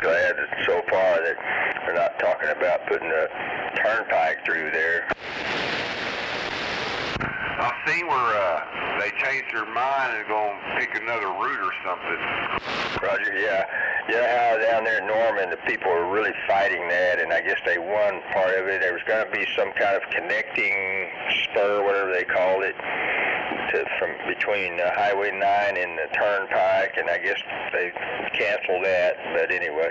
glad that so far that we're not talking about putting a turnpike through there. I seen where they changed their mind and going to pick another route or something. Roger, yeah. You know how down there in Norman the people were really fighting that, and I guess they won part of it. There was going to be some kind of connecting spur, whatever they called it, from between Highway 9 and the turnpike, and I guess they canceled that, but anyway.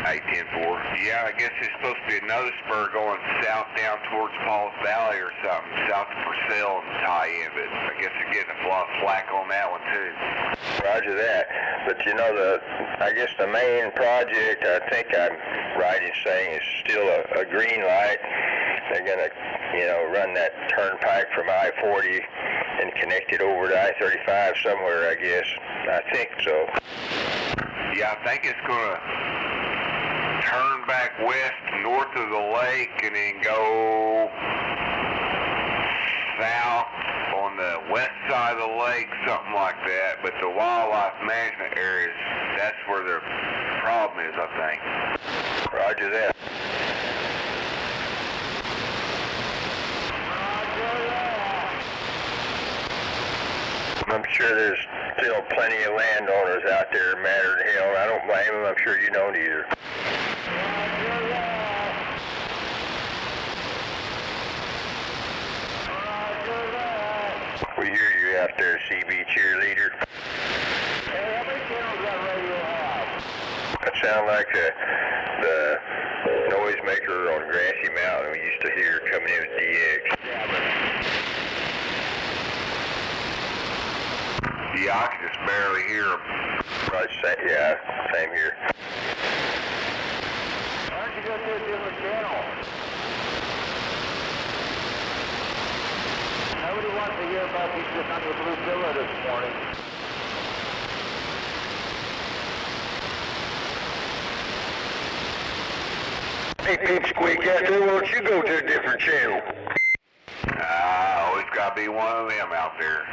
810-4. Yeah, I guess there's supposed to be another spur going south down towards Paul's Valley or something, south of Purcell and tie in, but I guess they're getting a lot of flack on that one too. Roger that. But you know, I guess the main project, I think I'm right in saying, is still a green light. They're going to, run that turnpike from I-40 and connect it over to I-35 somewhere, I guess. I think so. Yeah, I think it's going to turn back west north of the lake and then go south on the west side of the lake, something like that. But the wildlife management areas, that's where the problem is, I think. Roger that. I'm sure there's still plenty of landowners out there madder than hell. I don't blame them. I'm sure you don't either. We hear you out there, CB cheerleader. Hey, how many channels does that radio have? That sounds like the noisemaker on Grassy Mountain we used to hear coming in with DX. Yeah, I can just barely hear them. Right, yeah, same here. Why don't you go to a different channel? Nobody wants to hear about you sitting on your blue pillow this morning. Hey, Pipsqueak out there, why don't you go to a different channel? Always got to be one of them out there.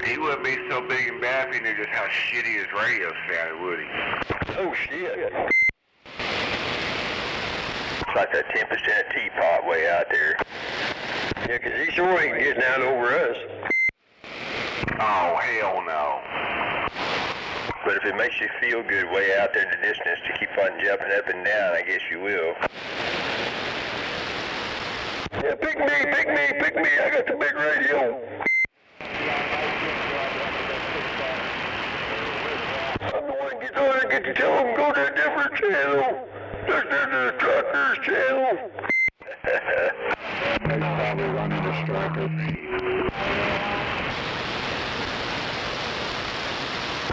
He wouldn't be so big and bad if he knew just how shitty his radio sounded, would he? Oh, shit. It's like that 10% teapot way out there. Yeah, 'cause he sure ain't getting out over us. Oh, hell no. But if it makes you feel good way out there in the distance to keep on jumping up and down, I guess you will. Yeah, pick me, pick me, pick me. I got the big radio. I'm the one gets on and get to tell them go to a different channel. Just to the truckers channel. They're probably running the striker.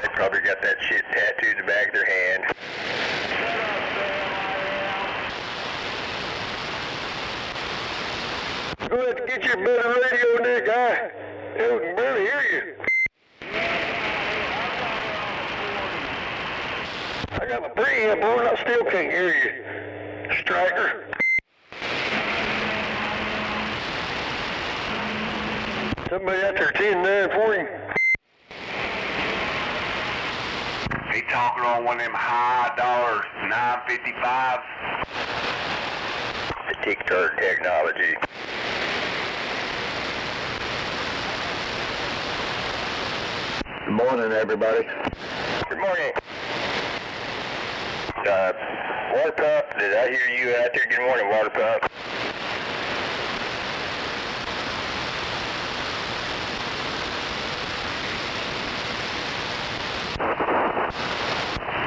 They probably got that shit tattooed in the back of their hand. Go ahead and get your better radio in there, guy. Hell, we can barely hear you. I got my preamp on, I still can't hear you. Striker. Somebody out there 10-9 for you. He talking on one of them high dollar 955s. The tick-turn technology. Good morning, everybody. Good morning. Water pump, did I hear you out there? Good morning, water pump.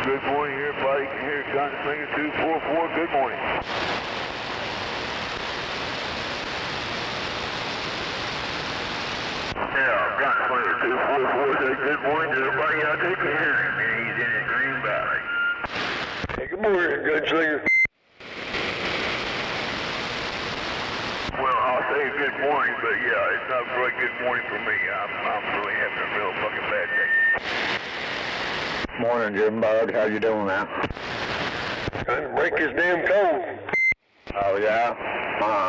Good morning, everybody. Here, Gunslinger 244. Good morning. Yeah, Gunslinger 244 said good morning to everybody out there can hear him, and he's in his Green Valley. Hey, good morning, Gunslinger. Well, I'll say good morning, but yeah, it's not really good morning for me. I'm really having a real fucking bad day. Morning, Jim Bug. How you doing now? Trying to break this damn code. Oh, yeah?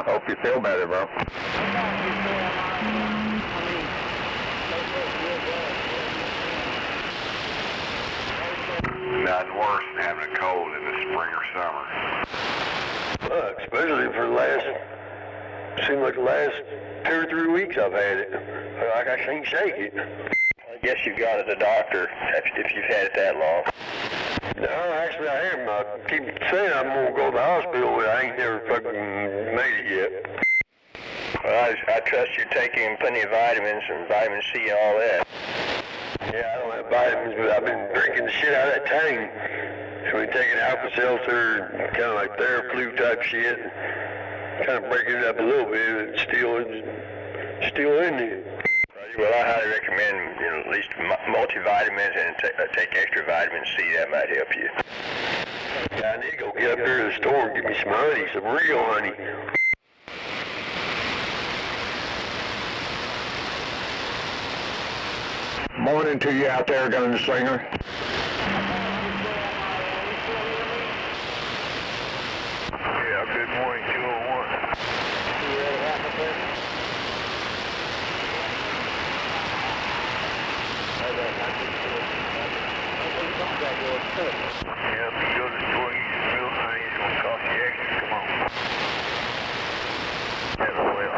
Hope you feel better, bro. Nothing worse than having a cold in the spring or summer. Especially for seemed like the last 2 or 3 weeks I've had it. Like I can't shake it. I guess you've got it to the doctor if you've had it that long. No, actually I am. I keep saying I'm going to go to the hospital, but I ain't never fucking made it yet. Well, I trust you're taking plenty of vitamins and vitamin C and all that. Yeah, I don't have vitamins, but I've been drinking the shit out of that Tang. So we taking Alka-Seltzer, kind of like Theraflu type shit. Kind of breaking it up a little bit, but it's still in there. Well, I highly recommend at least multivitamins and take extra vitamin C. That might help you. Yeah, I need to go get up there to the store and get me some honey, some real honey. Morning to you out there, gunslinger. Yeah, good morning, 201. Yeah, if you go to the store and get some real honey, it's going to cost you extra. Come on. Yeah, well.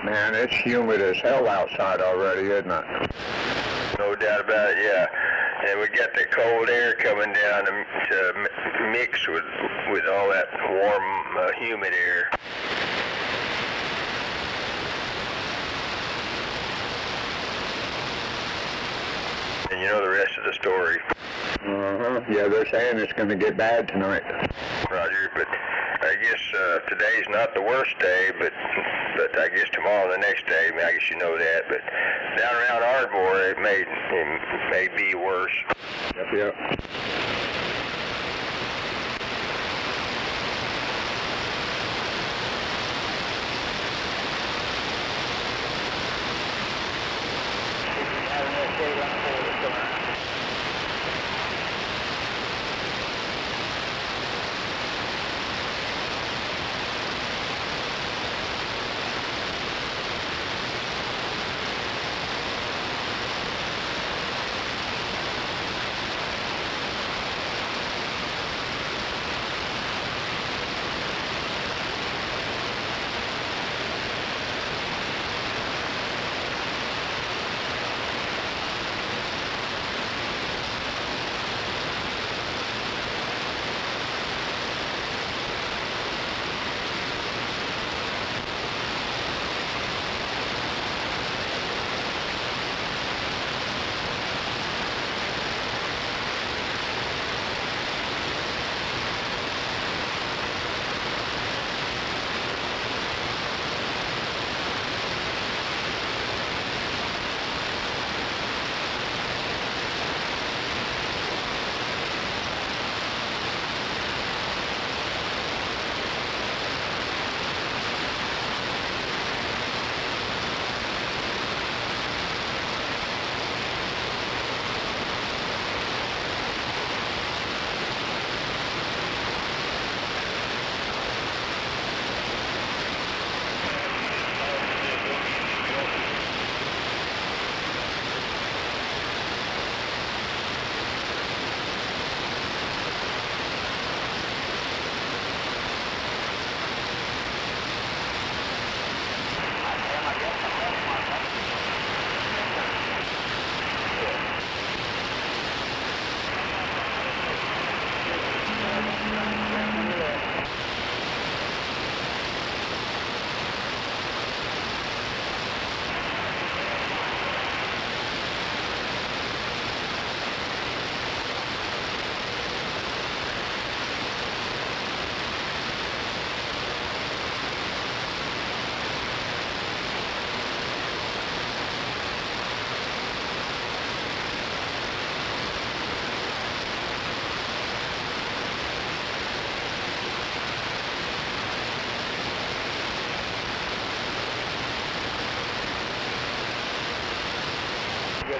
Man, it's humid as hell outside already, isn't it? No doubt about it, yeah. And we got the cold air coming down to mix with all that warm, humid air. And you know the rest of the story. Yeah, they're saying it's going to get bad tonight. Roger, but I guess today's not the worst day, but I guess tomorrow the next day, I mean, I guess you know that, but down around Ardmore it may be worse. Yep.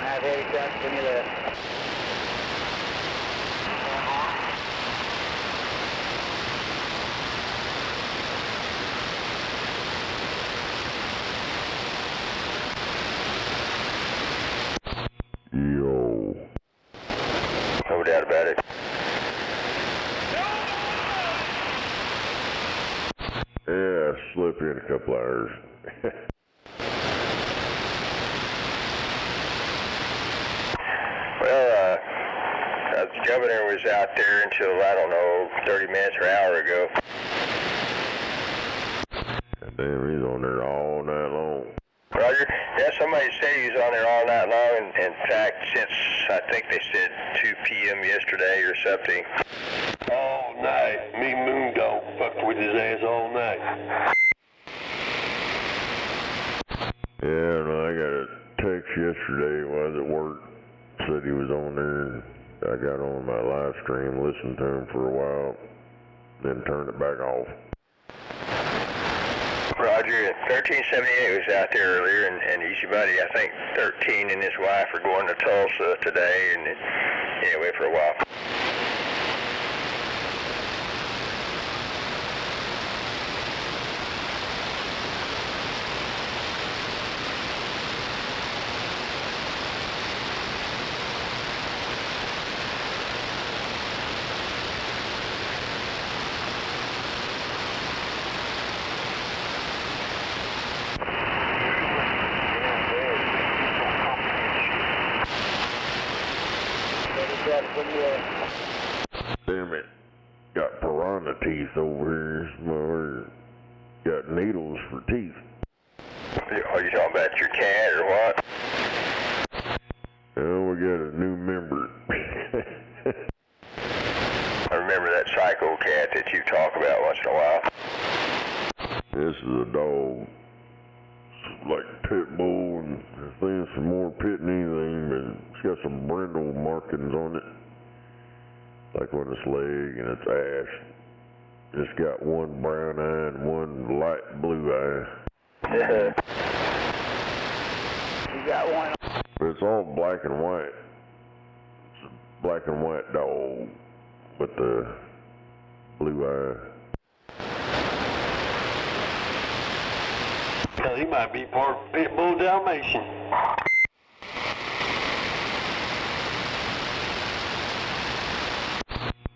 Have heavy traffic when you left. Yo. No doubt about it. Yeah, slip in a couple hours. Well, the governor was out there until, I don't know, 30 minutes or an hour ago. Damn, he's on there all night long. Roger? Yeah, somebody said he was on there all night long, and in fact, since I think they said 2 p.m. yesterday or something. All night. Me Moon Dog fucked with his ass all night. Yeah, no, I got a text yesterday while I was at work. Said he was on there. I got on my live stream, listened to him for a while, then turned it back off. Roger, 1378 was out there earlier, and Easy Buddy, I think 13 and his wife are going to Tulsa today, and anyway, for a while. Damn it. Got piranha teeth over here. Mother got needles for teeth. Are you talking about your cat or what? Oh, we got a new member. I remember that psycho cat that you talk about once in a while. This is a dog. It's like pit bull, and I think it's more pit than anything, but it's got some brindle markings on it. Like on its leg and its ass. It's got one brown eye and one light blue eye. You got one. But it's all black and white. It's a black and white dog with the blue eye. Hell, he might be part pit bull Dalmatian.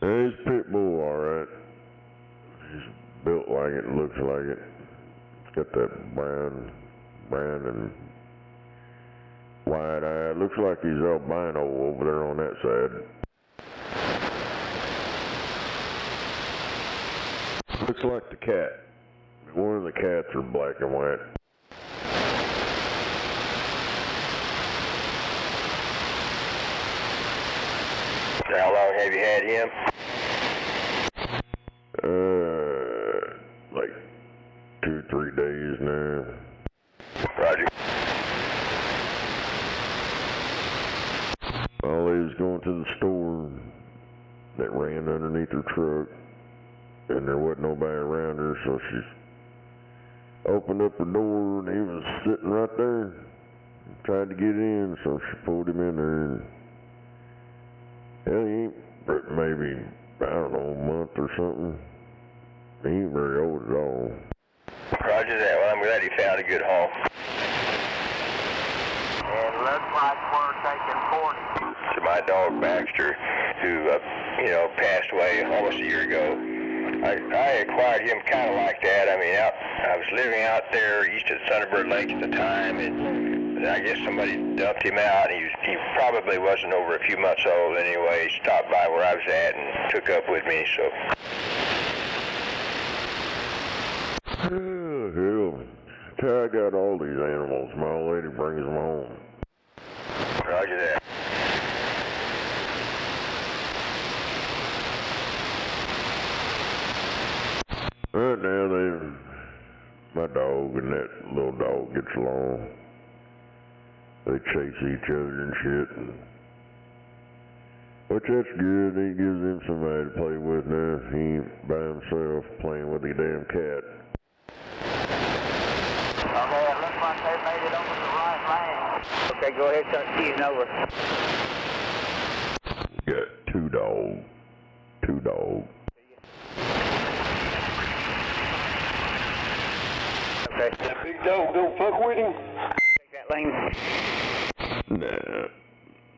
Yeah, he's pit bull, alright. He's built like it, looks like it. It's got that brown and white eye. Looks like he's albino over there on that side. Looks like the cat. One of the cats are black and white. How long have you had him? Like 2-3 days now. Roger. While he was going to the store, that ran underneath her truck, and there wasn't nobody around her, so she opened up her door, and he was sitting right there, tried to get in, so she pulled him in there, and hell, he ain't maybe, I don't know, a month or something. He ain't very old at all. Roger that. Well, I'm glad he found a good home. It looks like we're taking 40. So my dog Baxter, who, passed away almost a year ago, I acquired him kind of like that. I mean, I was living out there east of Thunderbird Lake at the time, and I guess somebody dumped him out. He probably wasn't over a few months old anyway. He stopped by where I was at and took up with me, so. Hell, I got all these animals. My old lady brings them home. Roger that. Right now, my dog and that little dog gets along. They chase each other and shit, which that's good. He gives him somebody to play with now. He ain't by himself playing with the damn cat. Okay, it looks like they made it over the right. Okay, go ahead, start seizing over. Got two dogs. Okay. That big dog don't fuck with him. Take that lane. Nah.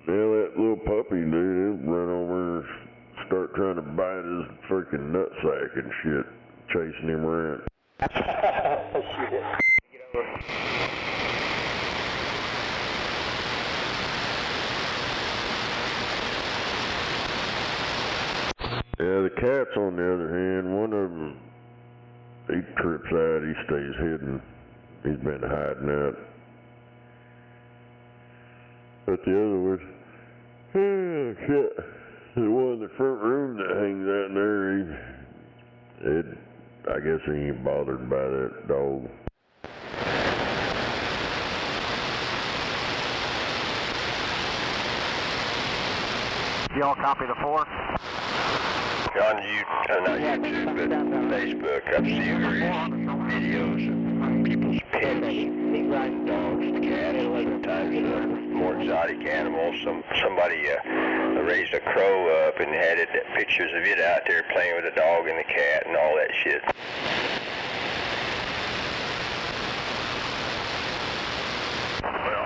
Well, that little puppy, dude, he'll run over and start trying to bite his freaking nutsack and shit, chasing him around. Shit. Get over. Yeah, the cats, on the other hand, one of them, he trips out, he stays hidden. He's been hiding out. But the other was, oh shit, the one in the front room that hangs out in there, I guess he ain't bothered by that dog. Y'all copy the 4? On not YouTube, but Facebook, I've seen videos of people's pets, dogs, cats, sometimes more exotic animals. Somebody raised a crow up and had pictures of it out there playing with a dog and the cat and all that shit.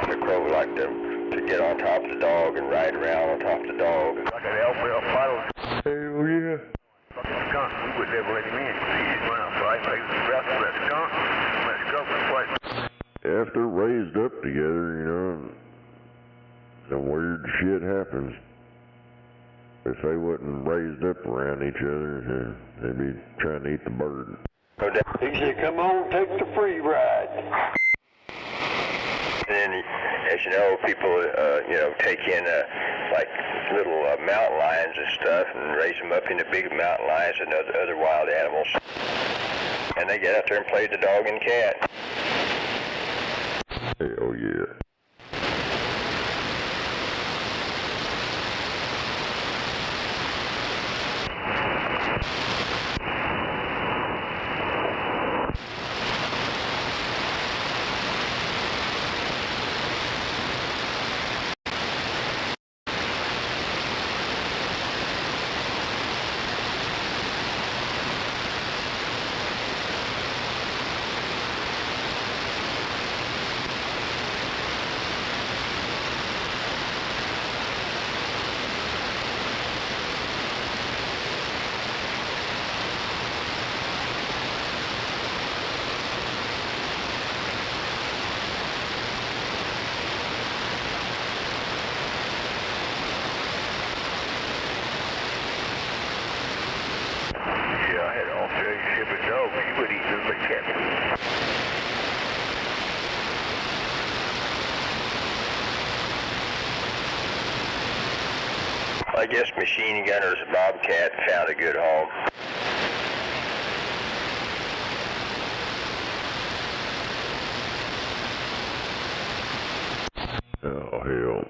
The crow liked to get on top of the dog and ride around on top of the dog. Like an alpha bottle. Hell yeah. Fucking skunk. We would never let him in. He's around, so I think the rest of that skunk. That skunk was quite. After raised up together, you know, some weird shit happens. If they wasn't raised up around each other, they'd be trying to eat the bird. He said, come on, take the free ride. And then, as you know, people, take in like little mountain lions and stuff and raise them up into big mountain lions and other wild animals. And they get out there and play the dog and cat. Hell yeah. I guess machine gunner's Bobcat found a good home. Oh, hell.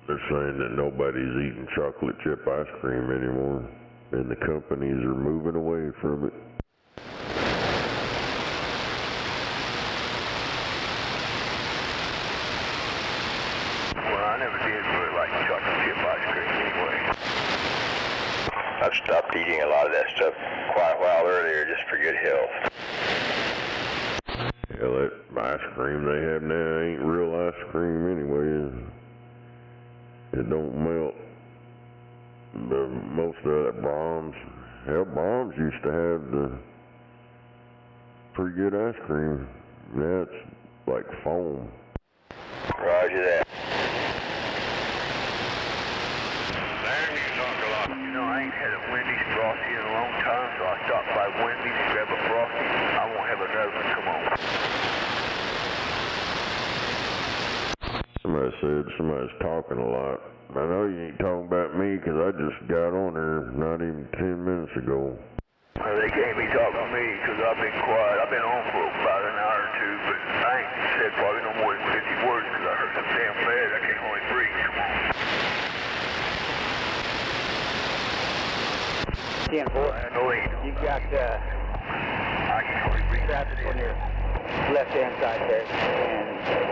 They're saying that nobody's eating chocolate chip ice cream anymore, and the companies are moving away from it. Well, I never did really like chocolate chip ice cream anyway. I've stopped eating a lot of that stuff quite a while earlier just for good health. Hell, that ice cream they have now ain't real ice cream anyway. It don't melt. But most of that Brahms, hell, Brahms used to have the pretty good ice cream. Now it's like foam. Roger that. You know, I ain't had a Wendy's Frosty in a long time, so I stopped by Wendy's to grab a Frosty. I won't have another one. Come on. Somebody said somebody's talking a lot. I know you ain't talking about me because I just got on there not even 10 minutes ago. Well, they can't be talking to me because I've been quiet. I've been on for about an hour or two, but I ain't said probably no more than 50 words because I hurt so damn bad I can't hardly breathe. Come on. 10-4. I know they ain't. You got I can hardly breathe. traffic on your left-hand side there.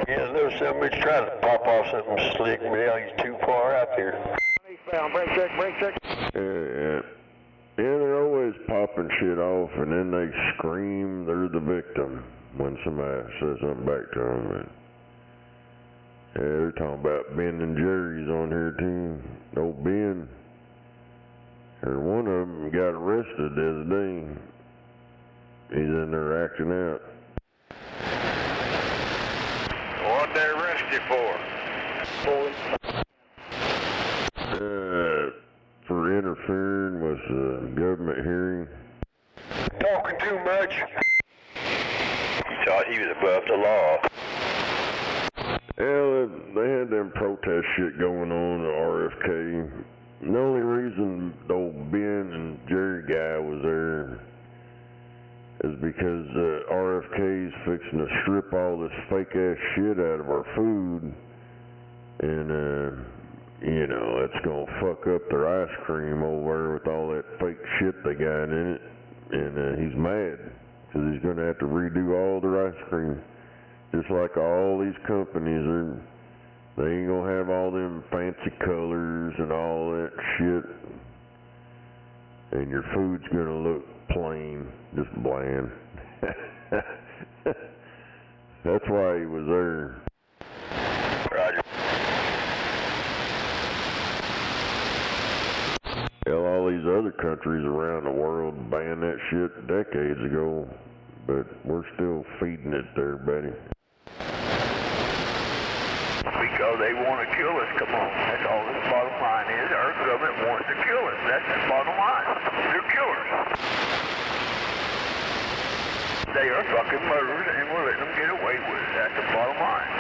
And Yeah, there was somebody trying to pop off something slick, but hell, he's too far out there. brake check, brake check. Yeah, they're always popping shit off, and then they scream they're the victim when somebody says something back to them. Yeah, they're talking about Ben and Jerry's on here too. Old Ben, or one of them got arrested the other day. He's in there acting out. What'd they arrest you for? For interfering with a government hearing. Talking too much. He thought he was above the law. Yeah, they had them protest shit going on at RFK. The only reason the old Ben and Jerry guy was there is because RFK's fixing to strip all this fake ass shit out of our food, and you know, it's gonna fuck up their ice cream over there with all that fake shit they got in it, and he's mad because he's gonna have to redo all their ice cream. Just like all these companies, they ain't gonna have all them fancy colors and all that shit. And your food's gonna look plain, just bland. That's why he was there. Roger. Hell, all these other countries around the world banned that shit decades ago, but we're still feeding it to everybody. Because they want to kill us, come on. That's all the bottom line is. Our government wants to kill us. That's the bottom line. They're killers. They are fucking murderers, and we're letting them get away with it. That's the bottom line.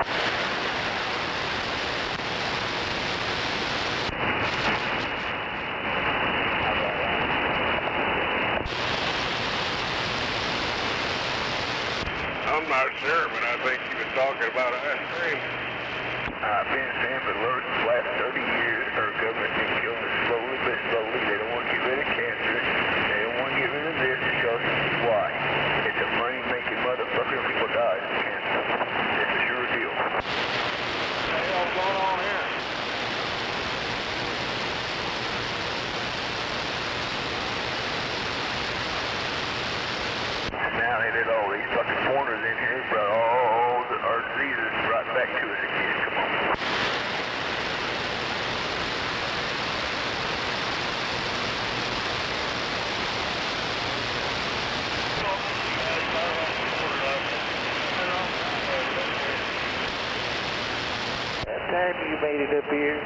I'm not sure, but I think he was talking about ice cream. I've been saying for the last 30 years, our government's been killing us slowly but slowly. They don't want to get rid of cancer. They don't want to get rid of this because why? It's a money-making motherfucker and people die from cancer. It's a sure deal. What the hell's going on here? Now they let all these fucking foreigners in here, brought all our diseases right back to us again. Come on. That time you made it up here.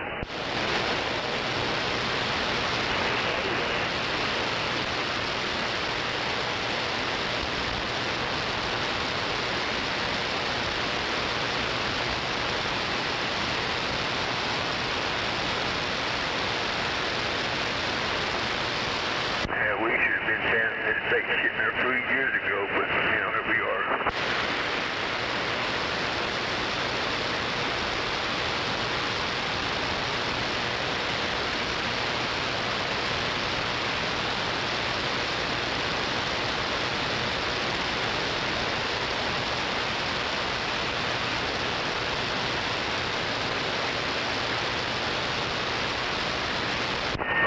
Yeah, we should have been banning this fake shit in there 3 years ago, but, you know, here we are.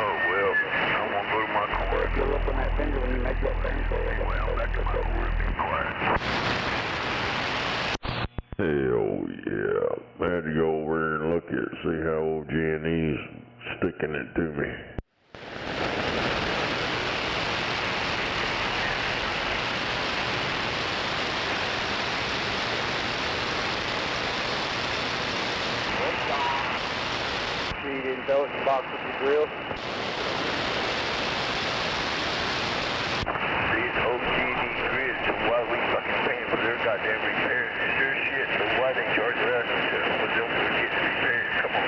Oh, well, I'm gonna go to my car. You'll open that finger when you make that thing for you. Well, back to my car and be quiet. Hell yeah. I had to go over there and look at it, see how old J&E's sticking it to me. Sure you didn't throw it in the box with your grill? These OG&E grids, so why we fucking paying for their goddamn repairs? It's their shit, so why they charge us for them to get the repairs? Come on.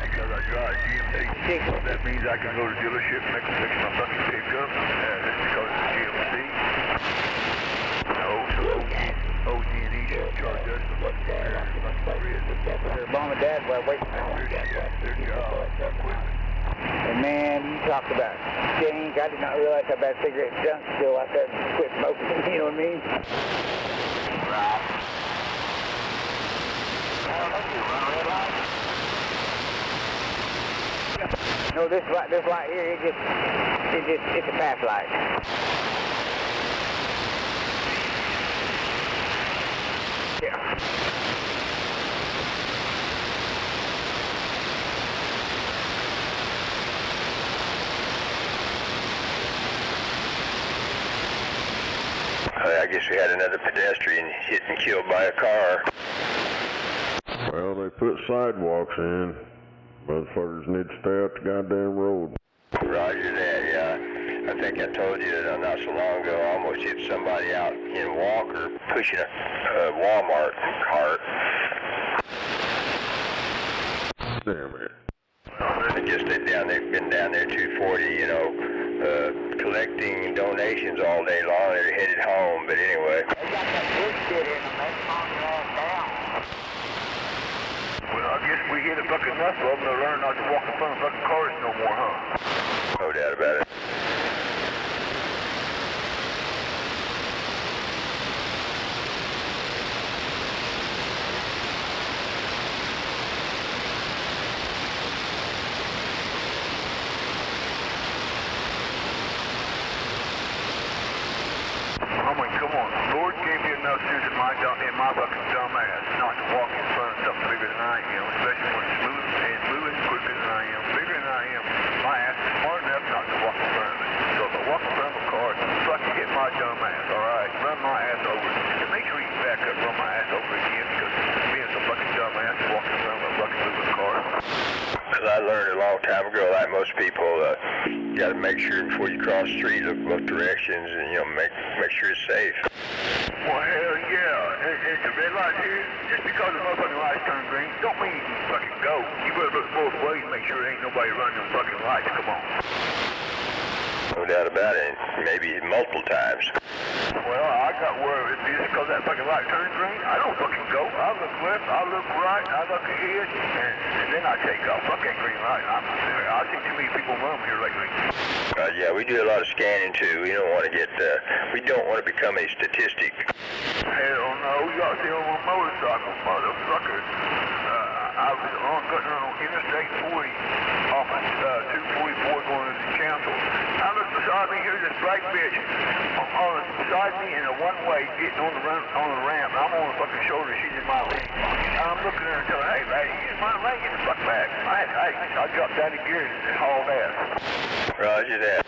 Because I drive GMC, that means I can go to the dealership and make them fix my fucking pickup. That's because it's GMC. No, so OG&E need you to charge us for what's there. Their mom and dad were waiting for Their shit, their job, equipment. And man, you talked about stink. I did not realize how bad cigarette junk still out there. Quit smoking, you know what I mean? Right. No, this light here, it's a pass light. Yeah. I guess we had another pedestrian hit and killed by a car. Well, they put sidewalks in. Motherfuckers need to stay out the goddamn road. Roger that, yeah. I think I told you that not so long ago I almost hit somebody out in Walker pushing a Walmart cart. Damn it. I guess they've been down there 240, you know, collecting donations all day long. They're headed home, but anyway. They got that big shit in them. They calm your ass down. Well, I guess we hit a fucking enough of them to learn not to walk in front of fucking cars no more, huh? No doubt about it. I mean, come on. Lord gave me enough sense in my fucking dumb ass not to walk in front of something bigger than I am, especially when it's moving quicker than I am, bigger than I am. My ass is smart enough not to walk in front of it. So if I walk in front of a car, fucking hit my dumb ass, alright? Run my ass over. And make sure you back up, run my ass over again, because being so fucking dumb ass walking in front of a fucking moving car. Because I learned a long time ago, like most people, you got to make sure before you cross the street, look both directions, and you know, make sure it's safe. Well, hell yeah. It's a red light here. Just because the motherfucking lights turn green, don't mean you can fucking go. You better look both ways and make sure there ain't nobody running them fucking lights. Come on. No doubt about it. Maybe multiple times. Well, I got worried. Just because that fucking light turns green, I don't fucking go. I look left, I look right, I look ahead, and then I take off. Fuck that green light. I've seen too many people run here lately. Yeah, we do a lot of scanning too. We don't want to become a statistic. Hell no, you ought to see on my motorcycle, motherfucker. I was cutting on Interstate 40 off of 244 going to the council. I looked beside me, here's this black bitch beside me in a one-way getting on the ramp. I'm on the fucking shoulder, she's in my lane. I'm looking at her and telling her, hey lady, you're in my lane, get the fuck back. I dropped down the gear and hauled ass. Roger that.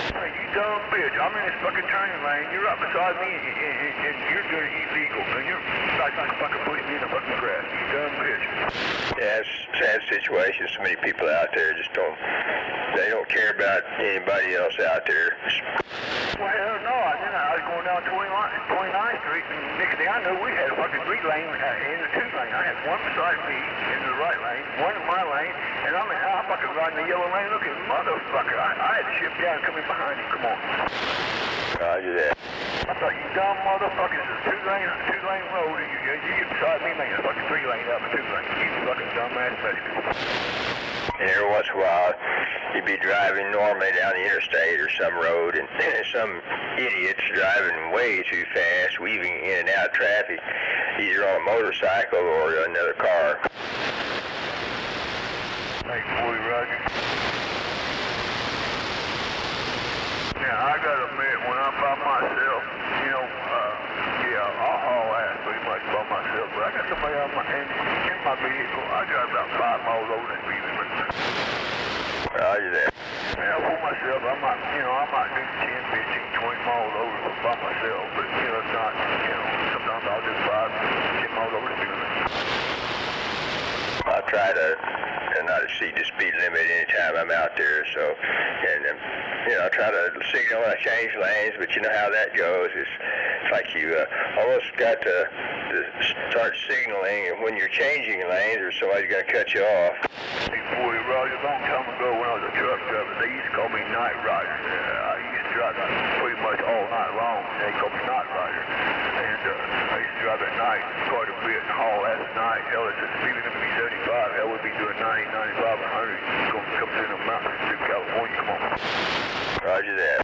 Hey, you dumb bitch. I'm in this fucking turning lane. You're right beside me and you're doing it illegal. And you're like fucking pushing me in the fucking grass. You dumb bitch. Yeah, it's a sad situation. So many people out there just don't care about anybody else out there. Well, hell no. Then I was going down 29th Street, and next thing I knew, we had a fucking 3-lane in the 2-lane. I had one beside me in the right lane, one in my lane, and I'm fucking riding the yellow lane looking, motherfucker. I had to shift down and come in behind you. Come on. Roger that. I thought, you dumb motherfuckers, it's a 2-lane road, and you get beside me, man, it's fucking 3-lane up a 2-lane. You fucking dumbass Mexican. And every once in a while, you'd be driving normally down the interstate or some road, and some idiot's driving way too fast, weaving in and out of traffic, either on a motorcycle or another car. Thanks, boy, Roger. Yeah, I gotta admit, when I'm by myself, you know, I'll haul ass pretty much by myself, but I got somebody in my vehicle. I drive about 5 miles over the speed limit. Roger that. Yeah, for myself, I might do 10, 15, 20 miles over by myself, but, it's not, sometimes I'll do 5, 10 miles over the speed limit. I try to not exceed the speed limit anytime I'm out there, so, and, I try to signal when I change lanes, but you know how that goes. It's like you almost got to start signaling, and when you're changing lanes or somebody's going to cut you off. Hey, boy, Roger, a long time ago when I was a truck driver, they used to call me Night Rider. I used to drive pretty much all night long. They called me Night Rider. And I used to drive at night quite a bit. Haul last night. Hell, it's speeding limit be 75. Hell, we'd be doing 90, 95, 100. Comes in the mountains through California. Come on. Roger that.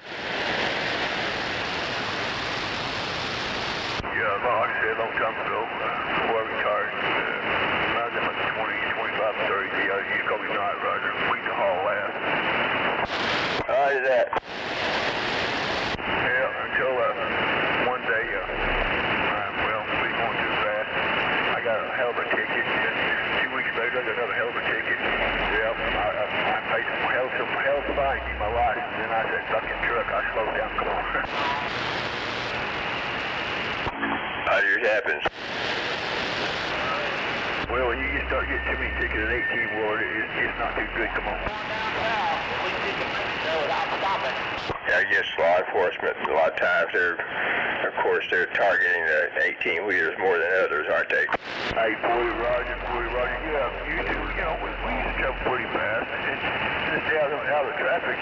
Yeah, like I said a long time ago, before I retired, when I was in my 20, 25, 30, I used to call me Night Rider. We used to haul last. Roger that. Yeah, until one day, well, we were going too fast. I got a hell of a ticket, and 2 weeks later, I got another hell of a ticket. Yeah, I paid some hell of a fine to keep my license, and then I said, fucking truck, I slowed down, come on. How yours happens? Well, when you start getting too many tickets at 18-wheeler, it's not too good, come on. Yeah, I guess law enforcement, a lot of times they're targeting the 18-wheelers more than others, aren't they? Hey, boy, Roger, yeah, we used to travel pretty fast, and just stay out of the traffic,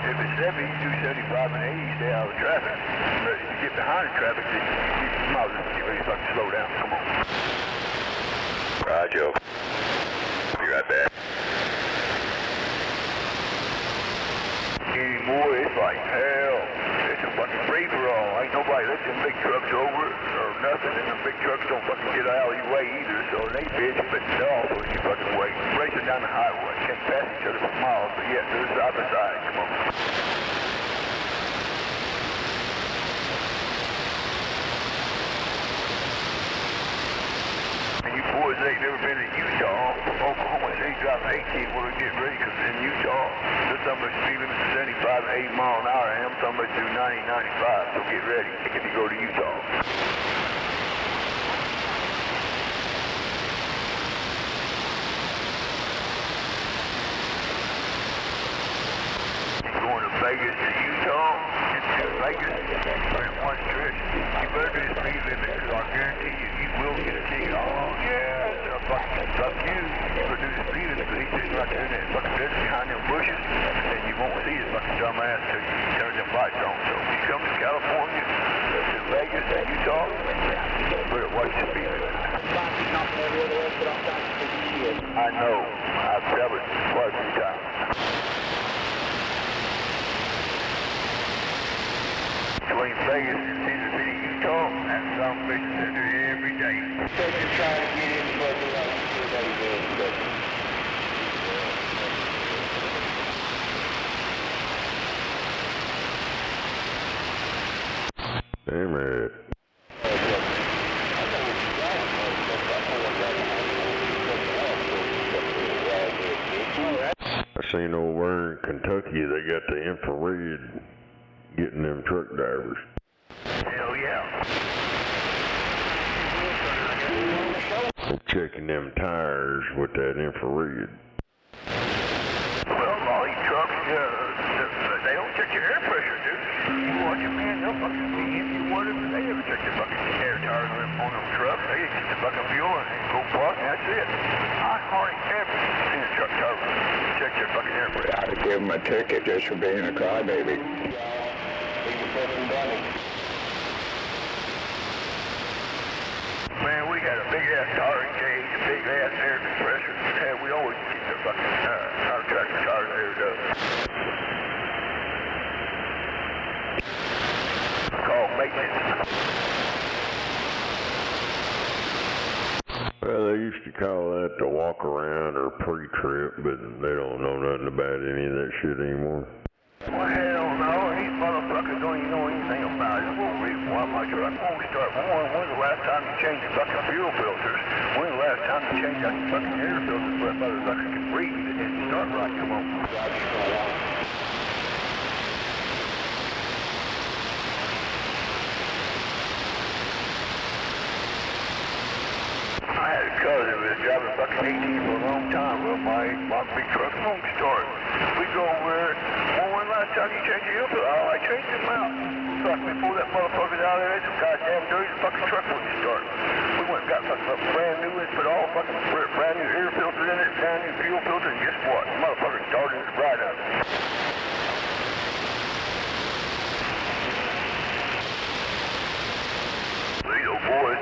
if it's 70, you do 75 and 80, you stay out of the traffic. But if you get behind the traffic, then you might as well get ready to fucking slow down, come on. Roger. Be right back. Anymore, it's like hell. It's a fucking free-for-all. Ain't nobody lets them big trucks over or nothing, and the big trucks don't fucking get out of your way either, so they bitch, but they're also in your fucking way. Racing down the highway. Can't pass each other for miles, but yet they're side by side. Come on. And you boys ain't never been to Utah, Oklahoma City driving 18, well, get ready, because in Utah, there's somebody speed limit 75, 80 mile an hour, and somebody do 90, 95, so get ready if you go to Utah. You're going to Vegas to Utah, and to Vegas, in one stretch, you better do the speed limit, because I guarantee you will get a ticket. Oh, yeah, fuck you. You better do the speed limit, because he's sitting right there in that fucking desert behind them bushes, and you won't see his fucking dumb ass until you turn them lights on. So if you come to California, to Vegas, to Utah, you better watch the speed limit. I know. I've traveled quite a few times. Between Vegas and Cedar City, Utah, that's some fishing center every day. So you're trying to get in trouble like everybody does. Damn it. I seen over in Kentucky they got the infrared getting them truck drivers. Hell yeah. They're checking them tires with that infrared. Well, all these trucks, they don't check your air pressure, dude. You watch them, man, they'll fucking be in you whatever. They never check the fucking air tires on them trucks. They just get the fucking fuel and go park, and that's it. I hardly ever seen a truck driver check their fucking air pressure. I'd give him a ticket just for being a crybaby. Man, we had a big-ass tire cage, a big-ass air compressor. Hell, we always keep the fucking our tractor tires aired up. It's called maintenance. Well, they used to call that the walk around or pre-trip, but they don't know nothing about any of that shit anymore. Well, hell no, these motherfuckers don't even know anything about it. Well, reason why my truck won't start. When's the last time you changed the fucking fuel filters? When's the last time you changed out the fucking air filters so that motherfucker can breathe and start right? Come on. I had a cousin who was driving a fucking 18 for a long time. Well, my big truck won't start. We go over there. Well, when last time you changed your filter? Oh, I changed them out. Fuck, before that motherfucker's out there, some goddamn dirty fucking truck wouldn't start. We went and got fucking brand new ones, put all fucking brand new air filters in it, brand new fuel filter, and guess what? The motherfucker started it right up. These old boys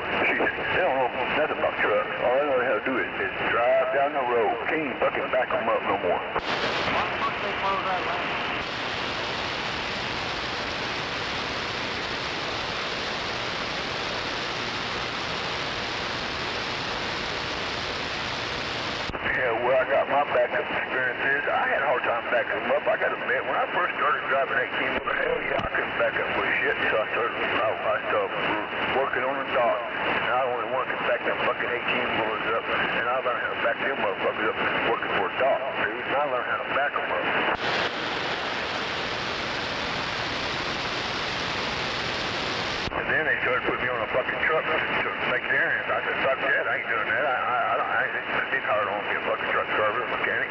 fucking back them up no more. Why the fuck they close that lane? Yeah, where I got my backup experiences, I had a hard time backing them up. I got to admit, when I first started driving 18, well, hell yeah, I couldn't back up with shit. So I started working on the dock. And I only wanted to back them fucking 18-wheelers up. And I learned how to back them motherfuckers up working for a dock, dude. And I learned how to back them up. And then they started putting me on a fucking truck to make errands. I said, fuck that, I ain't doing that. I ain't hard on to be a fucking truck driver, mechanic.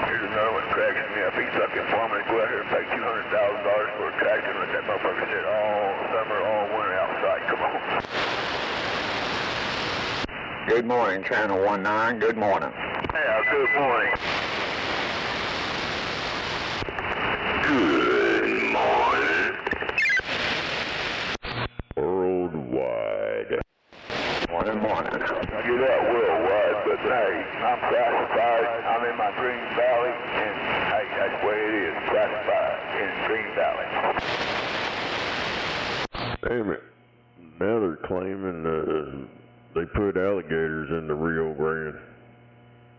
Here's another one cracking me up. He's fucking farming to go out here and pay $200,000 for a tractor and let that motherfucker sit all summer, all winter outside. Come on. Good morning, Channel 19. Good morning. Yeah, good morning. Good morning. Worldwide. Morning. You're that worldwide, but hey, I'm classified. I'm in my Green Valley, and hey, that's the way it is. Classified in Green Valley. Damn it. Now they're claiming they put alligators in the Rio Grande.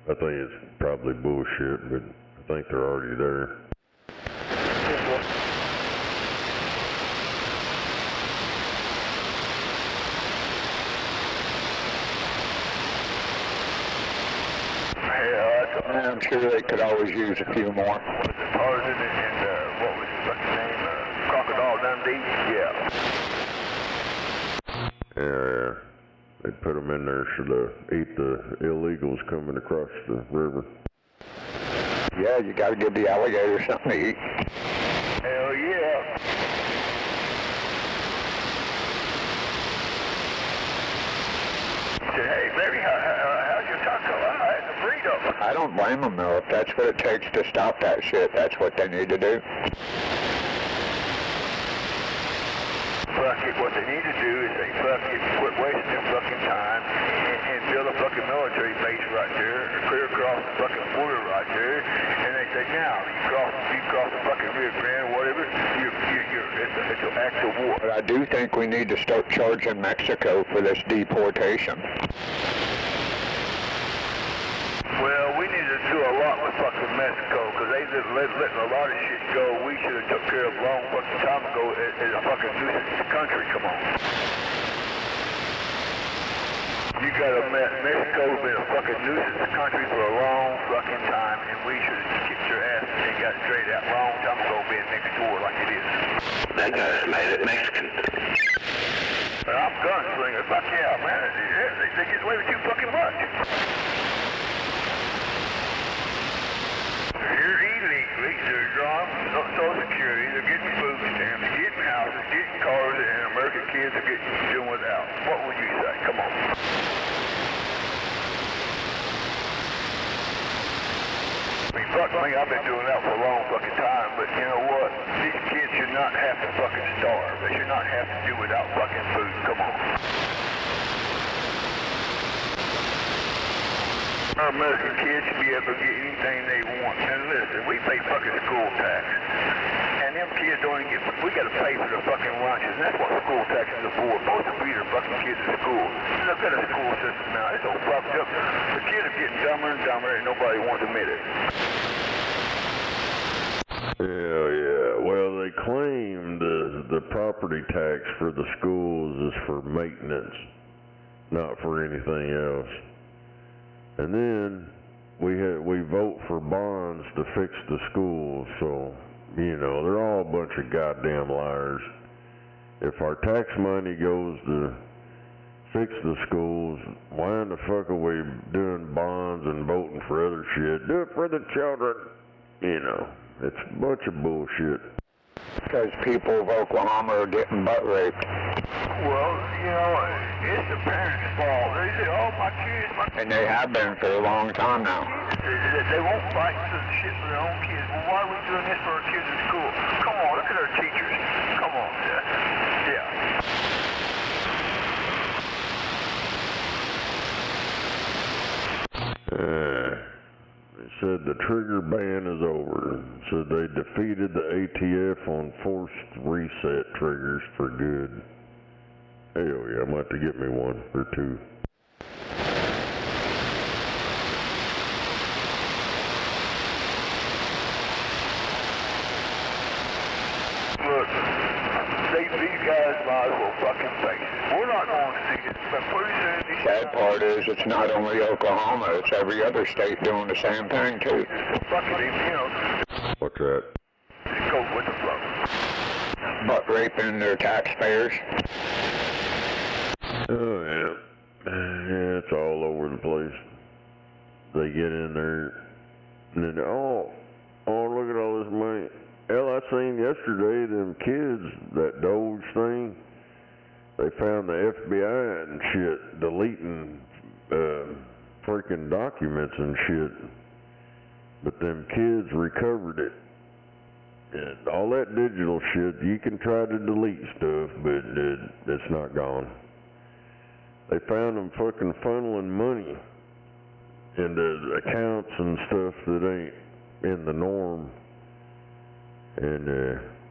I think it's probably bullshit, but I think they're already there. I'm sure they could always use a few more. Tarzan and what was his fucking name? Crocodile Dundee? Yeah. Yeah, they put them in there to eat the illegals coming across the river. Yeah, you gotta give the alligator something to eat. Hell yeah. He said, hey, baby, how's your taco? I had the burrito. I don't blame them though. If that's what it takes to stop that shit, that's what they need to do. Fuck it, what they need to do is they fuck it, quit wasting their fucking time and build a fucking military base right there, clear across the fucking border right there, and they say, now, you cross the fucking Rio Grande or whatever, it's an act of war. But I do think we need to start charging Mexico for this deportation. Well, we need to do a lot with fucking Mexico, because they letting a lot of shit go we should have took care of long fucking time ago as a fucking nuisance country, come on. You gotta admit, Mexico's been a fucking nuisance country for a long fucking time, and we should have kicked your ass and got straight out long time ago being next door like it is. That guy's made it Mexican. But I'm gunslinger, fuck yeah, man. They get away with too fucking much. Here illegally, they're drawing Social Security, they're getting food stamps, getting houses, getting cars, and American kids are doing without. What would you say? Come on. I mean, fuck me, I've been doing that for a long fucking time, but you know what? These kids should not have to fucking starve. They should not have to do without fucking food. Come on. Our American kids should be able to get anything they want. And listen, we pay fucking school tax. And them kids don't even get, we gotta pay for their fucking lunches. And that's what school tax is for. Most of feed their fucking kids at school. Look at the school system now. It's so fucked up. The kids are getting dumber and dumber and nobody wants to admit it. Yeah. Well, they claim the property tax for the schools is for maintenance, not for anything else. And then we vote for bonds to fix the schools, so, you know, they're all a bunch of goddamn liars. If our tax money goes to fix the schools, why in the fuck are we doing bonds and voting for other shit? Do it for the children. You know, it's a bunch of bullshit. Because people of Oklahoma are getting butt raped. Well, you know, it's the parents' fault. They say, oh, my kids, And they have been for a long time now. They won't fight for the shit for their own kids. Well, why are we doing this for our kids in school? Come on, look at our teachers. Come on, yeah. They said the trigger ban is over. So they defeated the ATF on forced reset triggers for good. Hell yeah, I'm about to get me one or two. Look, these guys might as well fucking face it. We're not going to see it, but pretty soon these Sad part is it's not only Oklahoma, it's every other state doing the same thing too. fucking, you know, What's that? just go with the flow. Butt raping their taxpayers. Oh yeah. Yeah, it's all over the place. They get in there and then, oh, look at all this money. Hell, I seen yesterday them kids, that Doge thing, they found the FBI and shit deleting freaking documents and shit. But them kids recovered it. And all that digital shit, you can try to delete stuff, but it's not gone. They found them fucking funneling money into accounts and stuff that ain't in the norm. And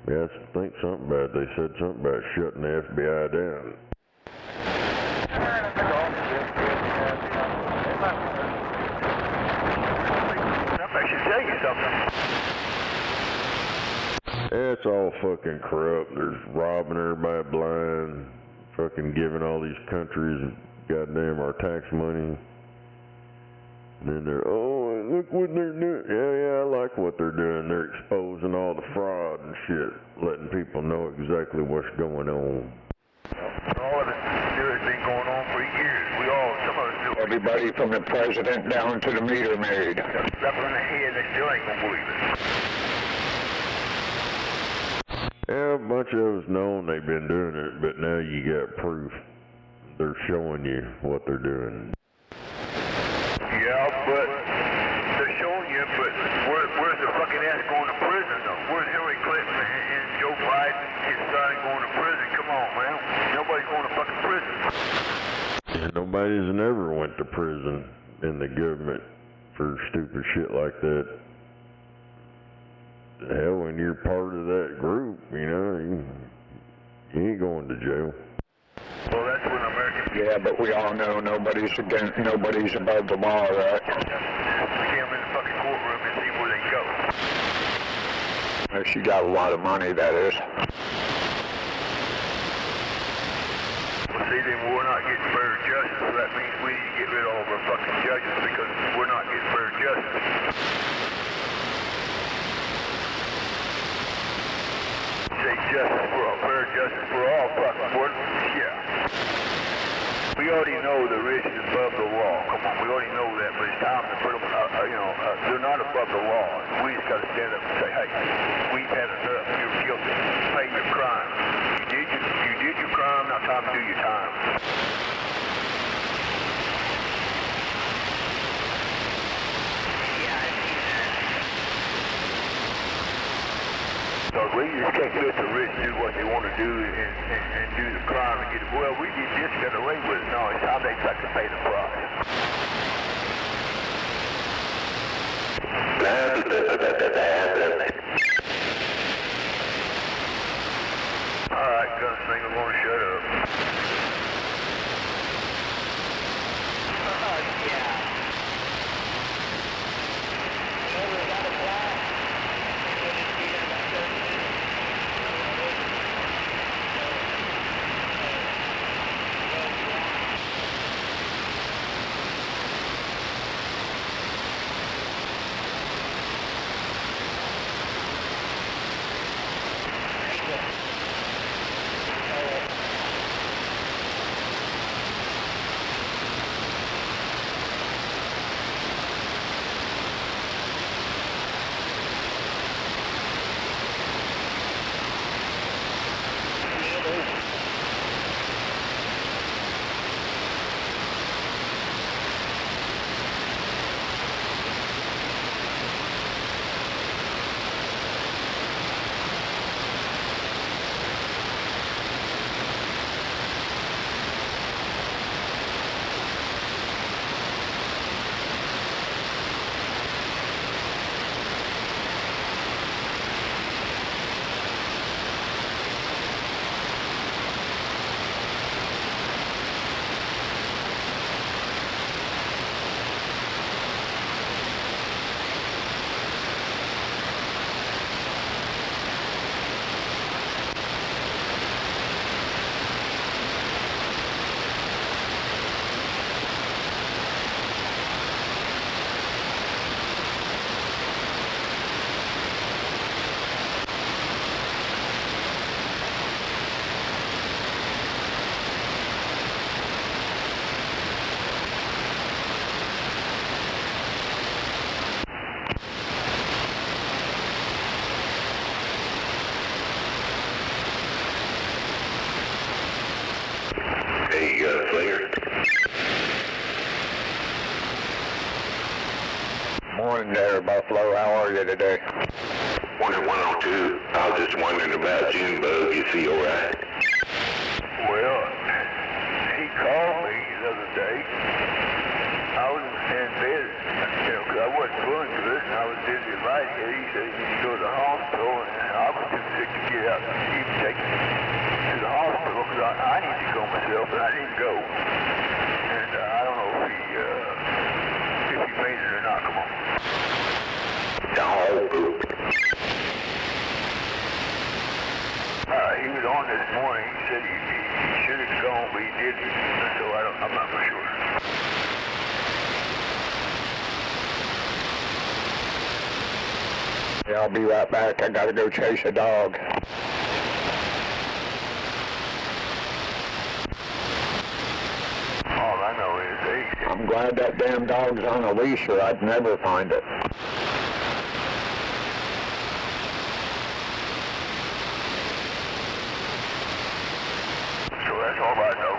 yeah, I think something about, they said something about shutting the FBI down. I should tell you something. Yeah, it's all fucking corrupt. There's robbing everybody blind, fucking giving all these countries goddamn our tax money. And then they're, oh, look what they're doing. Yeah, I like what they're doing. They're exposing all the fraud and shit, letting people know exactly what's going on. All of it has been going on for years. We all, some of us do. Everybody from the president down to the meter maid. Stuff in the head, they still ain't gonna believe it. Yeah, a bunch of us know they've been doing it, but now you got proof. They're showing you what they're doing. Yeah, but they're showing you, but where's the fucking ass going to prison, though? Where's Hillary Clinton and Joe Biden, his son, going to prison? Come on, man. Nobody's going to fucking prison. Yeah, nobody's never went to prison in the government for stupid shit like that. Hell, when you're part of that group, you know, you ain't going to jail. Well, that's when American... Yeah, but we all know nobody's above the law, right? See them in the fucking courtroom and see where they go. If she got a lot of money, that is. Well, see, then we're not getting fair justice, so that means we need to get rid of all of our fucking judges because we're not getting fair justice. Say justice for all, fair justice for all, fucking what? Yeah. We already know the rich is above the law. Come on, we already know that, but it's time to put them, they're not above the law. We just got to stand up and say, hey, we've had enough. You're guilty. Pay your crime. You did your crime, now time to do your time. So we just can't let the rich do what they want to do and do the crime and get it. Well, we did this, got away with it. No, it's time they got to pay the price. All right, gunslinger, going to shut up. got a flinger? Morning there, Buffalo. How are you today? Morning 102. I was just wondering about Junebug. Is he alright? Well, he called me the other day. I was in bed, because I wasn't feeling good, and I was dizzy and lightheaded. He said he needed to go to the hospital, and I was too sick to get out and even take him to the hospital, because I need to go myself, and I didn't go. And I don't know if he made it or not. Come on. He was on this morning. He said he should have gone, but he didn't. So I'm not for sure. Yeah, I'll be right back. I gotta go chase a dog. All I know is I'm glad that damn dog's on a leash or I'd never find it. So that's all I know.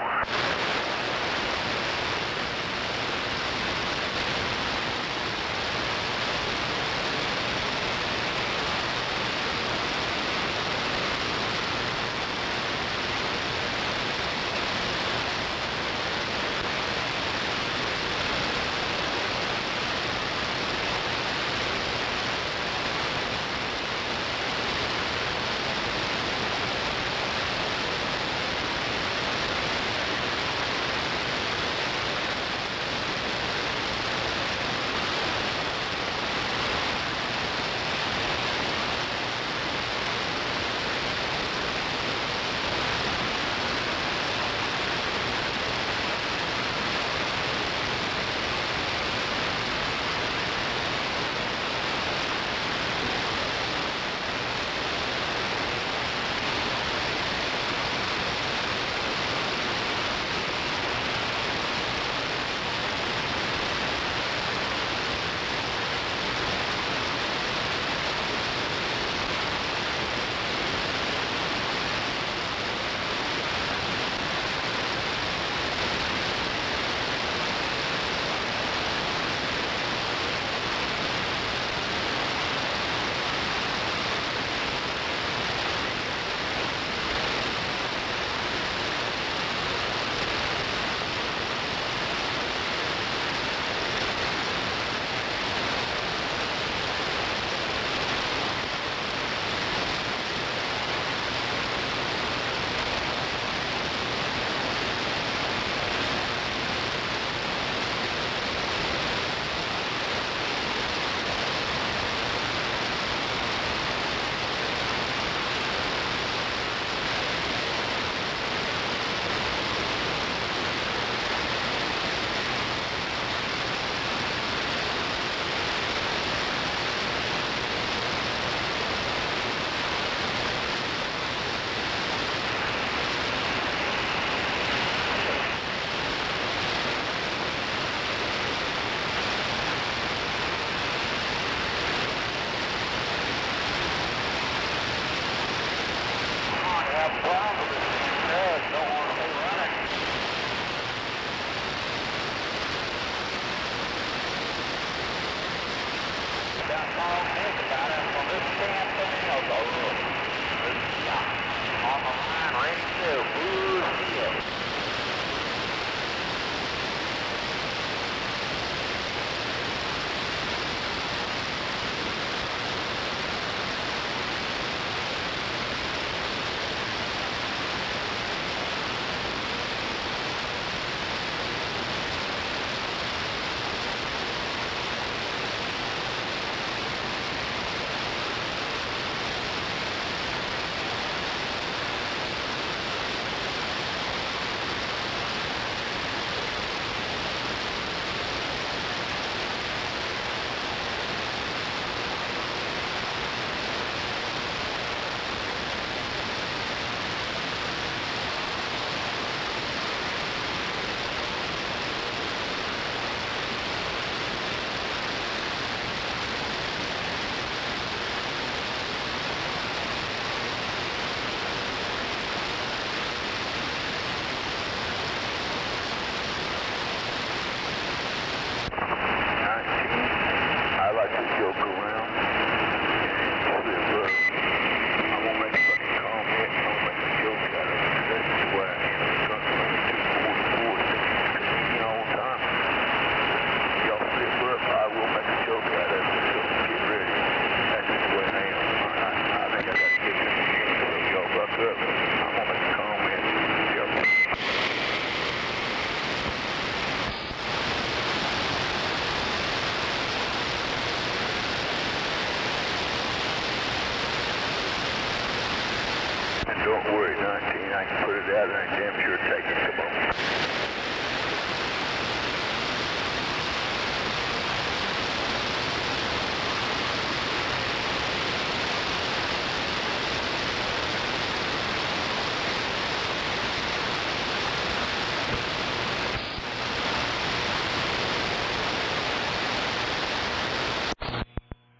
Don't worry, 19. I can put it out and I damn sure take it. Come on.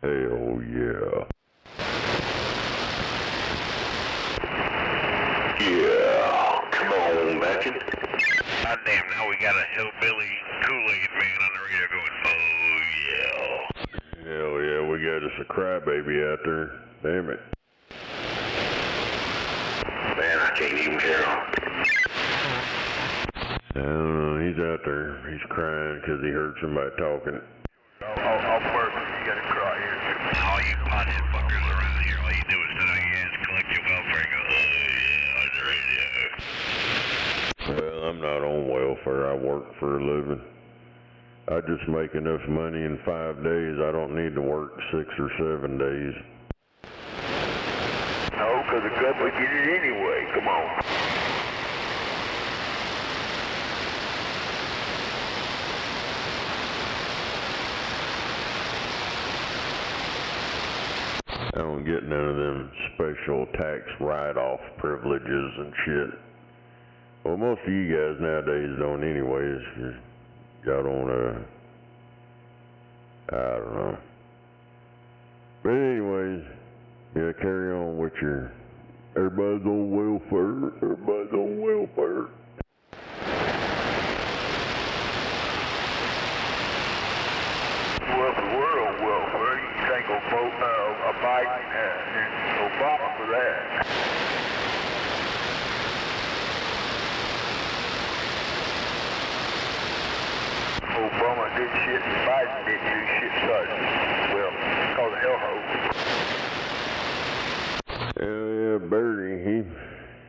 Hell yeah. Yeah, come on, Mackin. Goddamn, now we got a hillbilly Kool-Aid man on the radio going, oh yeah. Hell yeah, we got us a crybaby out there. Damn it. Man, I can't even hear him. I don't know, he's out there. He's crying because he heard somebody talking. I'll work. You gotta cry here. All you pothead fuckers around here, all you do is sit on your hands, collect your welfare, and go, oh yeah, on the radio. Well, I'm not on welfare. I work for a living. I just make enough money in 5 days. I don't need to work 6 or 7 days. No, because the government get it anyway. Come on. I don't get none of them special tax write-off privileges and shit. Well, most of you guys nowadays don't anyways. Y'all don't, I don't know. But anyways, yeah, carry on with your, everybody's on welfare, everybody's on welfare. Well, if we were on welfare, you can thank Biden and Obama for that. Obama did shit and Biden did do shit, so, well, it's called a hellhole. Hell yeah, Barry,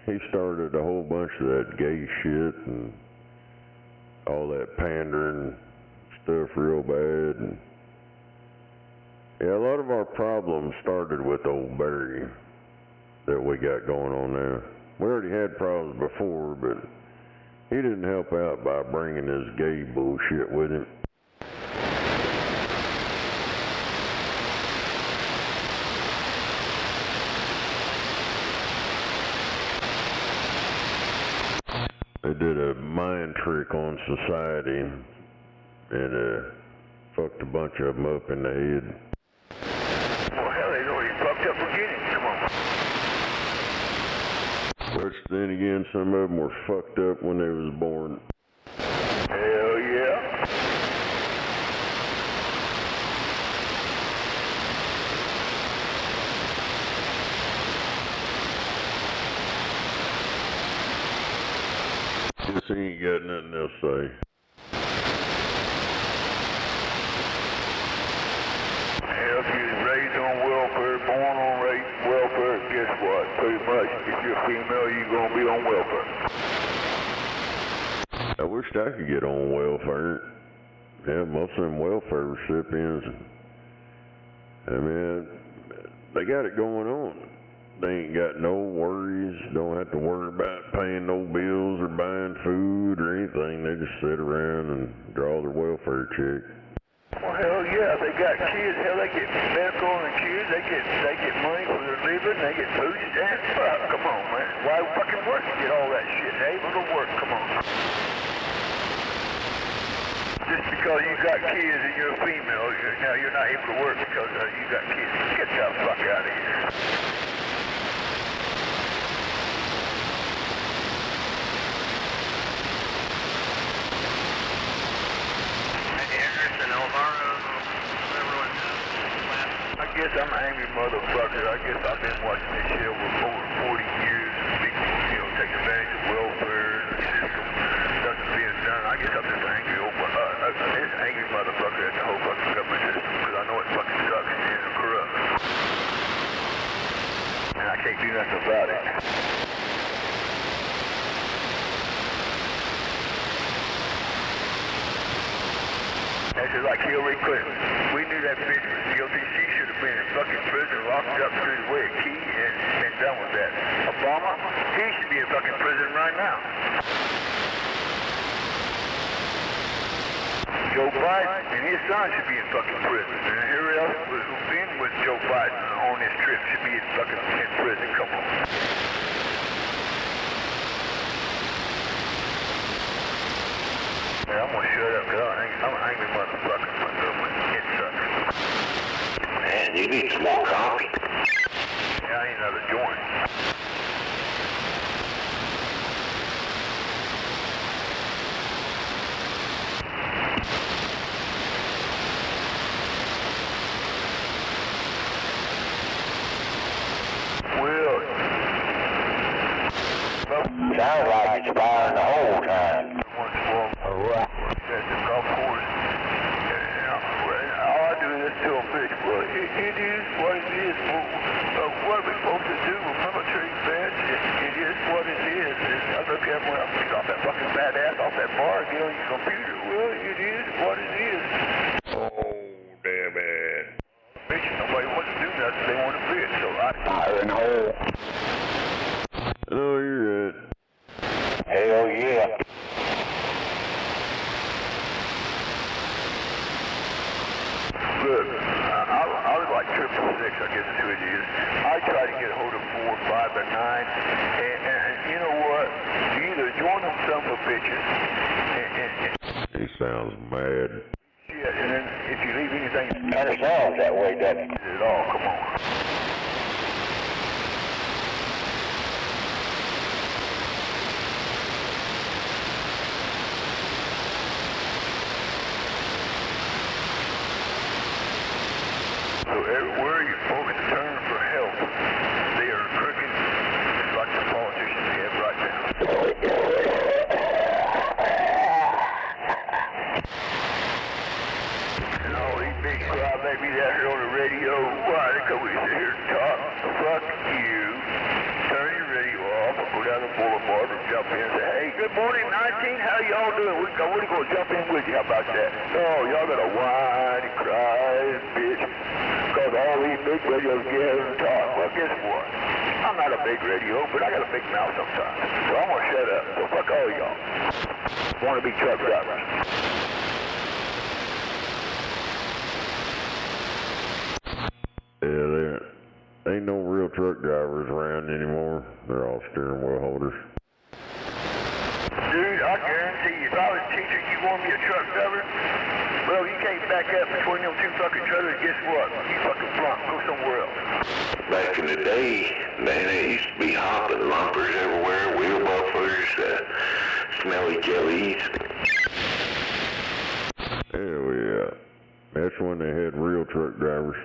he started a whole bunch of that gay shit and all that pandering stuff real bad. And yeah, a lot of our problems started with old Barry that we got going on now. We already had problems before, but he didn't help out by bringing his gay bullshit with him. They did a mind trick on society and fucked a bunch of them up in the head. Well, hell, they already fucked up beginning. Come on. Which then again, some of them were fucked up when they was born. Hell yeah. Guess he ain't got nothing else to say. Hell, if you was raised on welfare, born on welfare, guess what? Pretty much, if you're female, you're gonna be on welfare. I wished I could get on welfare. Yeah, most of them welfare recipients, I mean, they got it going on. They ain't got no worries, don't have to worry about paying no bills or buying food or anything. They just sit around and draw their welfare check. Well, hell yeah, they got kids. Hell, they get medical on the kids. They get money for their living. They get food stamps. Fuck, come on, man. Why fucking work to get all that shit? They able to work. Come on. Just because you got kids and you're a female, now you're not able to work because you got kids. Get the fuck out of here. I guess I'm an angry motherfucker. I guess I've been watching this shit over 40 years. People, take advantage of welfare and the system. Nothing being done. I guess I'm just an angry motherfucker at the whole fucking government system because I know it fucking sucks and it's corrupt. And I can't do nothing about it. That's just like Hillary Clinton. We knew that bitch was guilty. She should have been in fucking prison, locked up, threw away a key, and been done with that. Obama, He should be in fucking prison right now. Joe Biden and his son should be in fucking prison. And whoever else who's been with Joe Biden on this trip should be in fucking prison. Come on. Yeah, I'm gonna shut up because I'm an angry motherfucker. It sucks. Man, you need some more coffee. Yeah, I ain't another joint. Sounds like it's firing the whole time. That's the golf course. All I do is tell bitch, well, it is what it is. What are we supposed to do? We're military vets. It is what it is. I look at when I get off that fucking fat ass off that bar and get on your computer. Well, it is what it is. Oh, damn it. Bitch, nobody wants to do nothing. They want to bitch, so I Fire in the hole. Oh, you're it. Hell yeah. Look, I was like 666, I guess is who it is. I try to get a hold of 4, 5, or 9, and you know what? You either join them son of a bitches, He sounds mad. shit, and then if you leave anything Kind of sounds that way, doesn't it? at all, come on. So everywhere you folks turn for help, they are crooked, just like the politicians we have right now. And all these big crybabies out here on the radio, why they come here and talk? Fuck you. Turn your radio off or go down the boulevard and jump in and say, hey, good morning, 19, how y'all doing? We're going to jump in with you, how about that? No, y'all got to whine and cry and bitch. Because all these big radios get here and talk. Well, guess what? I'm not a big radio, but I got a big mouth sometimes. So I'm going to shut up. So fuck all y'all. Want to be truck drivers. Yeah, there ain't no real truck drivers around anymore. They're all steering wheel holders. Dude, I guarantee you, if I was a teacher, you want to be a truck driver? Well, you can't back up between them two fucking trailers. Guess what? You fucking flunk. Go somewhere else. Back in the day, man, it used to be hopping lumpers everywhere, wheel buffers, smelly jellies. Hell yeah. That's when they had real truck drivers.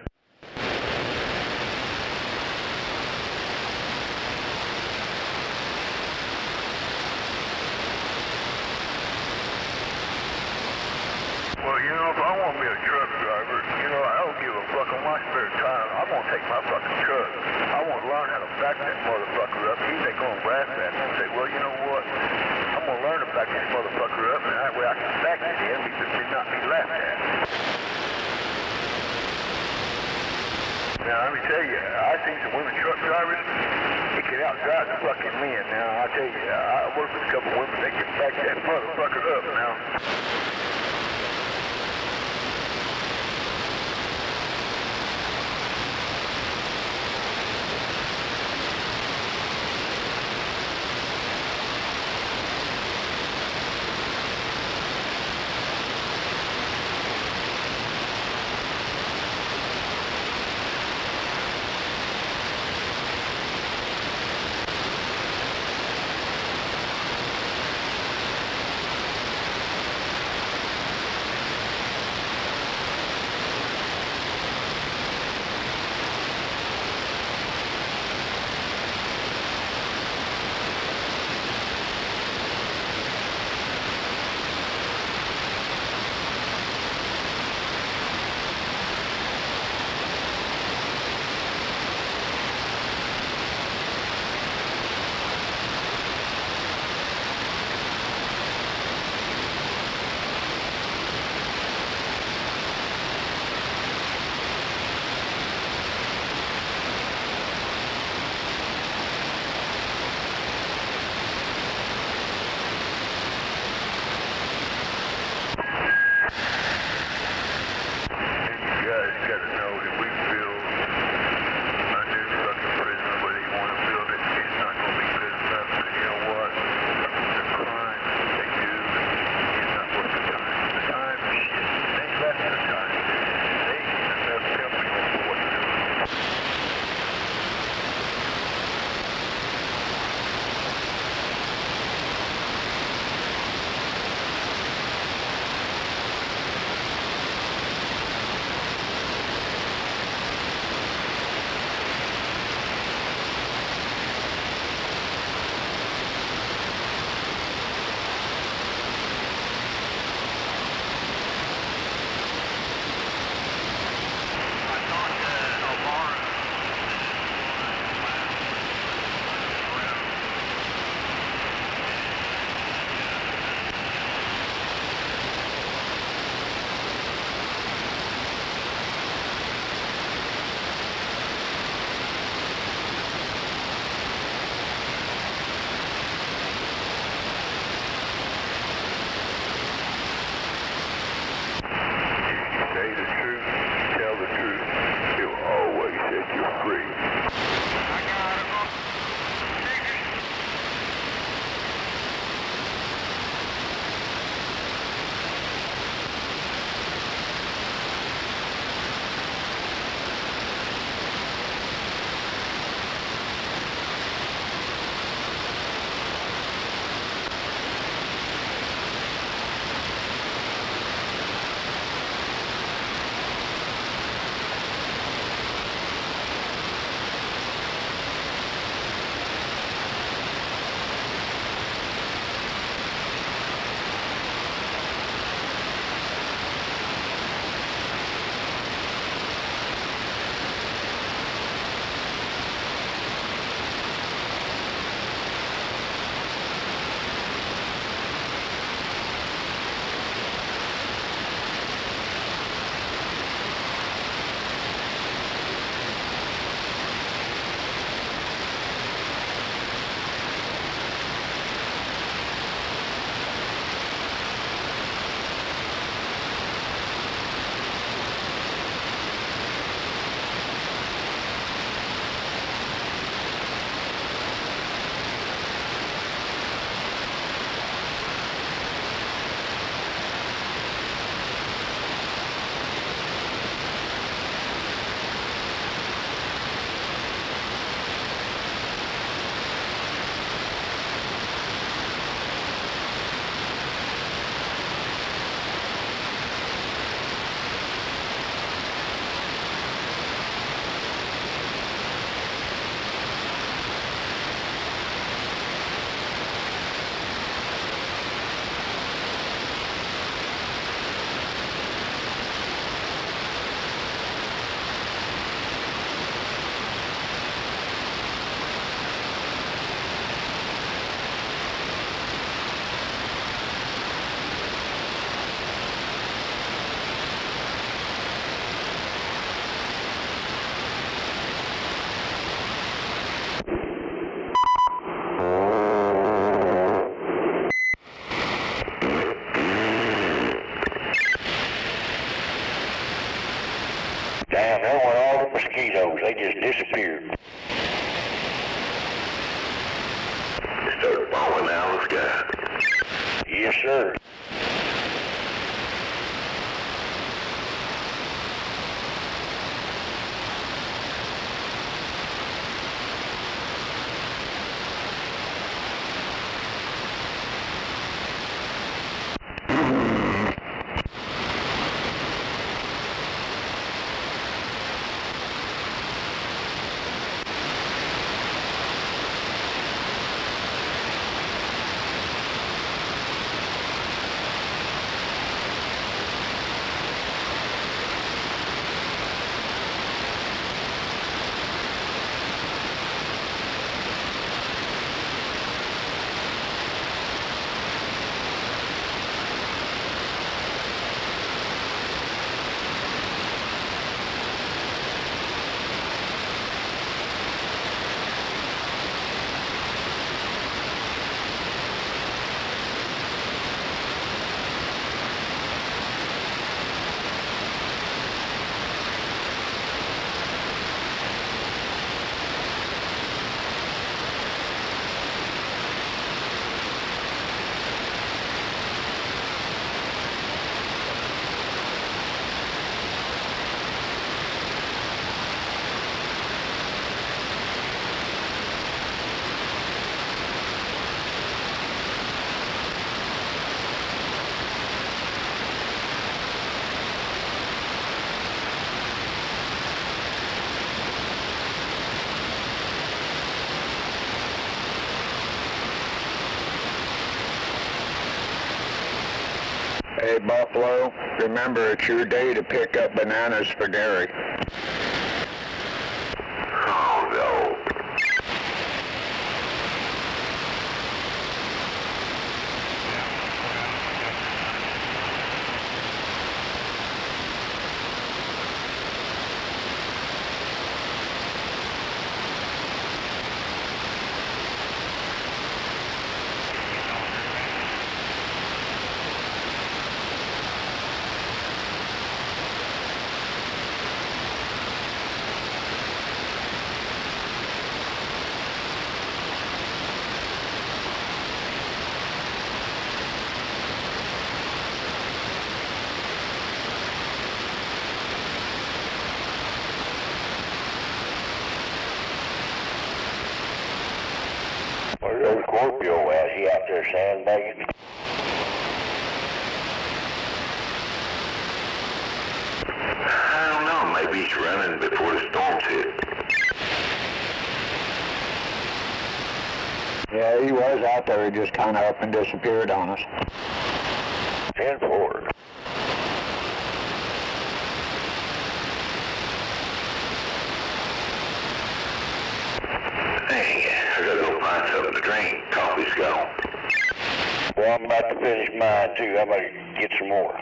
Well, you know, if I want to be a truck driver, you know, I don't give a fuck on my spare time. I'm going to take my fucking truck. I want to learn how to back that motherfucker up. He ain't going to laugh at me and say, well, you know what? I'm going to learn to back this motherfucker up, and that way I can back it in and not be laughed at. Now, let me tell you, I seen some women truck drivers. They can outdrive the fucking men. Now, I tell you, I work with a couple women. They can back that motherfucker up now. for sure. Hey, Buffalo, remember it's your day to pick up bananas for dairy. Oh, no. Where's Scorpio at? He out there sandbagging? I don't know. Maybe he's running before the storms hit. Yeah, he was out there. He just kind of up and disappeared on us. 10-4. Hey, I gotta go find something to drink. Coffee's gone. Well, I'm about to finish mine too. I'm gonna get some more.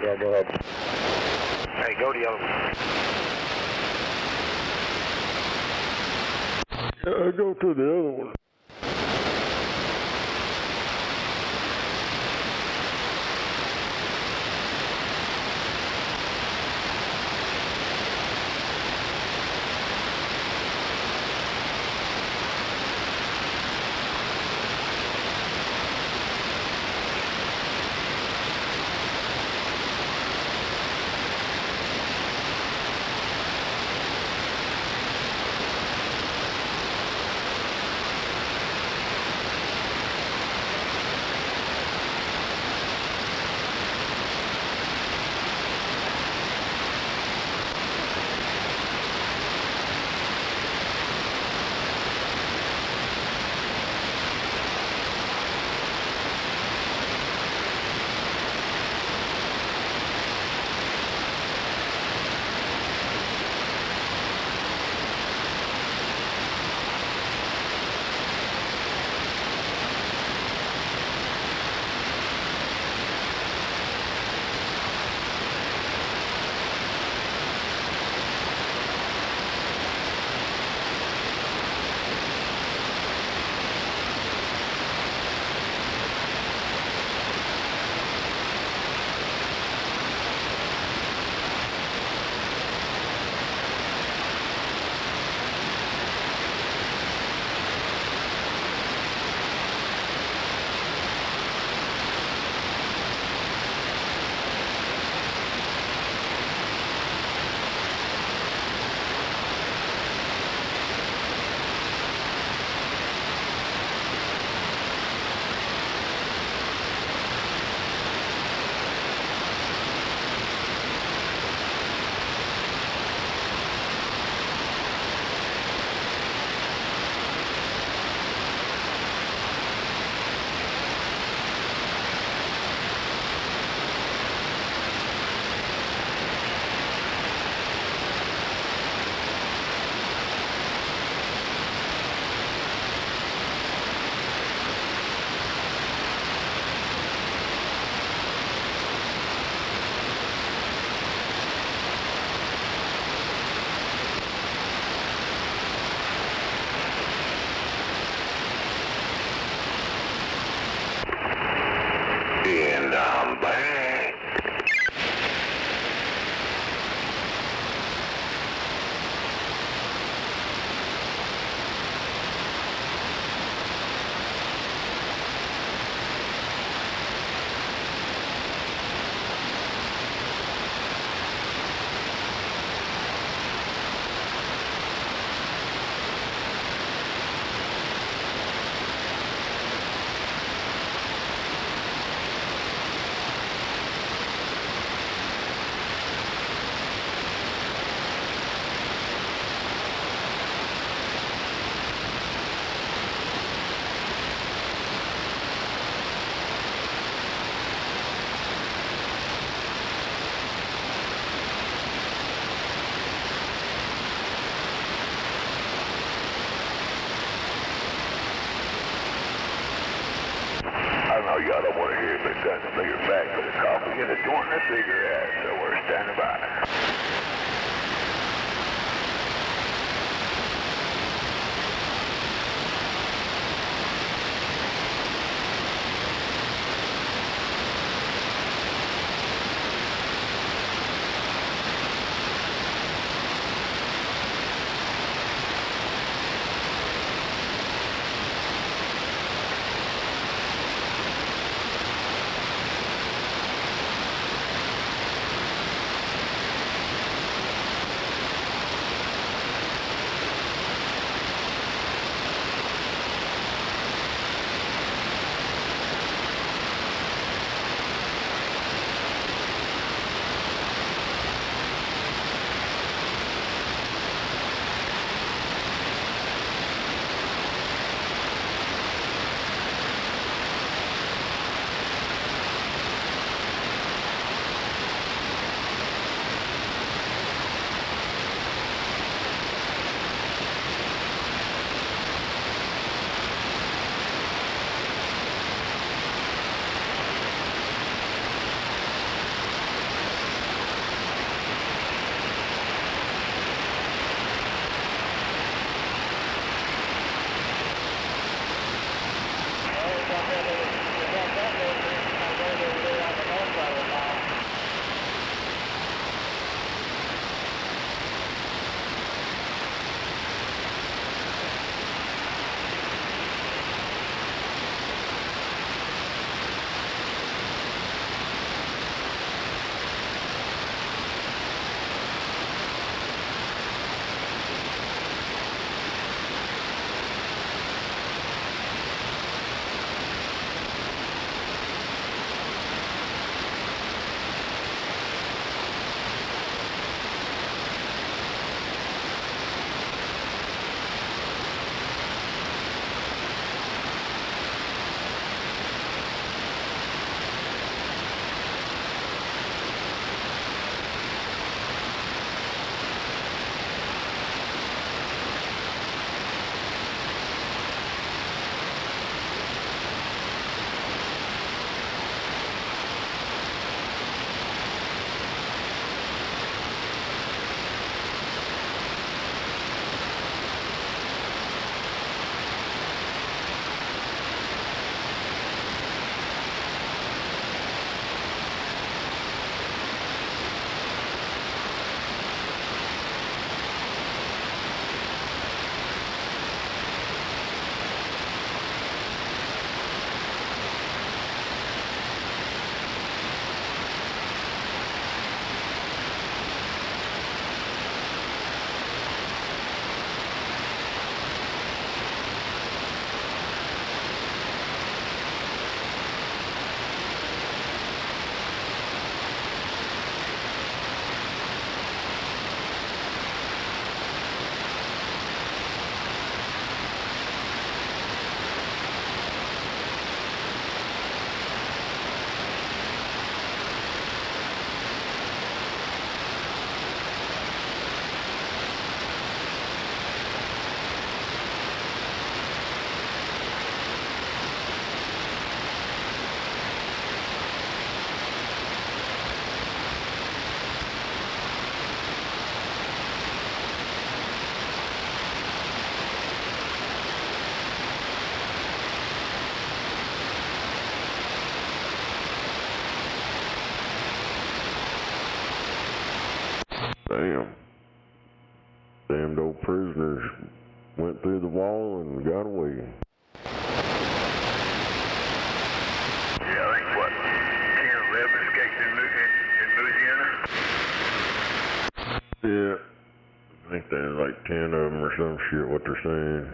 Yeah, go ahead. Hey, go to the other one. Go to the other one. figure back for the coffee, get a joint and a cigarette, so we're standing by. Damn. Damned old prisoners went through the wall and got away. Yeah, I think what, 10 or 11 escaped in Louisiana? Yeah. I think there's like 10 of them or some shit, what they're saying.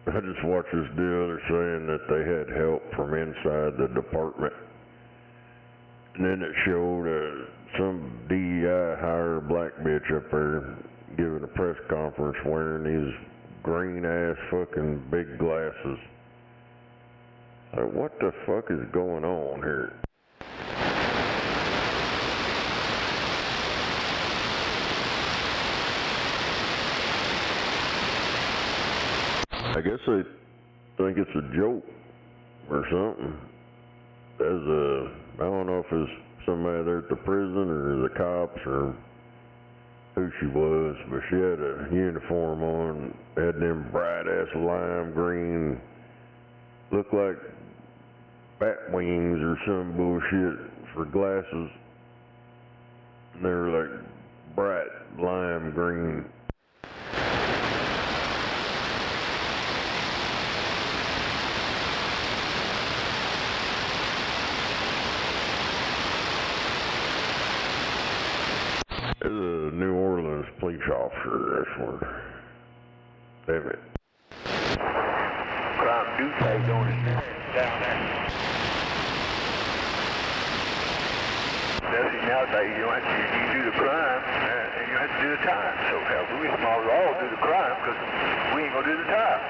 I just watched this deal, they're saying that they had help from inside the department. And then it showed some DEI hired black bitch up there giving a press conference wearing these green ass fucking big glasses. Like, what the fuck is going on here? I guess they think it's a joke or something. I don't know if it's somebody there at the prison or the cops or who she was, but she had a uniform on, had them bright ass lime green, looked like bat wings or some bullshit for glasses. And they were like bright lime green. There's a New Orleans police officer, that's where. Damn it. Crime do tag on it down there. Nowadays, you don't have to, you do the crime, and you don't have to do the time. So, hell, we might as well all do the crime, because we ain't gonna do the time.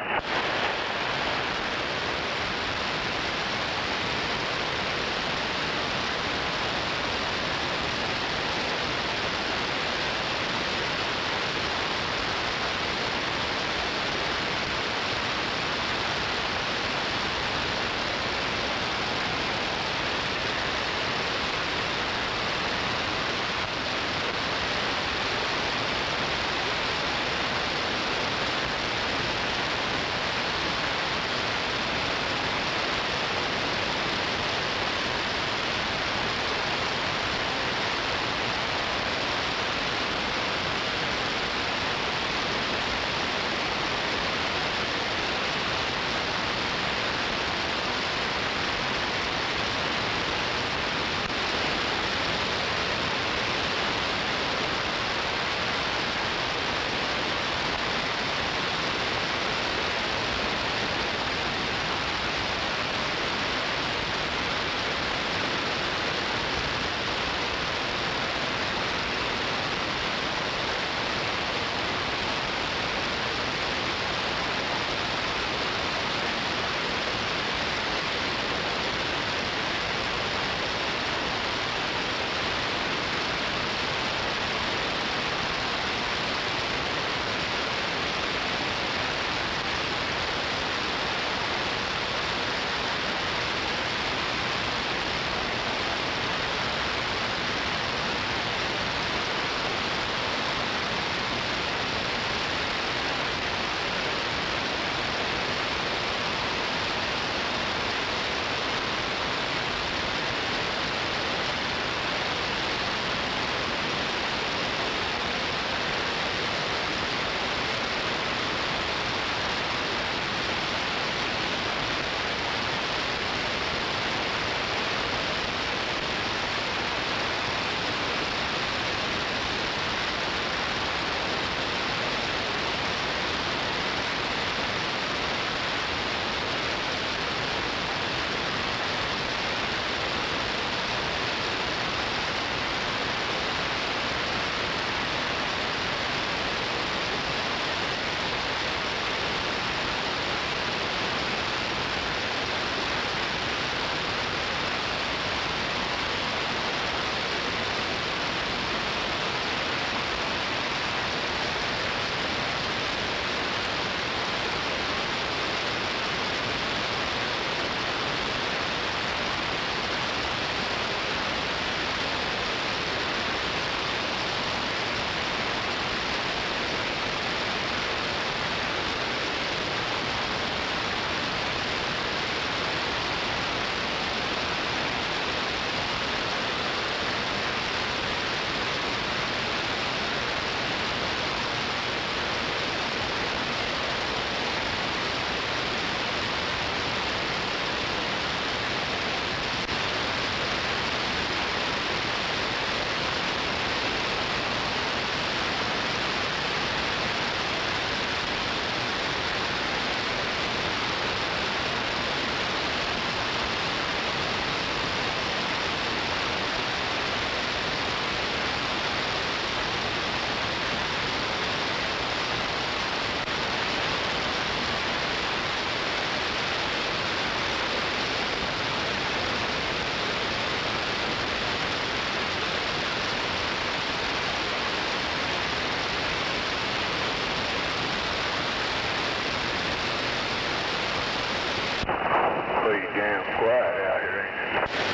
Pretty damn quiet out here, ain't it?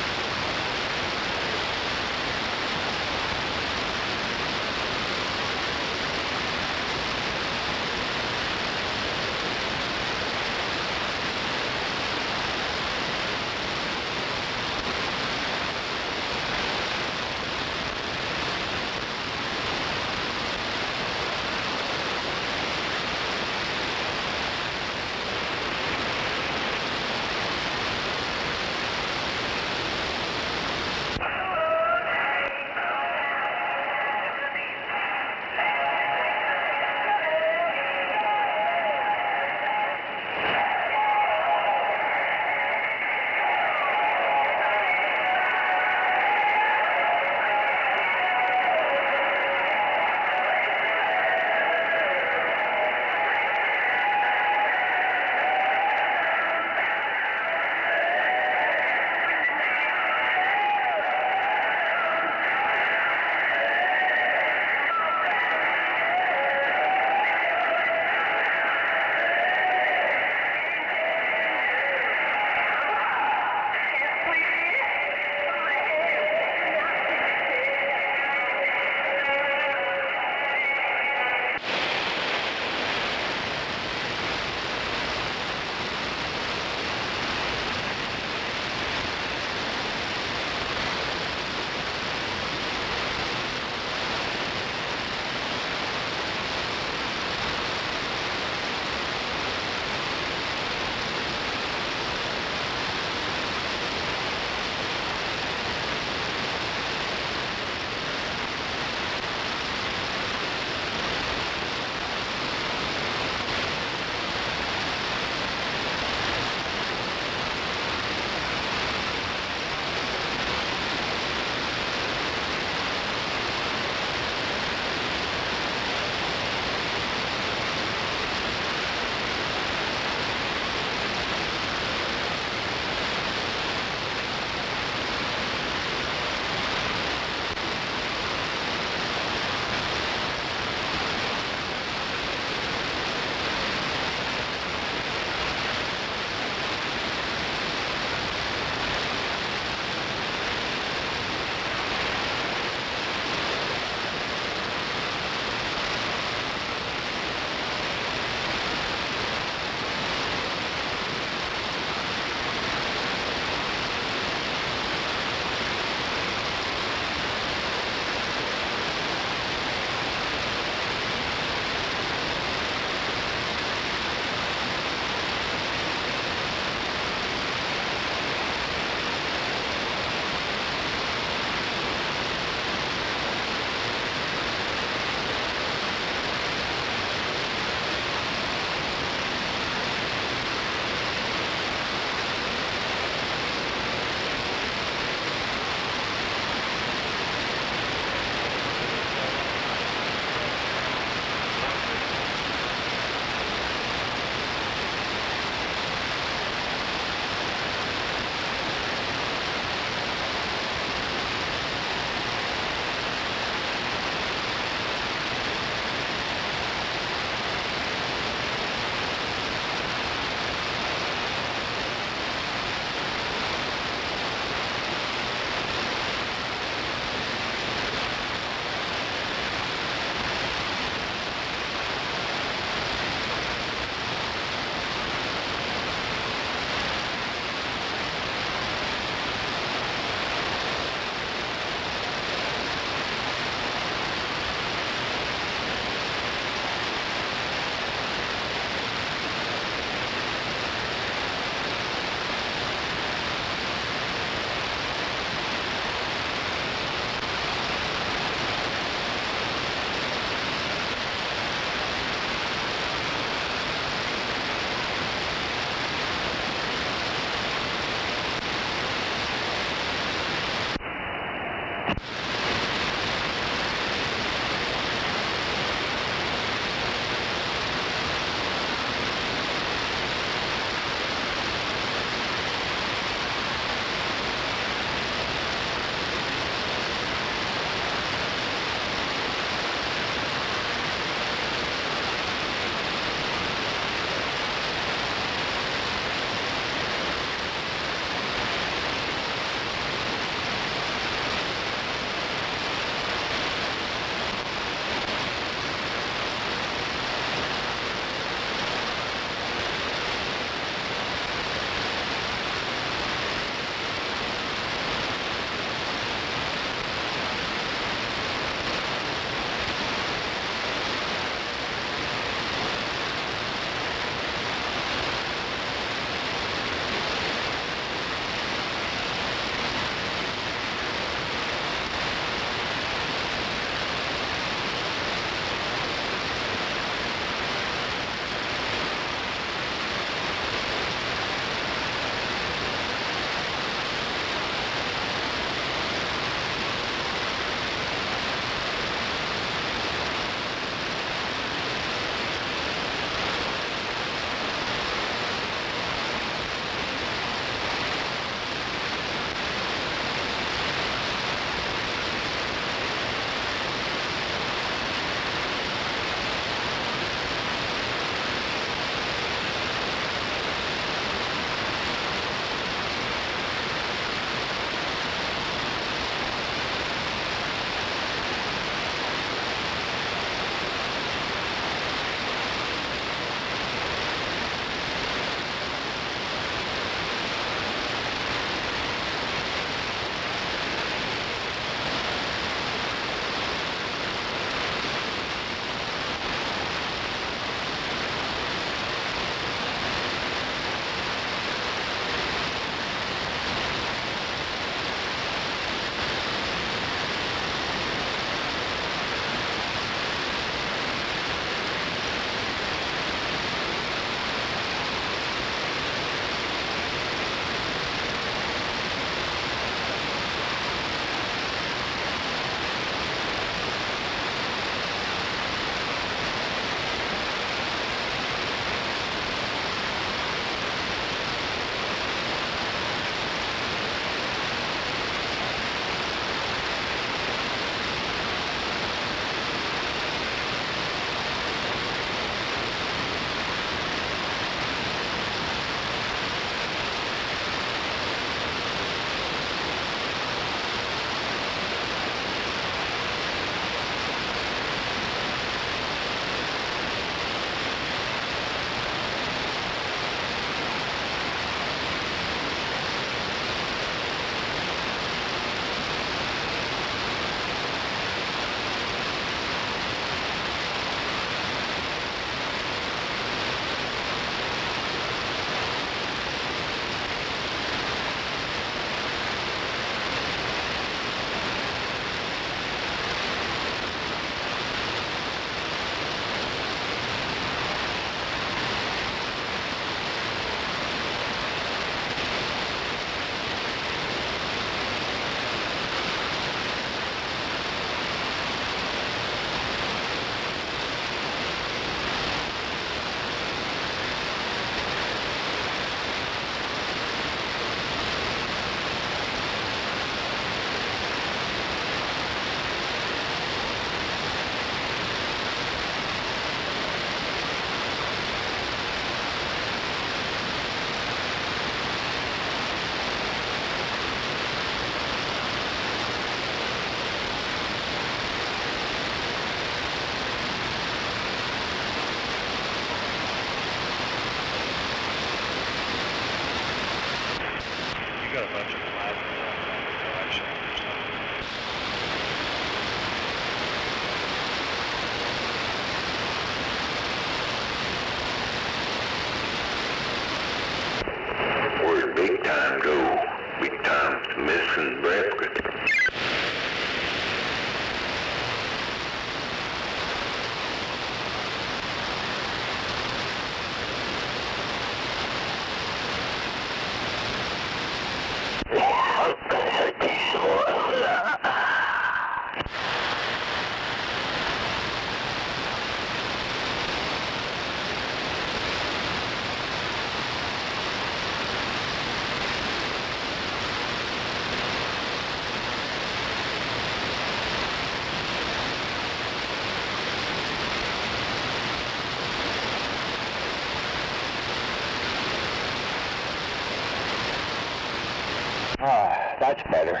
That's better.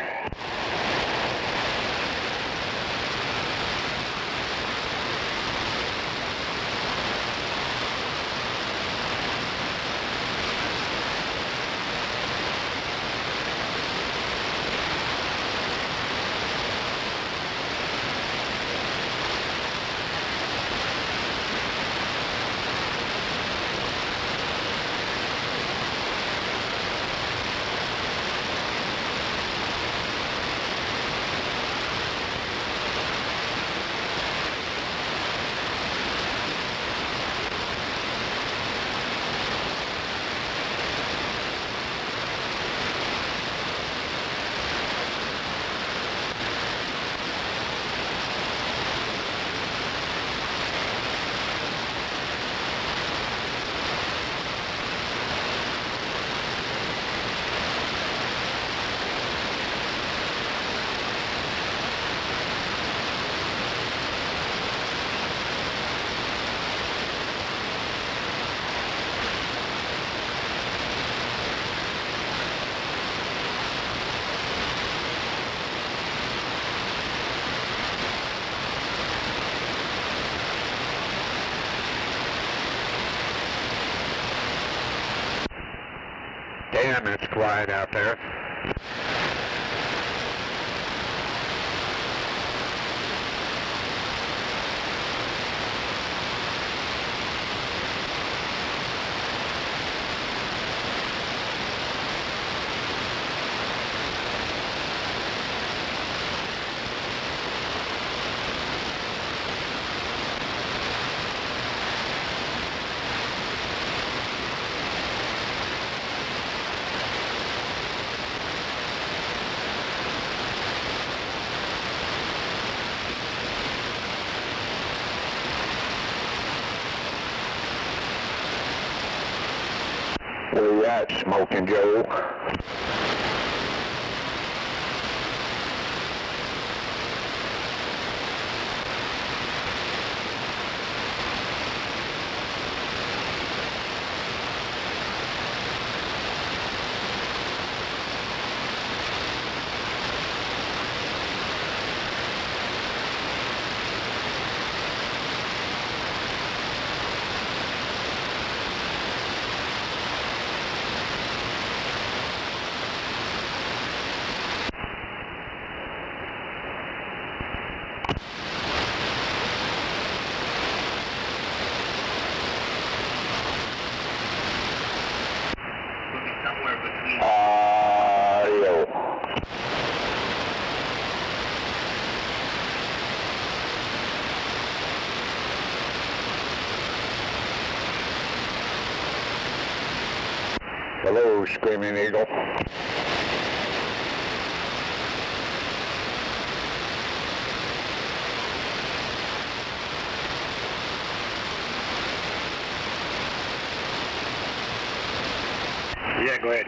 Damn, it's quiet out there. Where you at, Smoking Joe? Hello, Screaming Eagle. Yeah, go ahead.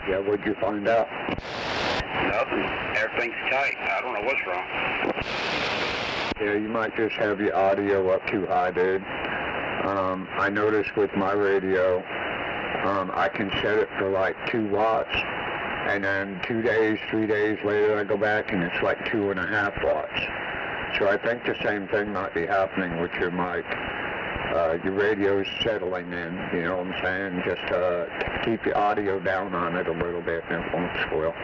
Yeah, what'd you find out? Nothing. Everything's tight. I don't know what's wrong. Yeah, you might just have your audio up too high, dude. I noticed with my radio, I can set it for like 2 watts, and then 2 days, 3 days later I go back and it's like 2.5 watts. So I think the same thing might be happening with your mic. Your radio's settling in, you know what I'm saying? Just keep your audio down on it a little bit and it won't spoil.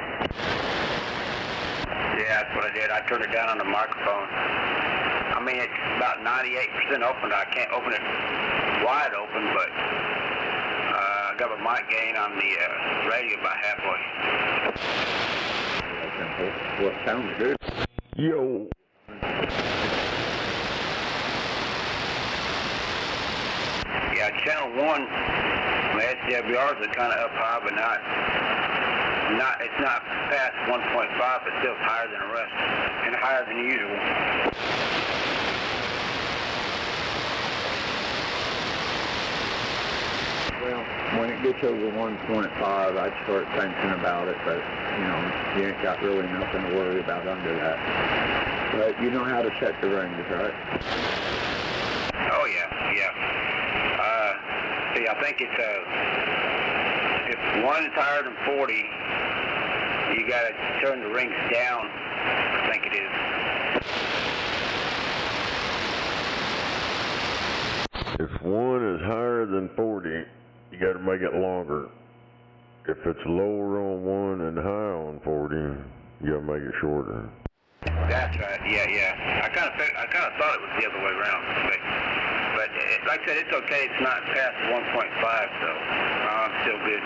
Yeah, that's what I did. I turned it down on the microphone. I mean, it's about 98% open. I can't open it wide open, but I got my mic gain on the radio about halfway. Well, it sounds good. Yo. Yeah, channel 1, my SWRs are kind of up high, but it's not past 1.5, but still higher than the rest, and higher than usual. Well, when it gets over 1.5, I'd start thinking about it, but, you know, you ain't got really nothing to worry about under that. But you know how to set the range, right? Oh, yeah. See, I think it's, if 1 is higher than 40, You got to turn the rings down, I think it is. If one is higher than 40, you got to make it longer. If it's lower on one and high on 40, you got to make it shorter. That's right. Yeah. I kind of thought it was the other way around, but like I said, it's okay. It's not past 1.5, so I'm still good.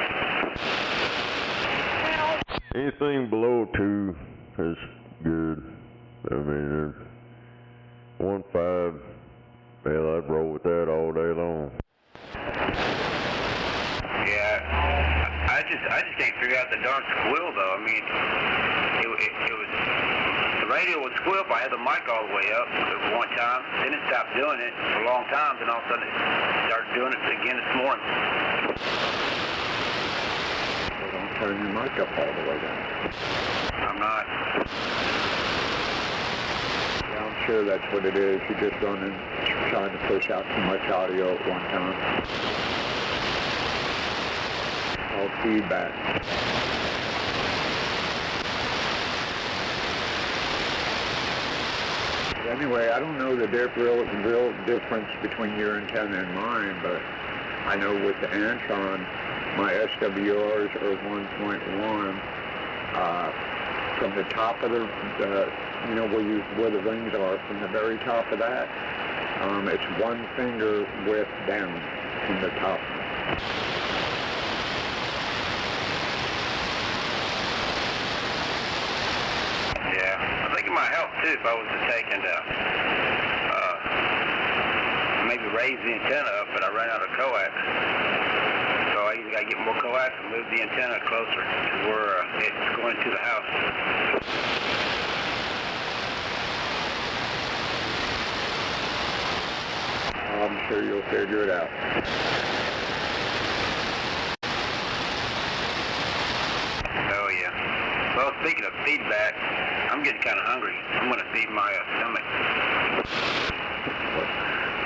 Anything below 2 is good. I mean, 1.5, hell, I'd roll with that all day long. Yeah, I just can't figure out the darn squeal though. I mean, it was the radio would squeal if I had the mic all the way up at one time. Then it stopped doing it for a long time. Then all of a sudden it started doing it again this morning. Well, don't turn your mic up all the way down. I'm not. Yeah, I'm sure that's what it is. You're just running, trying to push out too much audio at one time. All feedback. Anyway, I don't know the real difference between your antenna and mine, but I know with the Antron, my SWRs are 1.1. From the top of the you know, where the rings are, from the very top of that, it's one finger width down from the top. Yeah, I think it might help too if I was to take and maybe raise the antenna up, but I ran out of coax. So I either got to get more coax and move the antenna closer to where it's going to the house. I'm sure you'll figure it out. Oh yeah. Well, speaking of feedback, I'm getting kind of hungry. I'm going to feed my stomach.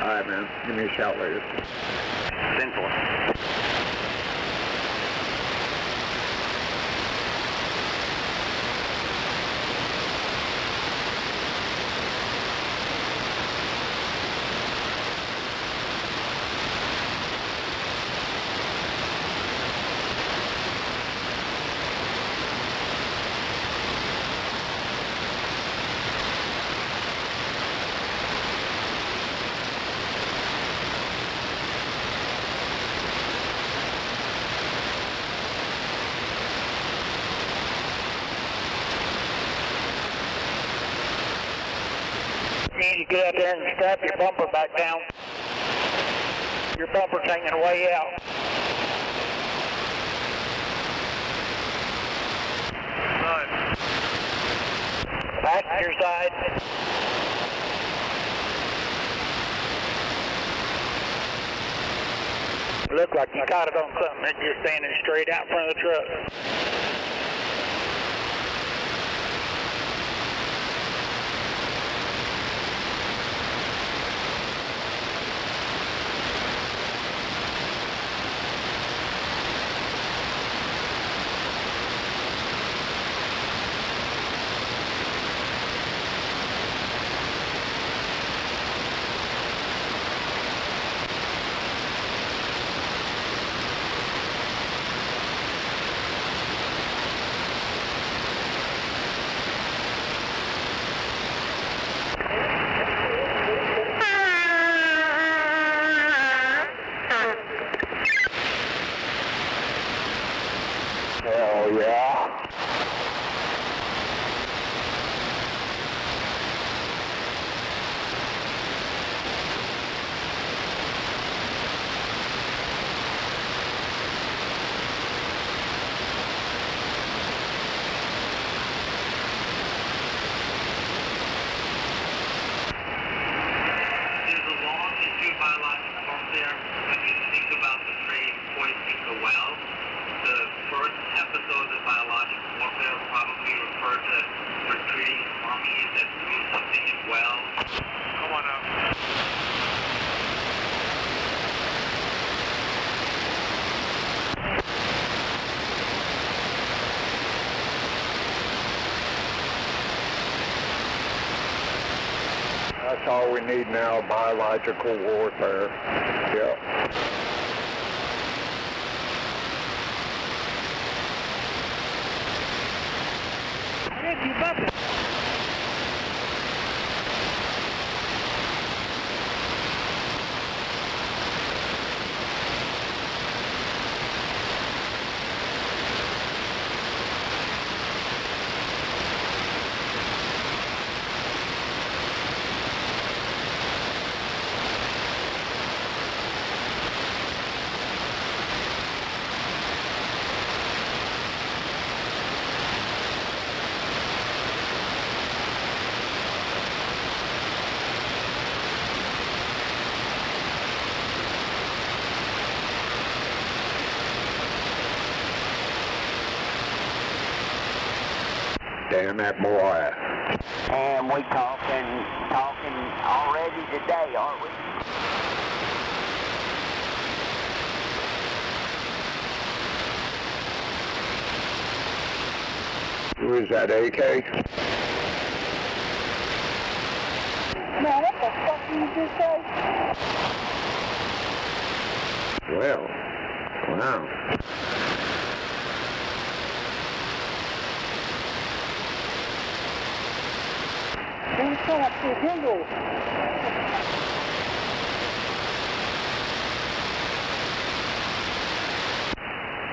All right, man. Give me a shout later. Sinful. You get out there and strap your bumper back down. Your bumper's hanging way out. Right. Passenger side. Look like you caught it on something that's just standing straight out in front of the truck. Hell yeah. There's a long issue of biological warfare when you think about the phrase poising the well. The first episode of biological warfare probably referred to retreating armies that threw something in wells. Come on up. That's all we need now, biological warfare. Yep. Rick, you bumping. Damn that boy. And we talking already today, aren't we? Who is that, AK? Man, what the fuck did you just say? Well, wow. Don't shut up to the window.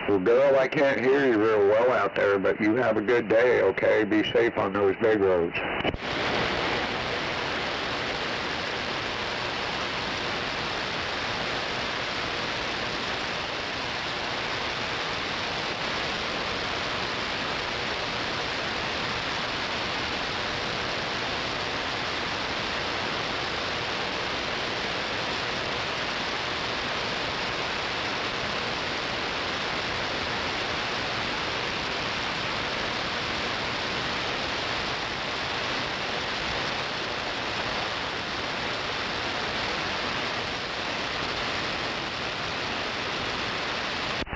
Well, girl, I can't hear you real well out there, but you have a good day, okay? Be safe on those big roads.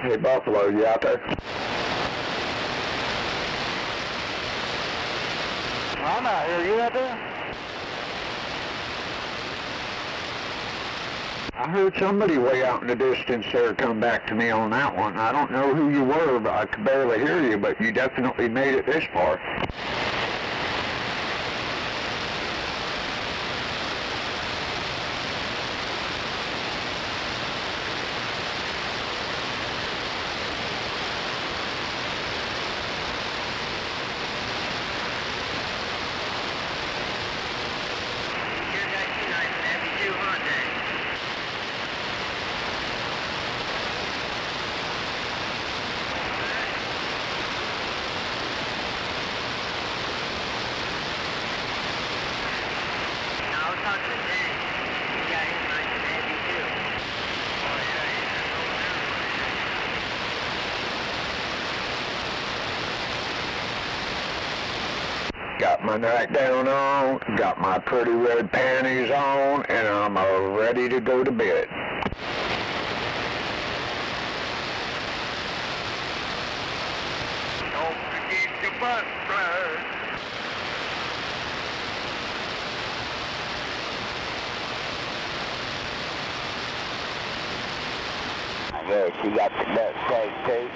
Hey, Buffalo, you out there? I'm out here. You out there? I heard somebody way out in the distance there come back to me on that one. I don't know who you were, but I could barely hear you, but you definitely made it this far. Got my nightgown on, got my pretty red panties on, and I'm ready to go to bed. Don't forget your butt plug. I guess you got the duct tape too.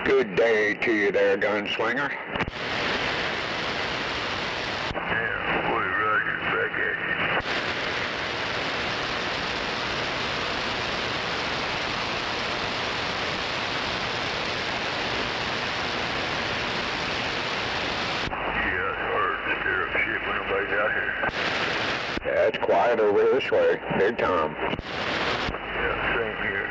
Good day to you there, gunslinger. Yeah, boy, Roger's back at you. Yeah, it's hard to stir up shit when nobody's out here. Yeah, it's quiet over this way. Big time. Yeah, same here.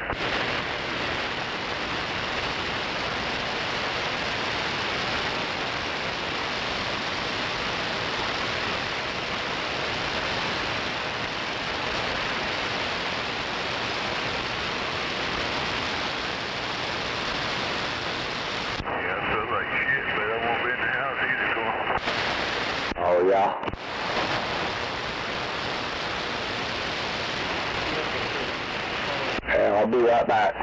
Oh, yeah? Yeah, I'll be right back.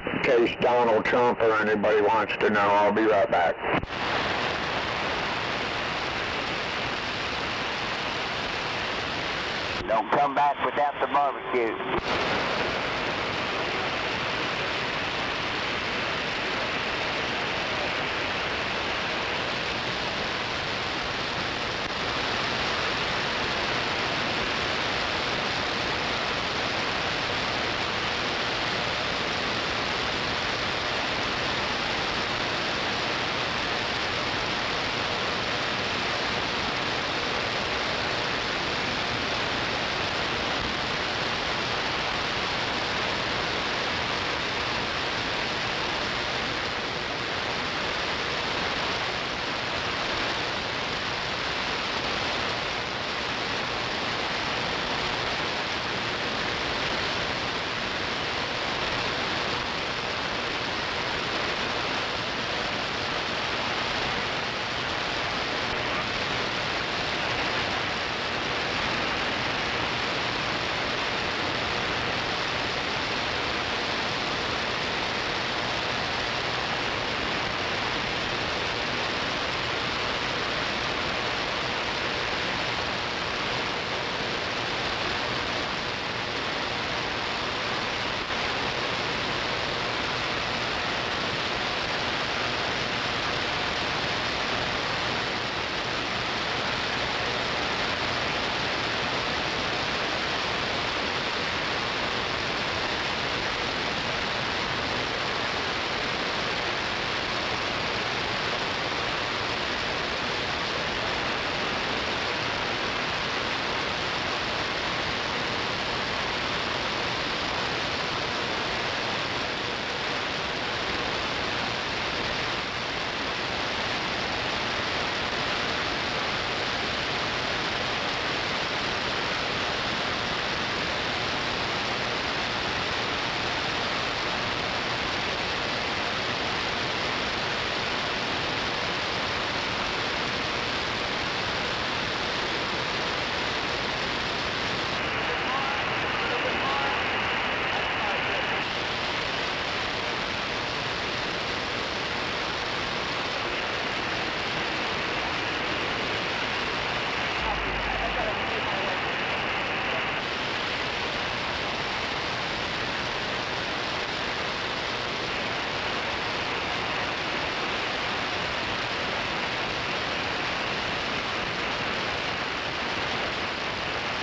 In case Donald Trump or anybody wants to know, I'll be right back. Don't come back without the barbecue.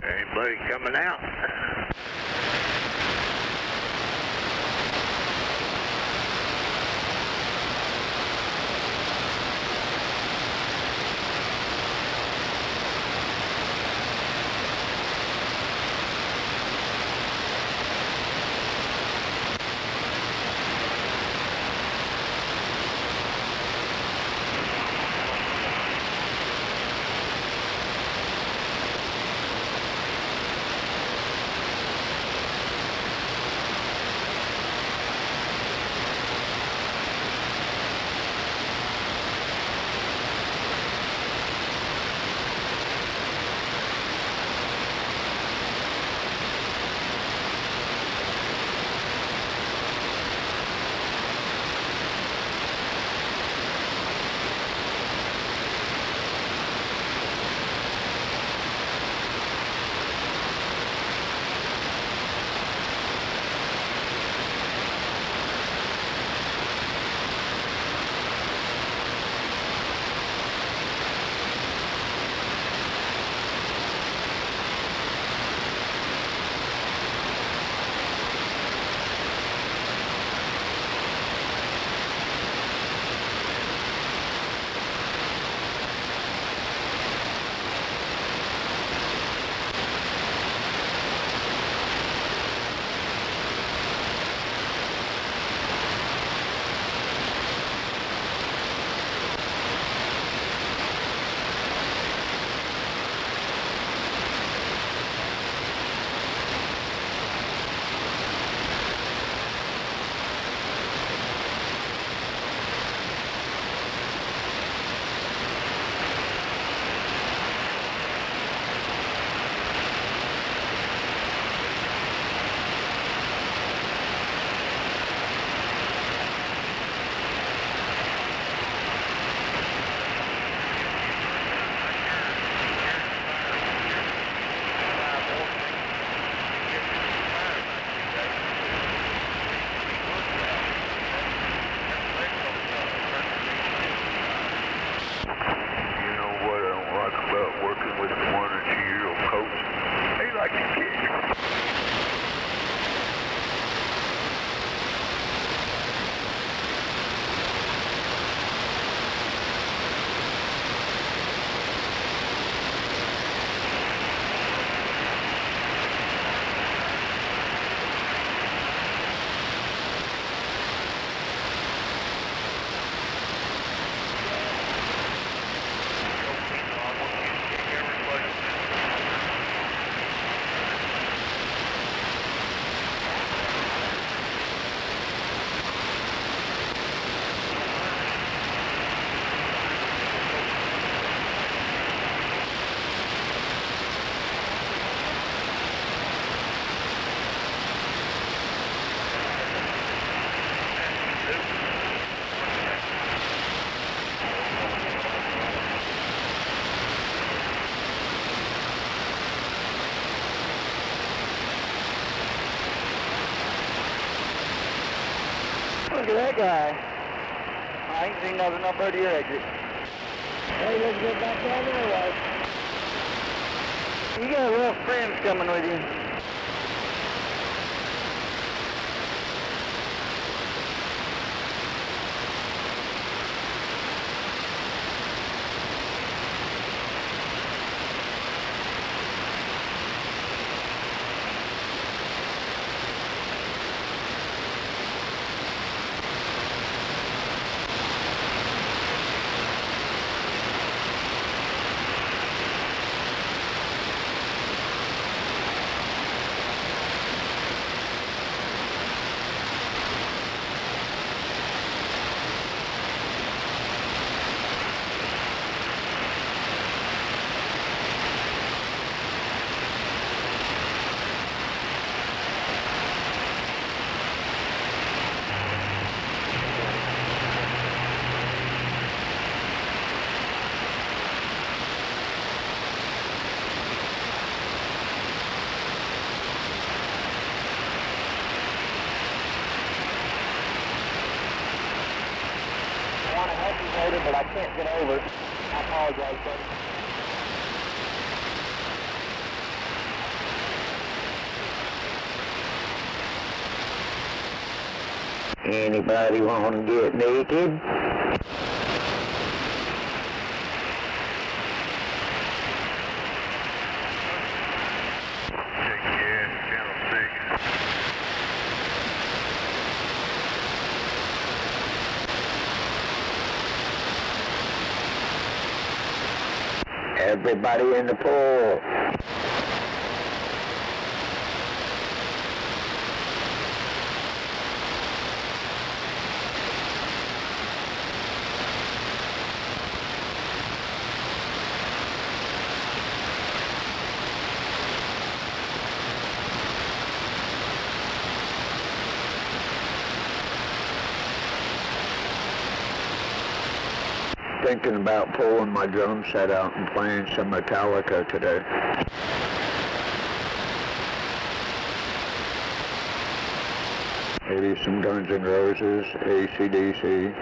Anybody coming out? Look at that guy. I ain't seen nothing up there to your exit. Hey, let's get back down there, right? You got rough friends coming with you. But I can't get over it. I apologize, buddy. Anybody want to get naked? Check gas, channel 6. Everybody in the pool. Thinking about pulling my drum set out and playing some Metallica today. Maybe some Guns N' Roses, AC/DC.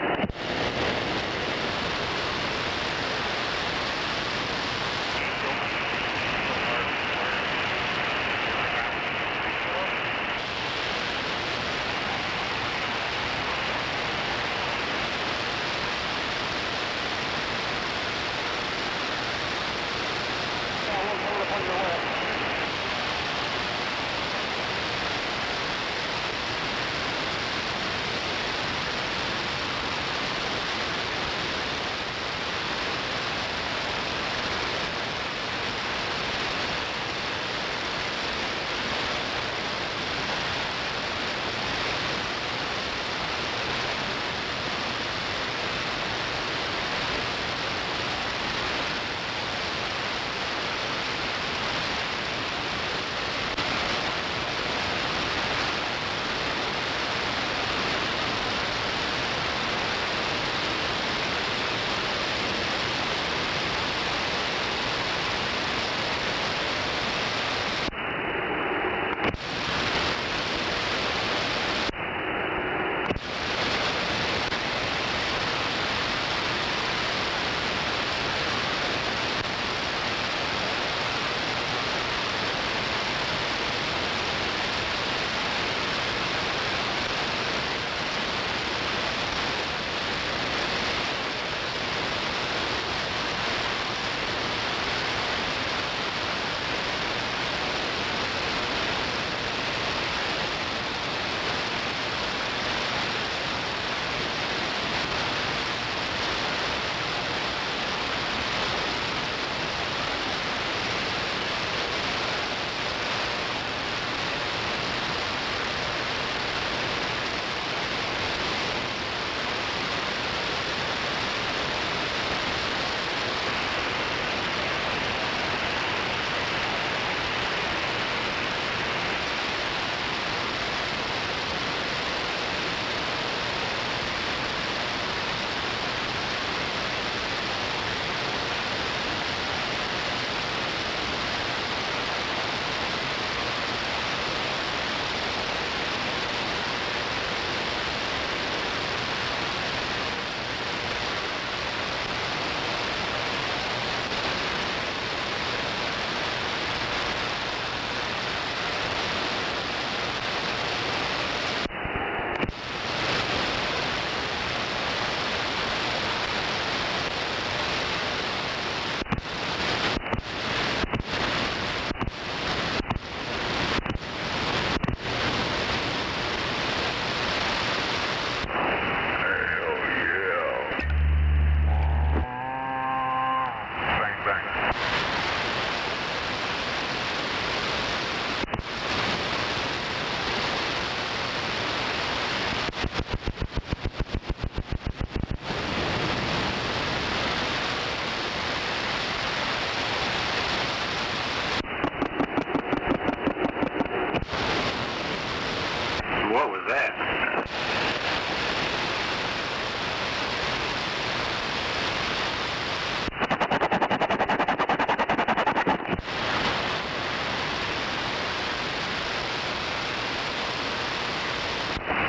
What was that?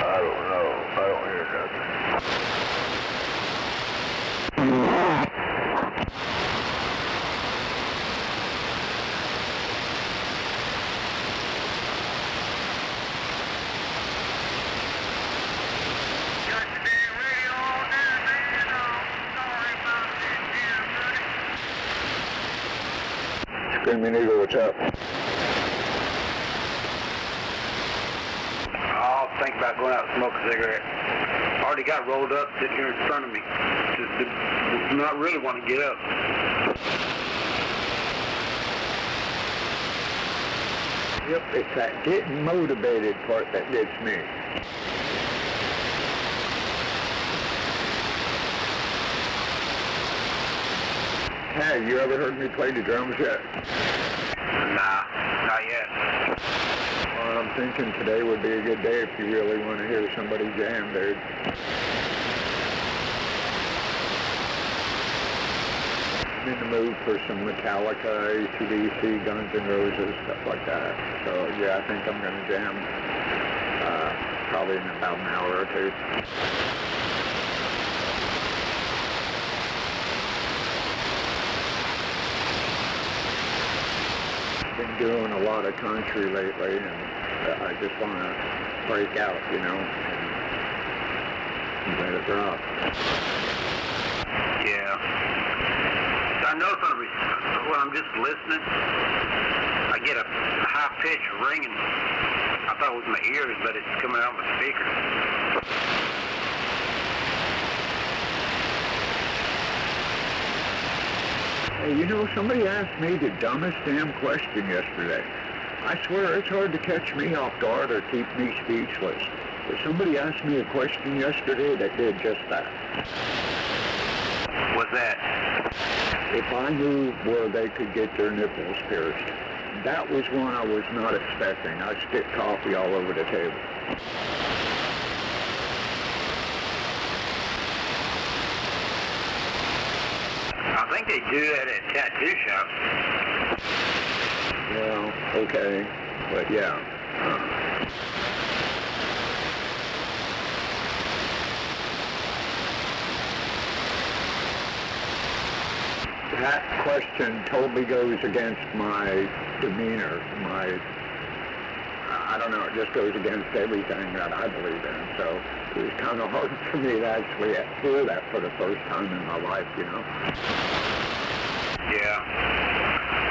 I don't know. I don't hear nothing. Screaming Eagle, what's up? I'll think about going out and smoke a cigarette. Already got rolled up sitting here in front of me. Just not really want to get up. Yep, it's that getting motivated part that gets me. Hey, you ever heard me play the drums yet? Nah, not yet. Well, I'm thinking today would be a good day if you really want to hear somebody jam, dude. I'm in the mood for some Metallica, AC/DC, Guns N' Roses, stuff like that. So, yeah, I think I'm going to jam probably in about an hour or two. Been doing a lot of country lately, and I just want to break out, you know, and let it drop. Yeah. I know when I'm just listening, I get a high-pitched ringing. I thought it was my ears, but it's coming out of my speaker. Hey, you know, somebody asked me the dumbest damn question yesterday. I swear it's hard to catch me off guard or keep me speechless. But somebody asked me a question yesterday that did just that. What's that? If I knew where they could get their nipples pierced. That was one I was not expecting. I stick coffee all over the table. I think they do that at tattoo shops. Well, okay, but yeah. That question totally goes against my demeanor, I don't know, it just goes against everything that I believe in, so it was kind of hard for me to actually hear that for the first time in my life, you know? Yeah.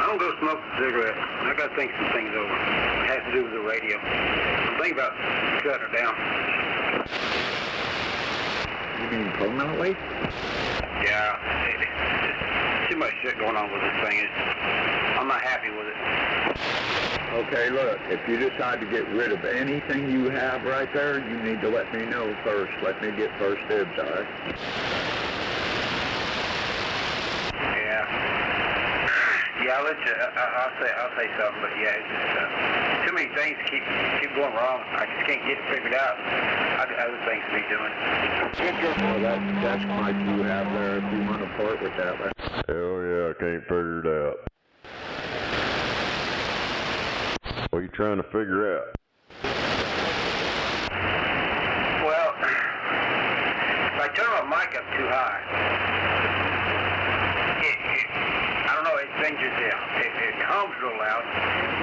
I don't go smoke a cigarette. I got to think some things over. It has to do with the radio. I'm thinking about cutting her down. You mean permanently? Yeah. Too much shit going on with this thing. I'm not happy with it. Okay, look, if you decide to get rid of anything you have right there, you need to let me know first. Let me get first dibs, all right? Yeah, I'll let you. I'll say something, but yeah, it's just too many things keep going wrong. I just can't get it figured out. I got other things to be doing. Well, that's my you have there. If you want to part with that, hell yeah, I can't figure it out. What are you trying to figure out? Well, if I turn my mic up too high, I don't know, it changes it hums real loud.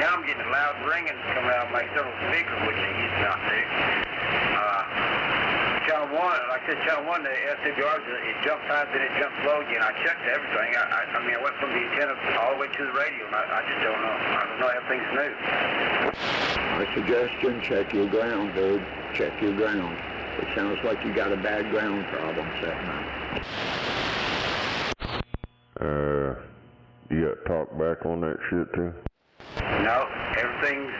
Now I'm getting a loud ringing coming out of my external speaker, which it used not to. Channel 1, like I said, Channel 1, the SWR, it jumps high, then it jumps low again. I checked everything. I mean, I went from the antenna all the way to the radio, and I just don't know. I don't know, everything's new. My suggestion, check your ground, dude. Check your ground. It sounds like you got a bad ground problem setting up. You got to talk back on that shit too? No, everything's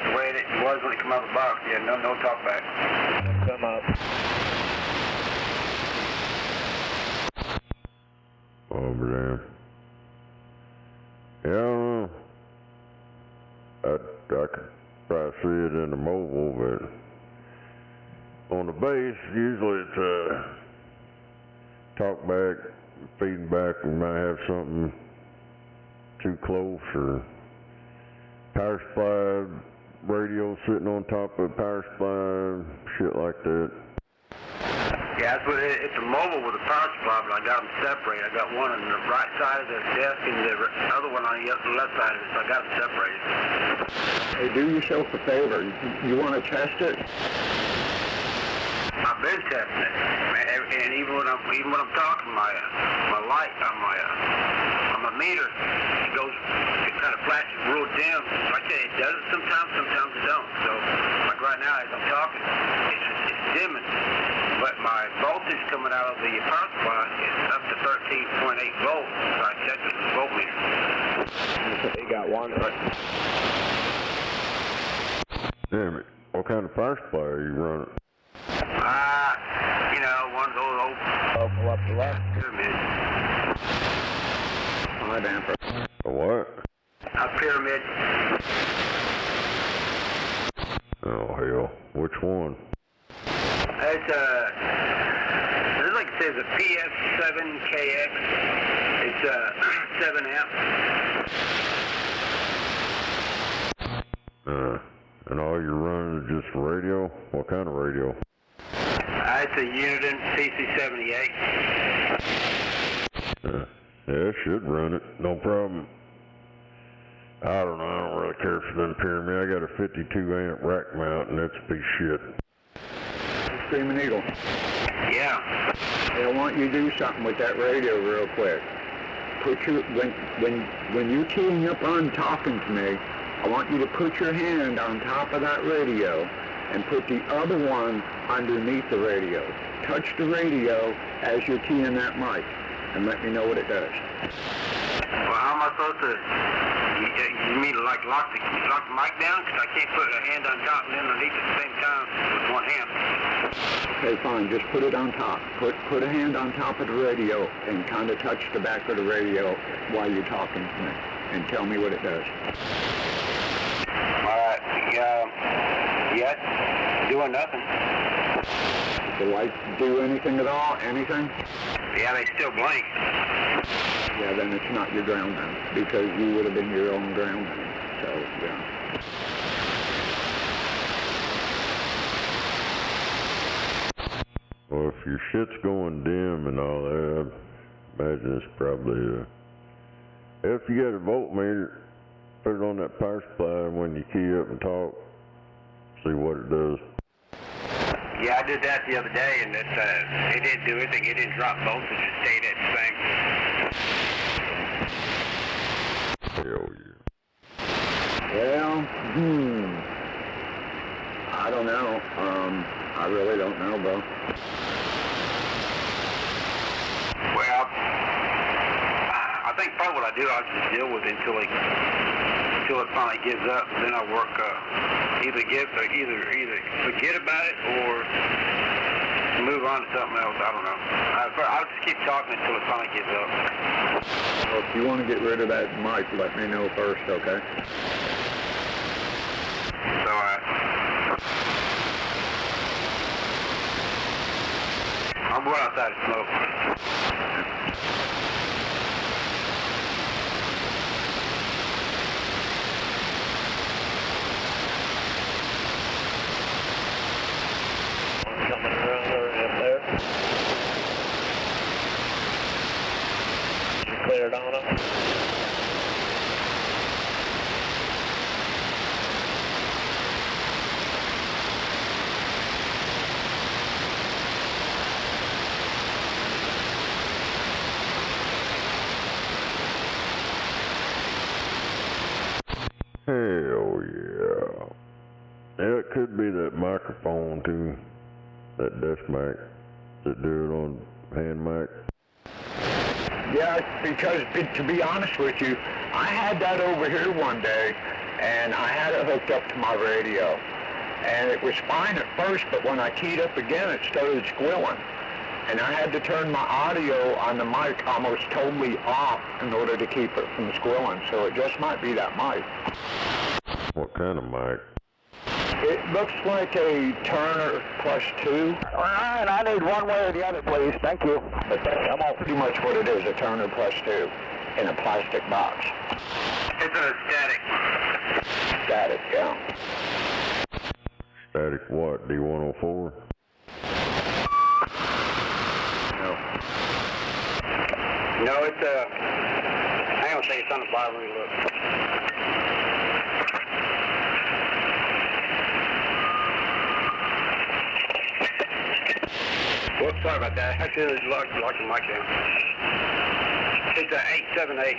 the way it was when it came out of the box. Yeah, no talk back. Come up. Over there. Yeah, I don't know. I could probably see it in the mobile, but on the base, usually it's talk back, feeding back. We might have something too close, or power supply radio sitting on top of power supply, shit like that. Yeah, it's a mobile with a power supply, but I got them separated. I got one on the right side of the desk and the other one on the left side of it, so I got them separated. Hey, do yourself a favor. You want to test it? I've been testing it, and even when I'm talking, my light on my meter, it kind of flashes real dim. Like I say, it does it sometimes it don't. So, like right now, as I'm talking, it's dimming. But my voltage coming out of the power supply is up to 13.8 volts. So I checked it with the voltmeter. They got one. Damn it. What kind of power supply are you running? One of those old pyramid. High damper. A what? A pyramid. Oh, hell. Which one? It's like it says a PS7KX. It's 7 amp. And all you're running is just radio? What kind of radio? It's a Uniden PC78. Yeah, it should run it. No problem. I don't know. I don't really care for them pyramid. I got a 52 amp rack mount, and that's a piece of shit. Screaming Eagle. Yeah. Hey, I want you to do something with that radio real quick. When you're teeing up on talking to me, I want you to put your hand on top of that radio and put the other one underneath the radio. Touch the radio as you're keying that mic, and let me know what it does. Well, how am I supposed to? You mean like lock the mic down? Because I can't put a hand on top and underneath at the same time with one hand. Okay, fine. Just put it on top. Put a hand on top of the radio and kind of touch the back of the radio while you're talking to me, and tell me what it does. All right. Yeah, doing nothing. Does the lights do anything at all? Anything? Yeah, they still blink. Yeah, then it's not your ground man, because you would have been your own ground man. So, yeah. Well, if your shit's going dim and all that, I imagine it's probably if you got a voltmeter, put it on that power supply, and when you key up and talk, see what it does. Yeah, I did that the other day, and it didn't do anything. It didn't drop voltage. It stayed at the same. Hell yeah. Well, I don't know. I really don't know, bro. Well, I think probably what I do, I'll just deal with it until it finally gives up. Then I'll work either forget about it or move on to something else. I don't know. I'll just keep talking until it finally gives up. Well, if you want to get rid of that mic, let me know first, okay? It's all right. I'm going outside to smoke. Coming around over up there. You cleared on them? Hell yeah. Yeah, it could be that microphone too. That desk mic that do it on hand mic. Yeah, because to be honest with you, I had that over here one day, and I had it hooked up to my radio. And it was fine at first, but when I keyed up again, it started squilling. And I had to turn my audio on the mic almost totally off in order to keep it from squilling. So it just might be that mic. What kind of mic? It looks like a Turner +2. All right, I need one way or the other, please. Thank you. But that's pretty much what it is, a Turner +2 in a plastic box. It's a static. Static, yeah. Static what? D104? No. No, it's a... Hang on a second, it's on the bottom. Let me look. Whoops, sorry about that. I accidentally locked the mic down. It's a 878.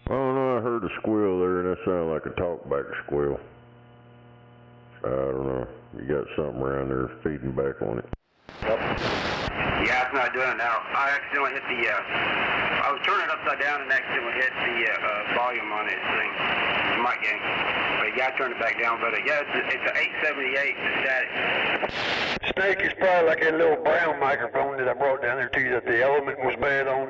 Oh no, I heard a squeal there, and that sounded like a talkback squeal. I don't know. You got something around there feeding back on it. Yeah, it's not doing it now. I accidentally hit the, I was turning it upside down and accidentally hit the volume on this thing, the mic gain. But yeah, I turned it back down, but yeah, it's an 878 static. Snake is probably like that little brown microphone that I brought down there to you that the element was bad on.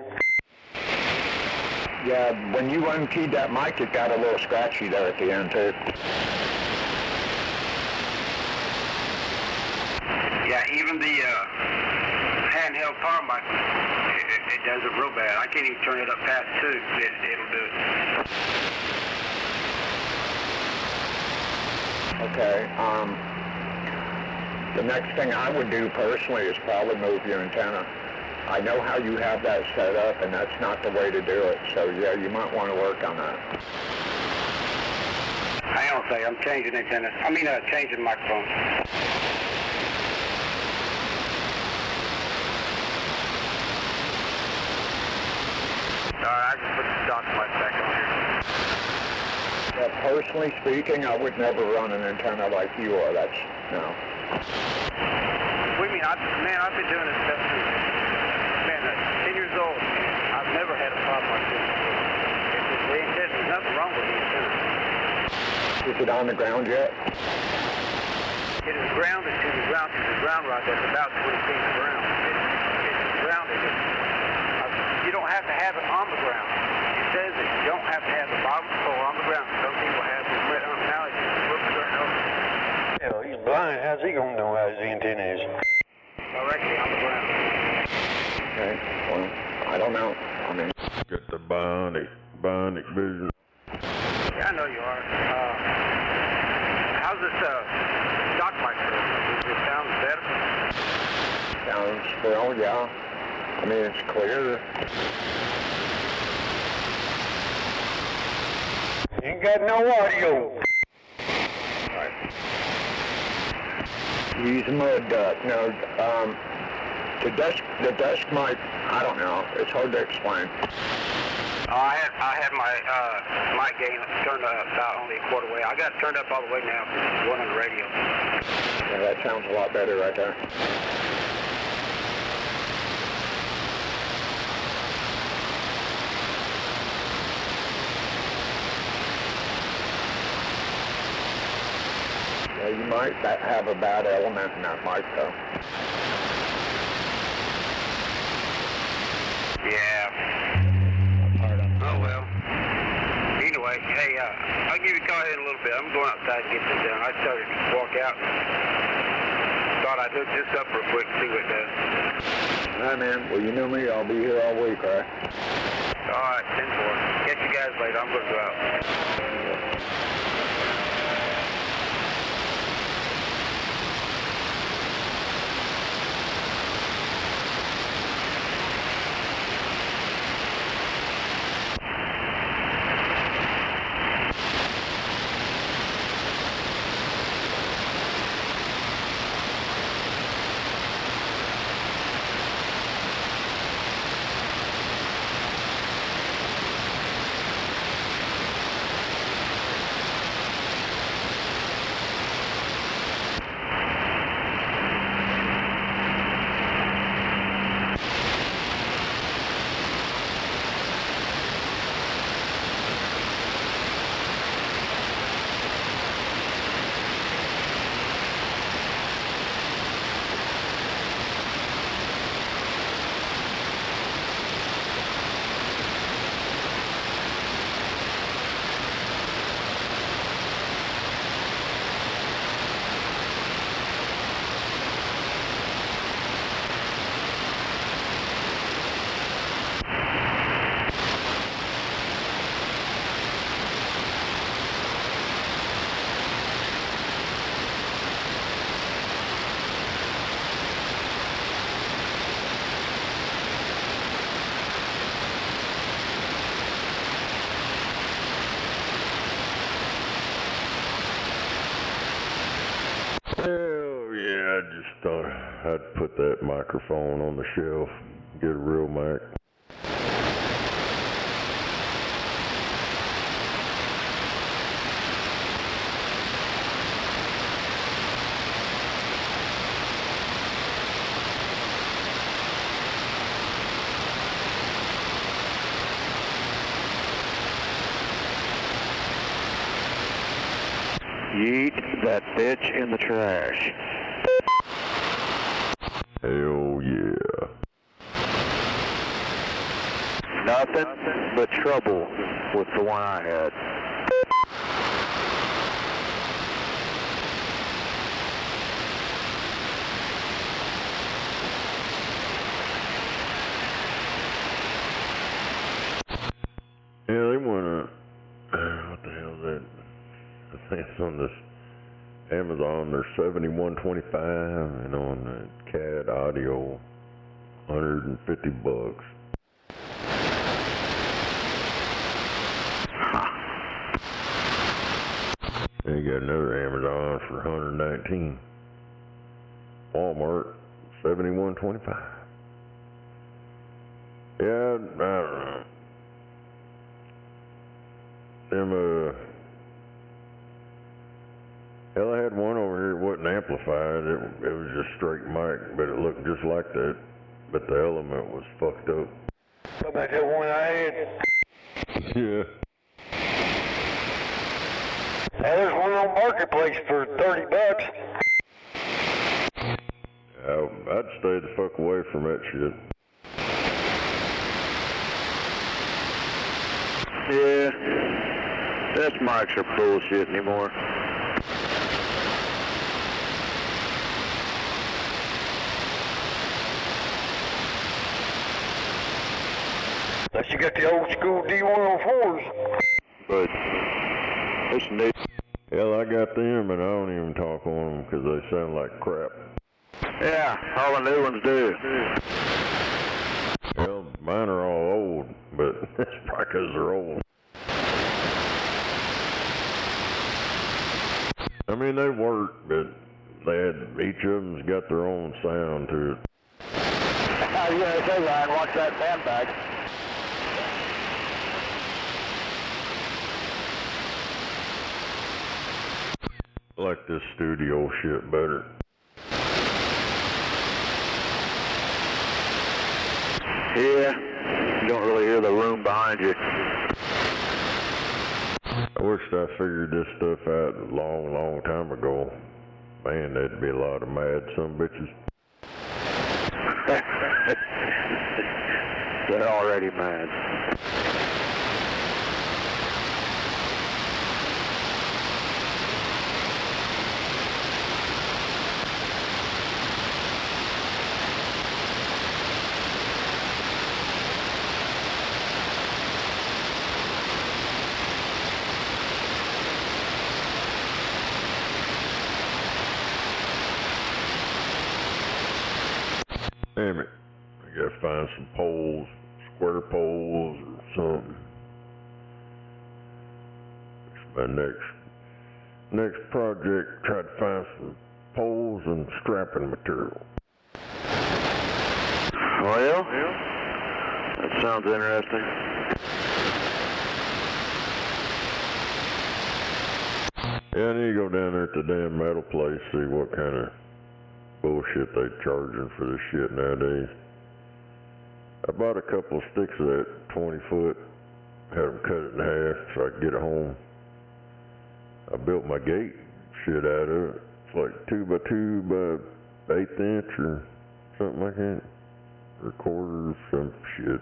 Yeah, when you unkeyed that mic, it got a little scratchy there at the end, too. Yeah, even the handheld power mic, it does it real bad. I can't even turn it up past 2. It'll do it. Okay, the next thing I would do personally is probably move your antenna. I know how you have that set up, and that's not the way to do it. So yeah, you might want to work on that. Hang on a second, I'm changing antenna. Changing microphone. Alright, I just put the stock mic back on here. Yeah, personally speaking, I would never run an antenna like you are. That's, no. What do you mean? I've been doing this stuff since, 10 years old. I've never had a problem like this before. There's nothing wrong with the antenna. Is it on the ground yet? It is grounded to the ground rod that's about 20 feet to the ground. It's grounded. You don't have to have it on the ground. It says that you don't have to have the bottom pole on the ground. Some people have this red on now. You just flip the ground over. Hell, he's blind. How's he gonna know how his antenna is? Directly on the ground. Okay, well, I don't know. I mean... Got the bionic vision. Yeah, I know you are. How's this stock mic? Does it sound better? Sounds, well, yeah. I mean, it's clear. Ain't got no audio. Right. Use mud duck. No, the desk mic, I don't know. It's hard to explain. I had my mic gain turned up about only a quarter way. I got it turned up all the way now. One on the radio. Yeah, that sounds a lot better right there. Yeah, you might have a bad element in that mic, though. Yeah. Oh, well. Anyway, hey, I'll give you a call here in a little bit. I'm going outside to get this done. I started to walk out and thought I'd hook this up real quick and see what it does. All right, man. Well, you know me. I'll be here all week, all right? All right, 10-4. Catch you guys later. I'm going to go out. thought I'd put that microphone on the shelf, get a real mic. Yeet that bitch in the trash. Hell yeah. Nothing but trouble with the one I had. Yeah, they want what the hell is that? I think it's on this Amazon, they're $71.25, and on the CAD audio, $150. And you got another Amazon for $119. Walmart, $71.25. Yeah, I don't know. Hell, I had one over here that wasn't amplified. It was just straight mic, but it looked just like that. But the element was fucked up. How about that one I had? Yeah. Now there's one on Marketplace for $30. I'd stay the fuck away from that shit. Yeah, that mics are bullshit anymore. Unless you got the old school D104s. But it's neat. Hell, I got them, and I don't even talk on them because they sound like crap. Yeah, all the new ones do. Well, mine are all old, but that's probably because they're old. I mean, they work, but each of them's got their own sound to it. I was gonna say, Ryan, watch that sandbag. I like this studio shit better. Yeah, you don't really hear the room behind you. I wished I figured this stuff out a long, long time ago. Man, there'd be a lot of mad sumbitches. They're already mad. Damn it. I gotta find some poles, square poles or something. It's my next project, try to find some poles and strapping material. Well, that sounds interesting. Yeah, I need to go down there at the damn metal place, see what kind of bullshit they charging for this shit nowadays. I bought a couple of sticks of that 20 foot, had them cut it in half so I could get it home. I built my gate shit out of it. It's like 2 by 2 by 1/8 inch or something like that. Or a quarter or some shit.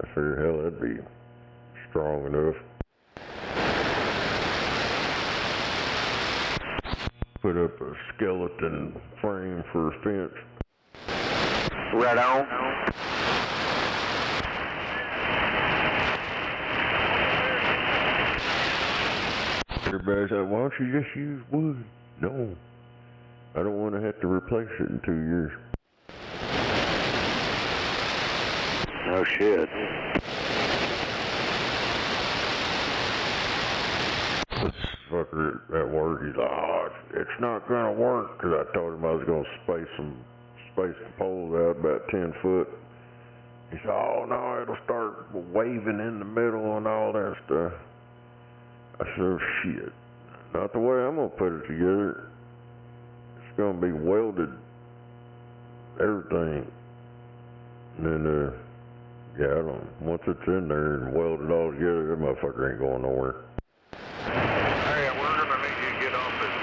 I figured, hell, that'd be strong enough. Put up a skeleton frame for a fence. Right on. Everybody's like, why don't you just use wood? No. I don't want to have to replace it in 2 years. Oh shit. fucker at work, he's like, oh, it's not gonna work, because I told him I was gonna space the poles out about 10 foot. He said, oh no, it'll start waving in the middle and all that stuff. I said, oh shit, not the way I'm gonna put it together. It's gonna be welded, everything. And then, yeah, I don't, once it's in there and welded all together, that motherfucker ain't going nowhere. Hey, we're gonna need you to get off this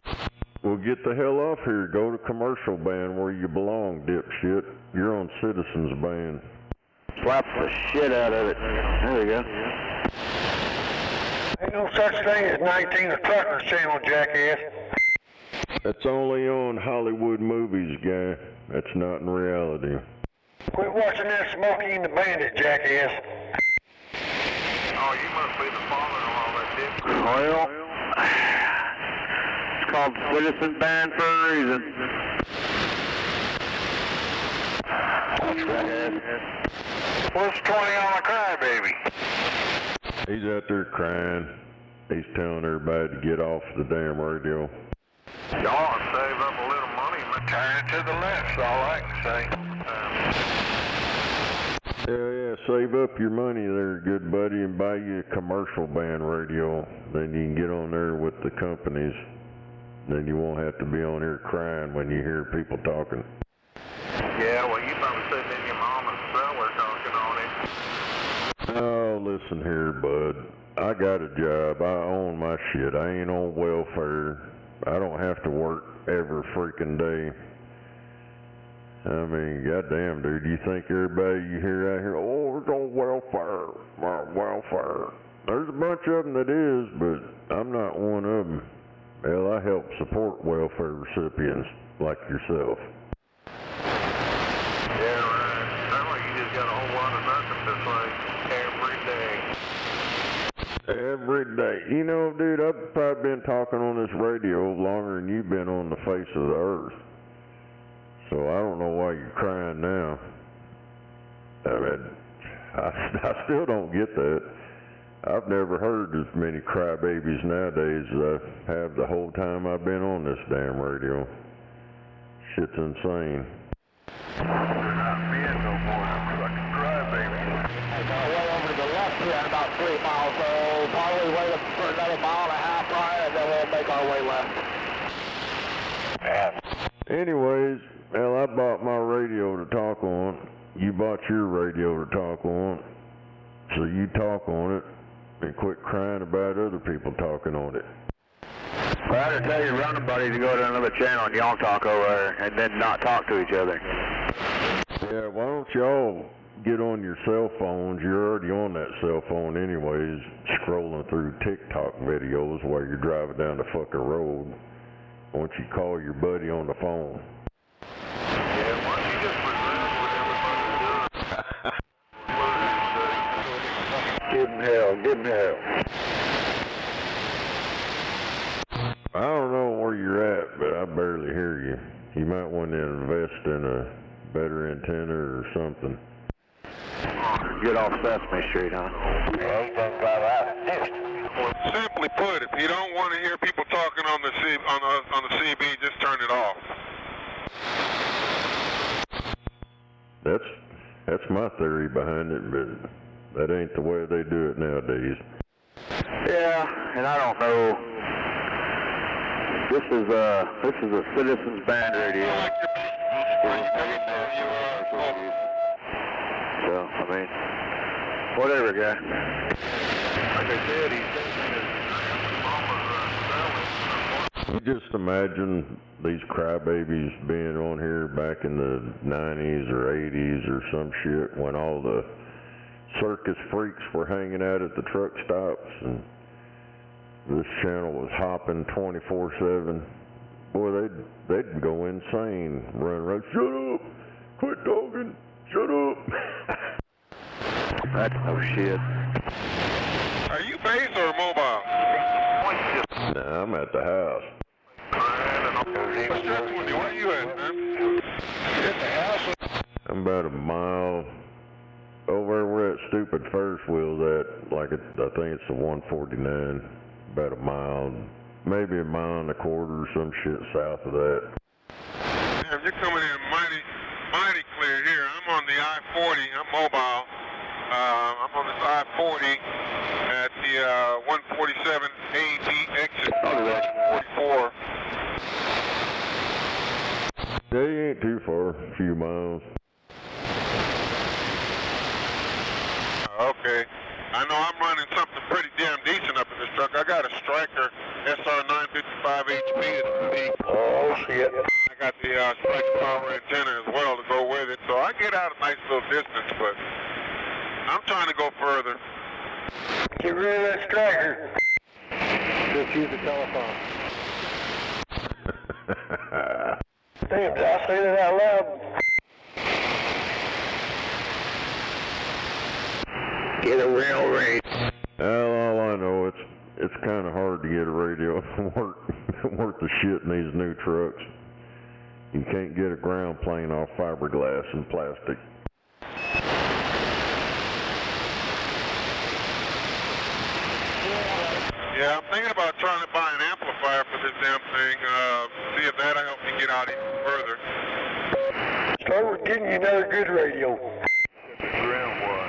truck. Well, get the hell off here. Go to commercial band where you belong, dipshit. You're on citizens band. Slap the shit out of it. There we go. Ain't no such thing as 19 the Truckers Channel, jackass. That's only on Hollywood movies, guy. That's not in reality. Quit watching that Smokey and the Bandit, jackass. Oh, you must be the father-in-law that did. Well, it's called Citizen Band for a reason. What's 20 on a crybaby? He's out there crying. He's telling everybody to get off the damn radio. Y'all save up a little money and turn to the left's all I can say. Yeah, save up your money there, good buddy, and buy you a commercial band radio. Then you can get on there with the companies. Then you won't have to be on here crying when you hear people talking. Yeah, well, you probably sitting in your mama's cellar talking on it. Oh, listen here, bud. I got a job. I own my shit. I ain't on welfare. I don't have to work every freaking day. I mean, goddamn, dude, you think everybody you hear out here, oh, it's on welfare, welfare. There's a bunch of them that is, but I'm not one of them. Hell, I help support welfare recipients like yourself. Yeah, right. Sounds like you just got a whole lot of nothing this way every day. Every day. You know, dude, I've probably been talking on this radio longer than you've been on the face of the earth. So I don't know why you're crying now. I mean, I still don't get that. I've never heard as many crybabies nowadays as I have the whole time I've been on this damn radio. Shit's insane. They're not men no more. I'm like a crybaby. I got way over to the left here, about 3 miles, so probably wait for another mile and a half right, and then we'll make our way left. Anyways, well, I bought my radio to talk on. You bought your radio to talk on. So you talk on it and quit crying about other people talking on it. Well, I had to tell your running buddy to go to another channel and y'all talk over there and then not talk to each other. Yeah, why don't y'all get on your cell phones? You're already on that cell phone anyways, scrolling through TikTok videos while you're driving down the fucking road. Why don't you call your buddy on the phone? Yeah, why don't you just reserve what everybody's doing? Give him hell, give him hell. I don't know where you're at, but I barely hear you. You might want to invest in a better antenna or something. Get off Sesame Street, huh? Simply put, if you don't want to hear people talking on the CB, just turn it off. That's my theory behind it, but that ain't the way they do it nowadays. Yeah, and I don't know. This is a citizens band radio. So, I mean, whatever, guy. Like I said, he's You just imagine these crybabies being on here back in the 90s or 80s or some shit when all the circus freaks were hanging out at the truck stops and this channel was hopping 24/7. Boy, they'd go insane, run around, shut up, quit talking, shut up. That's no shit. Are you base or mobile? Nah, I'm at the house. Where are you at, man? I'm about a mile over where that stupid Ferris wheel's at, like I think it's the 149, about a mile, maybe a mile and a quarter or some shit south of that. Yeah, you're coming in mighty clear here. I'm on the I-40. I'm mobile. I'm on this I-40 at the 147 AD exit. 44. Yeah, you ain't too far, a few miles. Okay. I know I'm running something pretty damn decent up in this truck. I got a Striker SR 955 HP. Oh, shit. I got the Striker power antenna as well to go with it, so I get out a nice little distance, but I'm trying to go further. Get rid of that Striker. Just use the telephone. Damn, did I say that out loud? Get a rail rate. Well, all I know, it's kind of hard to get a radio worth the shit in these new trucks. You can't get a ground plane off fiberglass and plastic. Yeah, I'm thinking about trying to buy an amplifier for this damn thing, see if that'll help me get out even further. Start with getting you another good radio. Ground wire.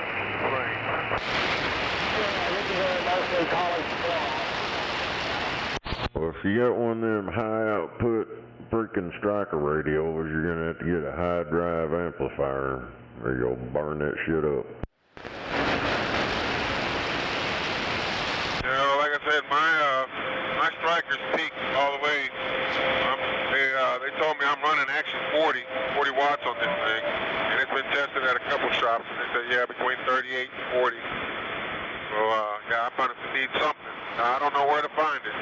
Well, if you got one of them high output freaking Striker radios, you're gonna have to get a high drive amplifier, or you'll burn that shit up. You know, like I said, my Striker's peaked all the way. They told me I'm running actually 40 watts on this thing, and it's been tested at a couple shops, and they said, yeah, between 38 and 40. So, yeah, I'm gonna need something. I don't know where to find it.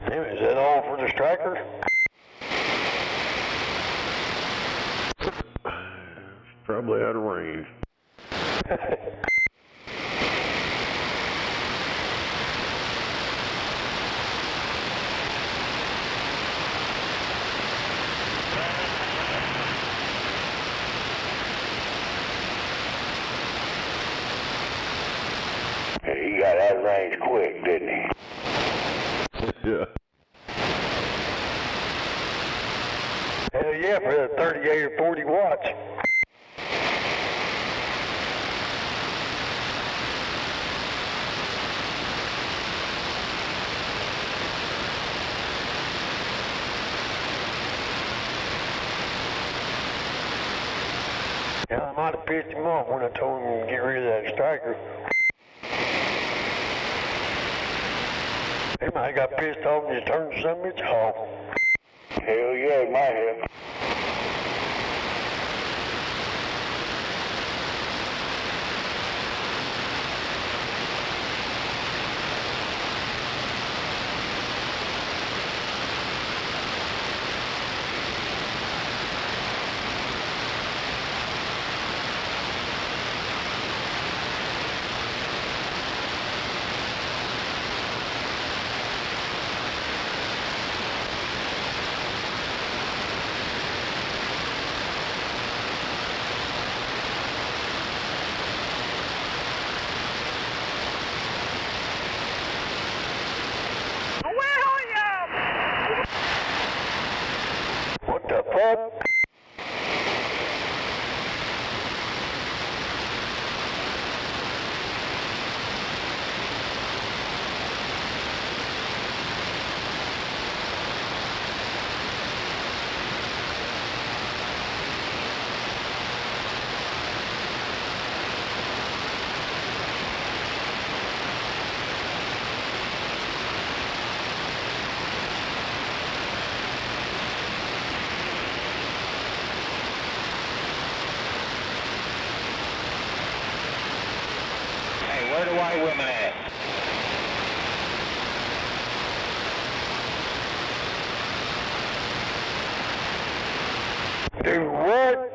Is that all for the Striker? Probably out of range. range quick, didn't he? Yeah. Hell yeah, for that 38 or 40 watts. Yeah, I might have pissed him off when I told him to get rid of that striker. He might have got pissed off and just turned the son of a bitch off. Hell yeah, he might have. What the fuck? Hey, where the white women at? Do what?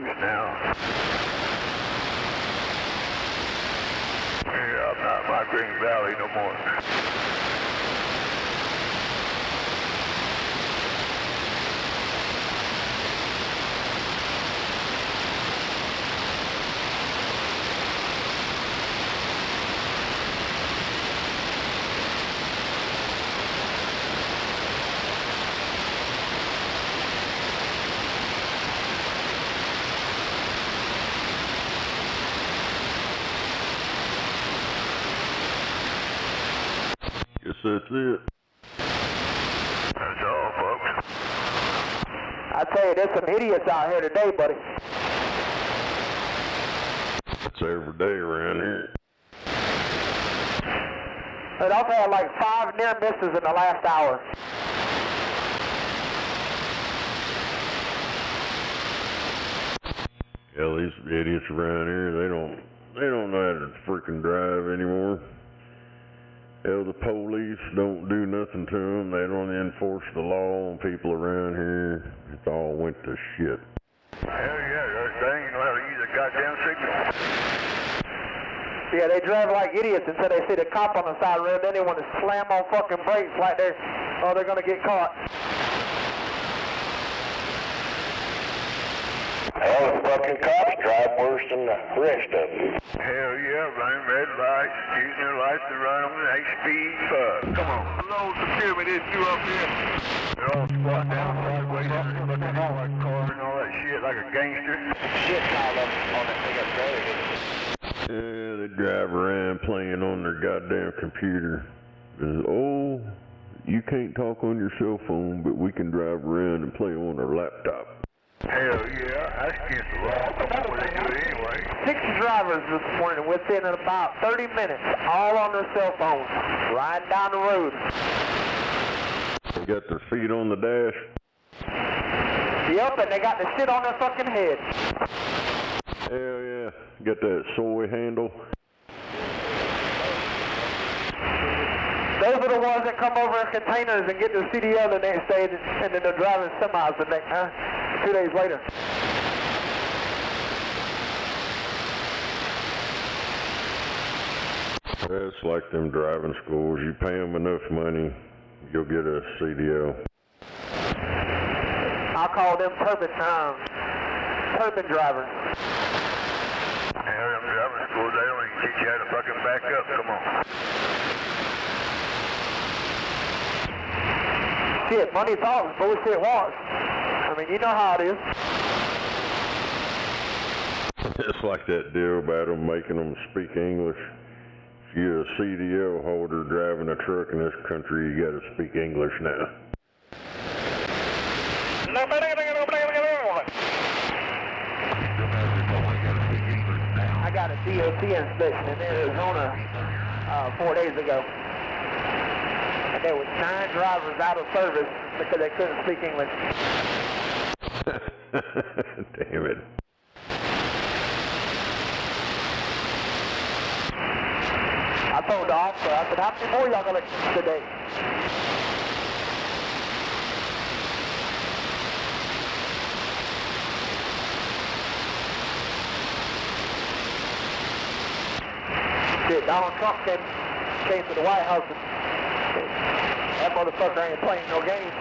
loose now. Yeah, I'm not migrating valley no more. Guess that's it. That's all, folks. I tell you, there's some idiots out here today, buddy. It's every day around here. And I've had like 5 near misses in the last hour. Yeah, these idiots around here, they don't know how to freaking drive anymore. Hell, the police don't do nothing to them. They don't enforce the law on people around here. It's all went to shit. Hell yeah, they ain't know how to use a goddamn signal. Yeah, they drive like idiots until they see the cop on the side of the road. Then they want to slam on fucking brakes like they're gonna get caught. All the fucking cops drive worse than the rest of them. Hell yeah, running red lights, using their lights to run on the speed fuck. Come on. Hello, the pyramid is you up here. They're all squat down sideways, looking at all that car and all that shit like a gangster. Shit piled up on that thing up there. Yeah, they drive around playing on their goddamn computer. Oh, you can't talk on your cell phone, but we can drive around and play on our laptop. Hell yeah, that's against the law. Come on, they do it anyway. 6 drivers this morning within about 30 minutes, all on their cell phones, riding down the road. They got their feet on the dash. Yep, and they got the shit on their fucking head. Hell yeah, got that soy handle. Those are the ones that come over in containers and get their CDL the next day, and then they're driving semis the next, 2 days later. It's like them driving schools. You pay them enough money, you'll get a CDL. I'll call them turban drivers. Hell, them driving schools, they don't even teach you how to fucking back up. Come on. Shit, money talks, bullshit walks. I mean, you know how it is. It's like that deal about them making them speak English. If you're a CDL holder driving a truck in this country, you gotta speak English now. I got a DOT inspection in Arizona 4 days ago. And there was 9 drivers out of service because they couldn't speak English. Damn it. I told the officer, I said, how many more y'all gonna today? Shit, Donald Trump came to the White House and that motherfucker ain't playing no games.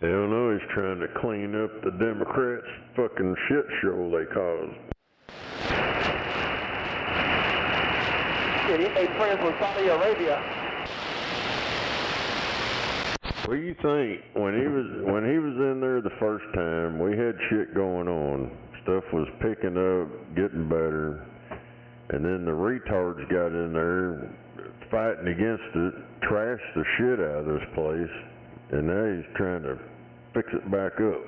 Hell no, he's trying to clean up the Democrats' fucking shit show they caused. Shit, he made friends with Saudi Arabia. What do you think? When he was in there the first time, we had shit going on. Stuff was picking up, getting better. And then the retards got in there fighting against it, trashed the shit out of this place, and now he's trying to fix it back up.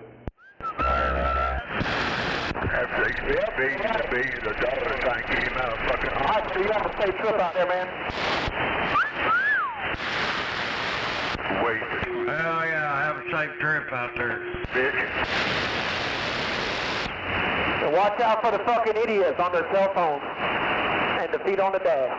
After they spent billions and billions of dollars trying to get him out of fucking Alright, so you have a safe trip out there, man. wasted. Hell yeah, have a safe trip out there. Bitch. And watch out for the fucking idiots on their cell phones and the feet on the dash.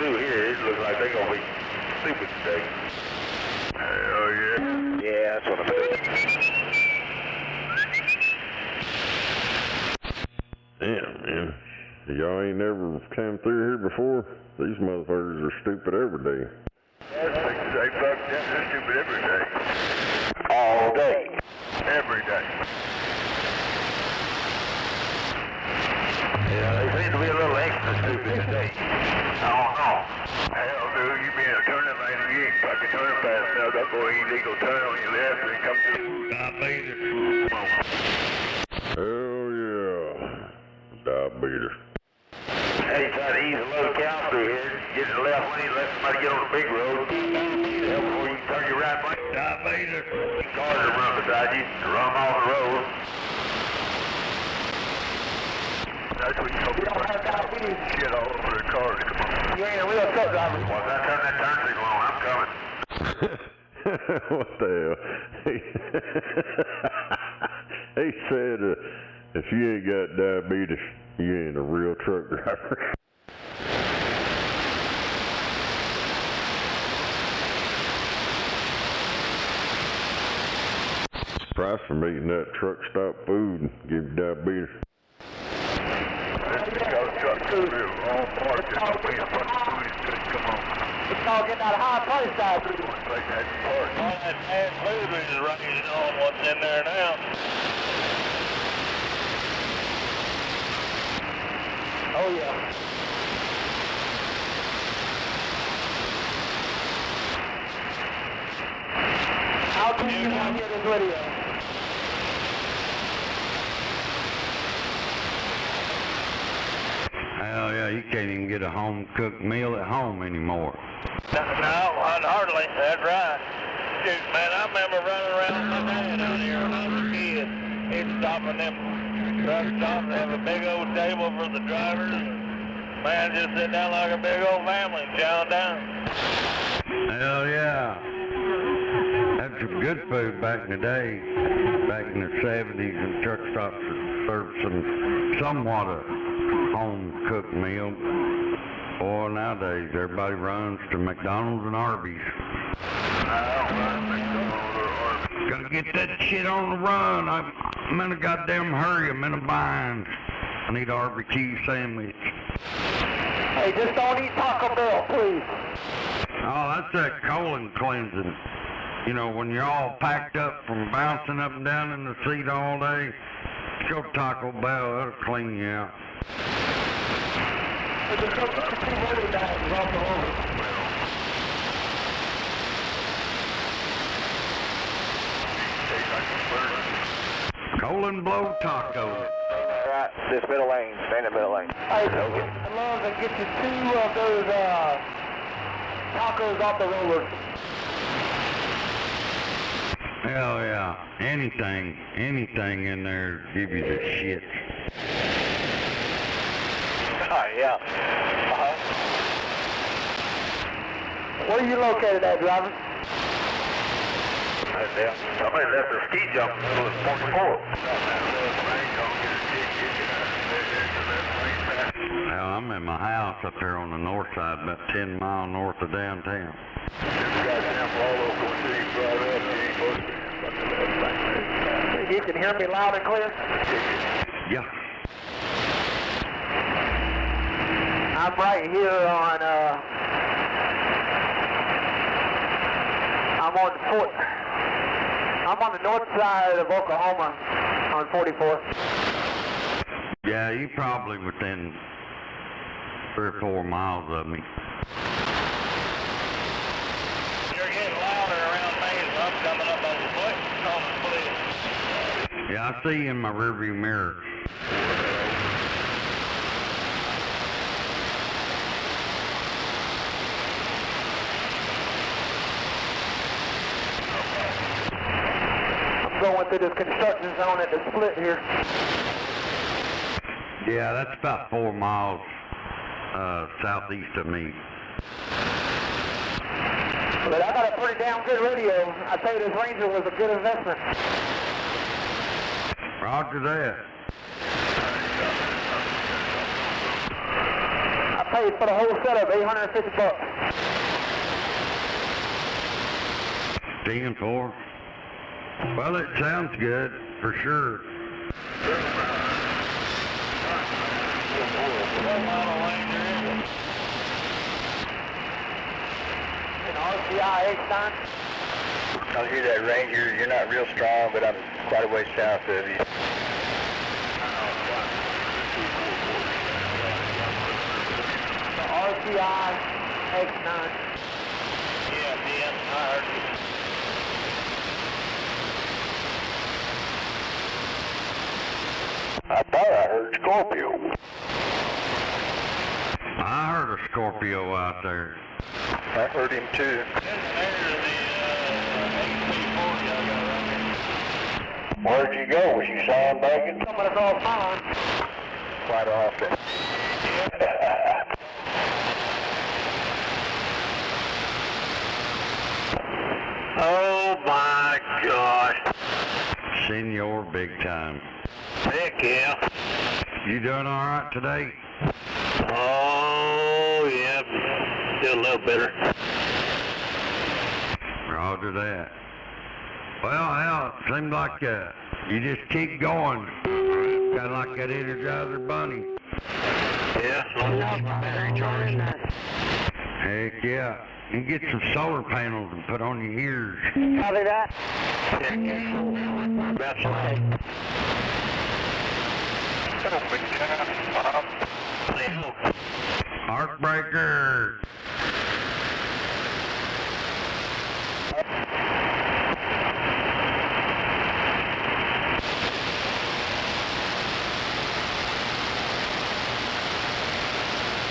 through here. It looks like they're going to be stupid today. Oh, yeah. Yeah, that's what I'm doing. Damn, man. Y'all ain't never come through here before? These motherfuckers are stupid every day. They fuck them. They're stupid every day. All day. Every day. Yeah, they seem to be a little extra stupid today. I don't know. Hell, dude, you be in a turning lane and you ain't fucking turning fast enough. That boy illegal turn on your left and come through. Hell yeah. Diabetes. Hey, try to ease a load of cows through here. Get in the left lane, let somebody get on the big road. Before you turn your right lane. Diabetes. Cars that run beside you, run them off the road. That's what you hope. You don't have diabetes. Shit all over the cars. Come on. You ain't a real truck driver. Once I turn that turn signal on, I'm coming. What the hell? He said, if you ain't got diabetes, you ain't a real truck driver. Price from eating that truck stop food and give you diabetes. That's because truck food is all parts. There's no way to fucking food is good. Come on. It's all getting out of high price diabetes. Like that part. All that fast food is running on what's in there now. Oh, yeah. How can you not hear this radio? Hell yeah, you can't even get a home-cooked meal at home anymore. No, hardly. That's right. Shoot, man, I remember running around with my dad out here when I was a kid. He'd stop in them truck stops and have a big old table for the drivers. Man, just sit down like a big old family and chow down. Hell yeah. Had some good food back in the day, back in the 70s, and truck stops served somewhat a home-cooked meal. Boy, nowadays, everybody runs to McDonald's and Arby's. Gotta get that shit on the run. I'm in a goddamn hurry. I'm in a bind. I need a barbecue sandwich. Hey, just don't eat Taco Bell, please. Oh, that's that colon cleansing. You know, when you're all packed up from bouncing up and down in the seat all day, go to Taco Bell. That'll clean you out. Colon blow taco. Right, this middle lane. Stay in the middle lane. Hey, I'd love to get you 2 of those tacos off the roller. Hell yeah. Anything in there give you the shit. Oh, yeah. Where are you located at, driver? Somebody left their ski jump in the middle of 44. Well, I'm in my house up there on the north side, about 10 miles north of downtown. You can hear me loud and clear? Yeah. I'm right here on, I'm on the north side of Oklahoma on 44. Yeah, you probably within 3 or 4 miles of me. You're getting louder around me as I'm coming up on the foot. Yeah, I see you in my rearview mirror. I'm going through this construction zone at the split here. Yeah, that's about 4 miles southeast of me. But I got a pretty damn good radio. I tell you, this Ranger was a good investment. Roger that. I tell days for the whole setup, $850. 10-4. Well, it sounds good, for sure. An RCI X-Time. I hear that Ranger. You're not real strong, but I'm quite a ways south of you. The RCI X9. Yeah, I heard you. I thought I heard Scorpio. I heard a Scorpio out there. I heard him too. Where'd you go? Was you sandbagging? Coming us all fine. Quite often. Oh my gosh. Senor big time. Heck yeah. You doing all right today? Oh yeah. Still a little better. Roger that. Well, hell, it seems like you just keep going. Kind of like that Energizer Bunny. Yeah, as long as my battery charged. Heck yeah. You can get some solar panels and put on your ears. Copy that. About something. Heartbreaker.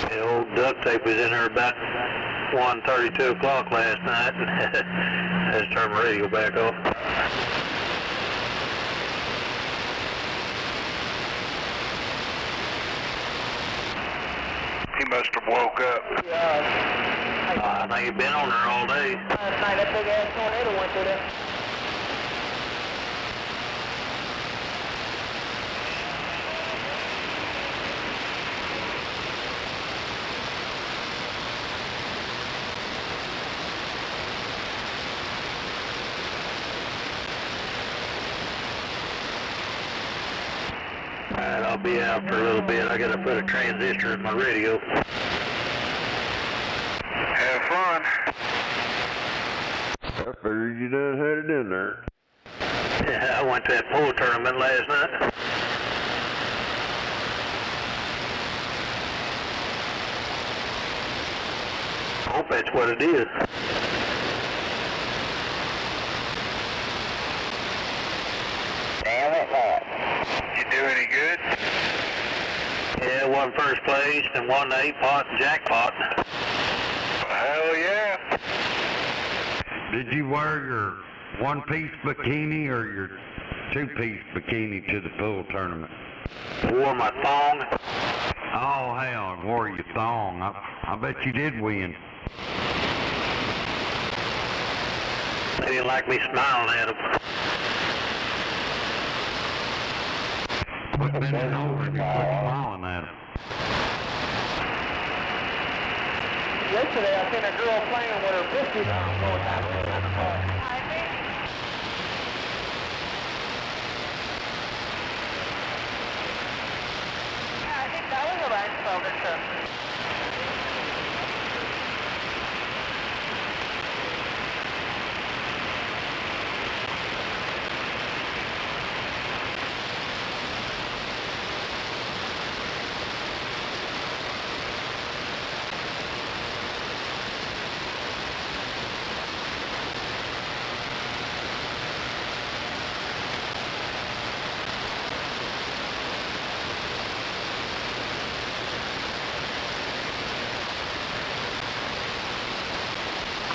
The old duct tape was in there about 1:30, 2 o'clock last night. I just turned my radio back off. He must have woke up. Yeah. I think he's been on there all day. Last night that big ass tornado went through there. Alright, I'll be out for a little bit. I gotta put a transistor in my radio. Have fun. I figured you done had it in there. Yeah, I went to that pool tournament last night. I hope that's what it is. Damn it, not. You do any good? Yeah, won first place and won the 8-pot and jackpot. Hell yeah. Did you wear your one-piece bikini or your two-piece bikini to the pool tournament? Wore my thong. Oh, hell, wore your thong. I bet you did win. They didn't like me smiling at them. Quit bending over and quit smiling at them. Yesterday I seen a girl playing with her biscuit on going down the hall. I think that was a right shoulder trip.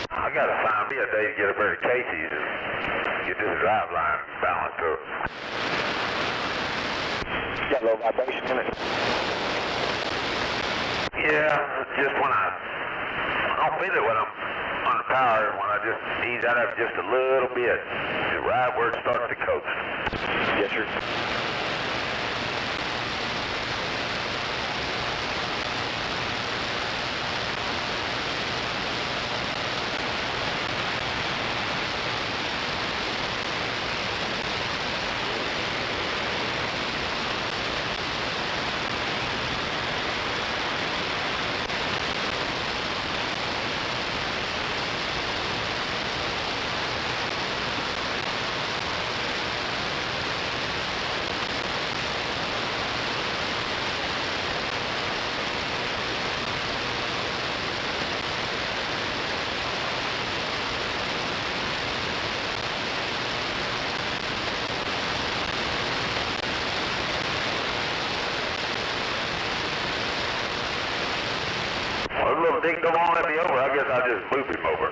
I gotta find me a day to get up there to Casey's and get this drive line balanced up. Got a little vibration in it. Yeah, just when I don't feel it when I'm on the power, when I just ease out of it just a little bit, right where it starts to coast. Yes, sir. if Dick don't want to let me over, I guess I'll just move him over.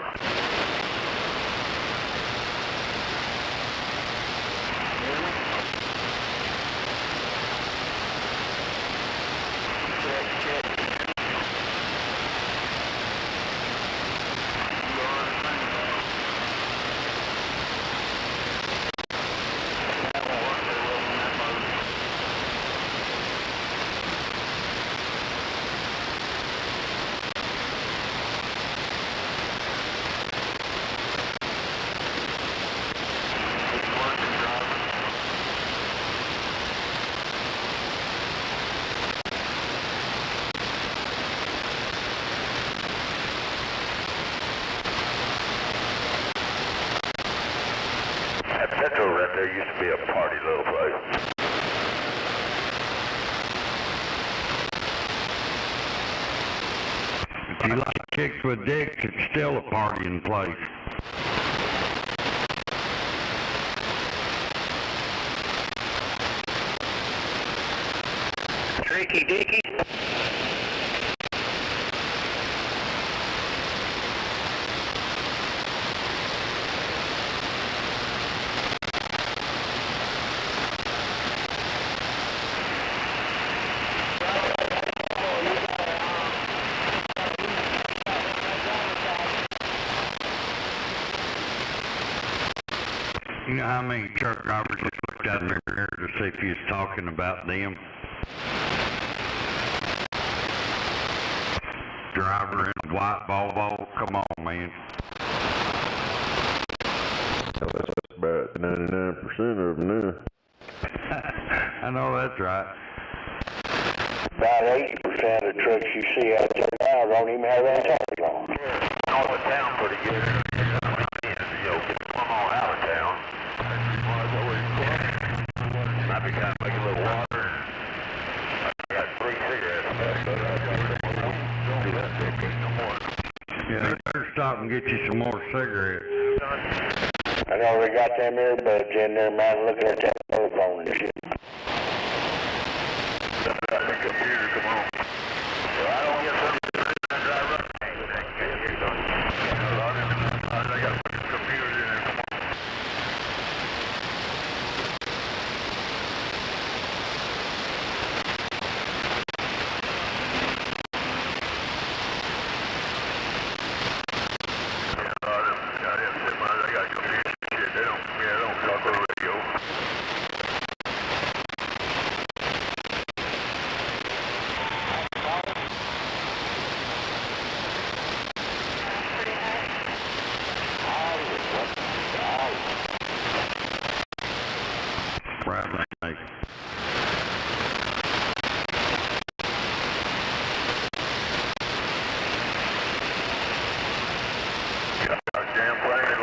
Petro right there used to be a party little place. If you like chicks with dicks, it's still a partying place. Tricky Dicky. You know how many truck drivers just looked out in their mirror to see if he was talking about them? Driver in a white Volvo, come on, man. Well, that's about 99% of them now. I know that's right. About 80% of the trucks you see out there now don't even have that tires on. North of town pretty good. Come on out of town. Might be kind of making a little water. I got 3 cigarettes back, but don't do that big no more. Yeah, you better stop and get you some more cigarettes. I know they got them earbuds in there, man, looking at that telephone and shit. The computer, come on. Well, I don't get something to drive up. I got to put the computers in there. Come on. Right, Nake. Damn plane,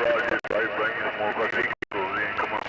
Roger, bring you some more vehicles in, come on.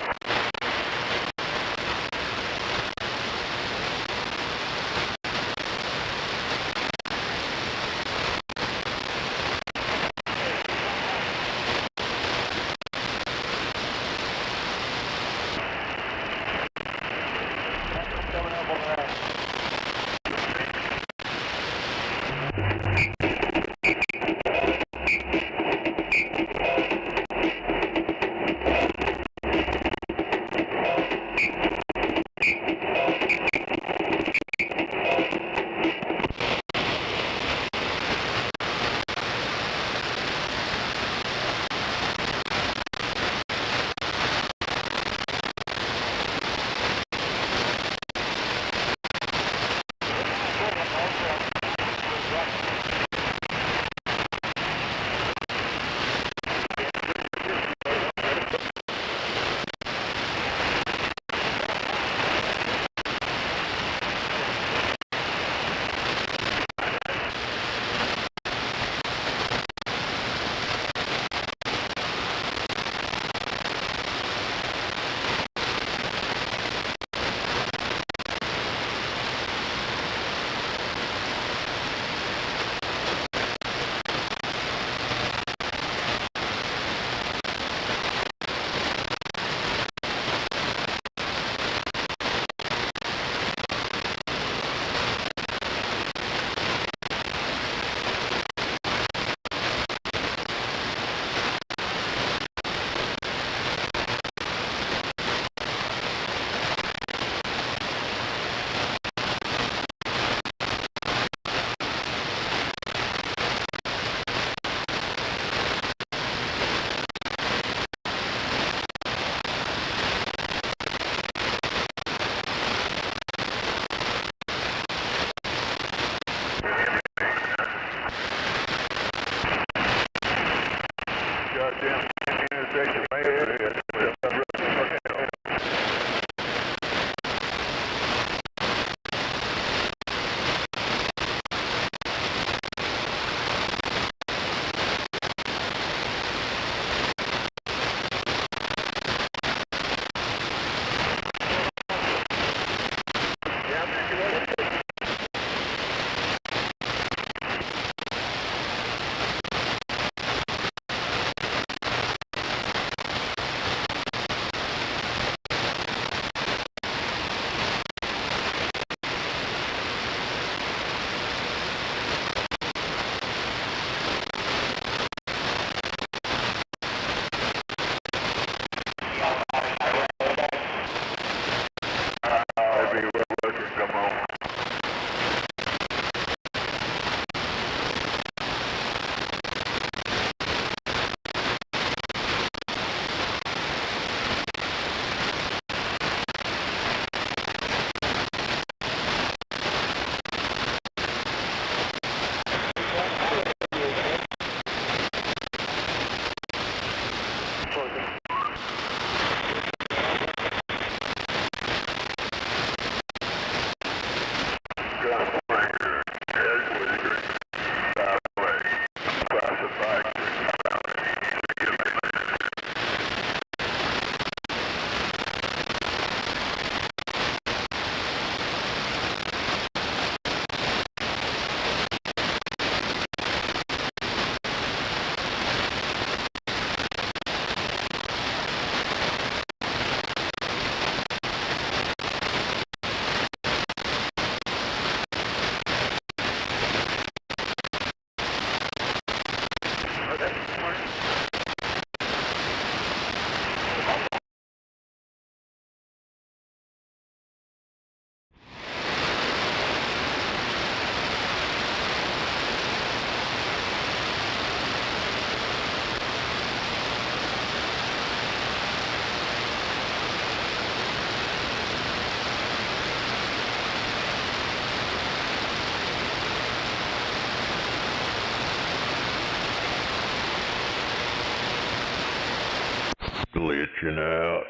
Glitching out.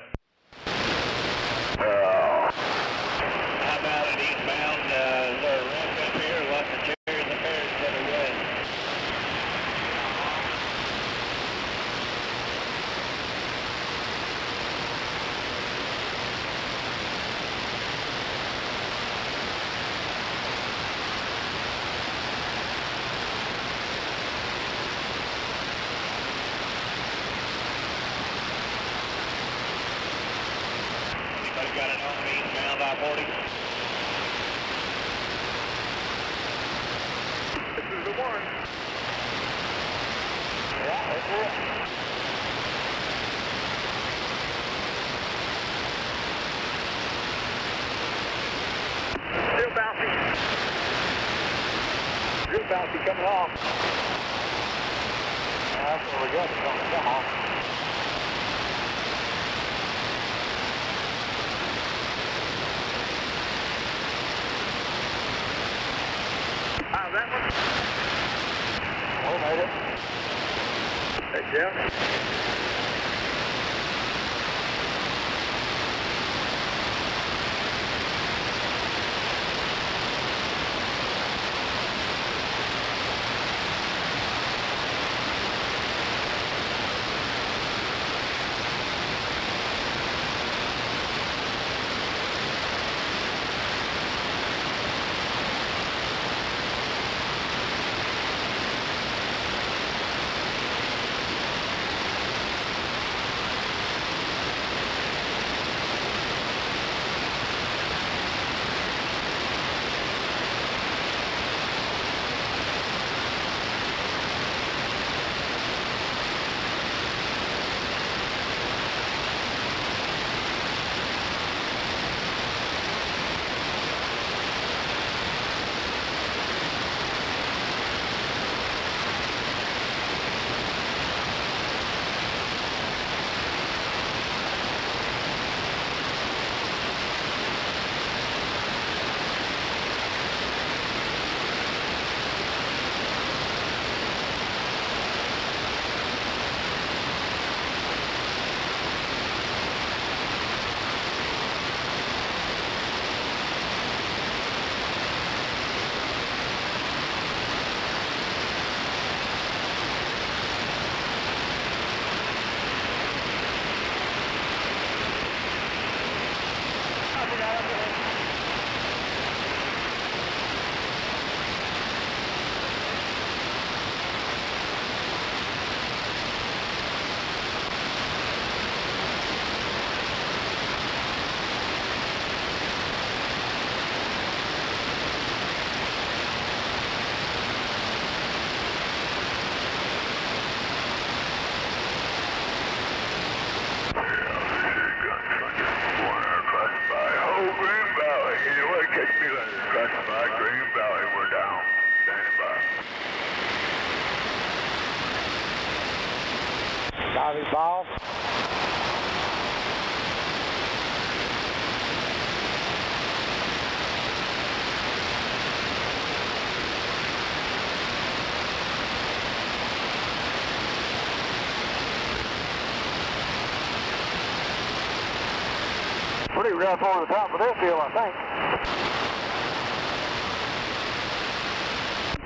How about it eastbound? Is there a ramp up here? Lots of cherries and pears that are wet. Anybody got it on eastbound I-40? This is the one. Yeah, that's it. Still bouncy. Real bouncy coming off. That's what we got. It's on the come off. That one. Oh, made it. Hey, Jeff. me later. Classified Green Valley, we're down. Standing by. Copy, boss. Pretty rough over the top of this hill, I think.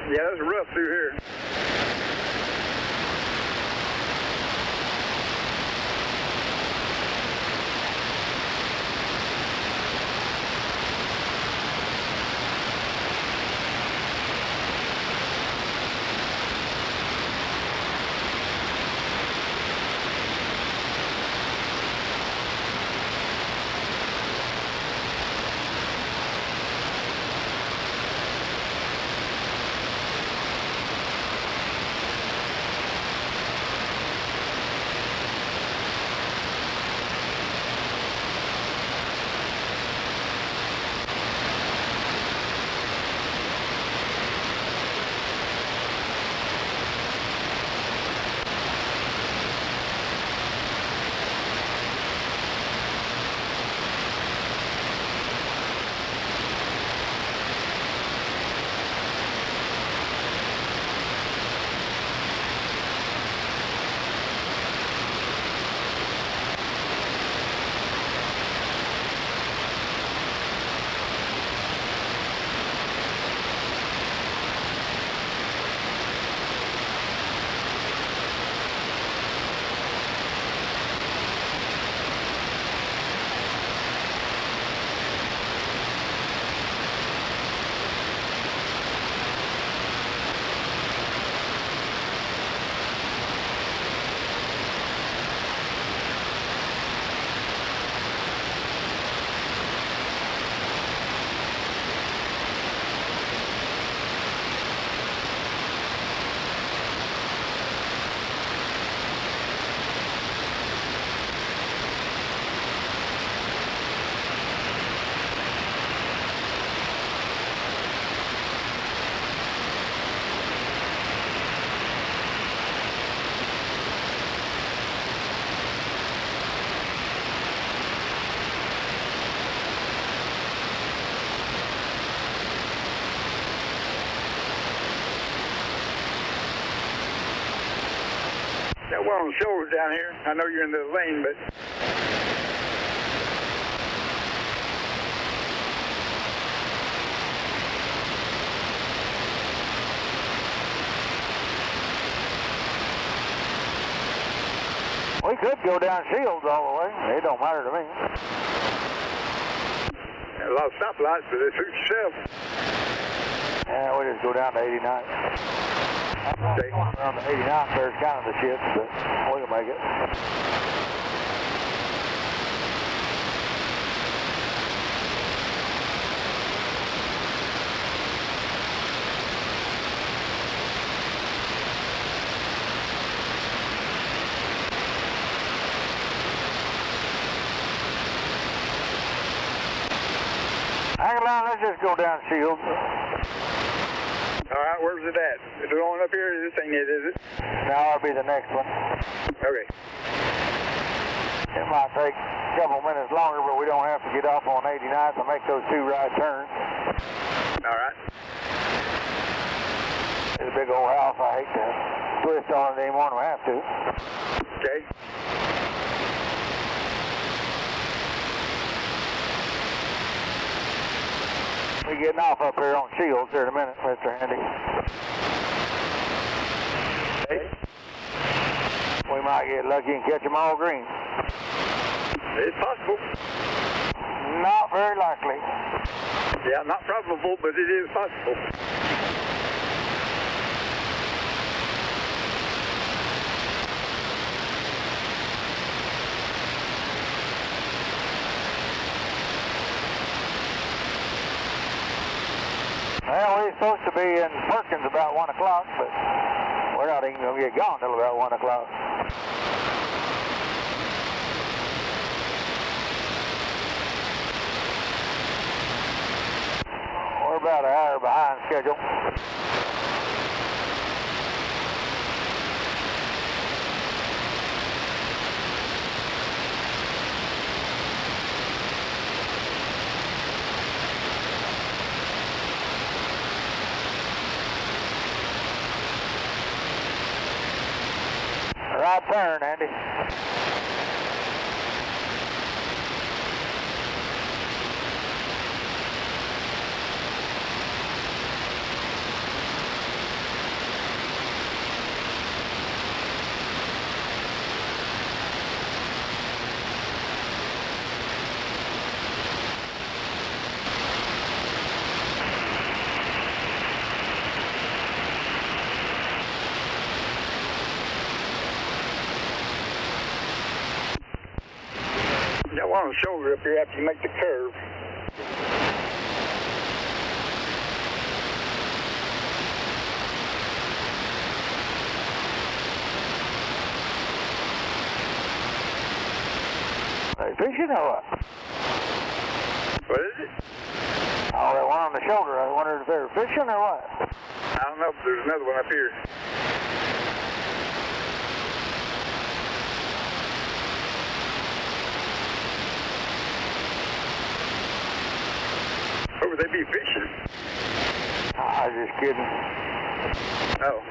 Yeah, that's rough through here. Got one on the shoulders down here. I know you're in the lane, but... We could go down Shields all the way. It don't matter to me. Got a lot of stoplights, but it suits yourself. Yeah, we just go down to 89. Okay. Around the 89, there's kind of the shit, but we can make it. Hang on, let's just go down Shields. All right, where's it at? Is it on up here? This ain't it, is it? No, that'll be the next one. Okay. It might take a couple minutes longer, but we don't have to get off on 89th and make those two right turns. All right. It's a big old house. I hate to twist on it anymore than we have to. Okay. We're getting off up here on Shields here in a minute, Mr. Handy. Okay. We might get lucky and catch them all green. It's possible. Not very likely. Yeah, not probable, but it is possible. Well, we're supposed to be in Perkins about 1 o'clock, but we're not even going to get gone till about 1 o'clock. they're behind schedule. Right turn, Andy. Got one on the shoulder up here after you make the curve. Are they fishing or what? What is it? Oh, that one on the shoulder. I wondered if they were fishing or what. I don't know, but there's another one up here. What would they be fishing? I was just kidding. Oh.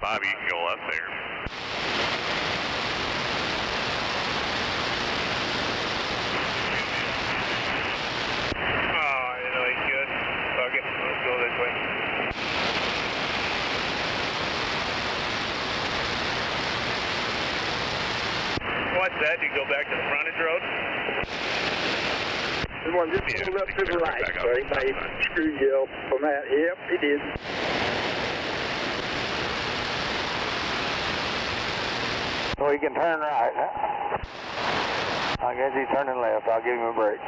Bobby, you can go up there. Oh, I didn't know he could. Fuck it, let's go this way. What's that? Do you go back to the frontage road? This one just pulled up to the right, so he may screw you up on that. Yep, he did. So he can turn right, huh? I guess he's turning left. I'll give him a break.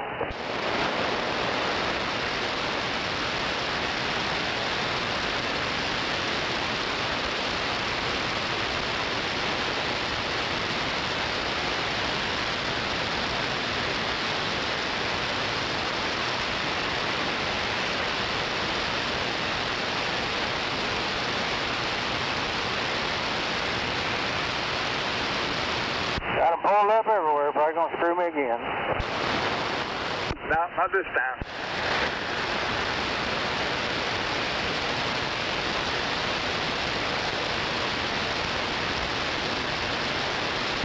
Got him pulled up everywhere, probably gonna screw me again. No, not this time.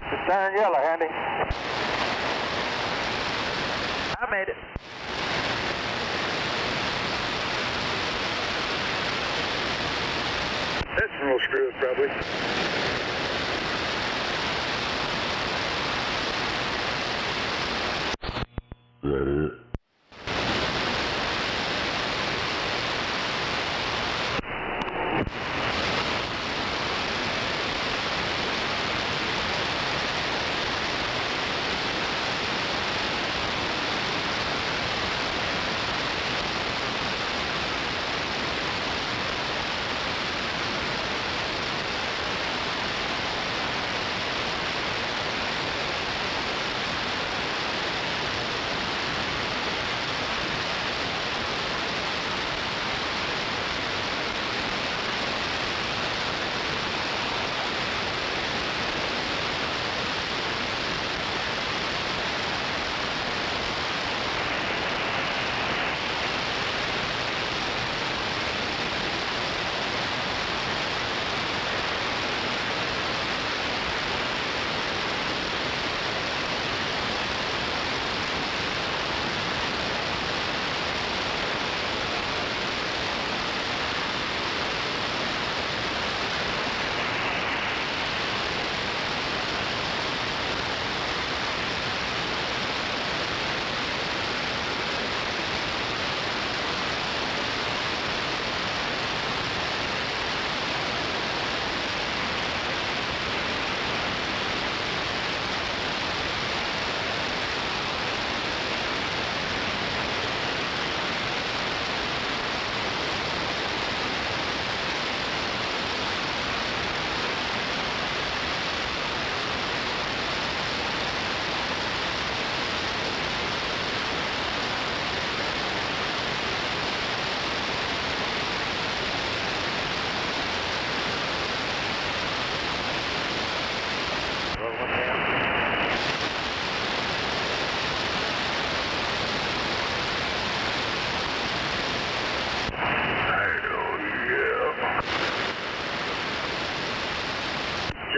Just turn yellow, Andy. I made it. This one will screw us probably. Is that it?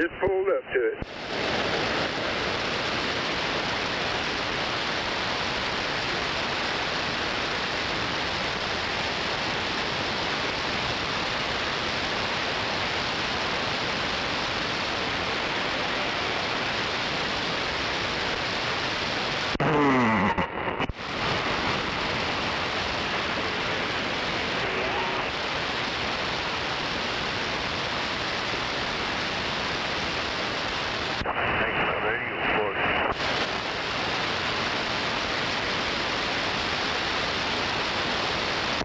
Just pulled up to it.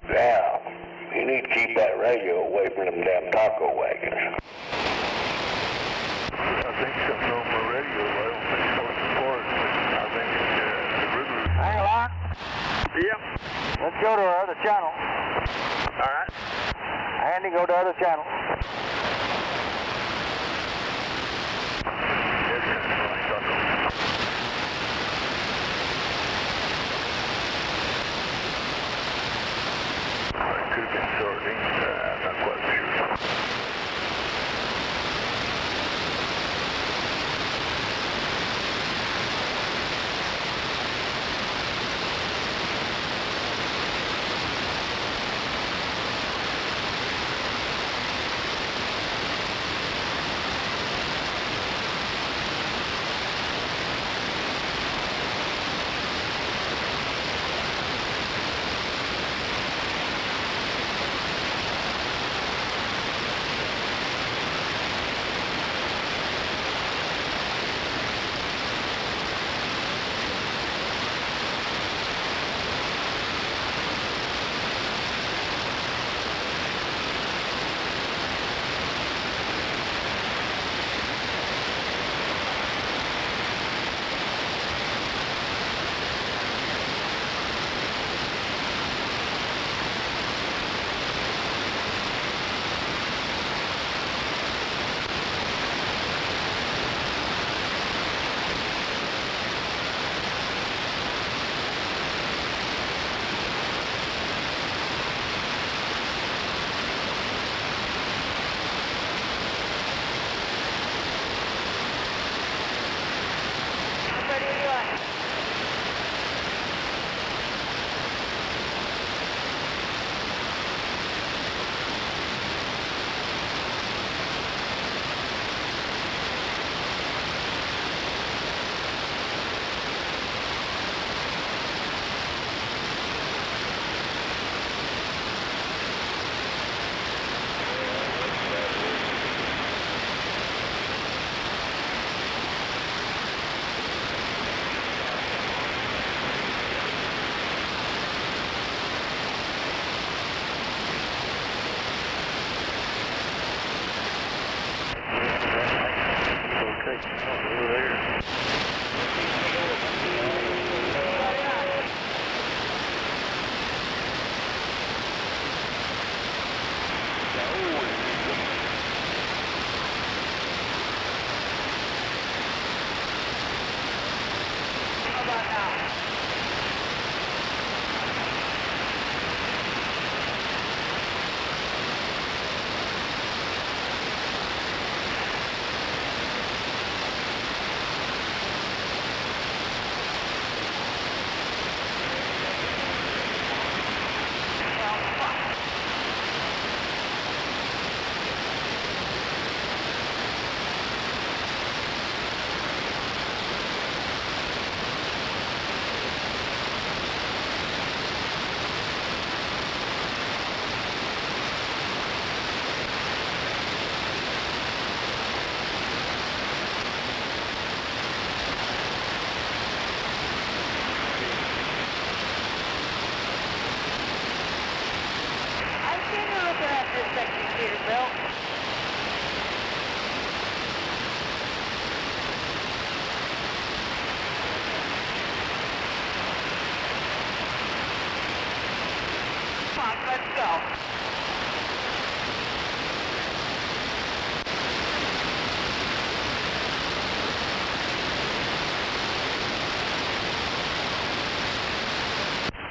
Now, you need to keep that radio away from them damn taco wagons. I think something on my radio. I don't think it's so important, but I think it's the river. Hang on. Yep. Let's go to our other channel. All right. Andy, go to other channel. Could have been sardines. I'm not quite sure.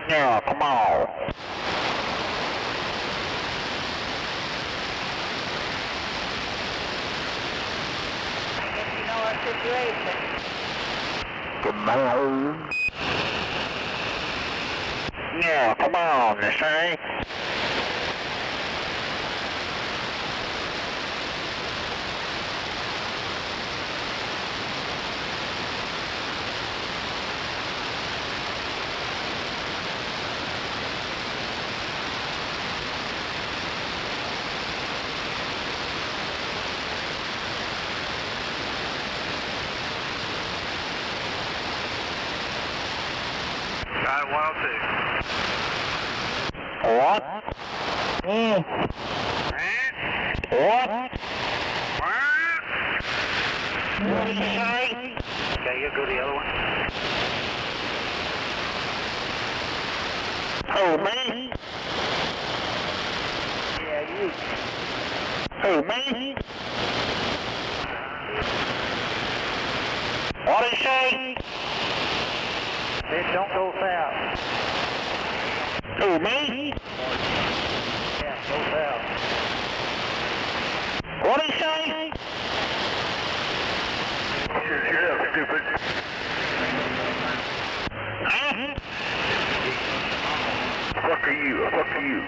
Yeah, come on. evacuation. Come on. Yeah, come on, you see? Got it, 102. What? What? What did you say? Okay, you'll go to the other one. Who, me? Yeah, you. Who, me? What did you say? It don't go south. Who, me? Yeah, go south. What did you say? Shut up, stupid. Huh? Fuck are you? Fuck you.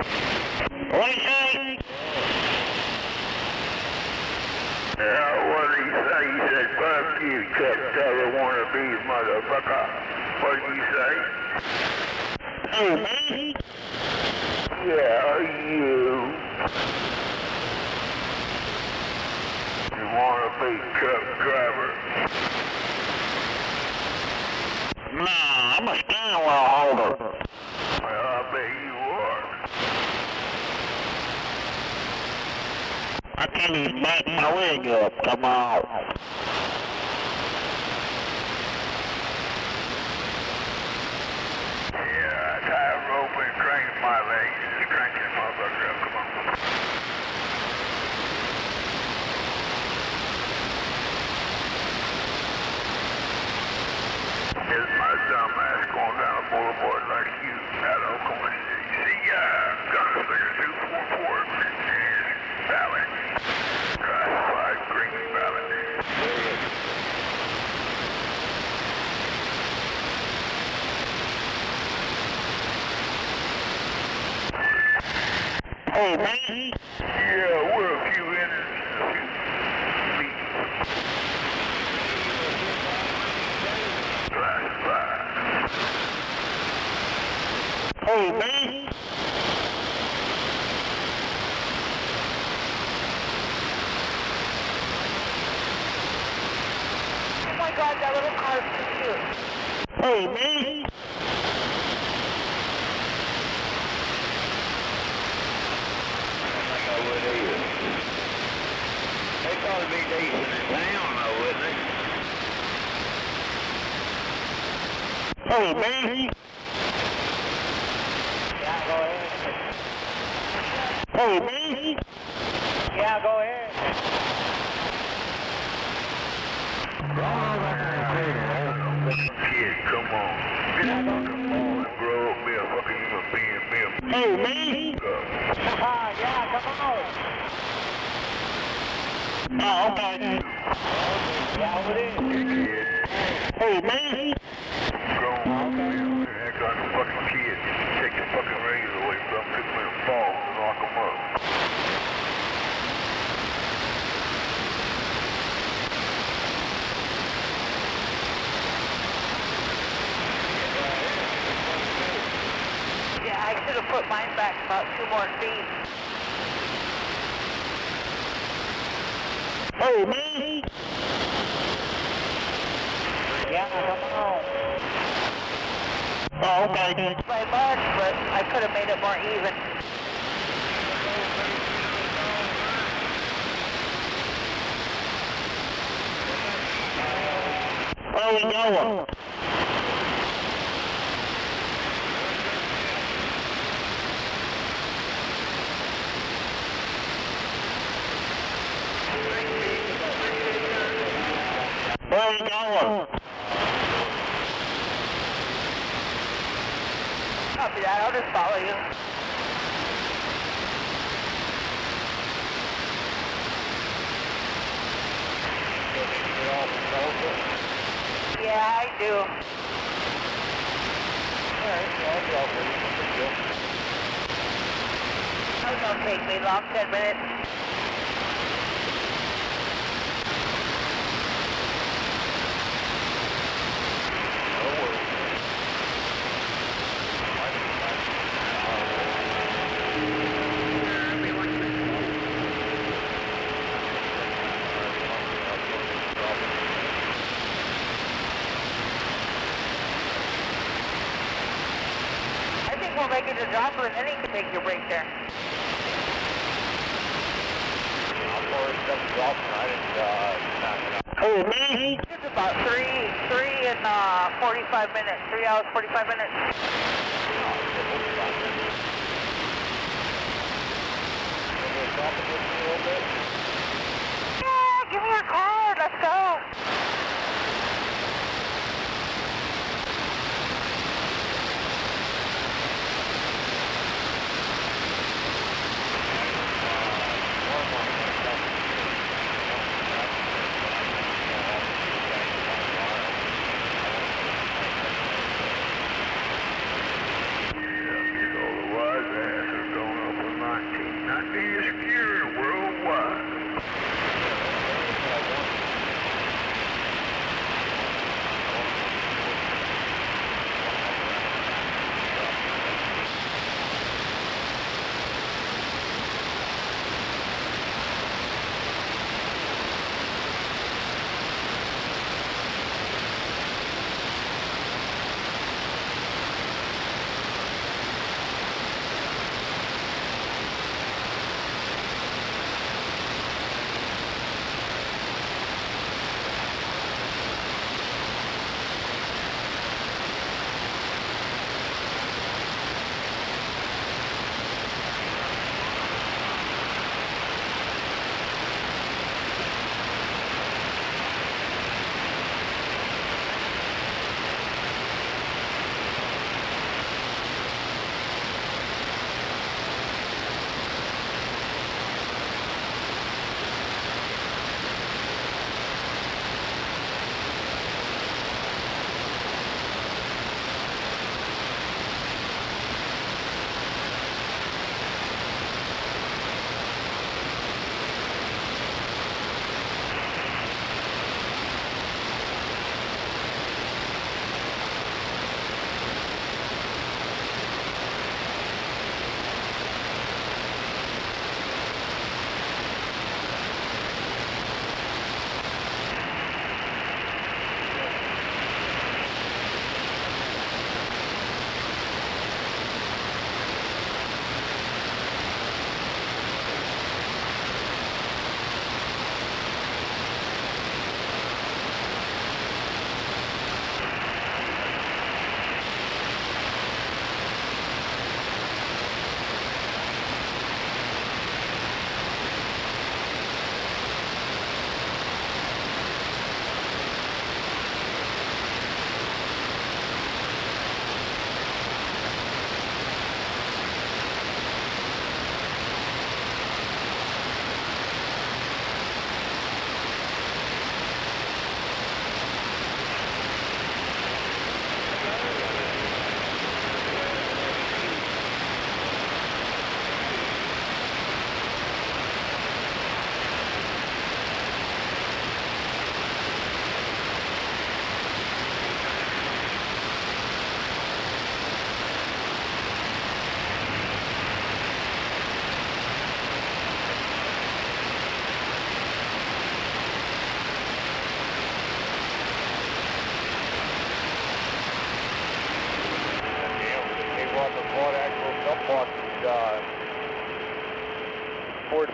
What did you say? What did he say? He said, fuck you, truck driver wannabe, motherfucker. What did you say? Who, me? Yeah, you. You wannabe truck driver. Nah, I'm a steering wheel holder. Well, I bet you are. I can't even back my wig up. Come on. Yeah, tie a rope and crank my legs. Just crank this motherfucker up. Come on. Here's my dumb ass going down a boulevard like you out of Oklahoma City. See, Gunslinger 244 and Ballot. Classified green ballot. Who, me? Yeah, we're a few in feet. Classified. Who, me? Oh my God, that little car is too cute. Who, me? They ought to be decent in town, though, wouldn't they? Who, me? Yeah, go ahead. Who, me? Yeah, go ahead. Kid, come on. Come on and grow up, be a fucking human being, be a Who, me? Yeah, come on. Oh, okay. Yeah, over there. Who, me? grown up, act like a fucking kid. Take the fucking razor away from them, pick them in fall and lock them up. Yeah, I should have put mine back about 2 more feet. Who, me? Yeah, come on. Oh, okay. By much, but I could have made it more even. Where we going? Where we going? Copy that, I'll just follow you. Yeah, I do. Alright, well, I'll get off with you. No big deal. It don't take me long, 10 minutes. No worries. I think we'll make it to dropper and then you can take your break there. How far is that dropper? I didn't, knock it out. Oh, me? It's about 3 and 45 minutes. 3 hours, 45 minutes. Yeah, give me your card. Let's go.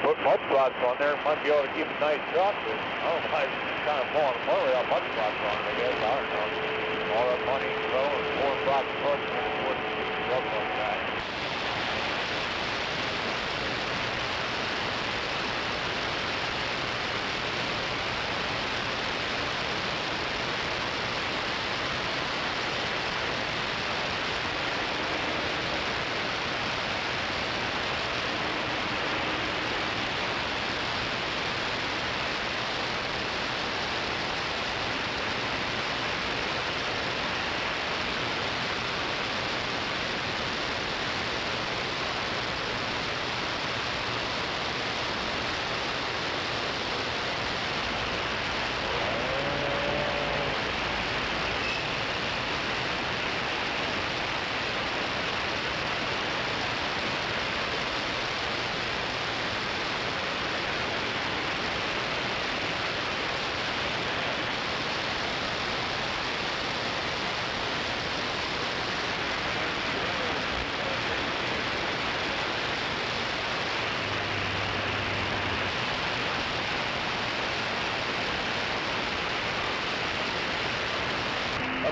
Put mud spots on there, might be able to keep a nice truck, but I don't know why it's kind of falling apart without mud spots on it, I guess. I don't know. All that money throwing 4 spots of mud and 4 trucks on the back.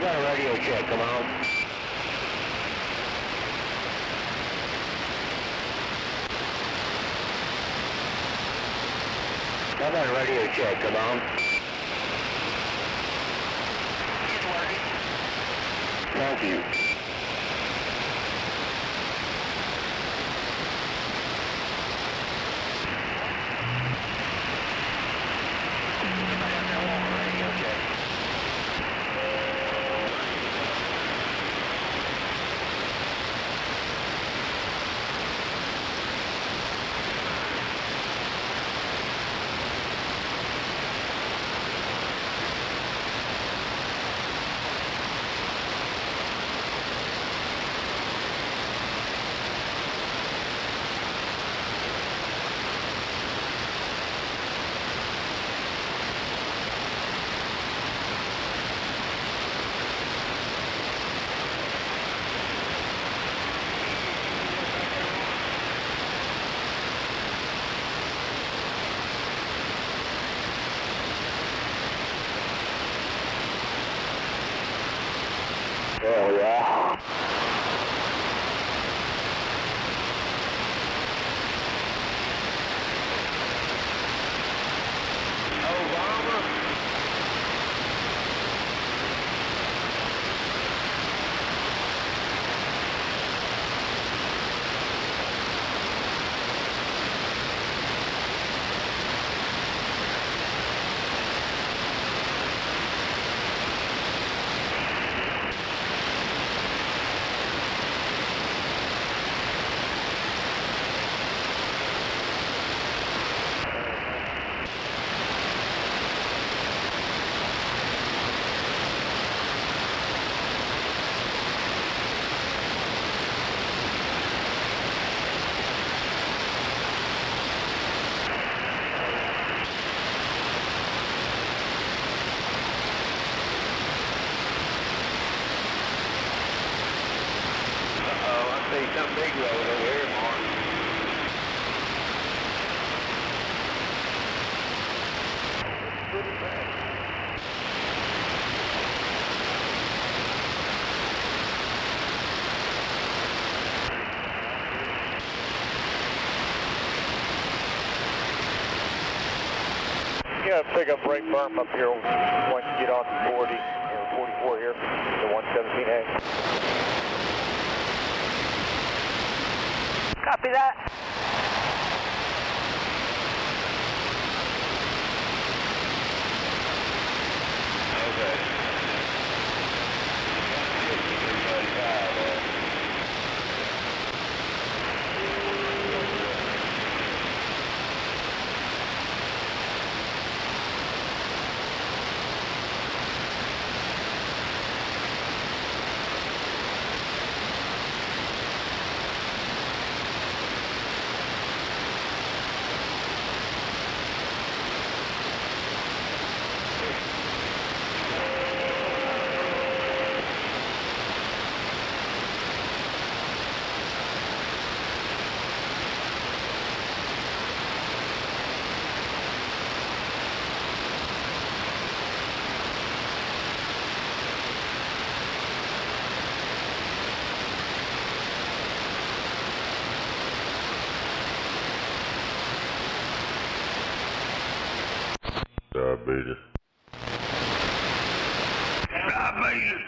got a radio check, come on. I got a radio check, come on. It's working. Thank you. Oh, yeah. Some big road over here, Mark. Pretty bad. Yeah, pick up right berm up here once you get off the 40 or 44 here, the 117A. Copy that. Okay. Diabetes. Diabetes.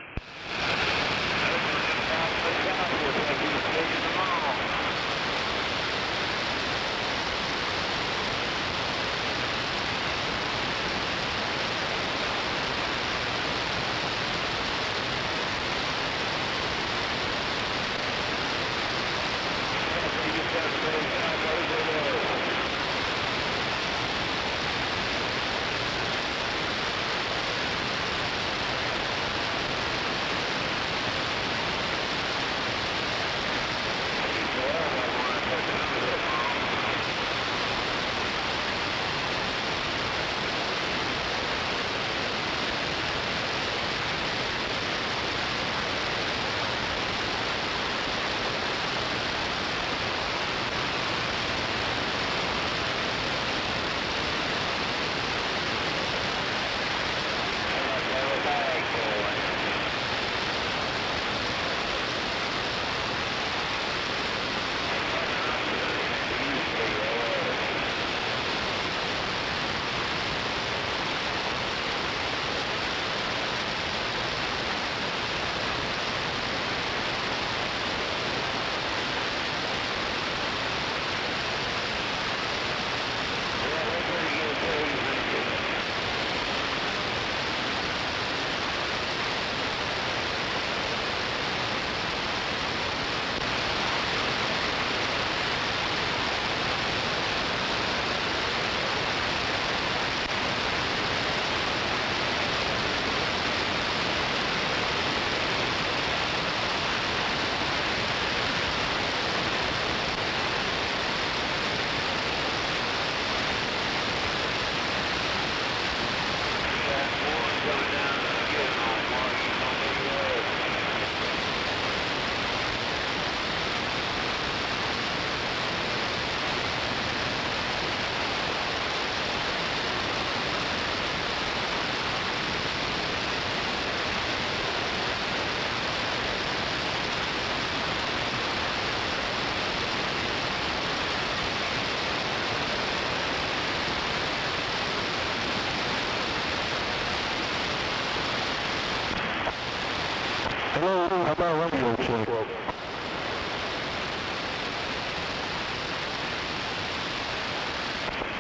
Hello, how about radio check?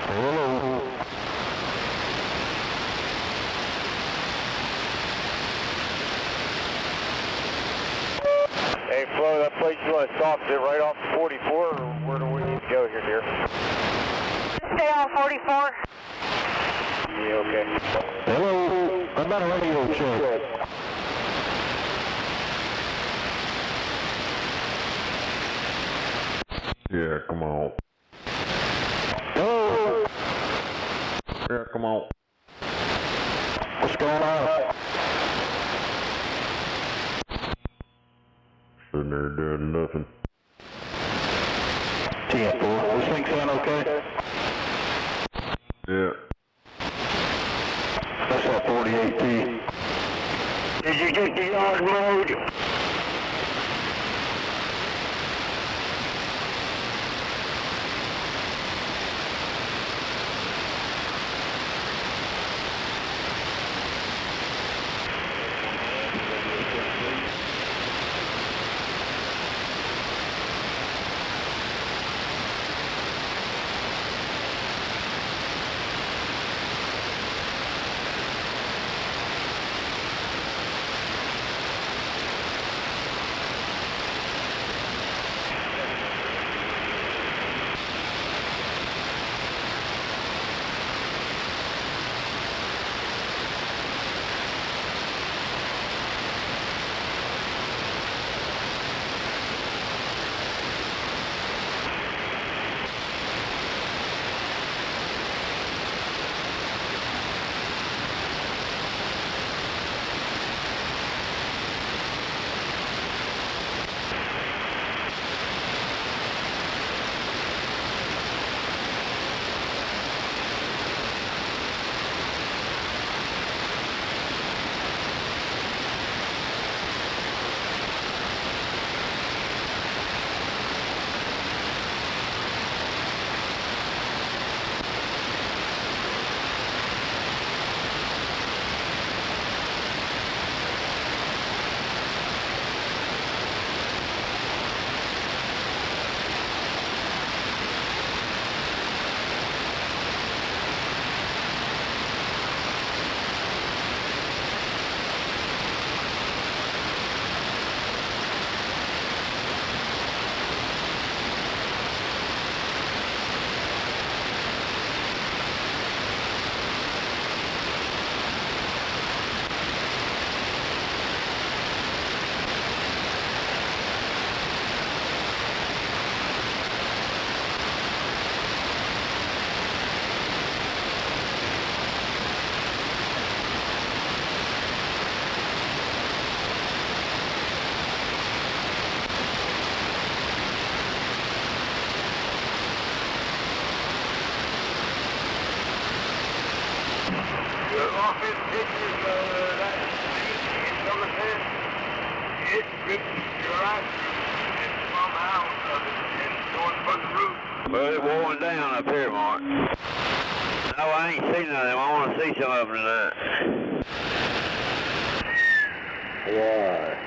Hello. Hey, Flo, that place you want to stop, is it right off 44, or where do we need to go here, dear? Stay on 44. Yeah, okay. Hello, how about a radio check? Yeah, come on. Hello. Yeah, come on. What's going on? Sitting there doing nothing. 10-4. This thing sound okay? Yeah. That's that 48T. Did you get the yard mode? Well, it wore down up here, Mark. No, I ain't seen none of them. I want to see some of them tonight. Why?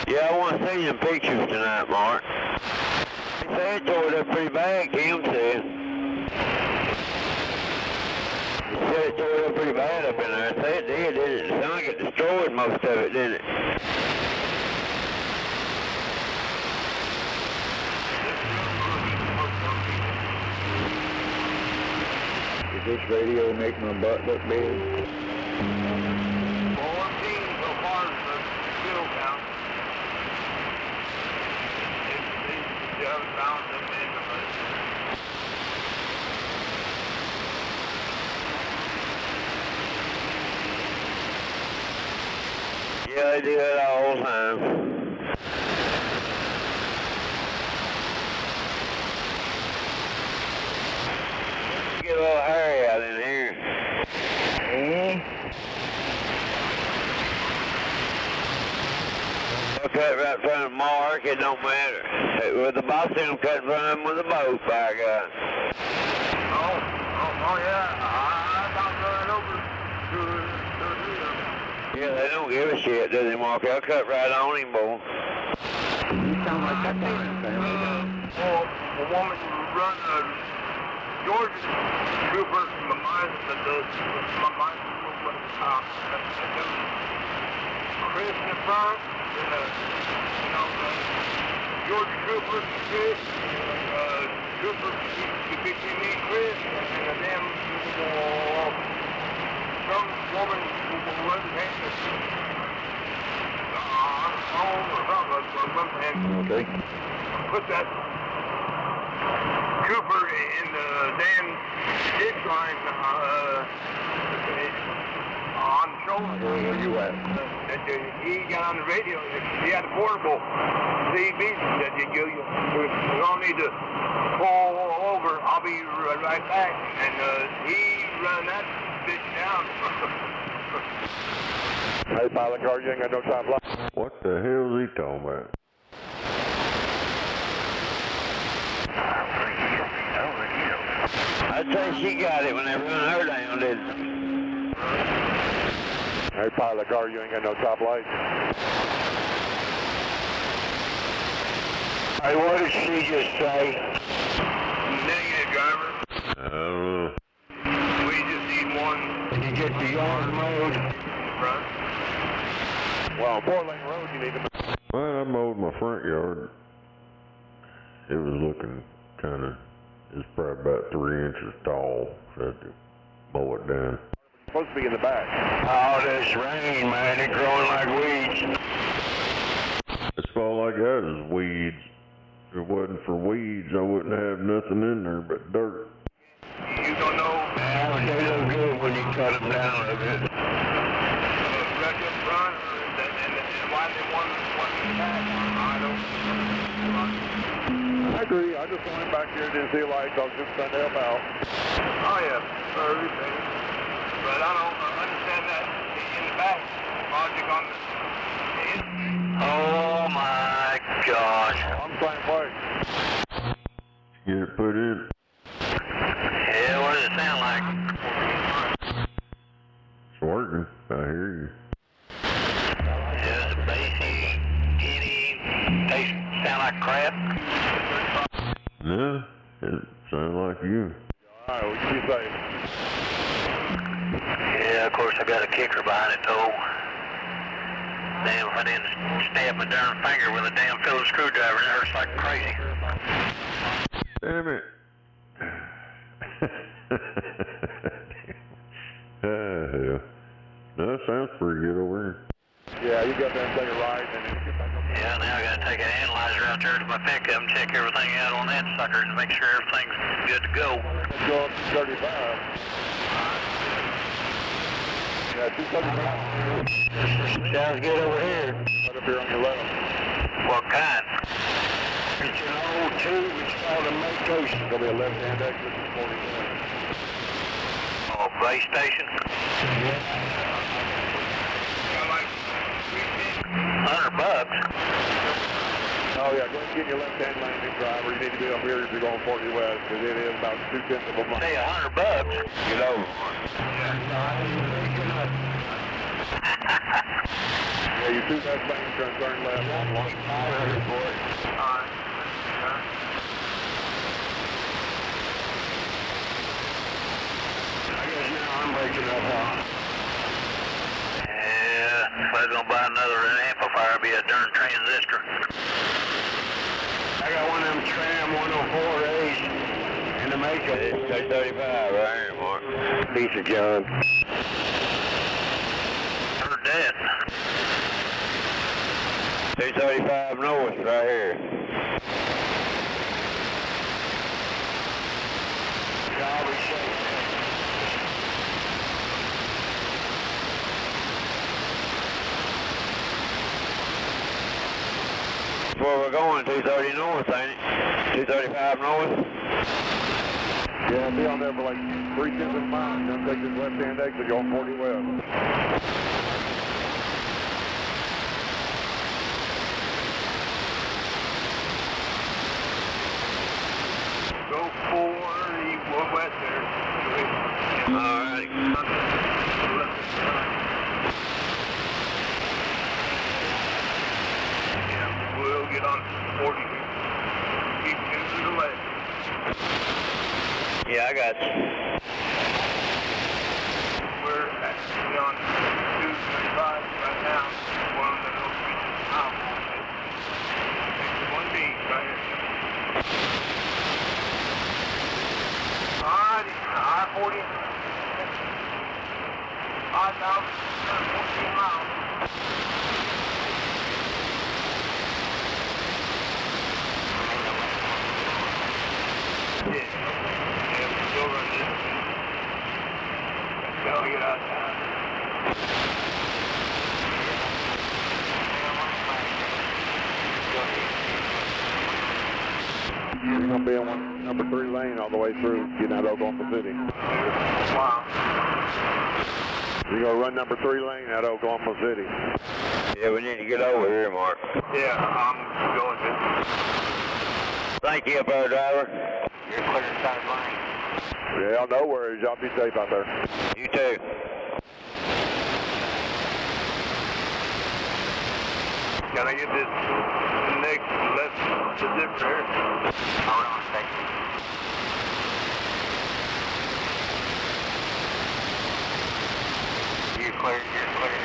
Yeah, I want to see them pictures tonight, Mark. They say it tore it up pretty bad, Kim said. They said it tore it up pretty bad up in there. I say it did, didn't it? It sounded like it destroyed most of it, didn't it? Does this radio make my butt look big? Well, I'm seeing so far as the fuel count. It's the other balance of the end of it. Yeah, they do that all the time. Get a little hairy out in here. They'll cut right in front of Mark, it don't matter. With the boss, they'll cut in front of him with a boat, by God. Oh yeah. I got running over to Yeah, they don't give a shit, do they, Mark? They'll cut right on him, boy. You sound like that a woman run a Georgia trooper, my mind, Chris in the front, Georgia trooper, Chris, trooper, between me and Chris, and a damn some woman who wasn't hanging on the phone or something, Okay. put that trooper in the damn ditch line on the shoulder. Where are you at? He got on the radio. He had a portable CB that you don't need to pull over. I'll be right back. And he run that bitch down. Hey, pilot car, you ain't got no time left. What the hell is he talking about? I'd say she got it when they run her down, didn't they? Hey, pilot car, you ain't got no top lights. Hey, what did she just say? Negative, driver. I don't know. We just need one. Did you get the yard mowed? Front. Well, 4-lane road, you need to... Well, I mowed my front yard. It was looking kind of, it's probably about 3 inches tall, so I had to mow it down. Supposed to be in the back. Oh, this rain, man, it's growing like weeds. That's all I got is weeds. If it wasn't for weeds, I wouldn't have nothing in there but dirt. You don't know. Yeah, they look good when you cut them down a little bit. Wreck up front, and why they want in the back? I don't know. I agree. I just went back here and didn't see a light. I was just trying to help out. Oh, yeah. Everything. But I don't understand that in the back. Logic on the end. Oh my gosh. I'm trying to play. Get it put in. Yeah, what does it sound like? It's working. I hear you. Yeah, it's bassy, skinny, they sound like crap. No, it sounds like you. All right, what can you say? Yeah, of course I got a kicker behind it though. Damn, if I didn't stab my darn finger with a damn Phillips screwdriver, it hurts like crazy. Damn it. Hell. No, that sounds pretty good over here. Yeah, you got there and take a ride and then get back up. Yeah, now I gotta take an analyzer out there to my pickup and check everything out on that sucker and make sure everything's good to go. Let's go up to 35. Yeah, 235. Sounds good over here. Right up here on your left. What kind? It's an old tube. It's called a Mako. It's going to be a left-hand exit to 41. Oh, base station? $100. Oh, yeah, go ahead and get your left-hand lane and driver. You need to be up here if you're going 40 west, because it is about 2/10 of a mile. Hey, $100. Get over. Yeah, you two left lane, turn left. 500 for it. I guess now I'm breaking up, huh? Yeah, if I was gonna buy another amplifier, it'd be a darn transistor. I got one of them Tram 104As in the Mako. It's 235 right here, Mark. Piece of junk. Heard that. 235 north right here. I'll be safe. going 230 north, ain't it? 235 north? Yeah, be on there for like 3/10 of a mile. Then take this left-hand exit, go on 40 west. Go 40 west there. Alright. Yeah, we'll get on 40. Keep to the left. Yeah, I got you. We're actually on 235 right now. One of the little mile. It's 1B right here. Alrighty, I-40. 5,014 miles. Yeah, we'll go run this. Let's go get out there. You're going to be on number 3 lane all the way through, getting out of Oklahoma City. Wow. You're going to run number 3 lane out of Oklahoma City. Yeah, we need to get over here, Mark. Yeah, I'm going to. Thank you, up there, driver. You're clear side line. Yeah, no worries. Y'all be safe out there. You too. Can I get this next left the zip here? Hold on a second. You're clear, you're clear.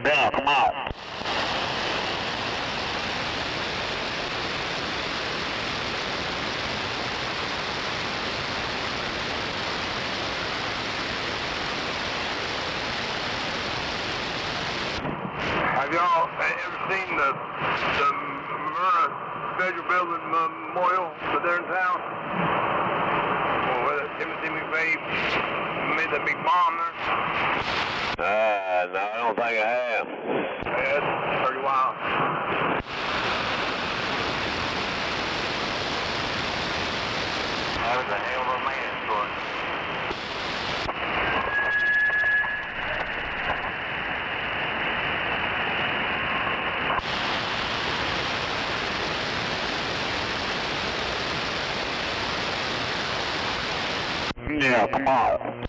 Yeah, come on. Have y'all ever seen the Myrna Federal Building Memorial for there in town? Or where Timothy McVeigh made that big bomb there? No, I don't think I have. Yeah, it's pretty wild. That was a hell of a man, short. Yeah, come on.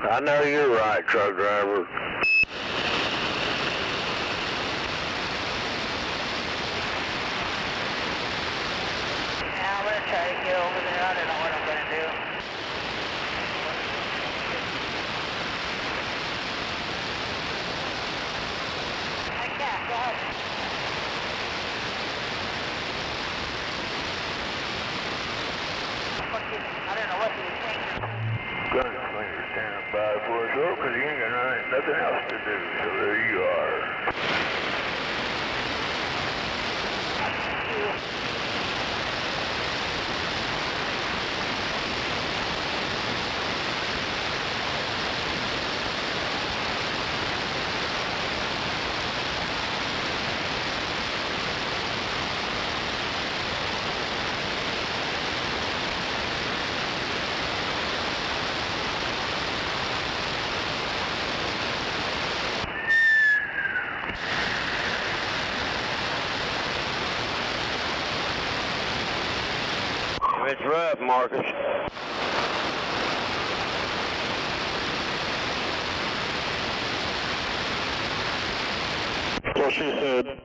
I know you're right, truck driver. Yeah, I'm going to try to get over there. I don't know what I'm going to do. I can't. Go ahead. I don't know what he was thinking. Gunslinger standing by for us, though, because he ain't got nothing else to do, so there you are. that, Marcus. What she said.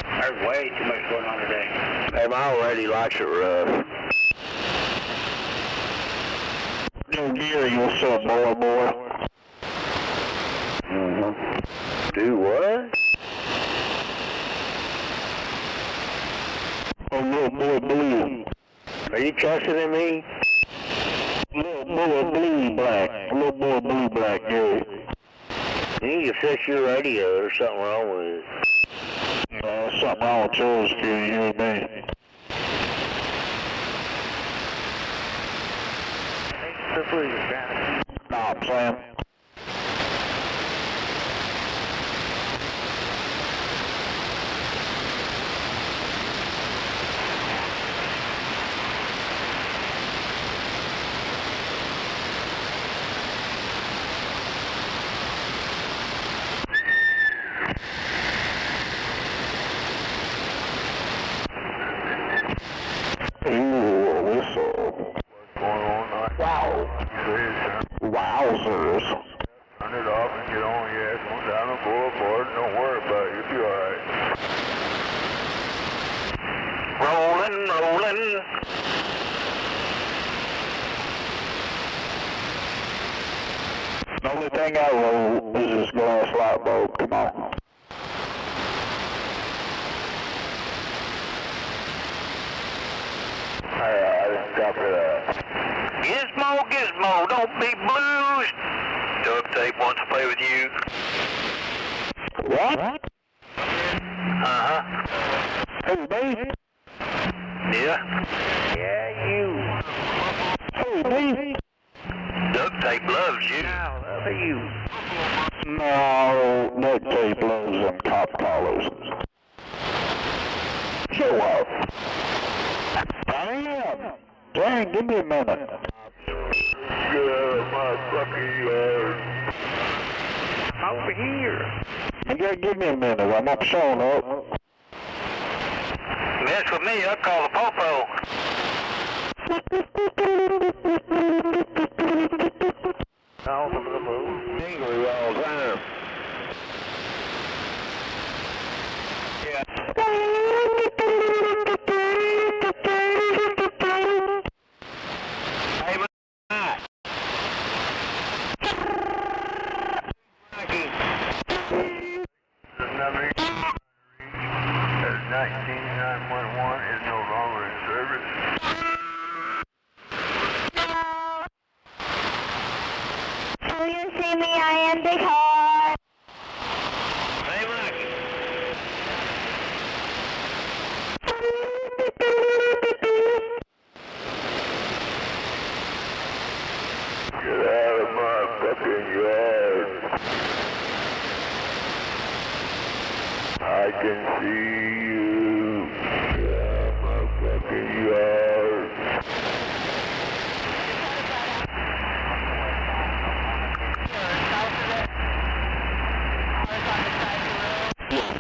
There's way too much going on today. Hey, my old lady likes it rough. Yo, Gary, what's up, boy? Do what? Oh, little boy blue. Are you cussing at me? Little boy blue black. Little boy blue black, Gary. You need to fix your radio. There's something wrong with it. There's something wrong with yours, Gary. You hear me? Stop, Sam. Wowzers. Turn it off and get on your ass on down the board. Don't worry about it. You'll be alright. Rolling. The only thing I roll is this glass light bulb. Come on. Alright, copy that. Gizmo, don't be blues. Duct tape wants to play with you. What? Uh-huh. Hey, babe. Yeah? Yeah, you. Hey, babe. Duct tape loves you. I love you. No, duct tape loves them cop collars. Show up. I am. Dang, give me a minute. Get out of my fucking yard. Over here. You gotta give me a minute. I'm not showing up. Mess with me, I'll call the popo. Off of the move. Angry all the time. Yeah. Hey, Matt. The number is 19911 is no longer in service. Will you see me? I am big heart. Hey, Mike. Get out of my fucking yard. I can see you. Get out of my fucking yard.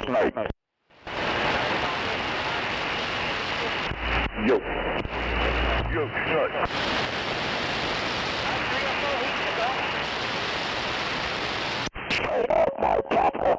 Snake. Yo. Yo, shut. Stay off my papa.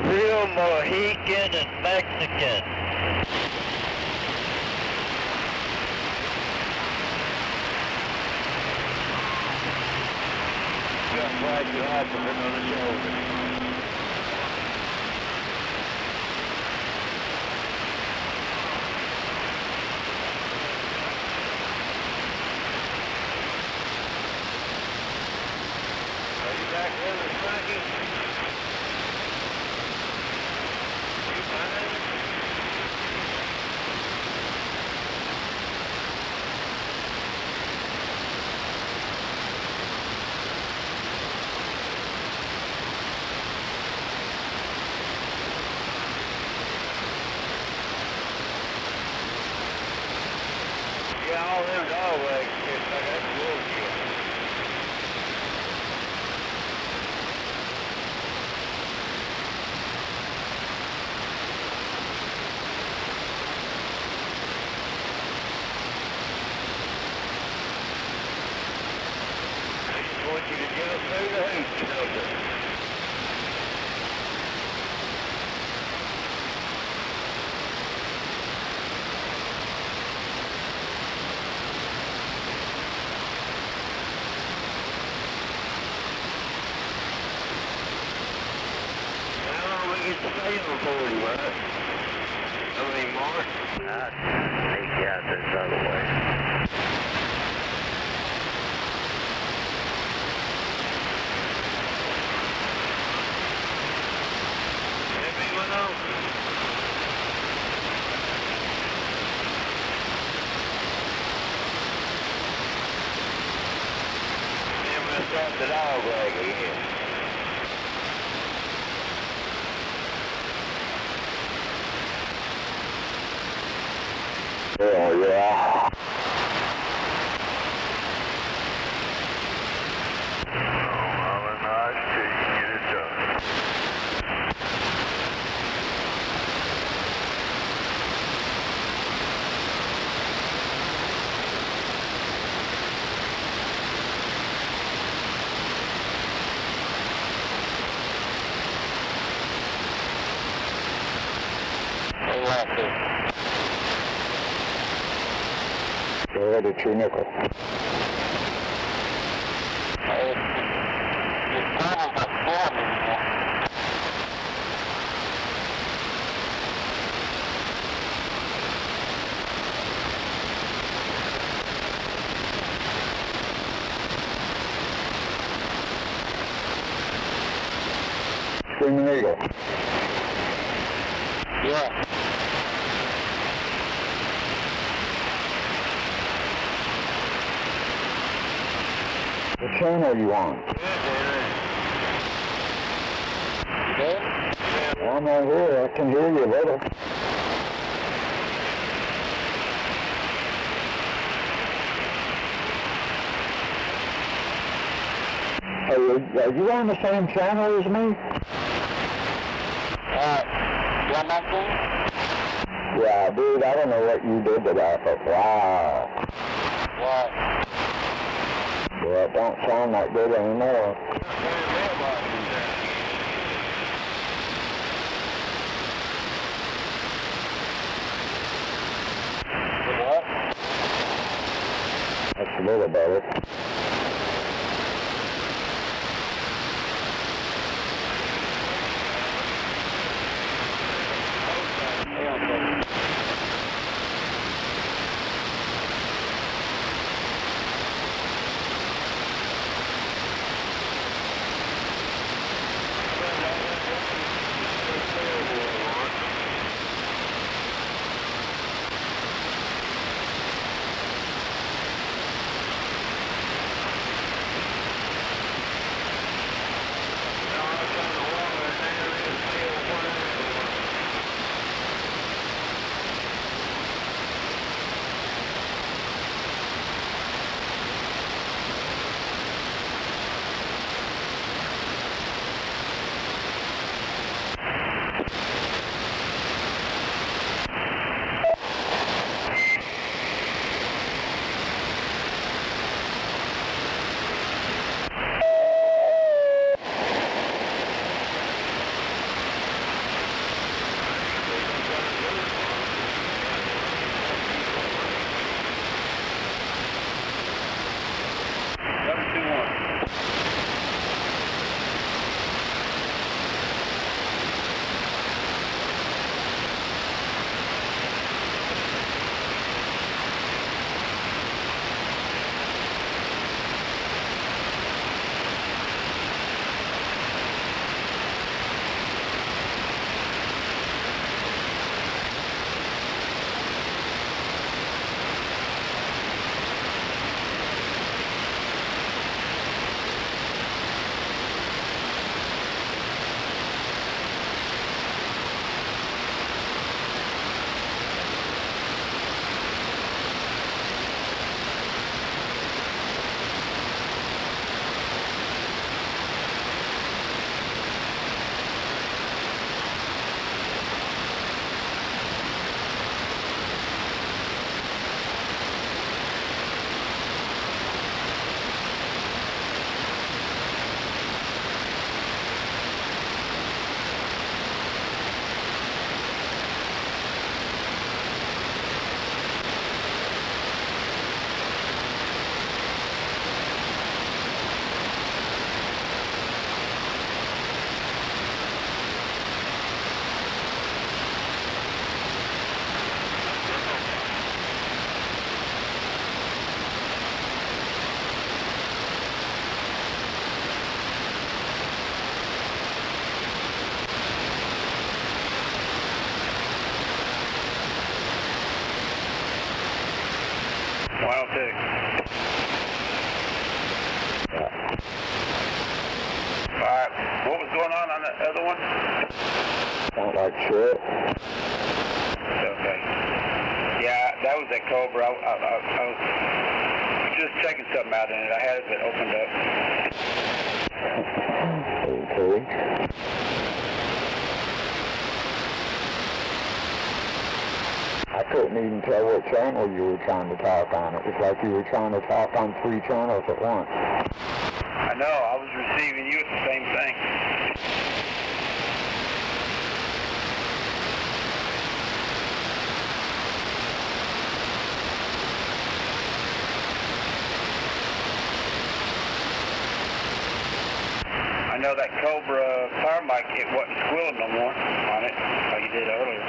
Real Mohican and Mexican. ride too hard to put on the shoulder. Are you back with us, Frankie? You fine? Yeah, all them dog legs kids like that's bullshit. I just want you to get us through the heat shelter. How long we get to stay before you, right? I mean, Mark? I think you out this other way. Let me one on. Then we'll start the dog leg again. Oh, yeah. Well, a nice tea, get it done. Hey, Lefty. Go ahead at your nickel. Hey, it's probably about 4 Screaming Eagle. Yeah. What channel you on? You there? I'm right here. I can hear you a little. Hey, are you on the same channel as me? You're not there? Yeah, dude, I don't know what you did to that, but wow. What? Well, it don't sound that good anymore. What? That's a little better. on the other one? Sound like shit. Okay. Yeah, that was that Cobra. I was just checking something out in it. I had it opened up. Okay. I couldn't even tell what channel you were trying to talk on. It was like you were trying to talk on 3 channels at once. I know, I was receiving you at the same thing. I know that Cobra power mic, it wasn't squealing no more on it, like it did earlier.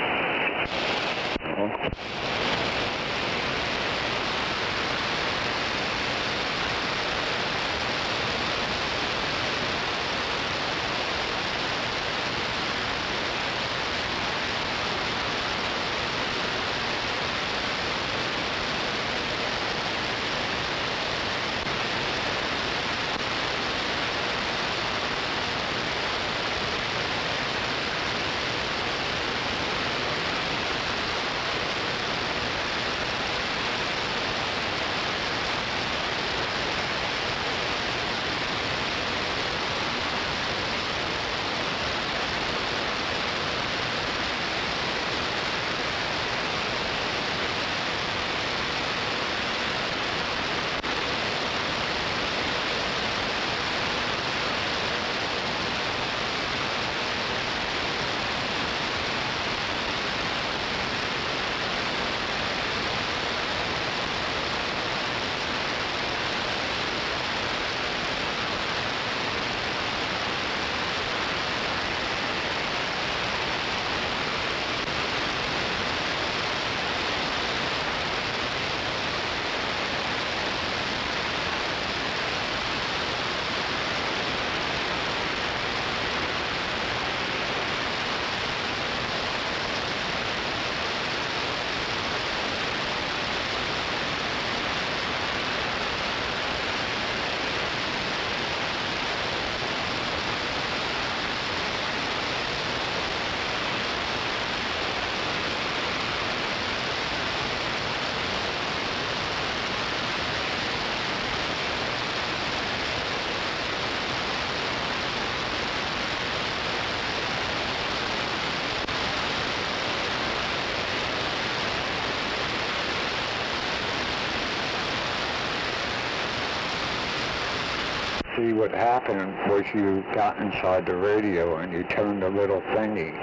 See, what happened was you got inside the radio and you turned a little thingy,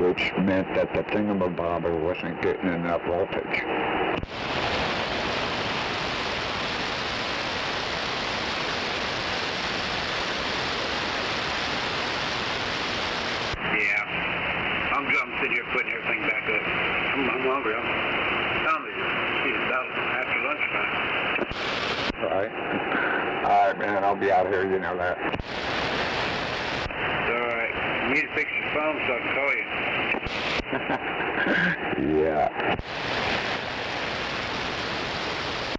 which meant that the thingamabobber wasn't getting enough voltage. Yeah. I'm sitting here putting everything back up. I'm hungry. I'm telling you, it's about after lunchtime. Right. All right, man, I'll be out here, you know that. All right. You need to fix your phone so I can call you. Yeah.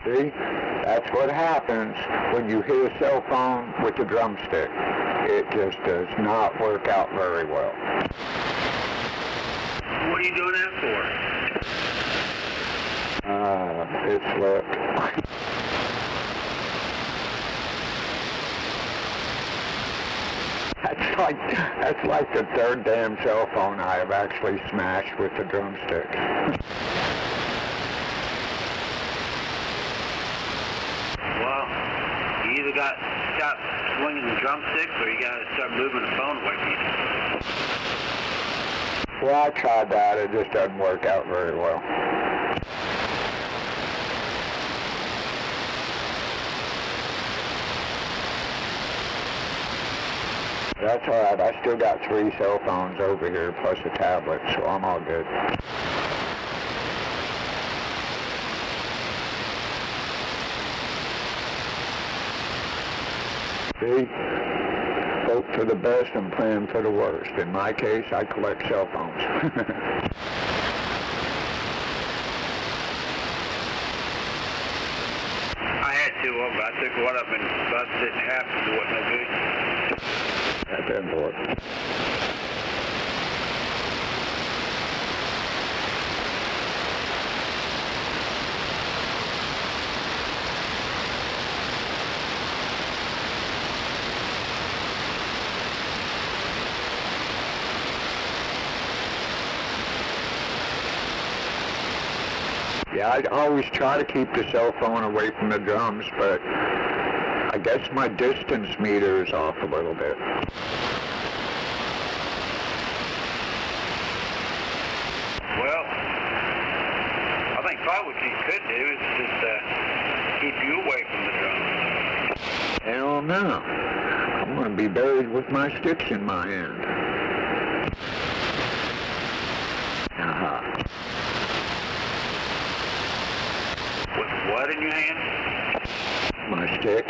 See? That's what happens when you hit a cell phone with the drumstick. It just does not work out very well. What are you doing that for? It's look. That's like the third damn cell phone I have actually smashed with the drumstick. Well, you either got to stop swinging the drumsticks or you got to start moving the phone away from you. Well, I tried that. It just doesn't work out very well. That's all right. I still got 3 cell phones over here plus a tablet, so I'm all good. See? Hope for the best and plan for the worst. In my case, I collect cell phones. I had 2 of them, but I took one of them and busted it in half because it wasn't no good. That's important. Yeah, I always try to keep the cell phone away from the drums, but I guess my distance meter is off a little bit. Well, I think probably what you could do is just keep you away from the drums. Hell no. I'm going to be buried with my sticks in my hand. Aha. With what in your hand? My stick.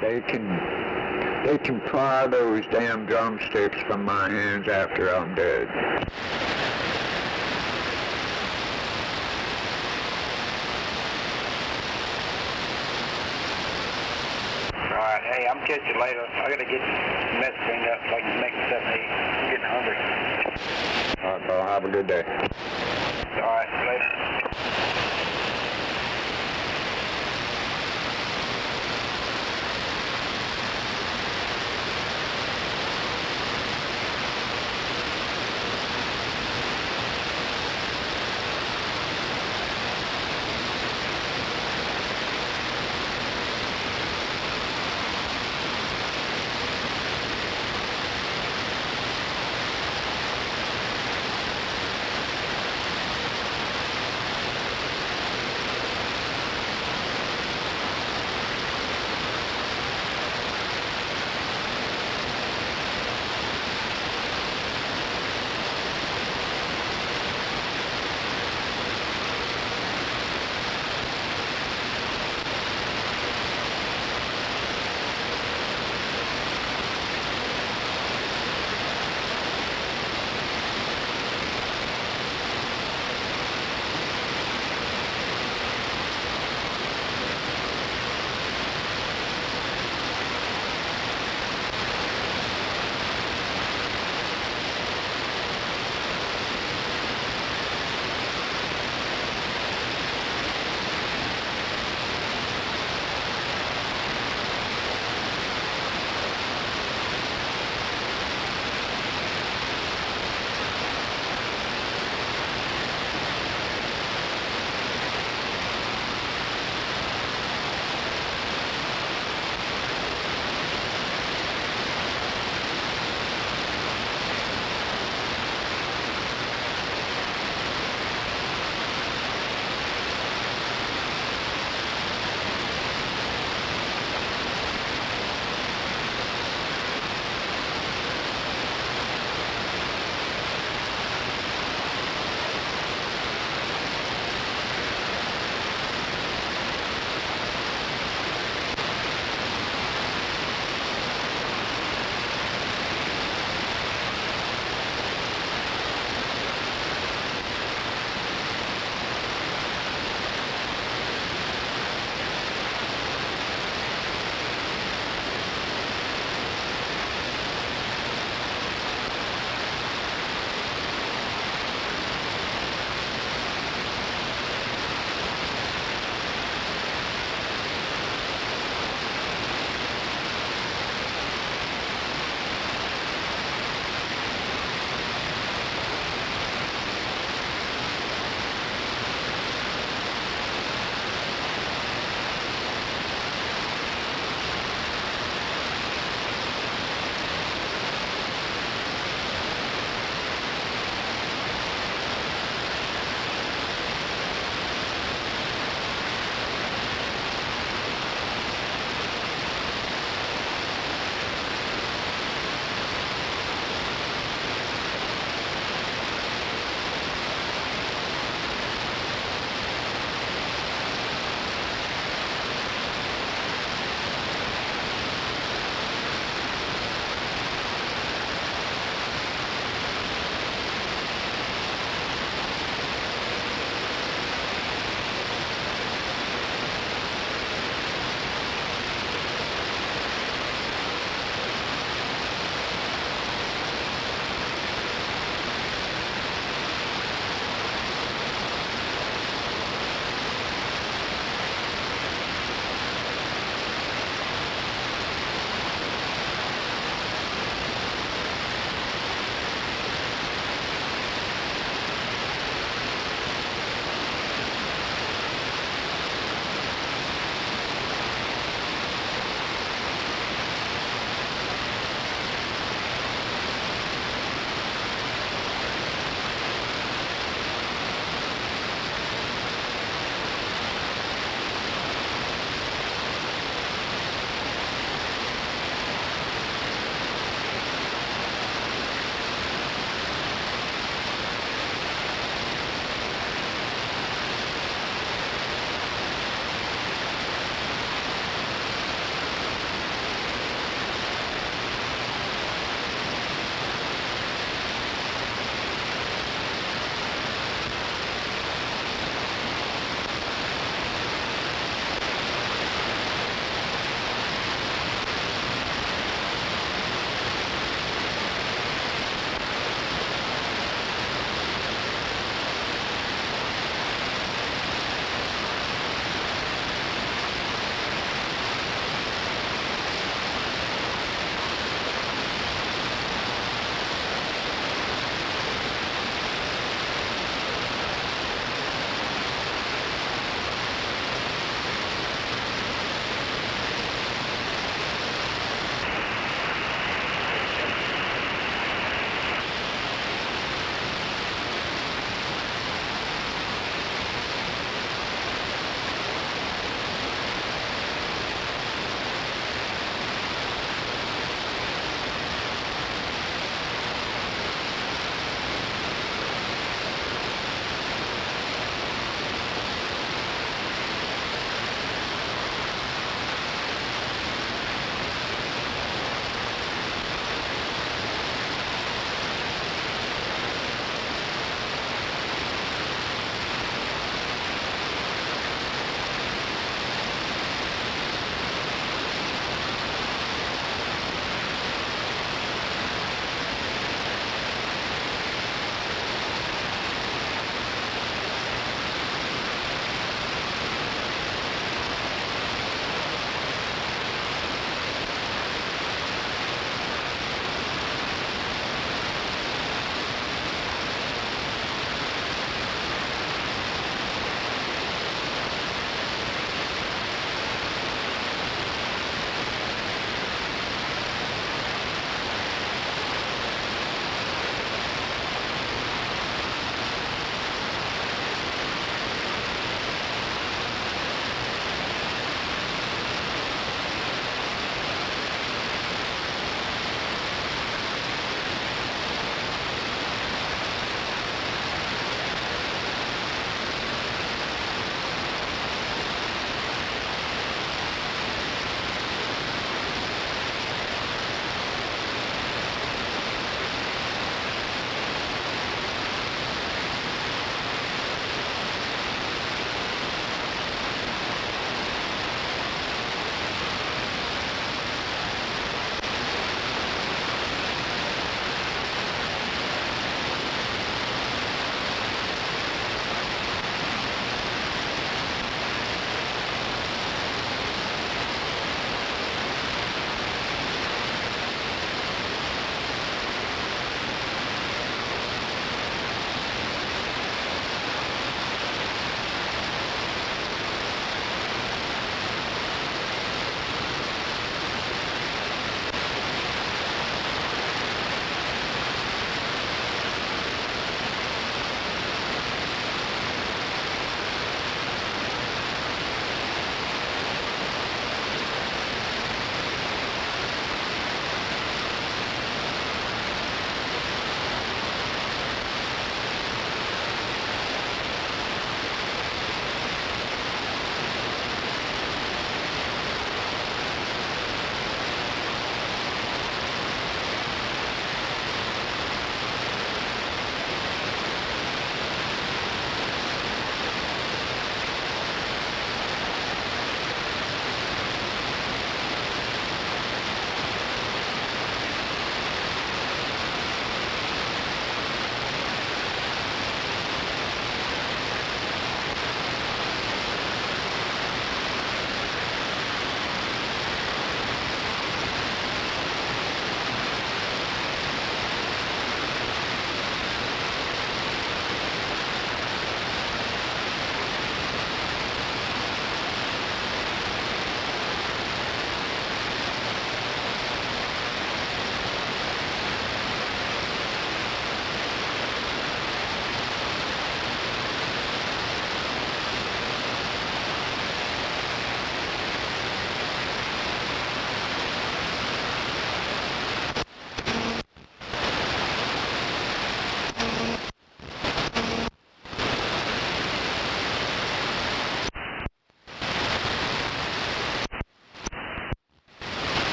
They can pry those damn drumsticks from my hands after I'm dead. Alright, hey, I'm catching you later. I gotta get some mess cleaned up so I can make myself eat. I'm getting hungry. Alright, bro, have a good day. Alright, later.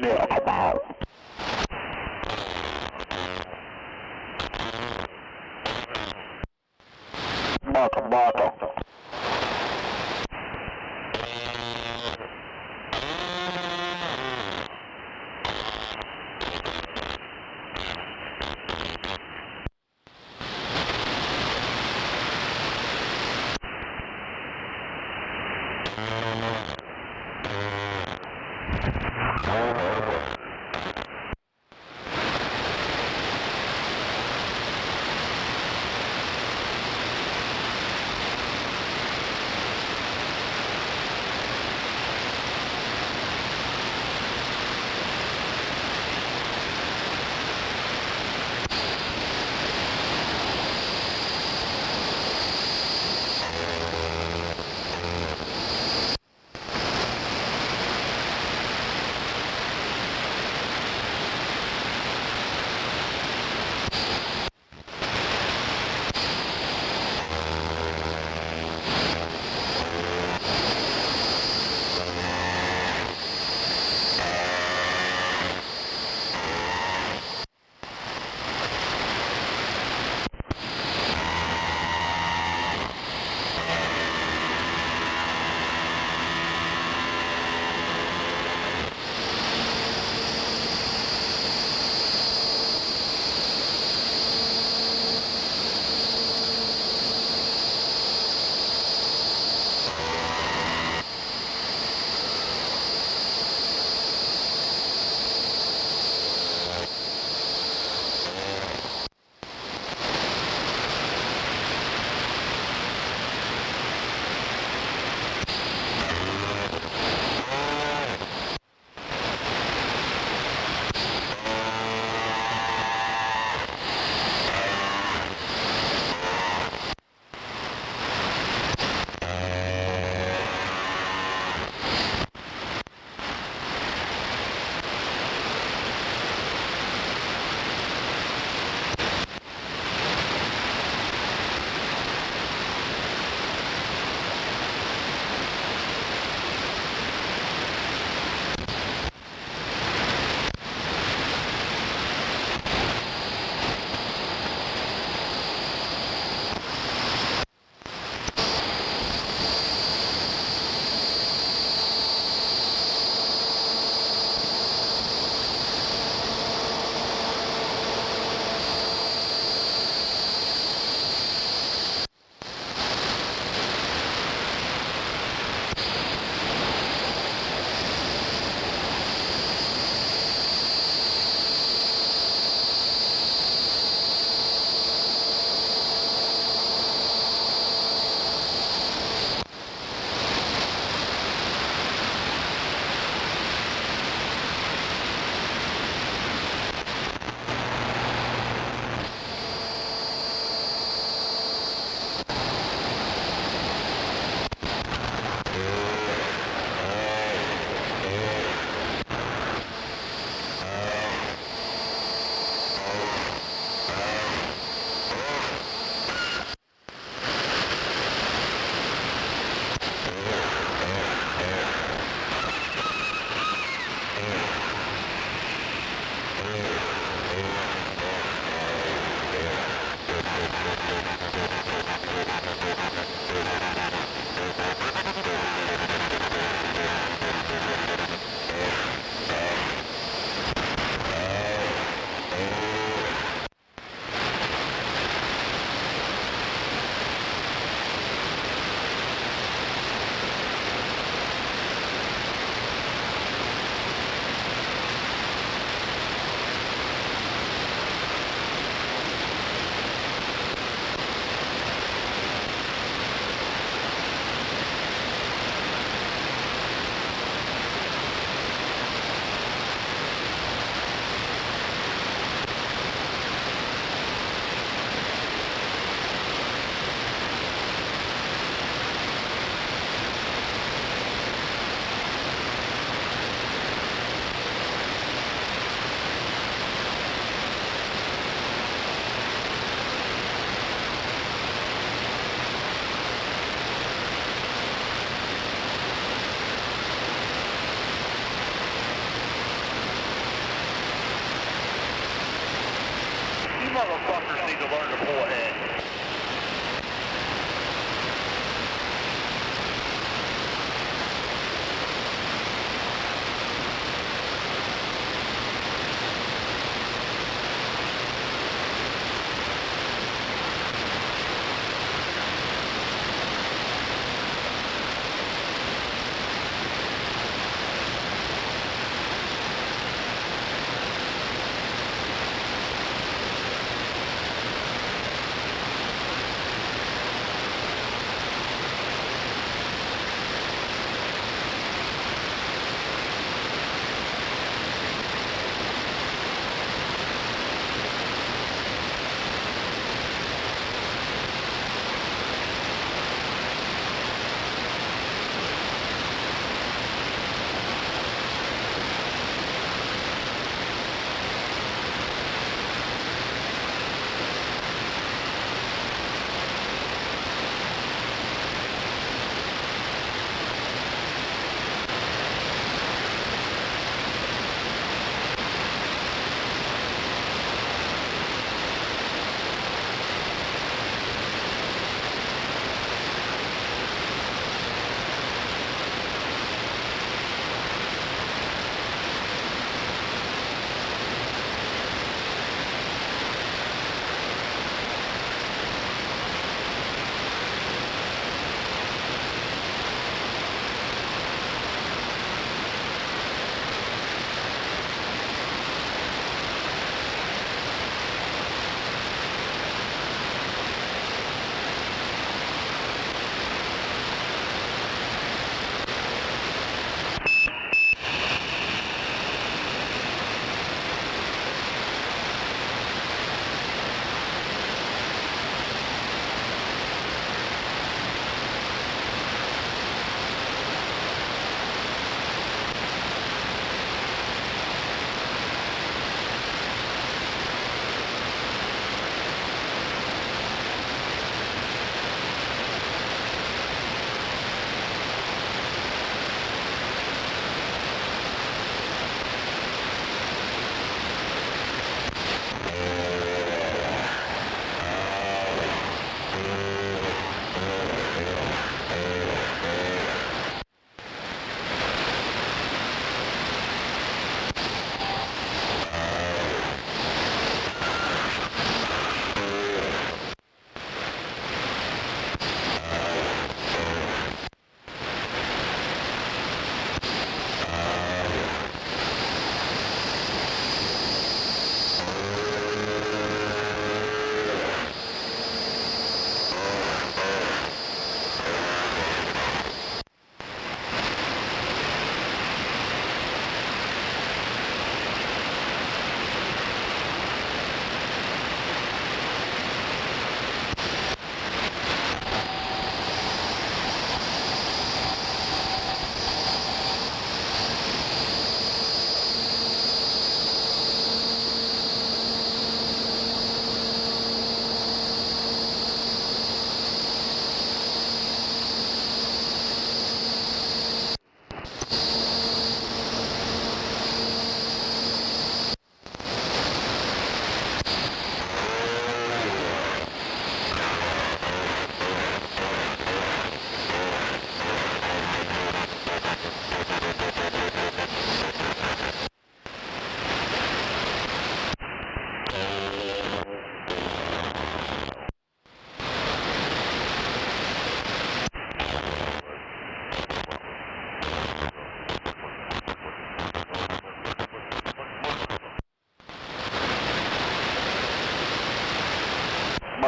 Yeah, come on. Marco.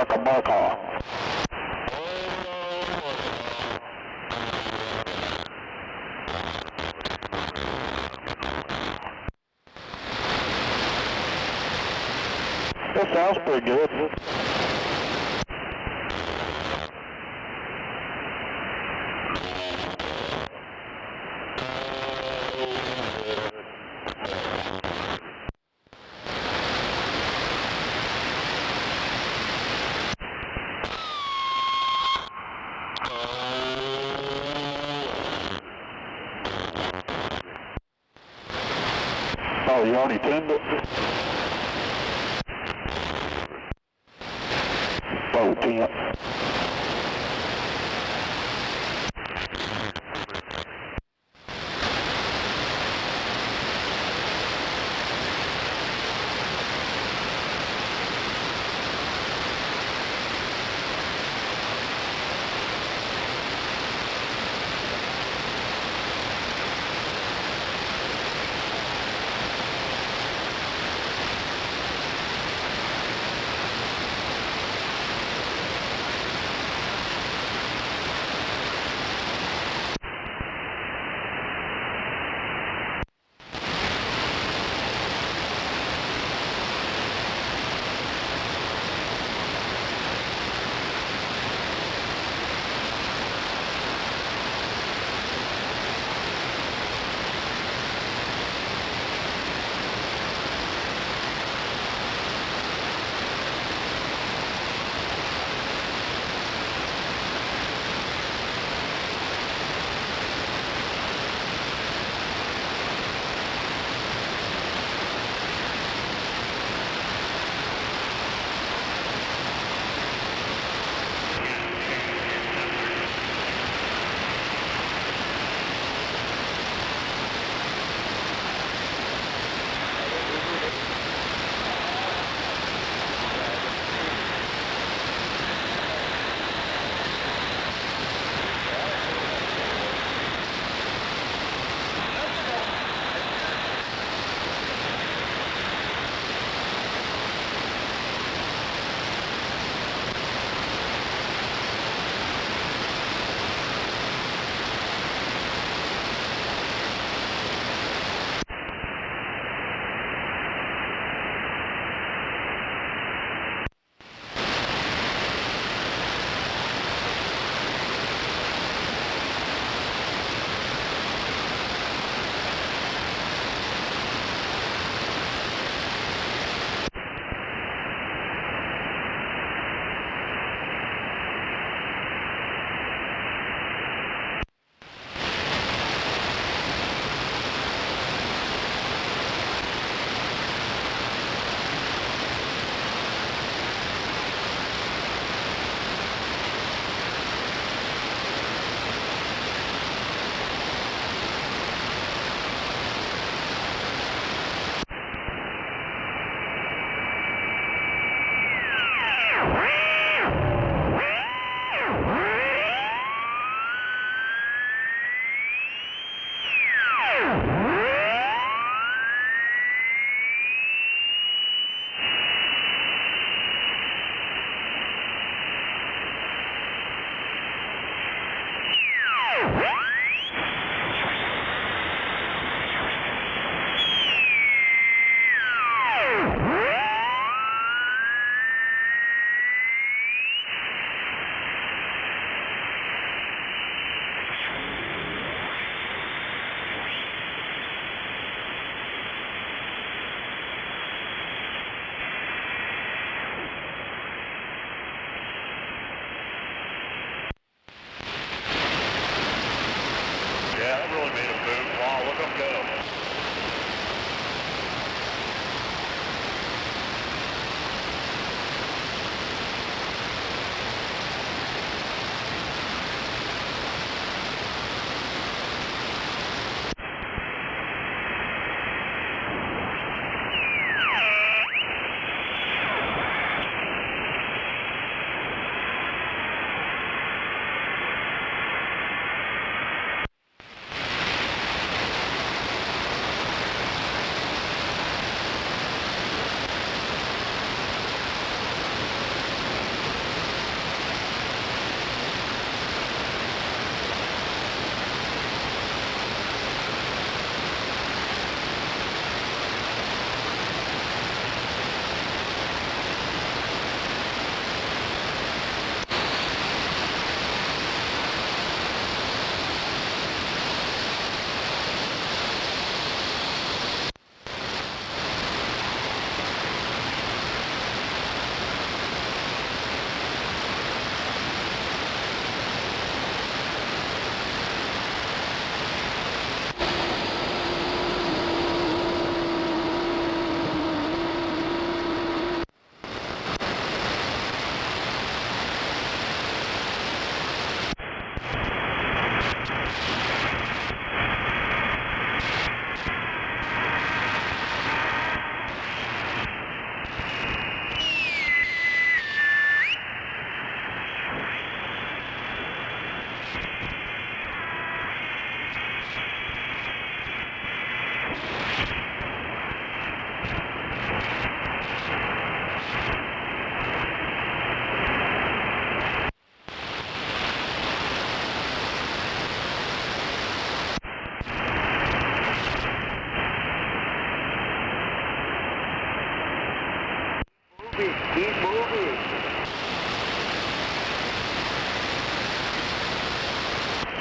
Marka. That sounds pretty good. Oh, you already tuned it? Oh, 10.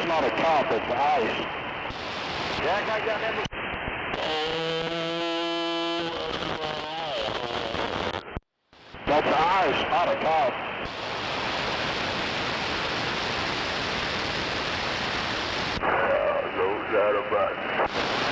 not a top, it's ice. Jack, I got that. That's ice, not a top. Those out of buttons.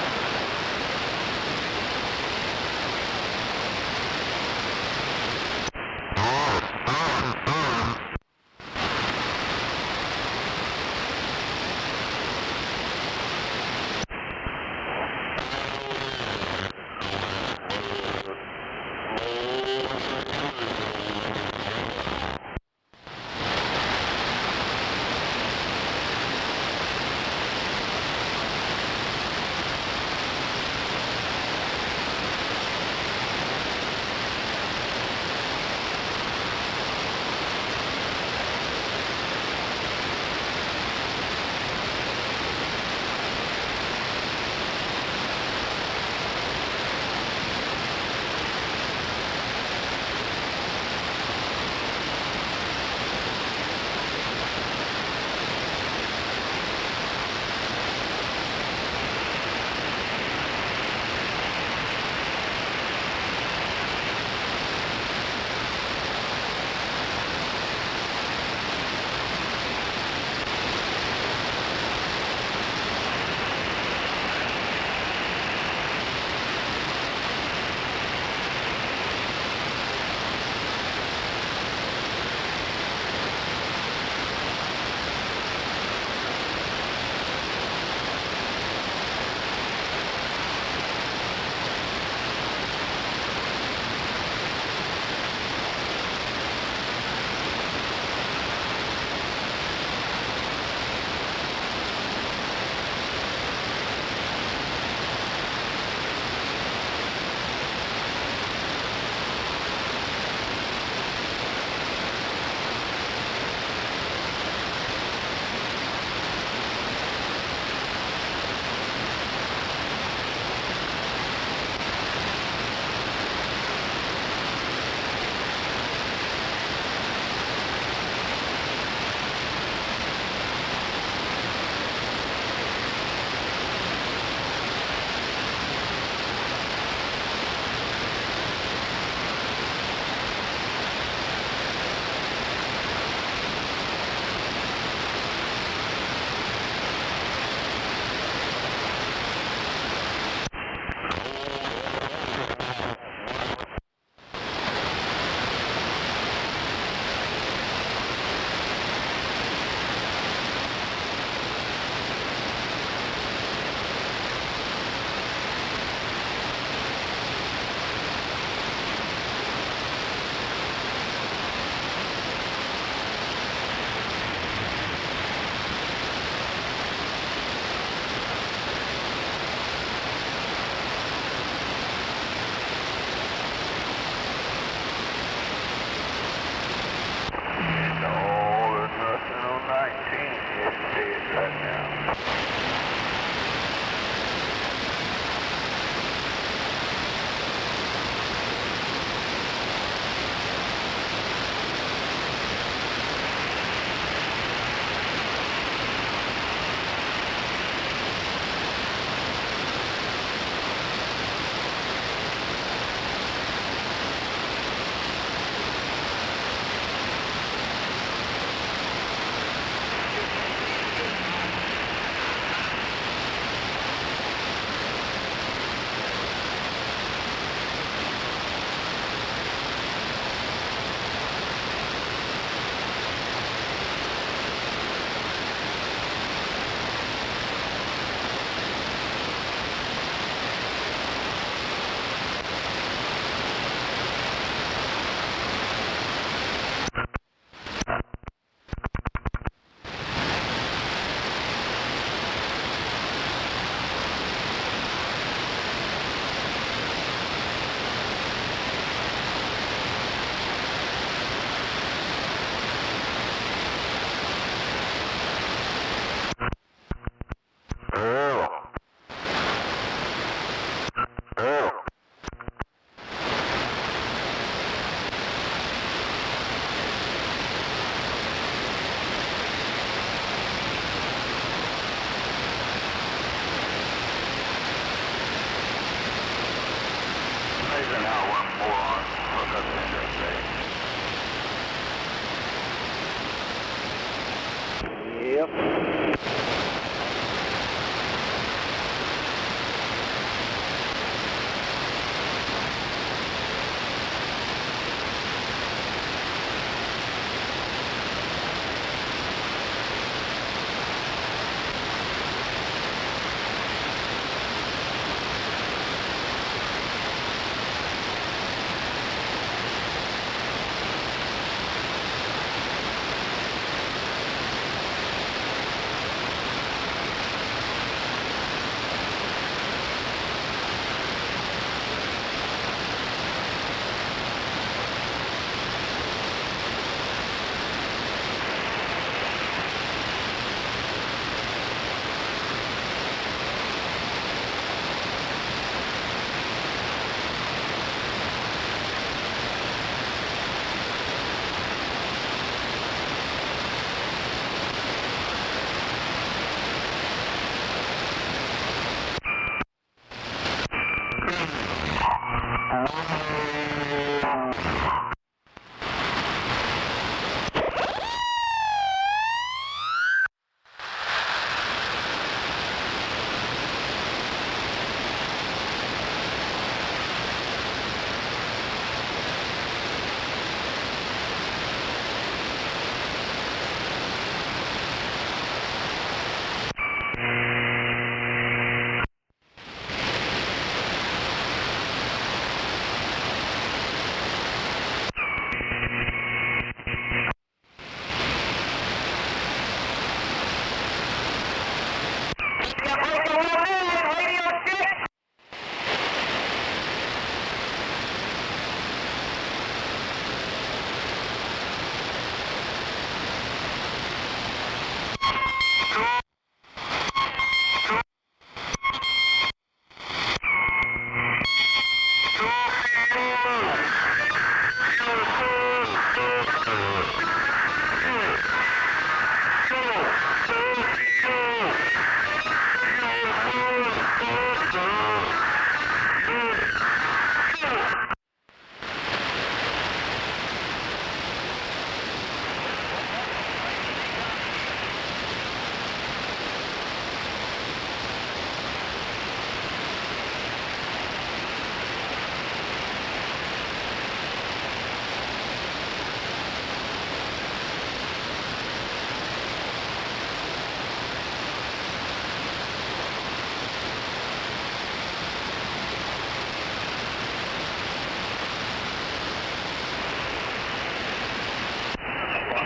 you.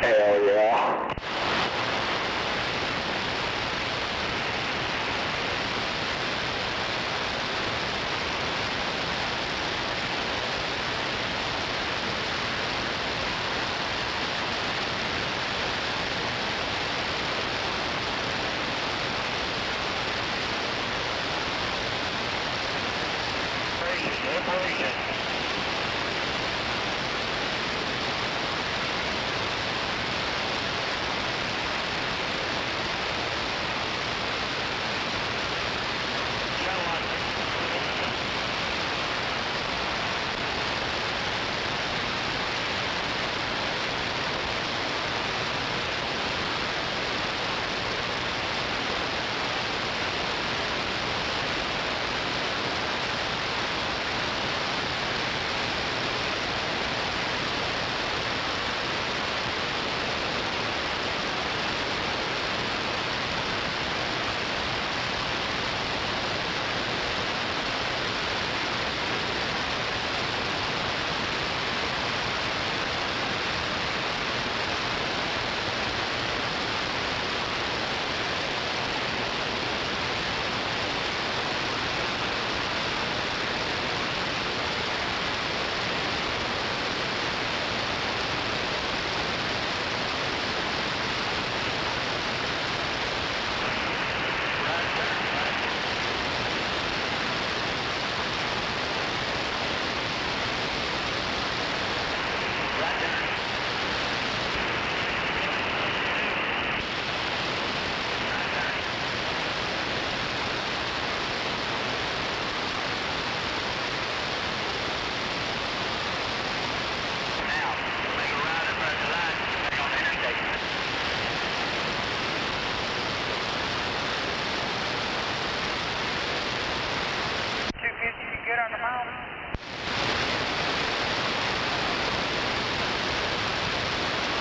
Hell yeah.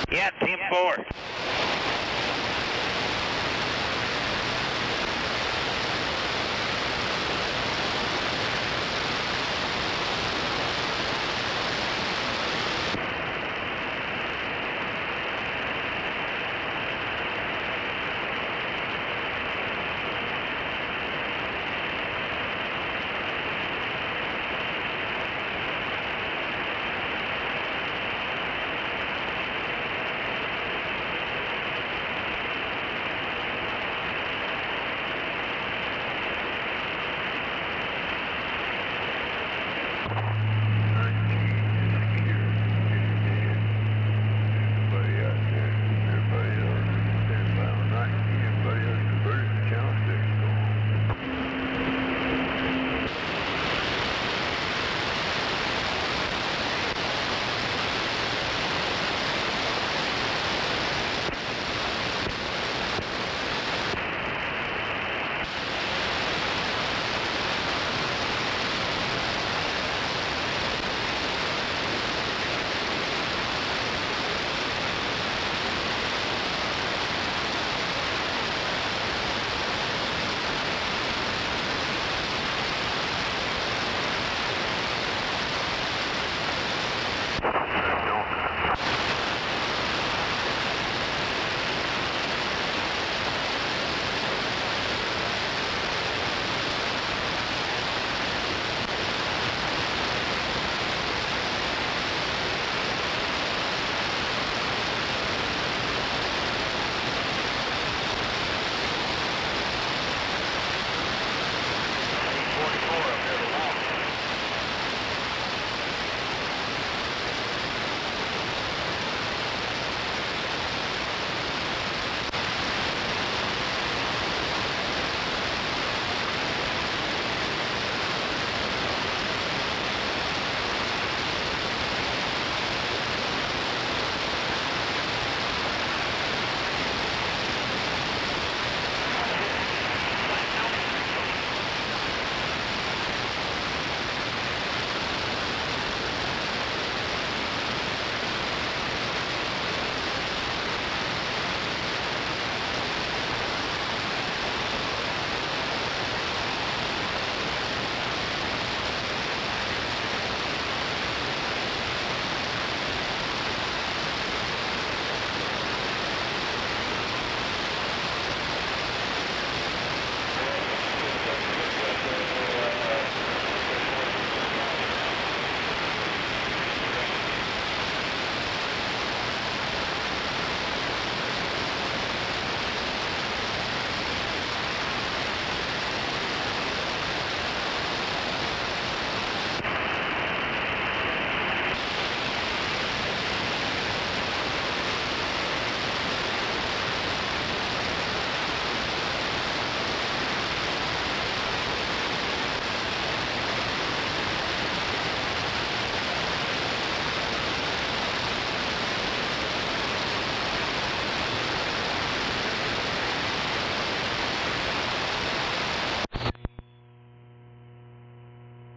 Yeah, 10-4.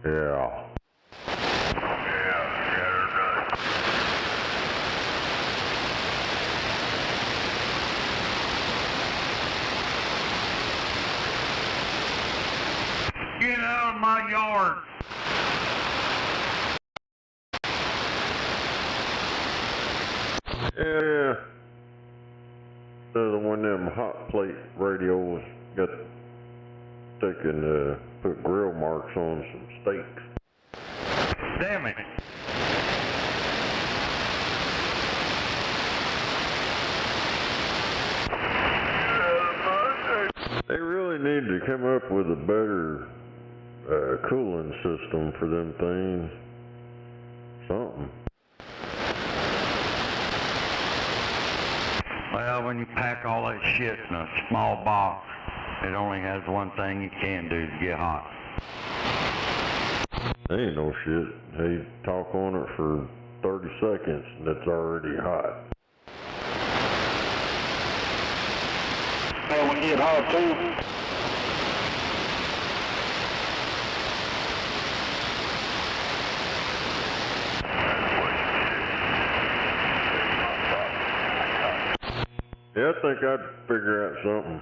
Yeah. Get out of my yard. Yeah. Another one of them hot plate radios got taken, put grill marks on some steaks. Damn it. They really need to come up with a better cooling system for them things. Something. Well, when you pack all that shit in a small box, it only has one thing you can do to get hot. Ain't no shit. They talk on it for 30 seconds and it's already hot. Man, we get hot too. Yeah, I think I'd figure out something.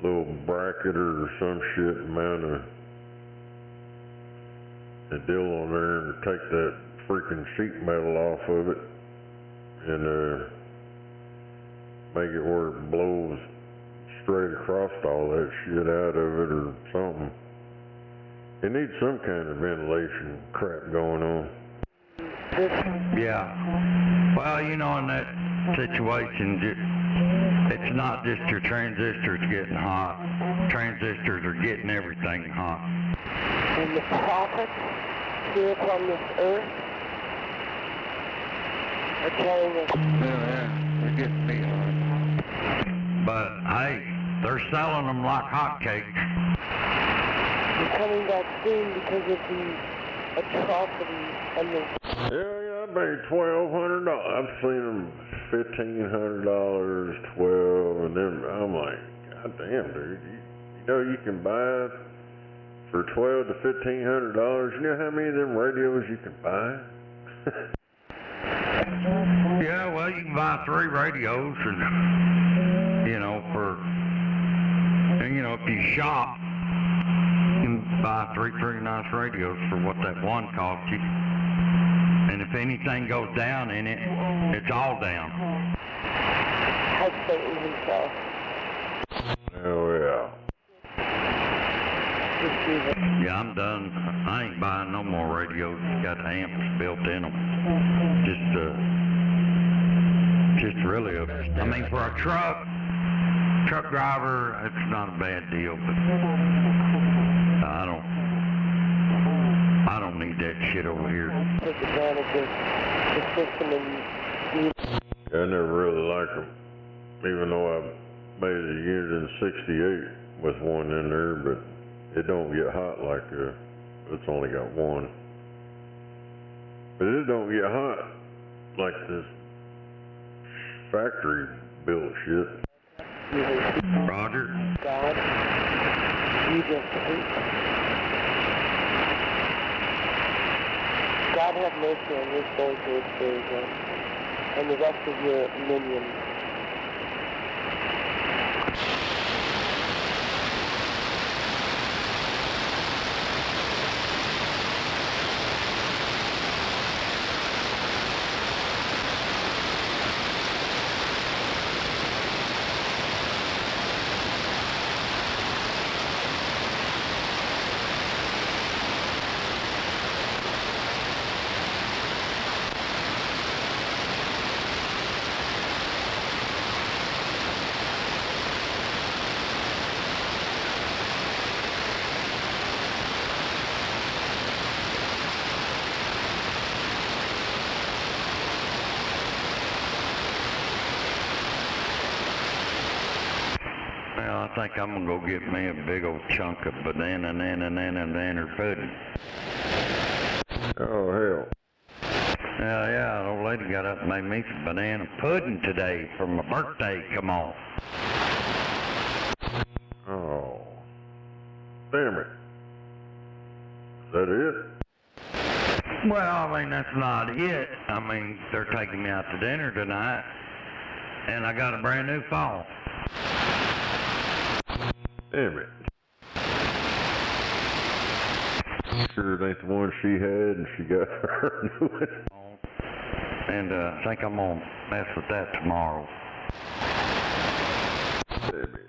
Little bracket or some shit, mount a deal on there and take that freaking sheet metal off of it and make it where it blows straight across all that shit out of it or something. It needs some kind of ventilation crap going on. Yeah. Well, you know, in that situation, it's not just your transistors getting hot. Transistors are getting everything hot. And the prophets here upon this earth are telling us. Yeah, they're getting me hot. But hey, they're selling them like hotcakes. They're coming back soon because of the atrocities and the... Yeah, I paid $1,200. I've seen them $1,500, $12, and then I'm like, God damn, dude, you know you can buy for $1,200 to $1,500. You know how many of them radios you can buy? Yeah, well, you can buy 3 radios, and you know, if you shop, you can buy 3 pretty nice radios for what that one cost you. And if anything goes down in it, it's all down. Has Satan himself. Oh, yeah. Yeah, I'm done. I ain't buying no more radios. Got amps built in them. Just really I mean, for a truck driver, it's not a bad deal, but I don't need that shit over here. Take advantage of the system and... I never really liked them, even though I made a unit in '68 with one in there, but it don't get hot like it's only got one. But it don't get hot like this factory built shit. Roger. God, you just hate. God have mercy on your soul to experience it, and the rest of your minions. Well, I think I'm gonna go get me a big old chunk of banana pudding. Oh, hell. Yeah, the old lady got up and made me some banana pudding today for my birthday. Come on. Oh. Damn it. Is that it? Well, I mean, that's not it. I mean, they're taking me out to dinner tonight, and I got a brand new phone. Damn it. Sure it ain't the one she had and she got her new one. And I think I'm gonna mess with that tomorrow. Damn it.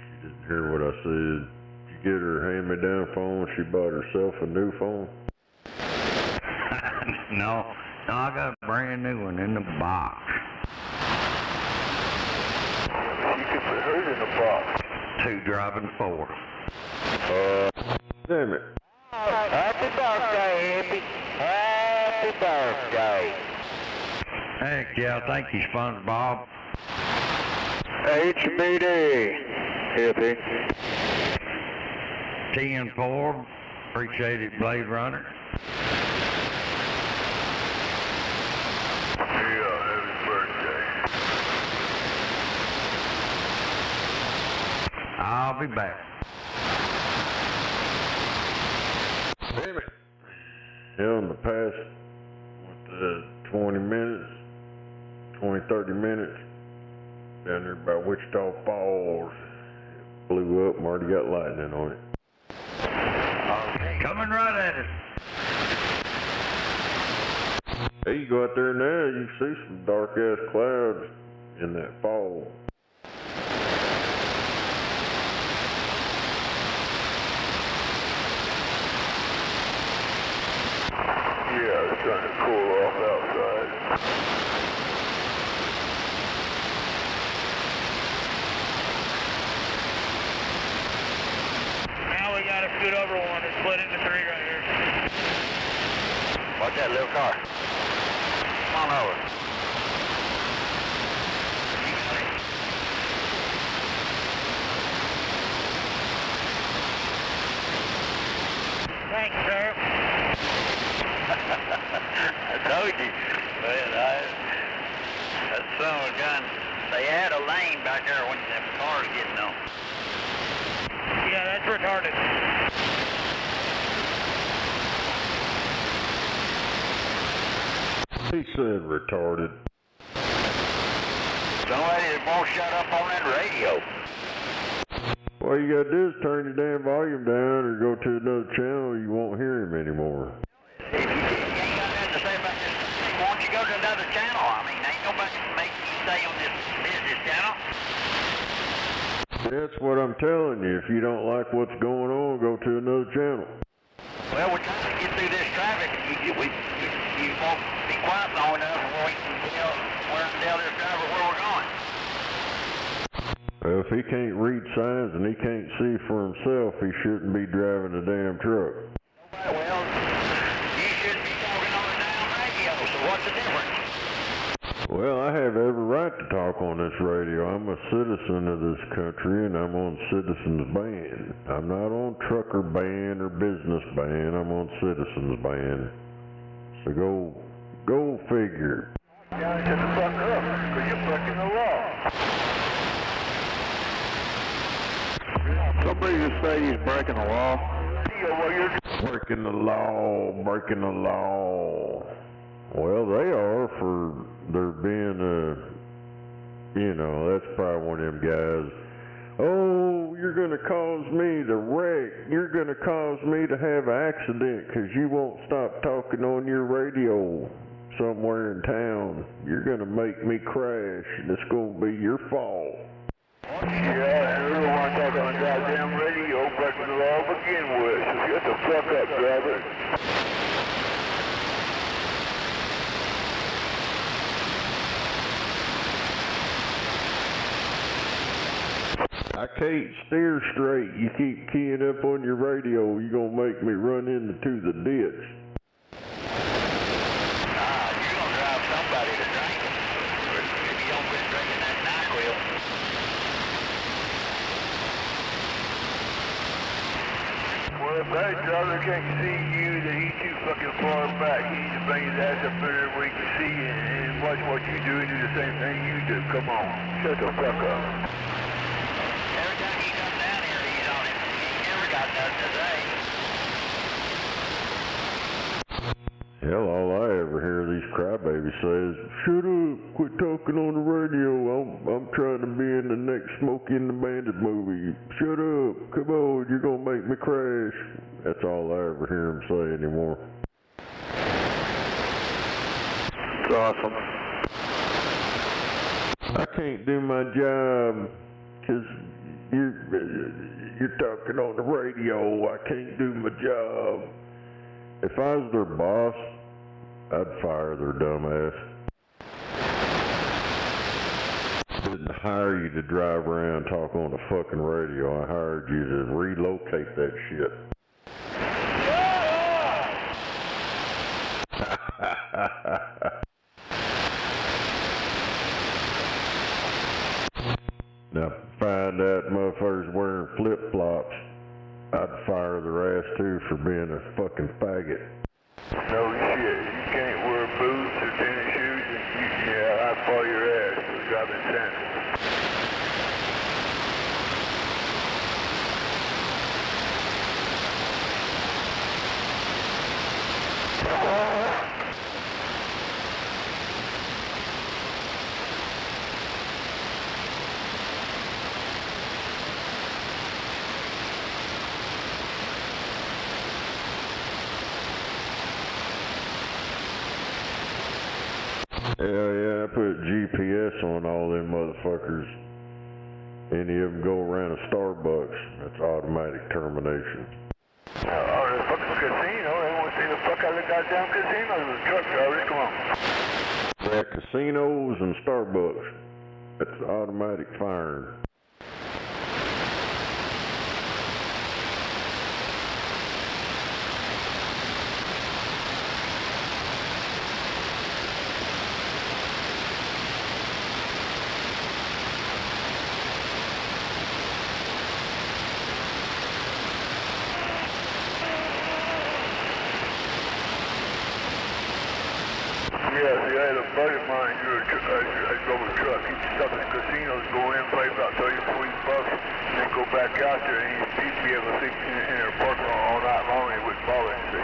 She didn't hear what I said. Did you get her hand-me-down phone? She bought herself a new phone? No, I got a brand new one in the box. You could put hers in the box. 2 driving 4. Damn it. Happy birthday, Hippie. Happy birthday. Heck yeah, thank you, SpongeBob. HBD, Hippie. 10-4, appreciate it, Blade Runner. I'll be back. Damn it. Hell, in the past, 20 minutes, 20, 30 minutes, down there by Wichita Falls, it blew up and already got lightning on it. Coming right at us. Hey, you go out there now, you see some dark-ass clouds in that fog. Yeah, it's starting to cool off outside. Now we gotta scoot over one and split into three right here. Watch that little car. Come on over. Thanks, sir. I told you. Man, that son of a gun. They had a lane back there when them cars getting on. Yeah, that's retarded. He said retarded. Somebody that won't shut up on that radio. All you gotta do is turn your damn volume down or go to another channel, you won't hear him anymore. If you ain't got nothing to say about this, why don't you go to another channel? I mean, ain't nobody making you stay on this business channel. That's what I'm telling you. If you don't like what's going on, go to another channel. Well, we're trying to get through this traffic. You won't be quiet long enough where we can tell this driver where we're going. Well, if he can't read signs and he can't see for himself, he shouldn't be driving a damn truck. Well, you shouldn't be talking on the damn radio, so what's the difference? Well, I have every right to talk on this radio. I'm a citizen of this country, and I'm on Citizens Band. I'm not on Trucker Band or Business Band. I'm on Citizens Band. So go figure. Yeah, shut the fuck up, because you're breaking the law. Somebody just say he's breaking the law. Breaking the law, breaking the law. Well, they are for there being that's probably one of them guys. Oh, you're going to cause me to wreck. You're going to cause me to have an accident because you won't stop talking on your radio somewhere in town. You're going to make me crash, and it's going to be your fault. Yeah, and you don't want to talk on the goddamn radio, breaking the law to begin with. So shut the fuck up, driver. I can't steer straight. You keep keying up on your radio, you're going to make me run into the ditch. You're going to drive somebody to drink if you don't quit drinking that NyQuil. Well, if that driver can't see you, then he's too fucking far back. He needs to bring his ass up there where he can see and watch what you do and do the same thing you do. Come on, shut the fuck up. Every time he comes down here, he's on it. He never got nothing to say. Hell, all I ever hear these crybabies say is, shut up, quit talking on the radio, I'm trying to be in the next Smokey and the Bandit movie. Shut up, come on, you're gonna make me crash. That's all I ever hear them say anymore. It's awesome. I can't do my job because you're talking on the radio. I can't do my job. If I was their boss, I'd fire their dumb ass. I didn't hire you to drive around and talk on the fucking radio. I hired you to relocate that shit. Now, find out motherfuckers wearing flip-flops, I'd fire their ass too for being a fucking faggot. No shit, you can't wear boots or tennis shoes, and I'd fire your ass for driving sandals. Yeah, I put GPS on all them motherfuckers. Any of them go around a Starbucks, that's automatic termination. Oh, the fucking casino, they want to see the fuck out of the goddamn casinos with truck drivers, come on. Yeah, casinos and Starbucks, that's automatic firing. Yeah, see, I had a buddy of mine, I drove a truck, he'd stop at the casinos, go in, play about 30 or 40 bucks, and then go back out there, and he'd be able to sleep in their parking lot all night long, and he wouldn't bother him, see.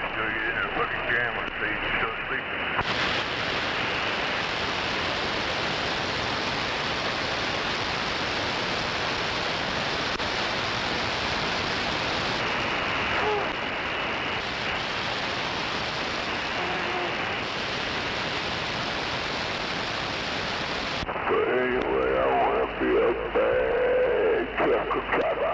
Still get in there fucking jamming, so he's still sleeping. But anyway, I want to be a bad truck driver.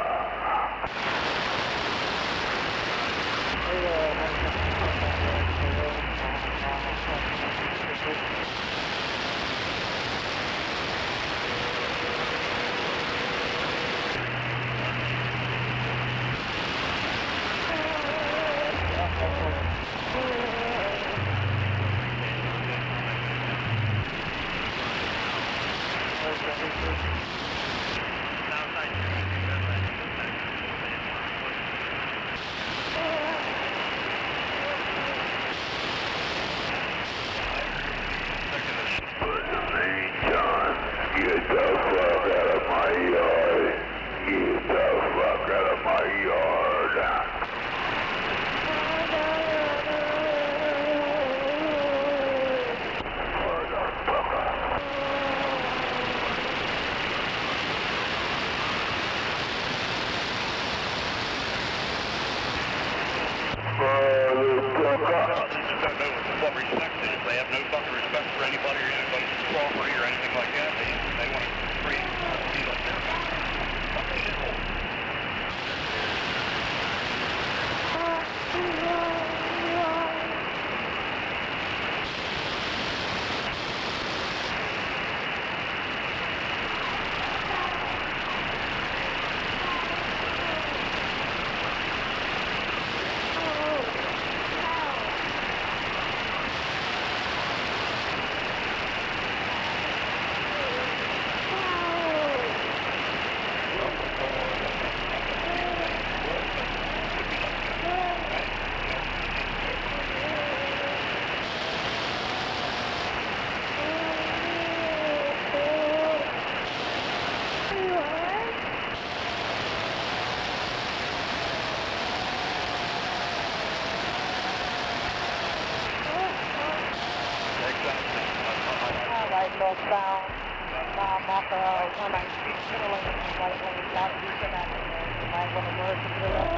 Get the fuck out of my yard. Get the fuck out of my yard. What respect is. They have no fucking respect for anybody or anybody's property or anything like that. They want to create a deal like that. Fucking shithole. Northbound, marker 119, right when we got Houston Avenue. You might want to merge to the left.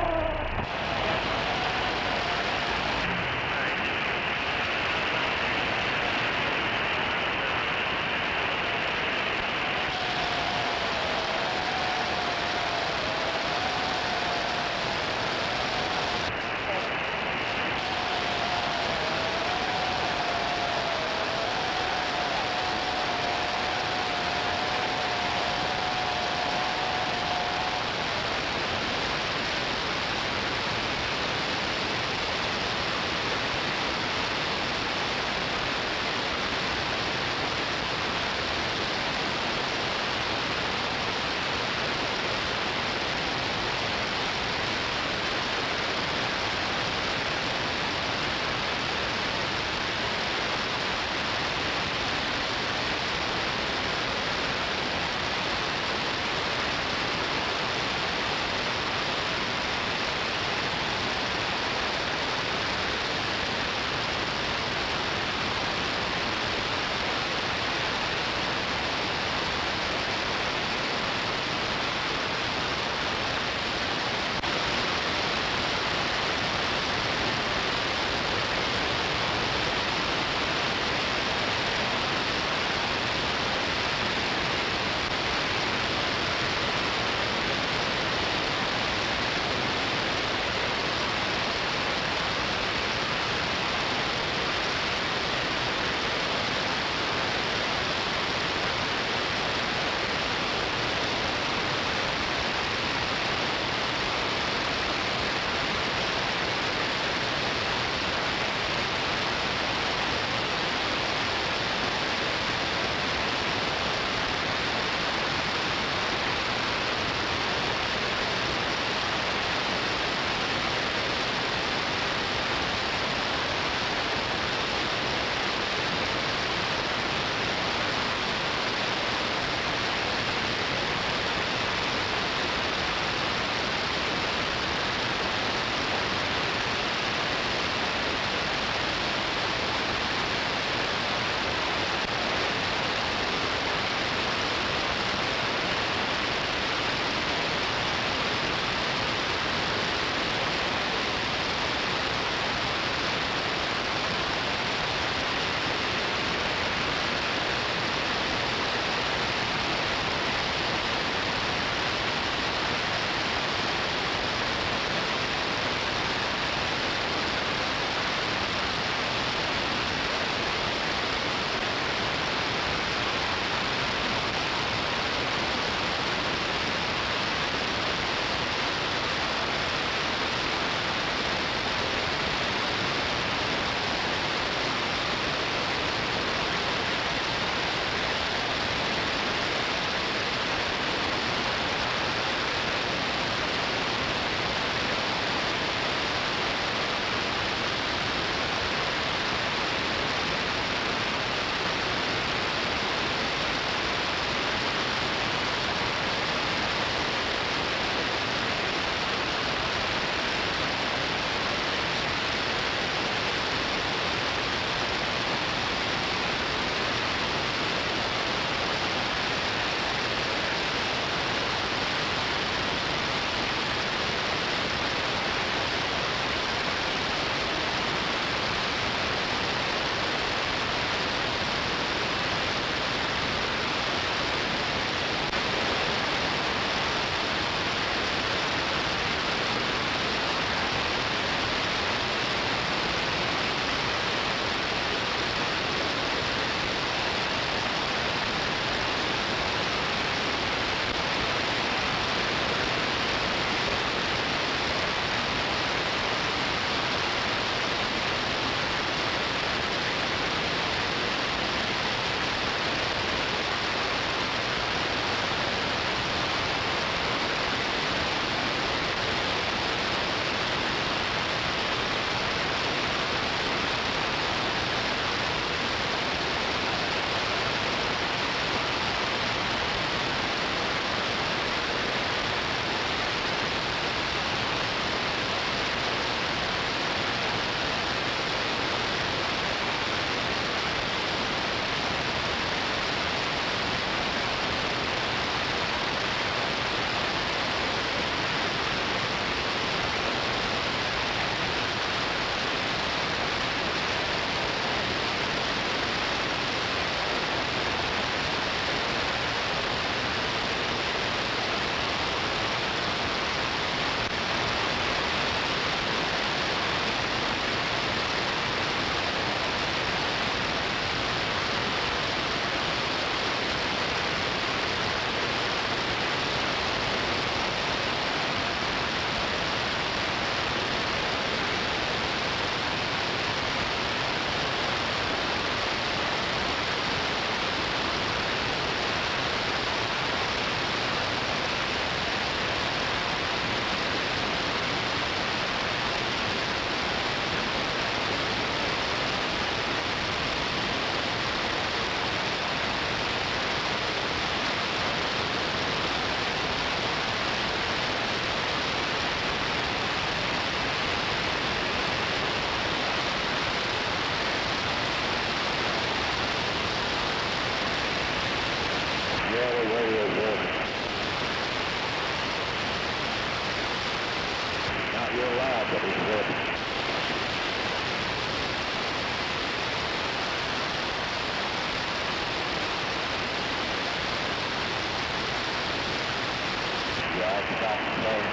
Stop the boat.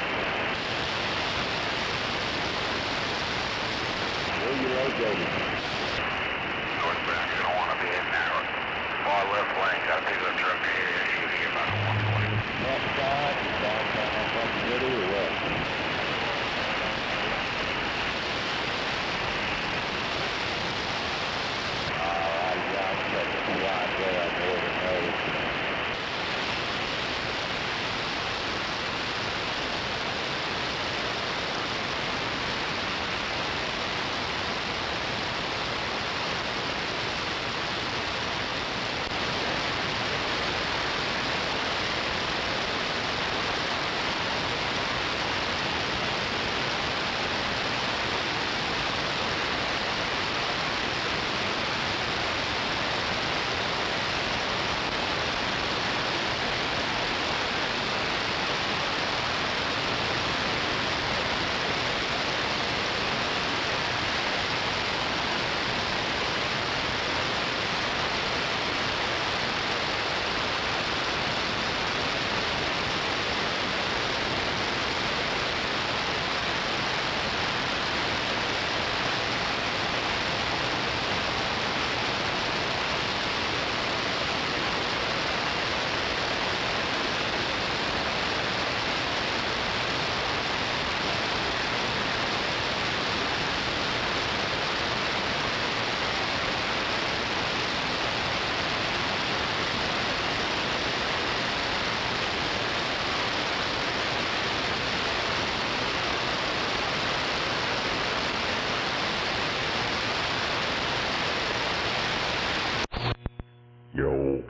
Where you located? Northbound, you don't want to be in there. Far left lane, got a pickup truck here, shooting about 120. Left side, downtown Kansas City or what? Alright, yeah, I'm checking the wide there, I know the nose. Yo.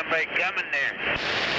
somebody coming there.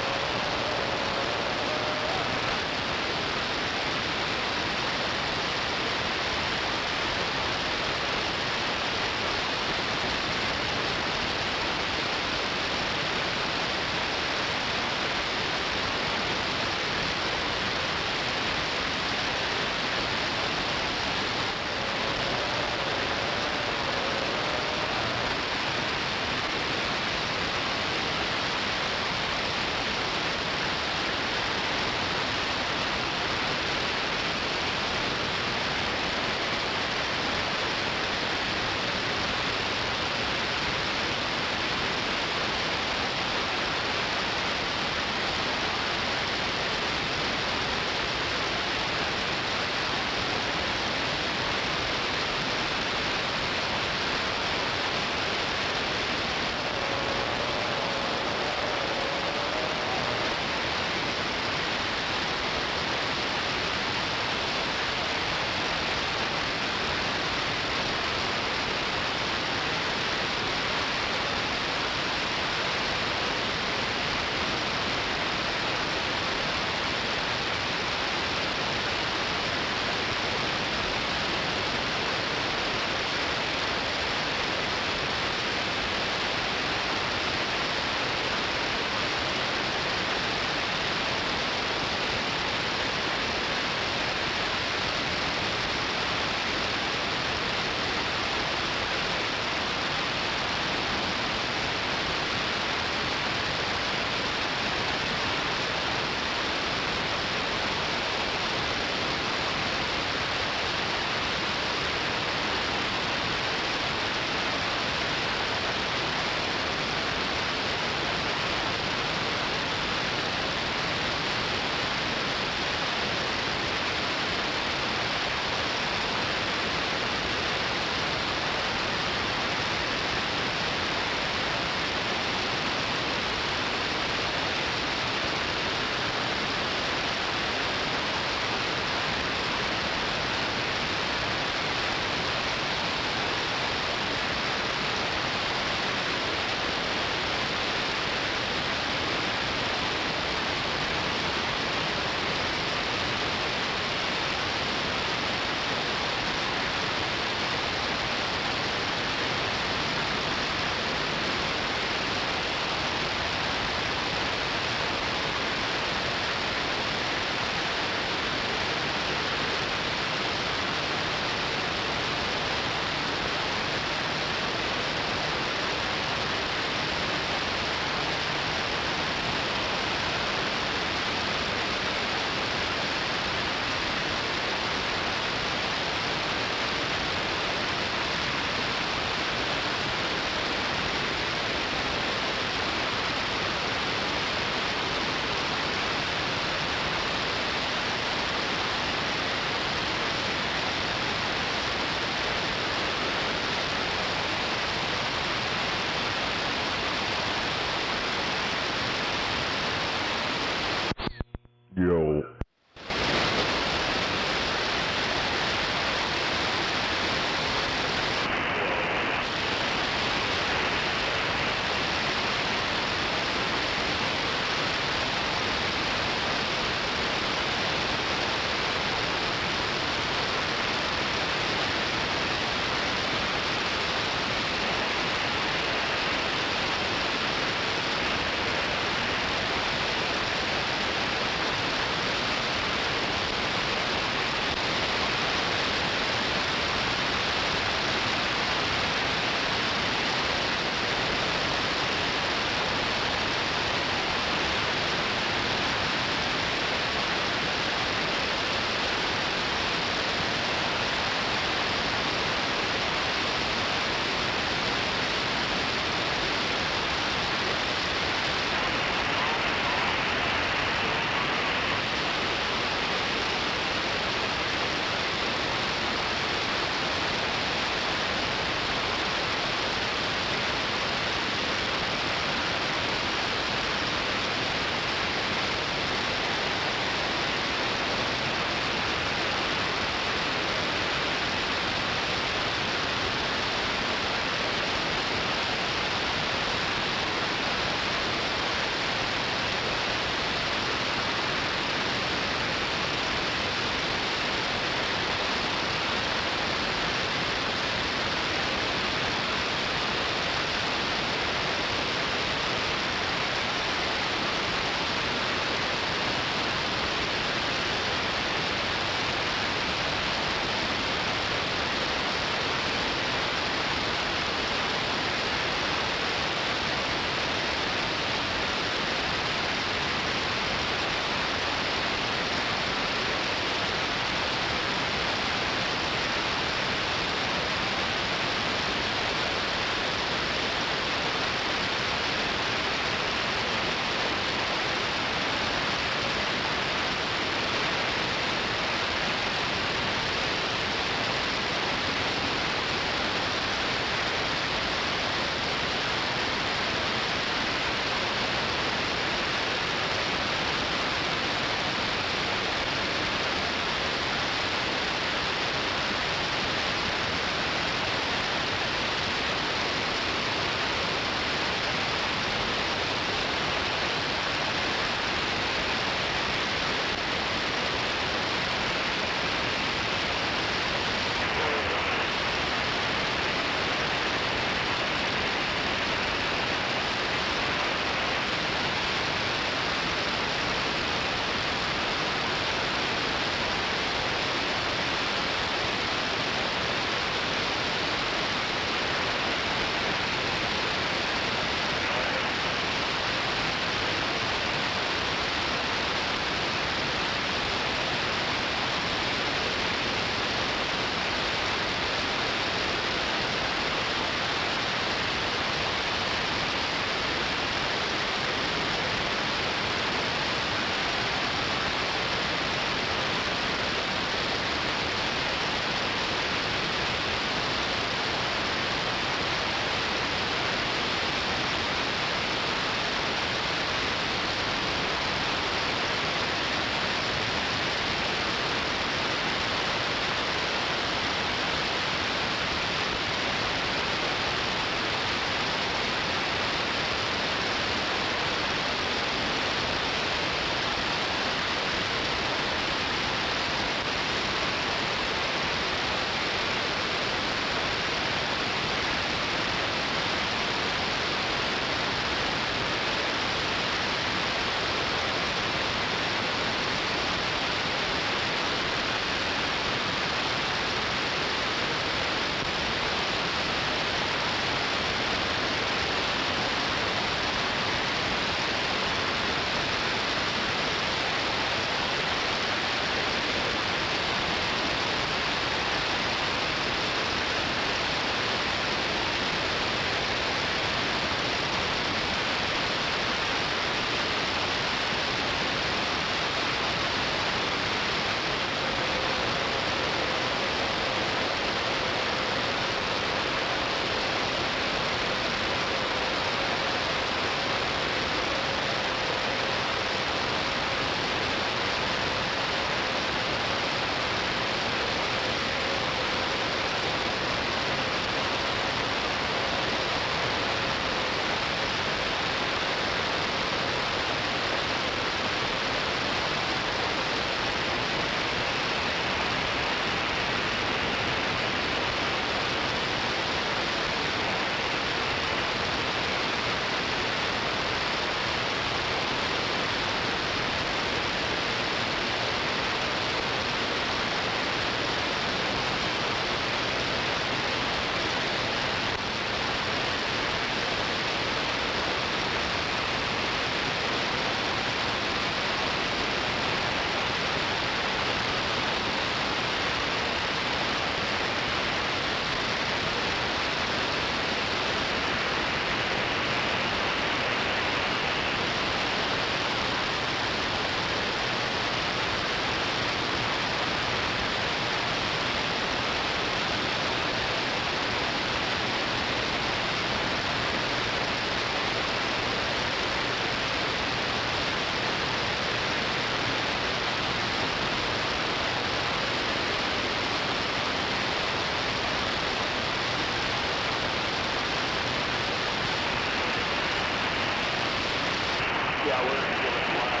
Yeah, we're going to give it a lap.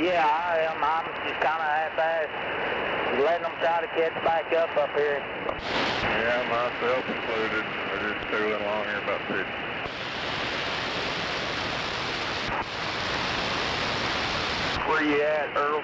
Yeah, I am. I'm just kind of half-assed letting them try to catch back up here. Yeah, myself included. We're just tooling along here about 50. Where you at, Earl?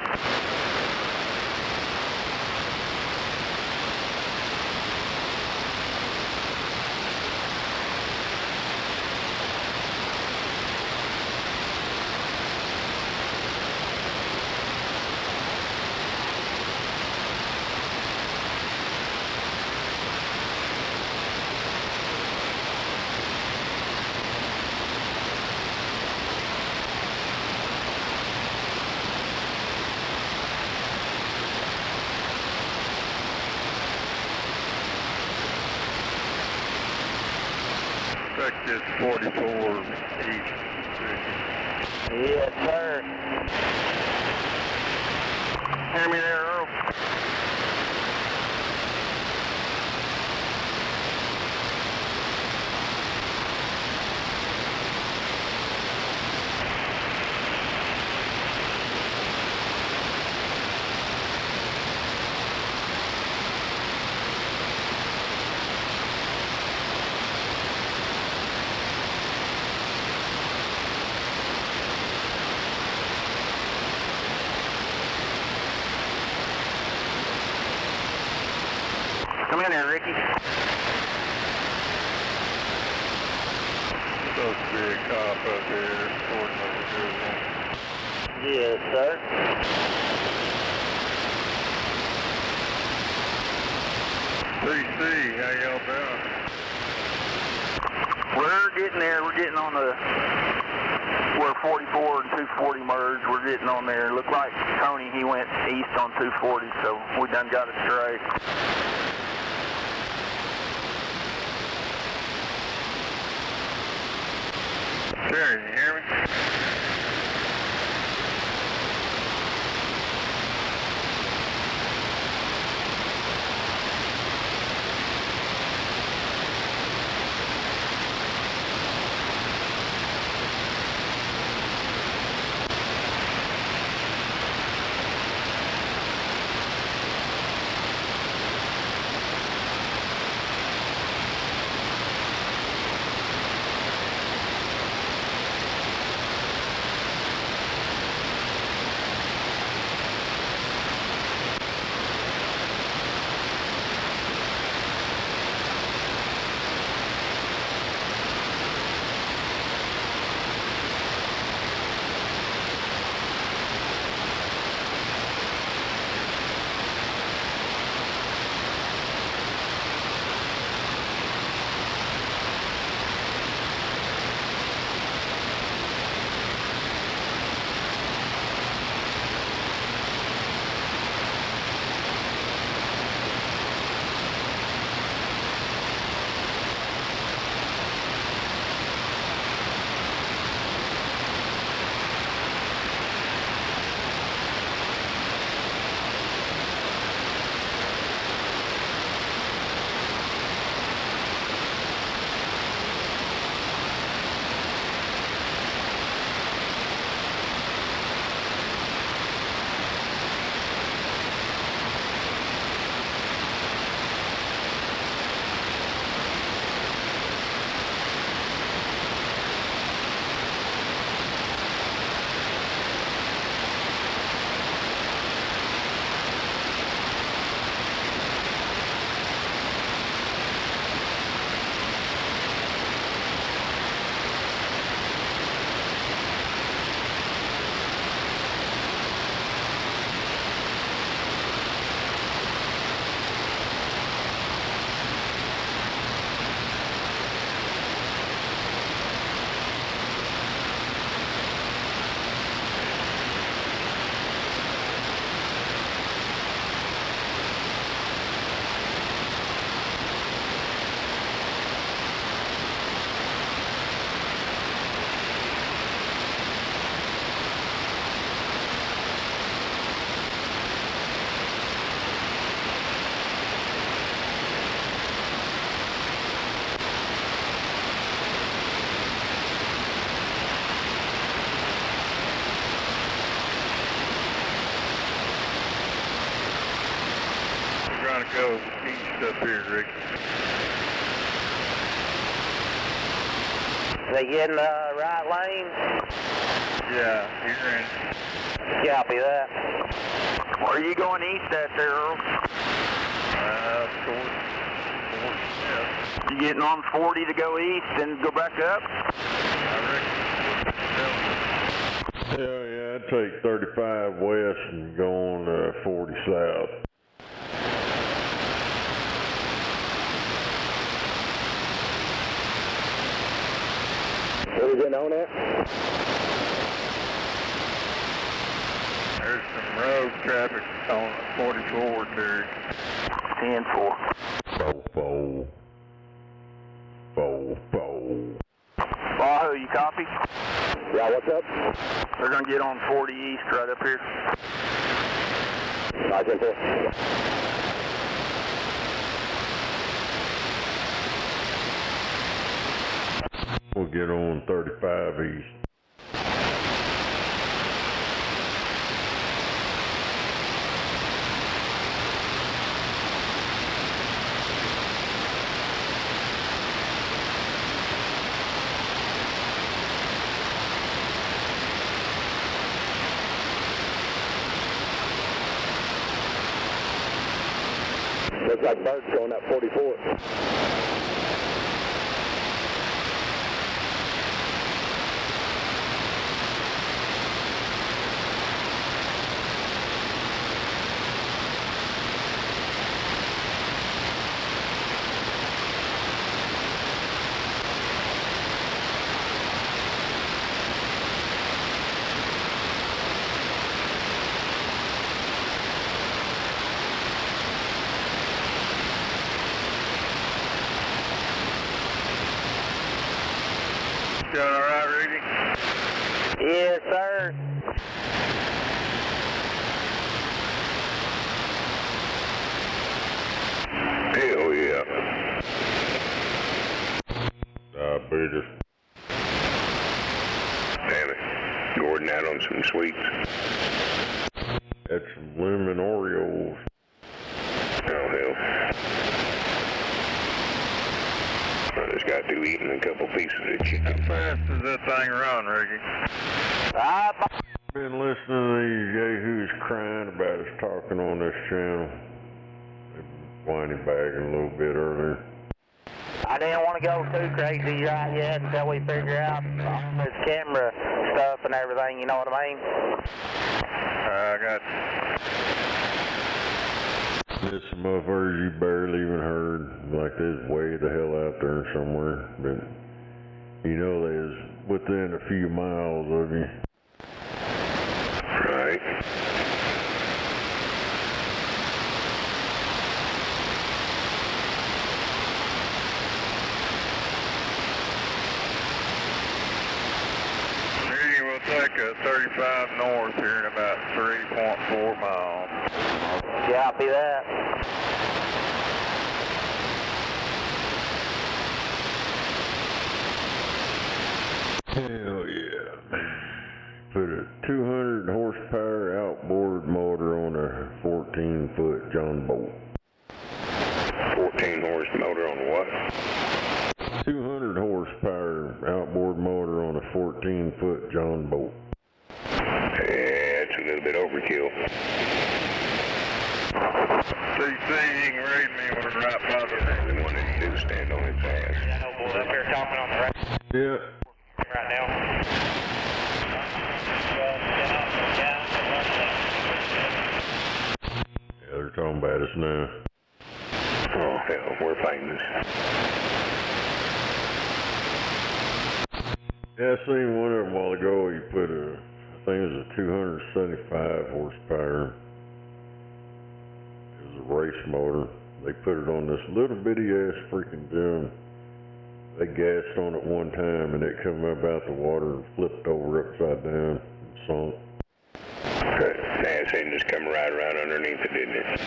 It's 44 east. Yes, sir. Hear me there, Earl? Come in here, Ricky. Supposed to be a cop up here reporting what we're doing. Yes, sir. TC, how y'all doing? We're getting there. We're getting on the where 44 and 240 merge. We're getting on there. Looked like Tony, he went east on 240, so we done got it straight. Terry, you hear me? to go east up here, Rick. They get in the right lane? Yeah, you're in. Copy that. Where are you going east at there, Earl? Towards yeah. You getting on 40 to go east and go back up? Hell yeah, I'd take 35 west and go on 40 south. What are we getting on at? There's some road traffic on 44 there. 10-4. Wahoo, you copy? Yeah, what's up? They're going to get on 40 east right up here. Roger, 10-4. We'll get on 35 east. Looks like Bird's going up 44. Doing all right, Ricky? Yes, sir. Hell yeah. Diabetes. Damn it. Gordon out on some sweets. Had some lemon Oreos. Oh, hell. I just got through eating a couple pieces of chicken. How fast does that thing run, Ricky? Been listening to these yahoos crying about us talking on this channel. Whining bagging a little bit earlier. I didn't want to go too crazy right yet until we figure out all this camera stuff and everything, you know what I mean? I got There's some motherfuckers you barely even heard, like they's way the hell out there somewhere, but you know they's within a few miles of you. Right. Ricky, we'll take a 35 north here in about 3.4 miles. Copy that. Hell yeah. Put a 200 horsepower outboard motor on a 14-foot John Bolt. 14 horse motor on what? 200 horsepower outboard motor on a 14-foot John Bolt. Yeah, it's a little bit overkill. CC, you can read me when we're right by the The one that you do stand on its ass. I know boys up here talking on the right Yeah. now. Yeah, they're talking about us now. Oh, hell, we're famous. Yeah, I seen one of them a while ago. He put a, I think it was a 275 horsepower. It was a race motor. They put it on this little bitty ass freaking gym. They gassed on it one time and it come up out the water and flipped over upside down and sunk. Ass end just come right around underneath it, didn't it?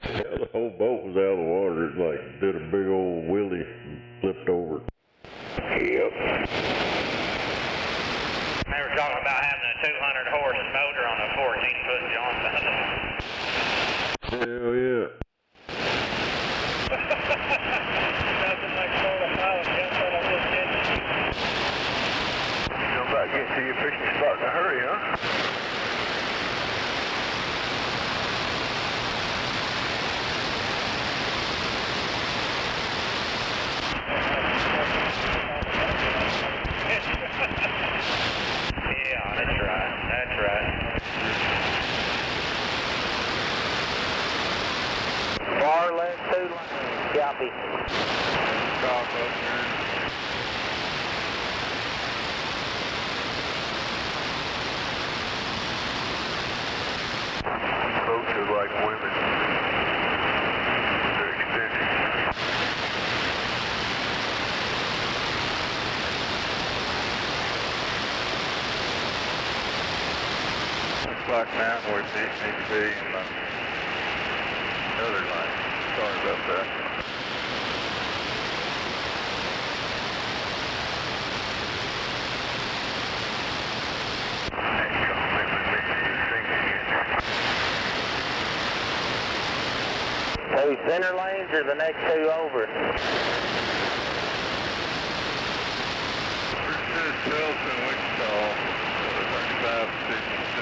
Yeah, the whole boat was out of the water. It like did a big old wheelie and flipped over. Yep. They were talking about having a 200 horse motor on a 14-foot John. Hell yeah. copy. Stop up here. Boats are like women. They're expensive. Looks like now we need to be in the other lane. Sorry about that. Two center lanes or the next two over? This is Charleston, Wichita, 3562.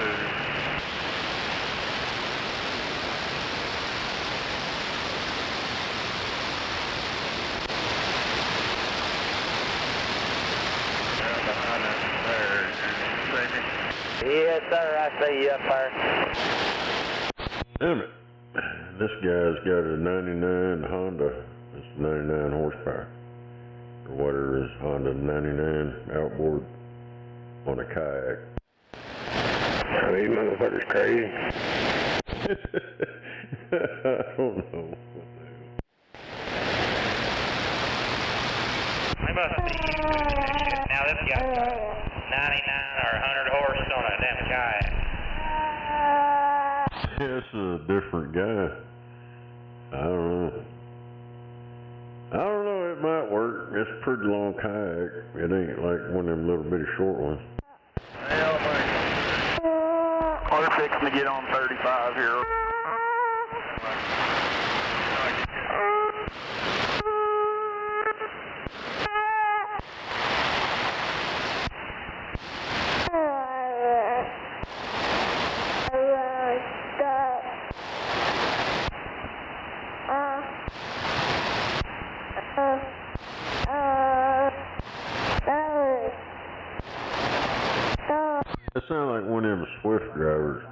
Down behind us there, you see me? Yes, sir, I see you up there. Damn it. This guy's got a 99 Honda. It's 99 horsepower. Or whatever is Honda 99 outboard on a kayak. Are these motherfuckers crazy? I don't know. They must be used to that shit. Now this guy's got 99 or 100 horse on a damn kayak. This is a different guy. I don't know, it might work. It's a pretty long kayak. It ain't like one of them little bitty short ones. We're fixing to get on 35 here. That sounds like one of them Swift drivers.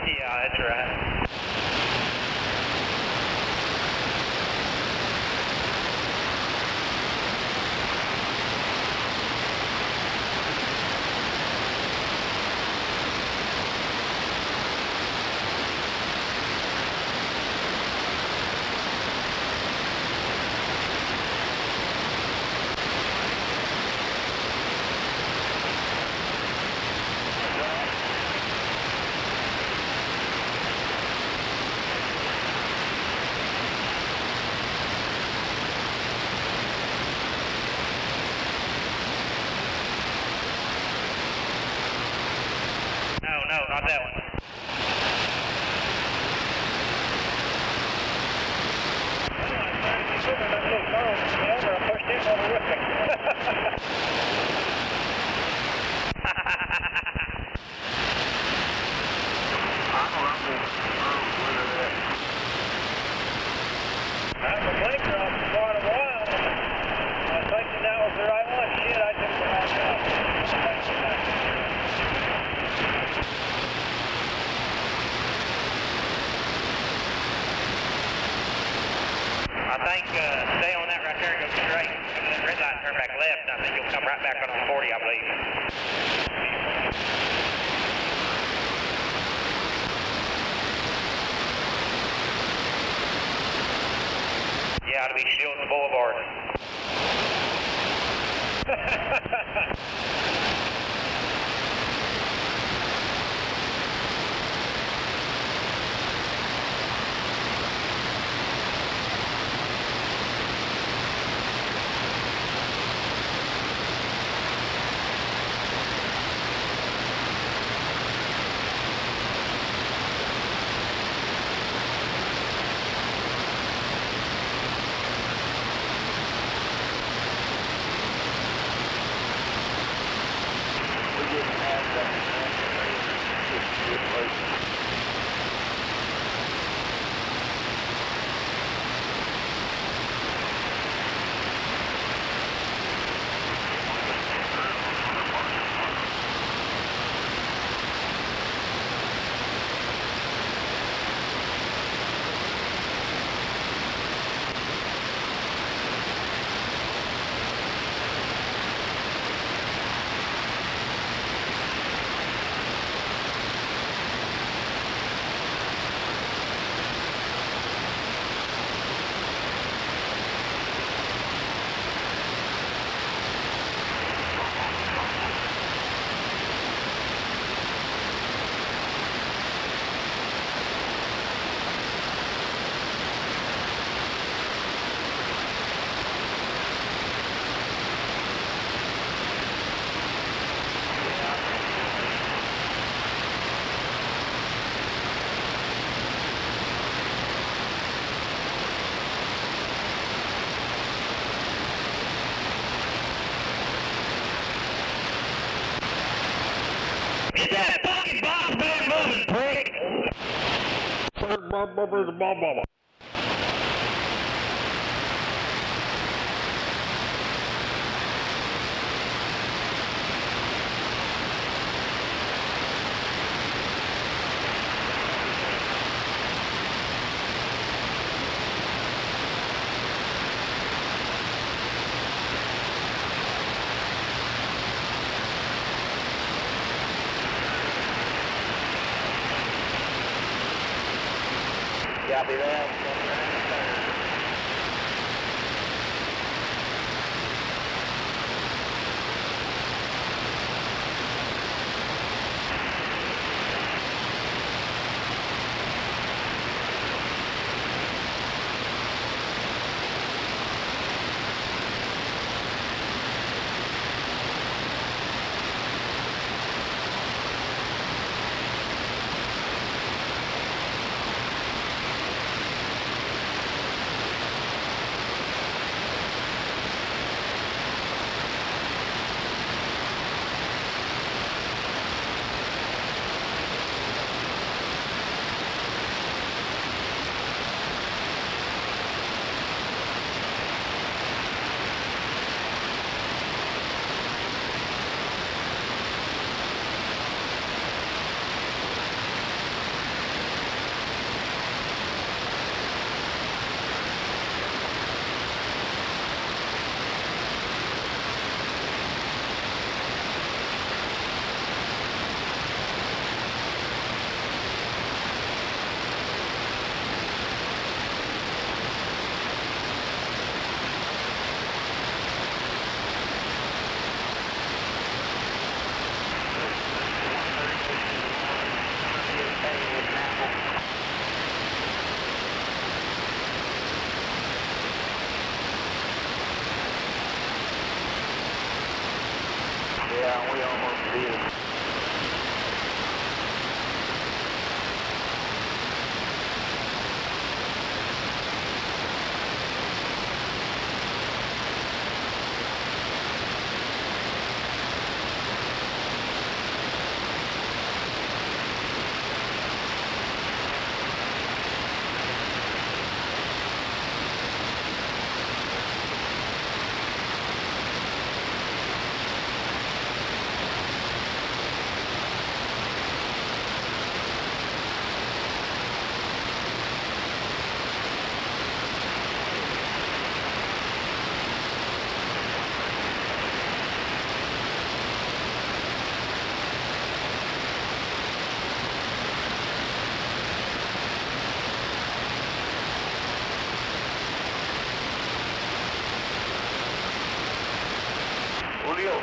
Yeah, that's right. No, not that one. I think stay on that right there and go straight. That red light, turn back left, and I think you'll come right back on 40, I believe. Yeah, it'll be Shields Boulevard. Get that fucking box man moving, prick! Copy that. Yeah, we almost beat it. Julio.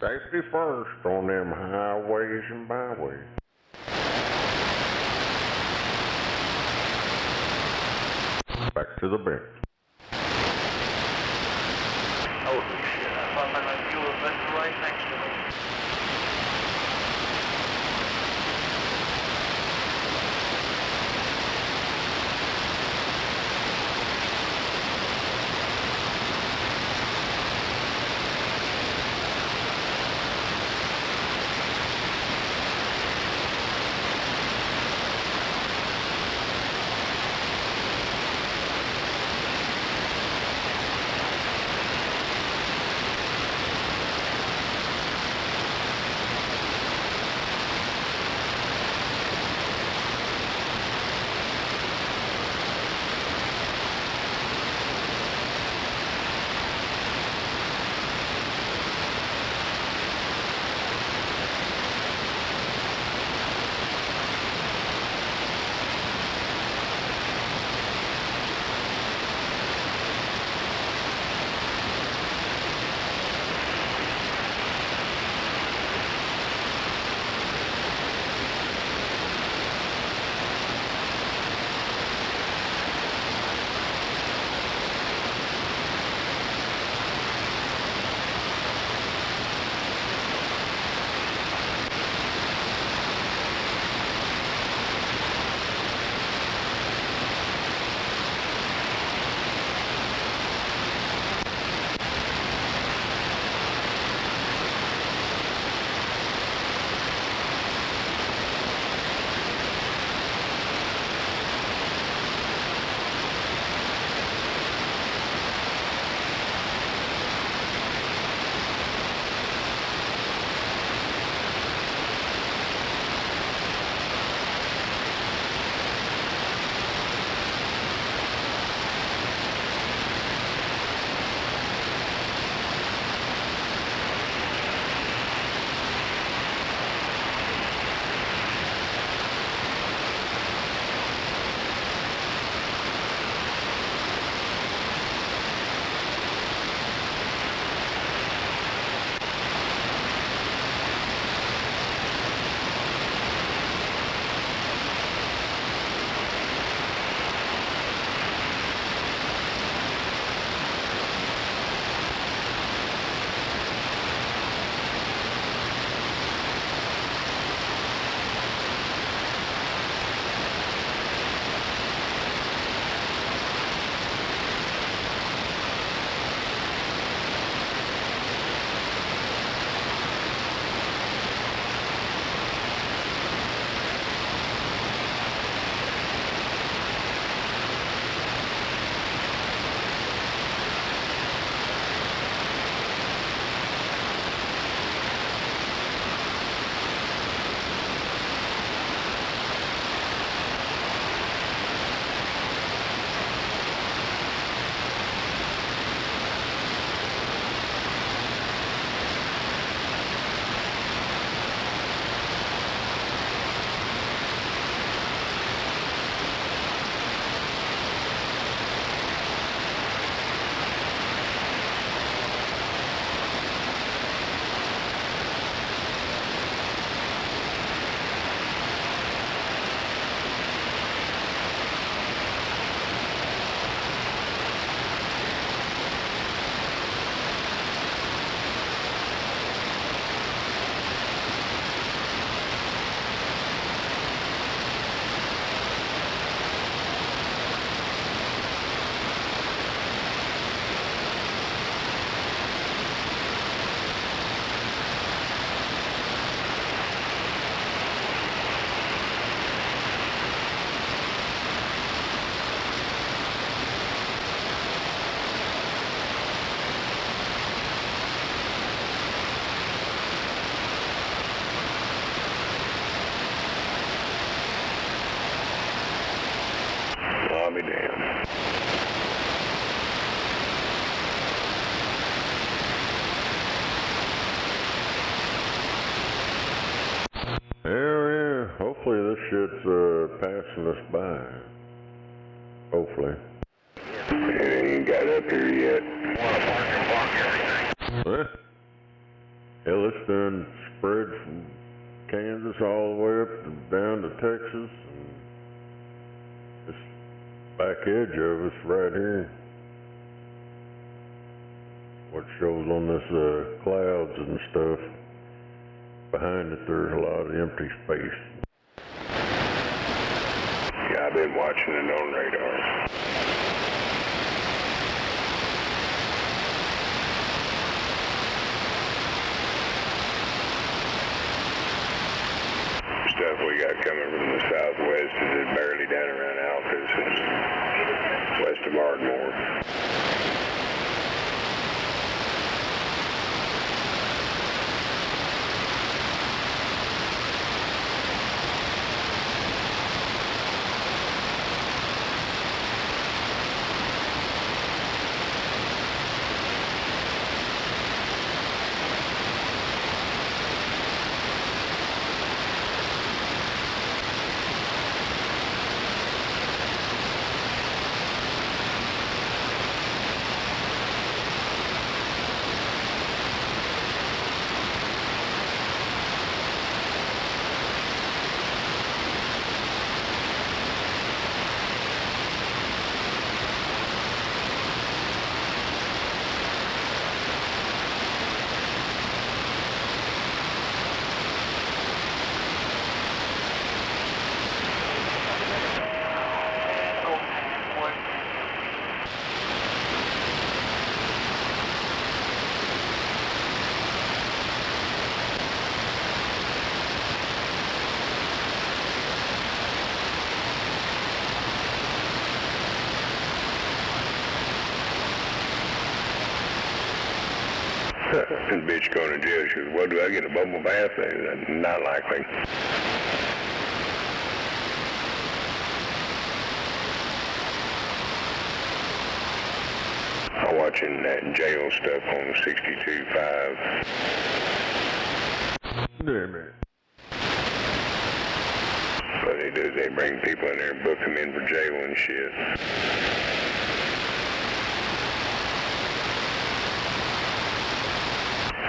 Safety first on them highways and byways. Back to the bench. Holy shit, I thought maybe you were right next to me. I'll be damned. Yeah, hopefully this shit's passing us by. Hopefully. It ain't got up here yet. Want to park everything. What? Hell, it's done spread from Kansas all the way up down to Texas. And this back edge of us right here. What shows on this clouds and stuff. Behind it, there's a lot of empty space. Yeah, I've been watching it on radar. Stuff we got coming from the southwest is barely down around Alcas and west of Ardmore. This bitch going to jail. She goes, well, do I get a bubble bath? Not likely. I'm watching that jail stuff on 62.5. Damn it. What they do is they bring people in there and book them in for jail and shit.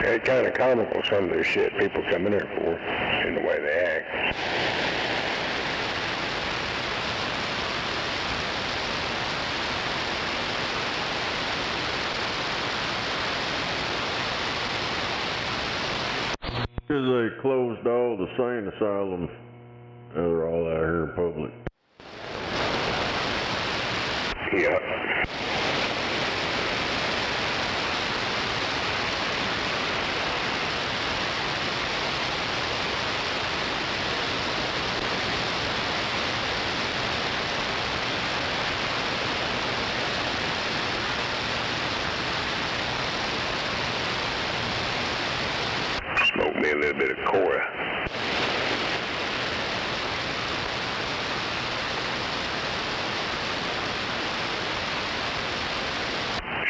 It's kind of comical, some of the shit people come in there for, in the way they act. Because they closed all the sane asylums. Now they're all out here in public. Yeah. Smoke me a little bit of Cora.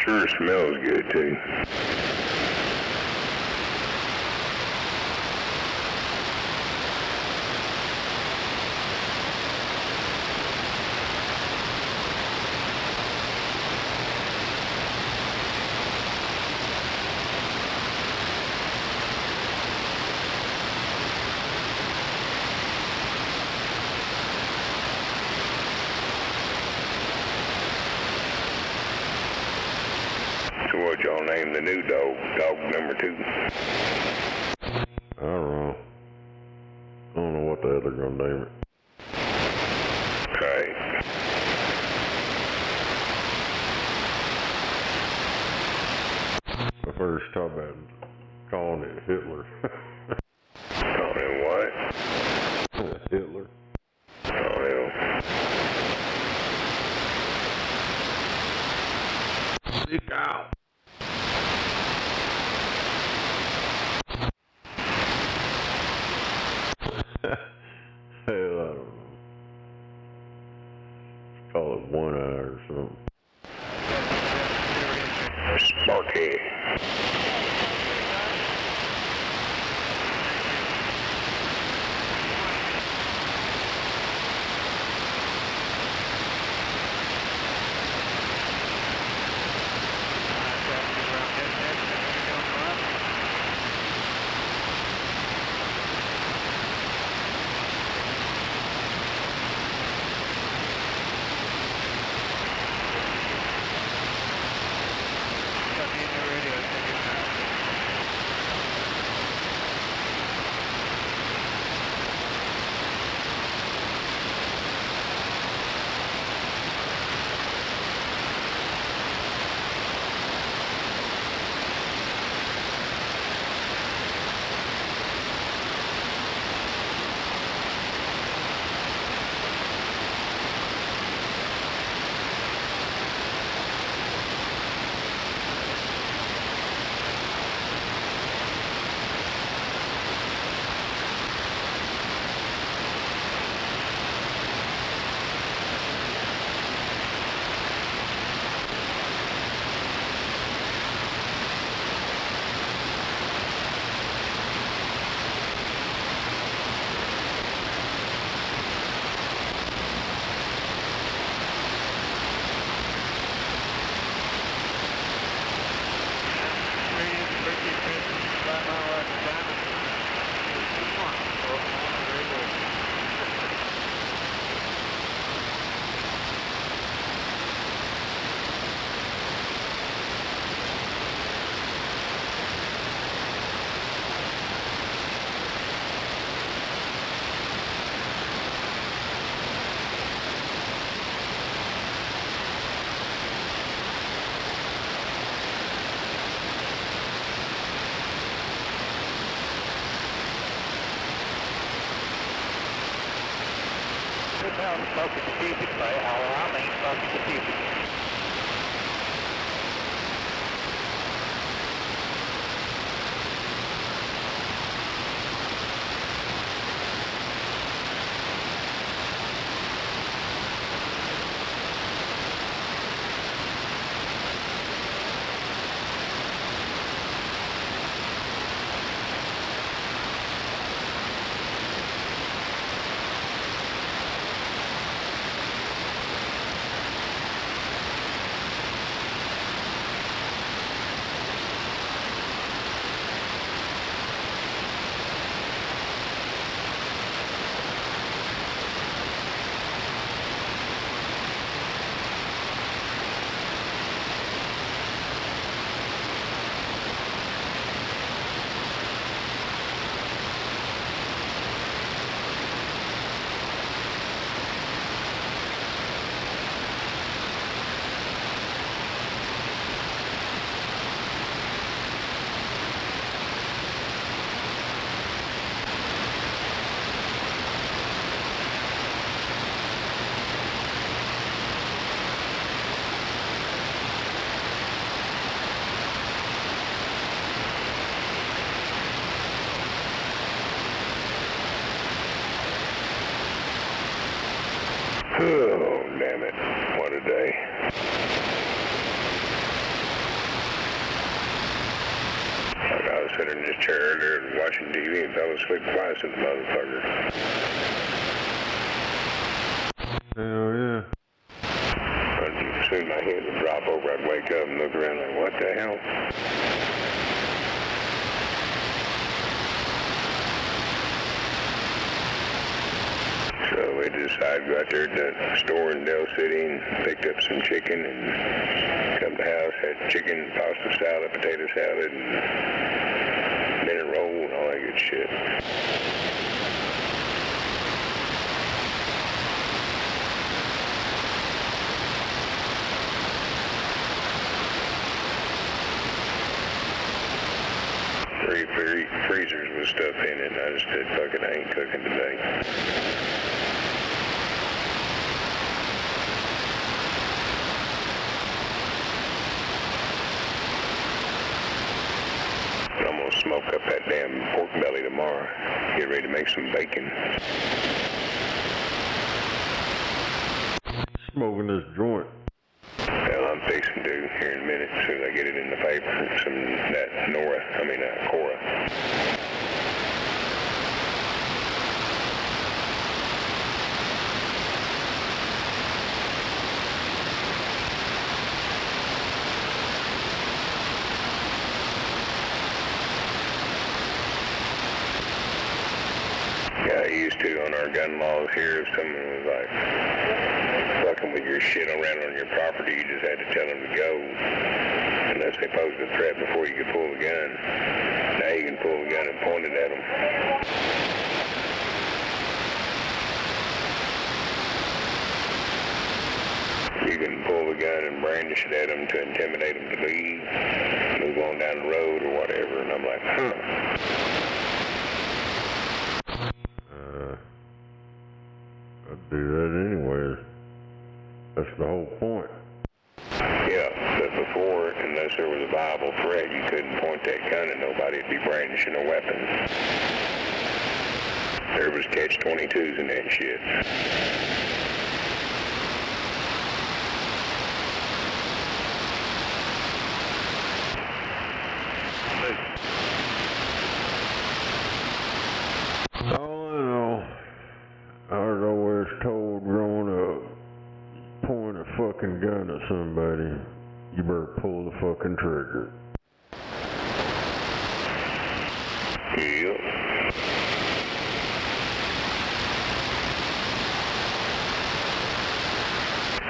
Sure smells good too. So what y'all name the new dog? Dog number 2? I don't know. I don't know what the hell they're gonna name it. Right. I first talked about calling it Hitler. Calling it what? Hitler. Oh, hell. Stick out. Hell, I don't know. Let's call it One Eye or something. Sparky. smell smoking stupid, but I ain't smoking stupid. Oh, damn it. What a day. I was sitting in this chair earlier watching TV and fell asleep twice in the motherfucker. Hell yeah. As soon as my head would drop over, I'd wake up and look around like, what the hell? So we decided to go out there to the store in Del City and picked up some chicken and come to the house, had chicken, pasta salad, potato salad, and minute roll and all that good shit. Three freezers with stuff in it, and I just said, fuck it, I ain't cooking today. I'm gonna smoke up that damn pork belly tomorrow. Get ready to make some bacon. Smoking this joint. Well, I'm fixing to here in a minute, as soon as I get it in the paper. Cora. Yeah, I used to on our gun laws here, if someone was like fucking with your shit around on your property, you just had to tell them to go. Unless they posed a threat before you could pull the gun. Now you can pull the gun and point it at them. You can pull the gun and brandish it at them to intimidate them to leave, move on down the road or whatever. And I'm like, I'd do that anyways. That's the whole point. Yeah, but before, unless there was a viable threat, you couldn't point that gun at nobody. It'd be brandishing a weapon. There was catch-22s in that shit. All in all, I was always told growing up, point a fucking gun at somebody, you better pull the fucking trigger. Yep.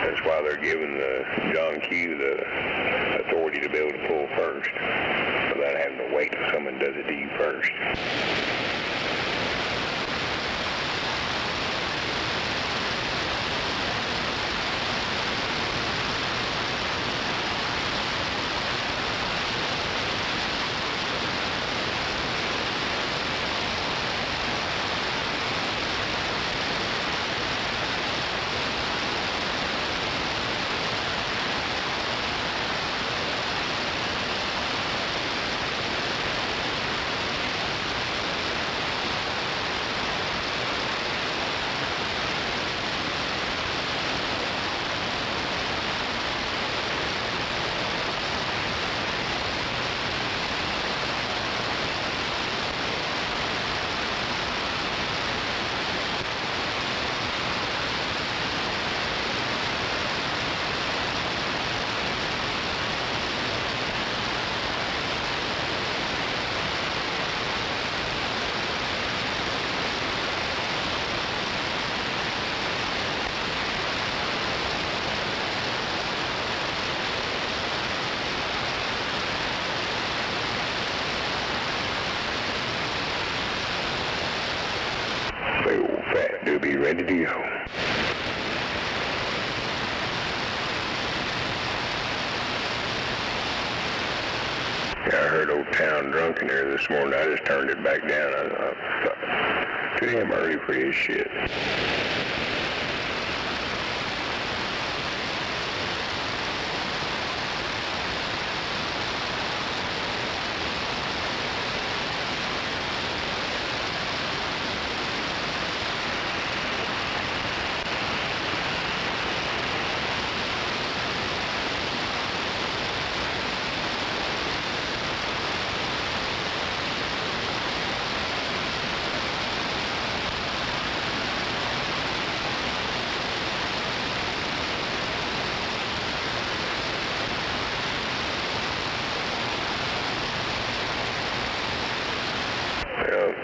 That's why they're giving the John Q the authority to be able to pull first, without having to wait till someone does it to you first. radio. Yeah, I heard Old Town Drunk in there this morning. I just turned it back down. I thought, too damn early for his shit.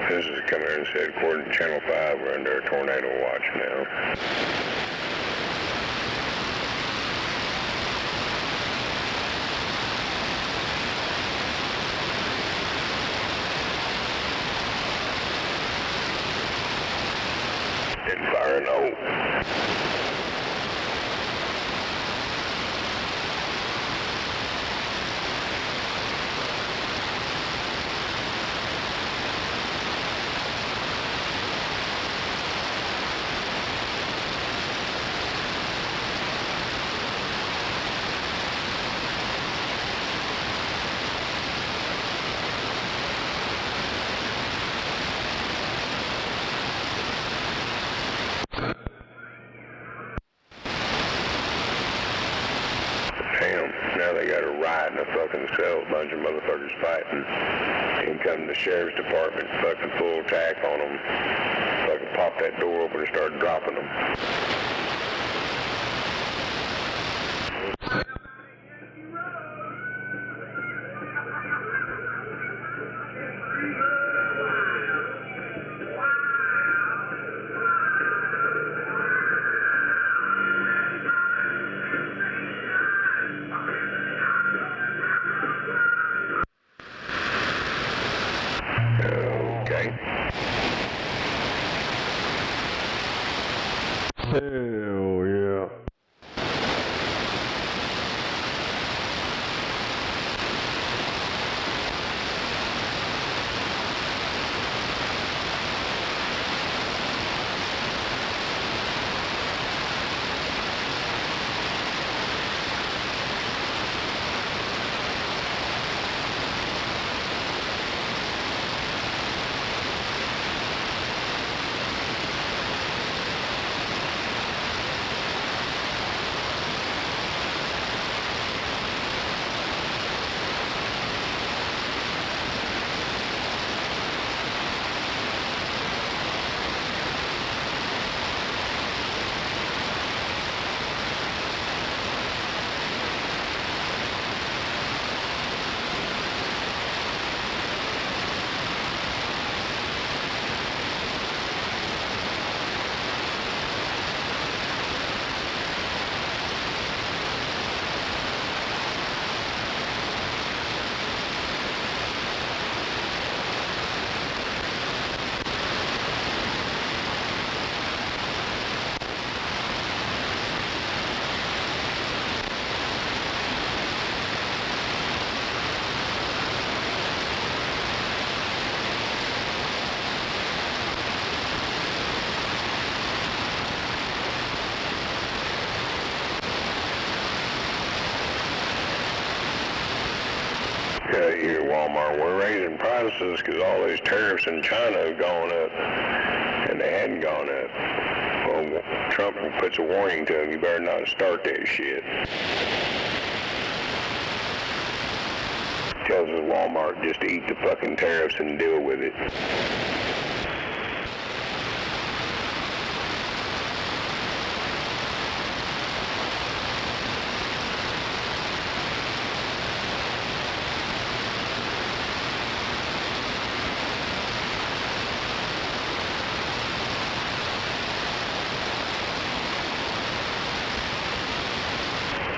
This is come here and said, according to Channel 5, we're under a tornado watch now. Didn't fire an O. Damn, now they got a riot in a fucking cell, a bunch of motherfuckers fighting. In come the sheriff's department, fucking full attack on them. Fucking pop that door open and start dropping them. Okay. Hell yeah. Here at Walmart, we're raising prices because all these tariffs in China have gone up, and they hadn't gone up. Well, Trump puts a warning to them, you better not start that shit. Tells us Walmart just to eat the fucking tariffs and deal with it.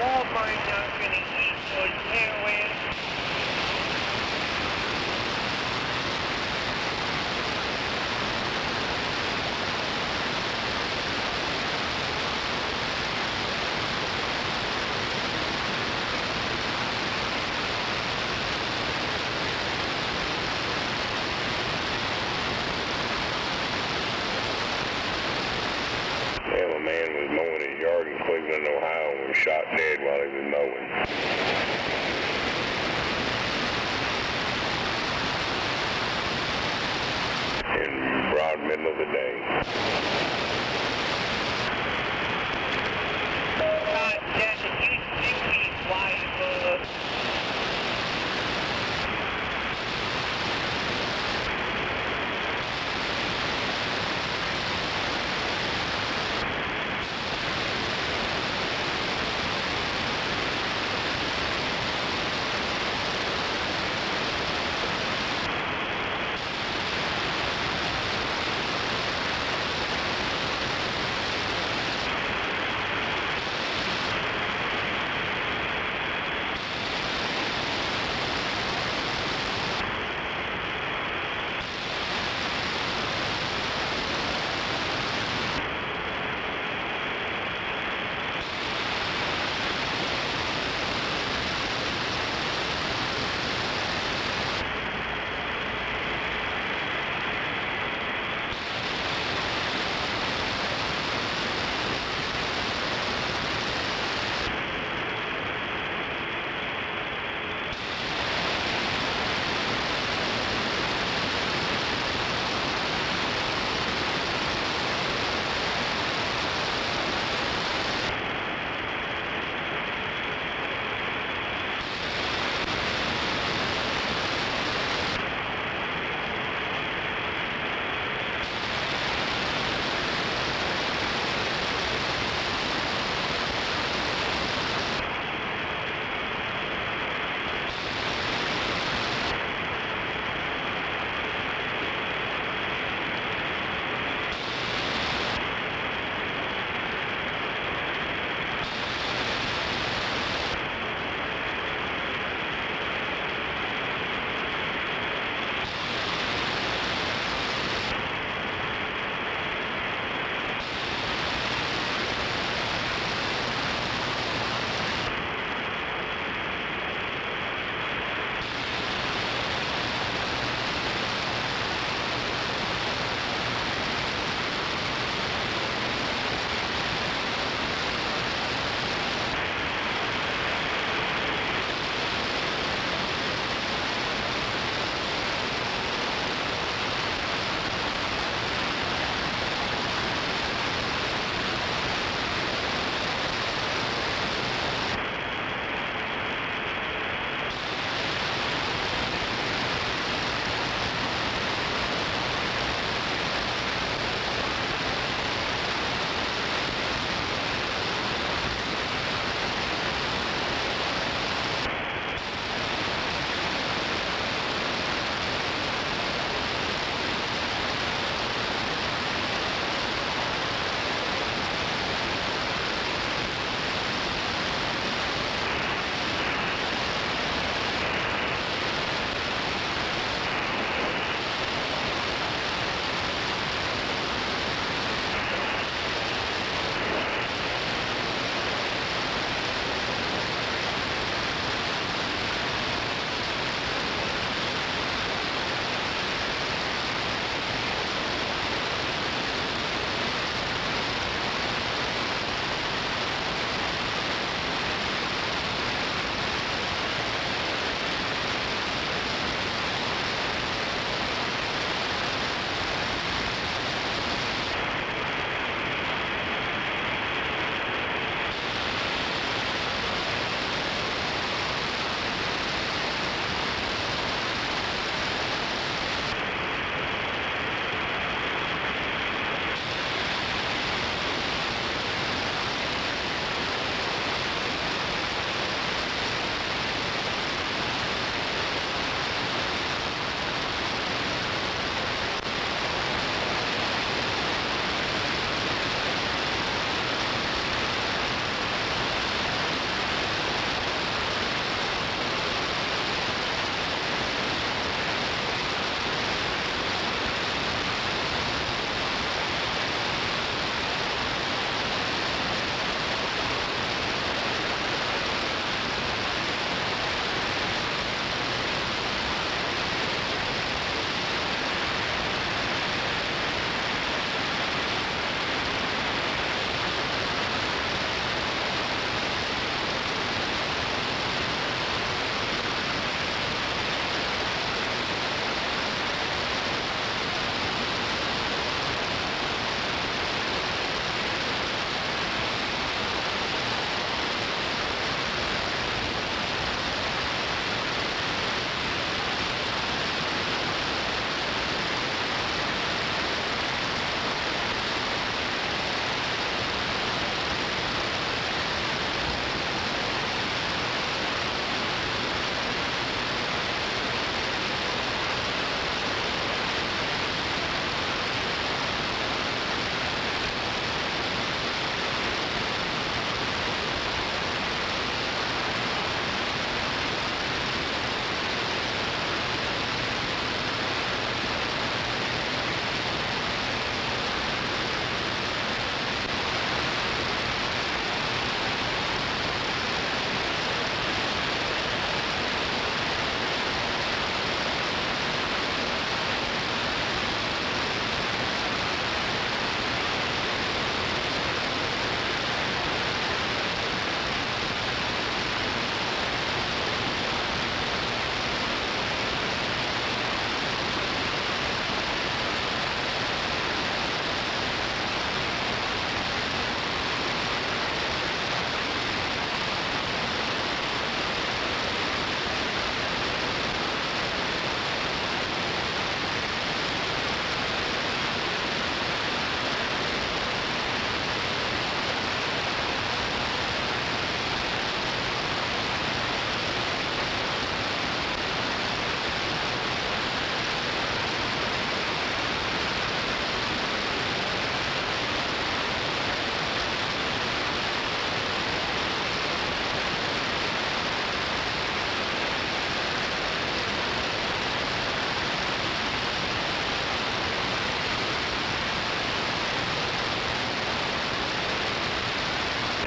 Walmart not gonna eat those heroin.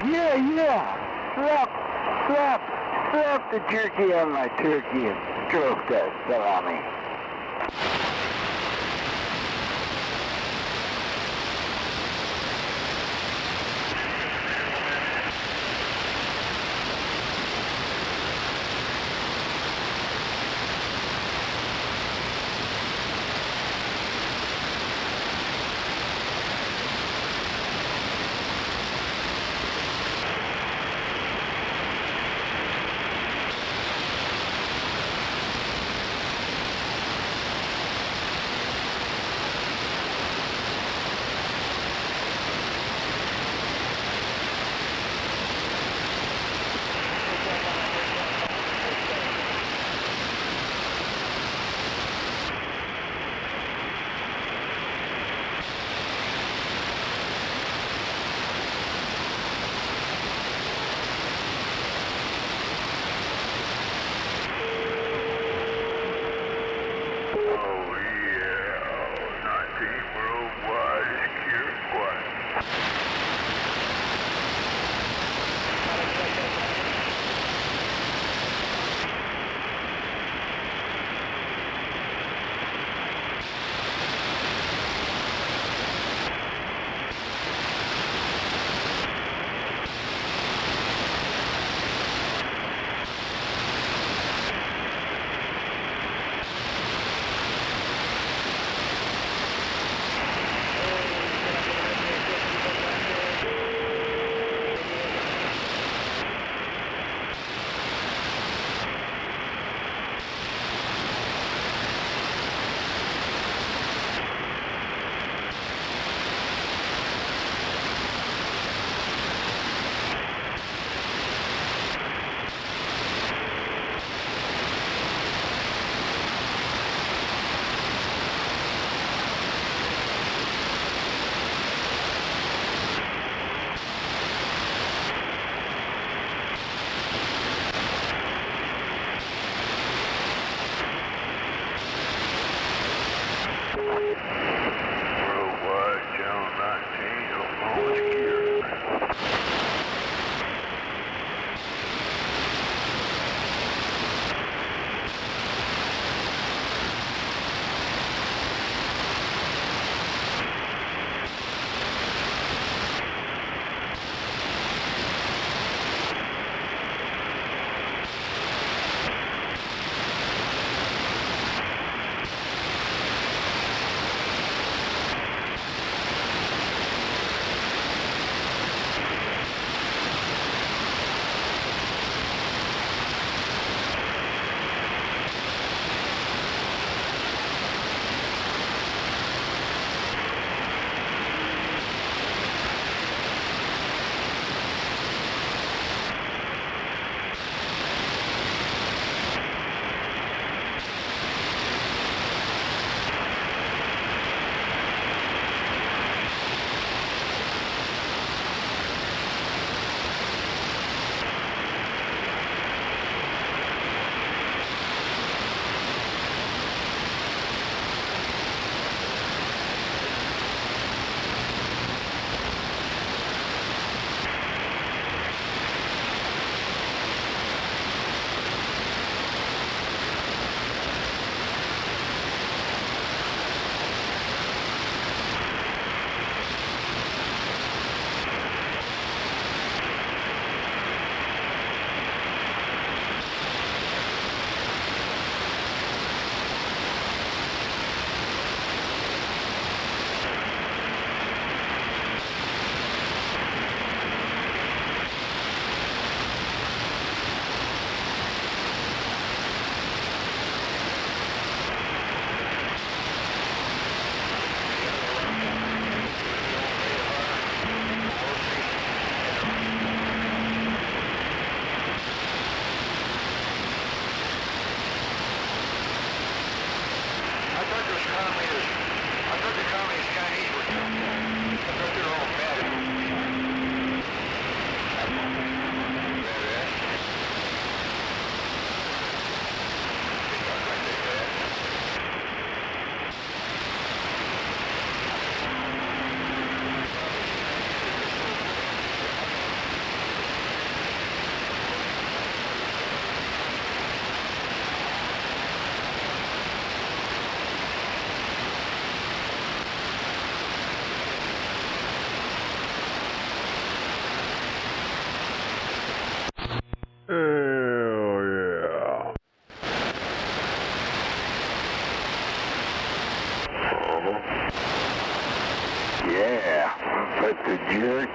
Yeah. Slap the jerky on my turkey and stroke that salami.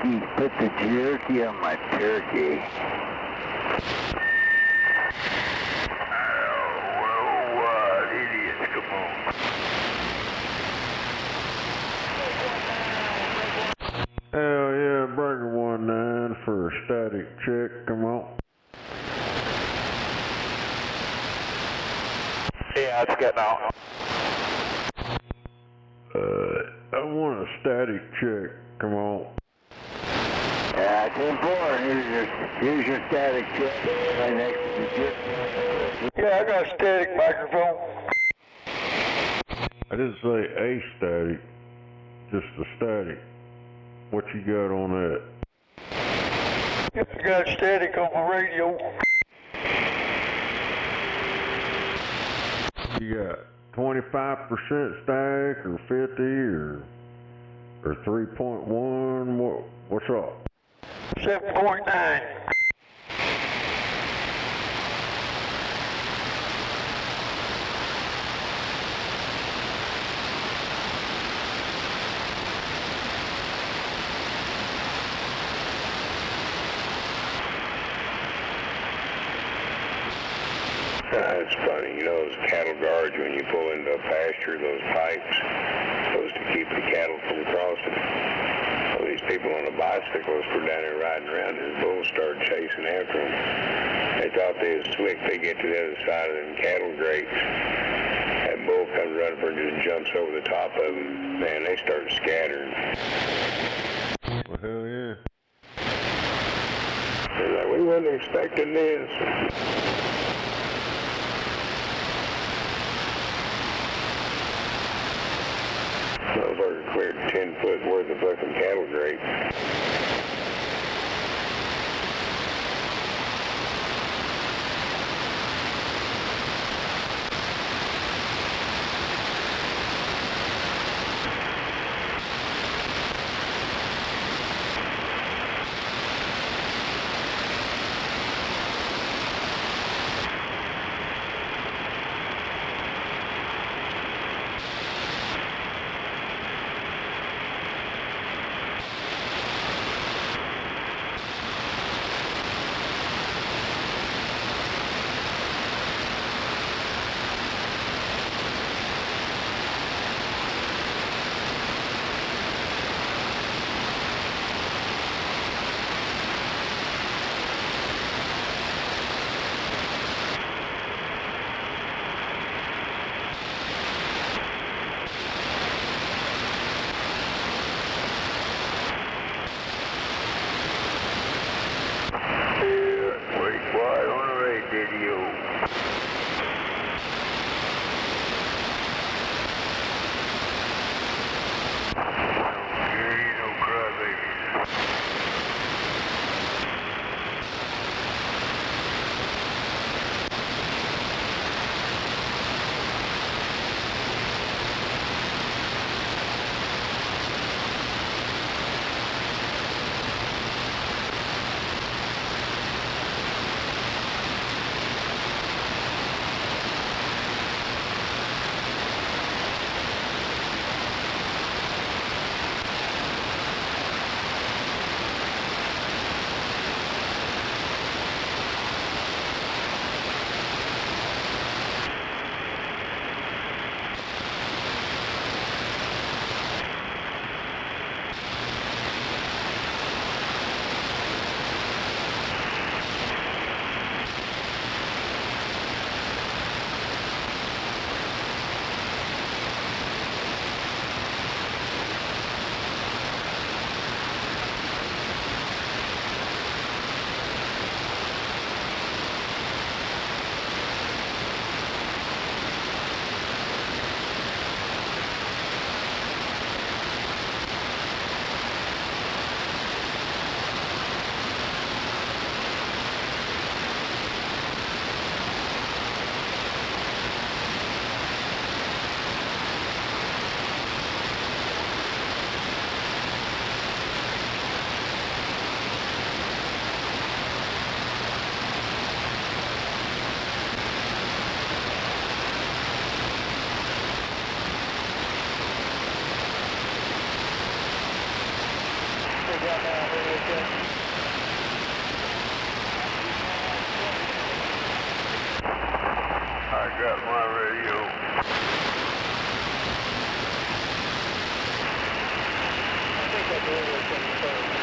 Yankees put the jerky on my turkey. Idiots, come on. Hell yeah, Breaker 19 for a static check, come on. Yeah, it's getting out. I want a static check, come on. Yeah, 10-4, here's your static check right next to the jerky. Yeah, I got a static microphone. I didn't say a static, just a static. What you got on that? I got static on my radio. You got 25% static or 50 or 3.1? What's up? 7.9. It's funny, you know those cattle guards when you pull into a pasture, those pipes, supposed to keep the cattle from crossing. Well, these people on the bicycles were down there riding around and the bulls started chasing after them. They thought they was slick. They get to the other side of them cattle grates. That bull comes running for and just jumps over the top of them. Man, they started scattering. Well, hell yeah. They're like, we wasn't expecting this. Motherfucker cleared 10 foot worth of fucking cattle grates. got my radio. I think that radio is going to start.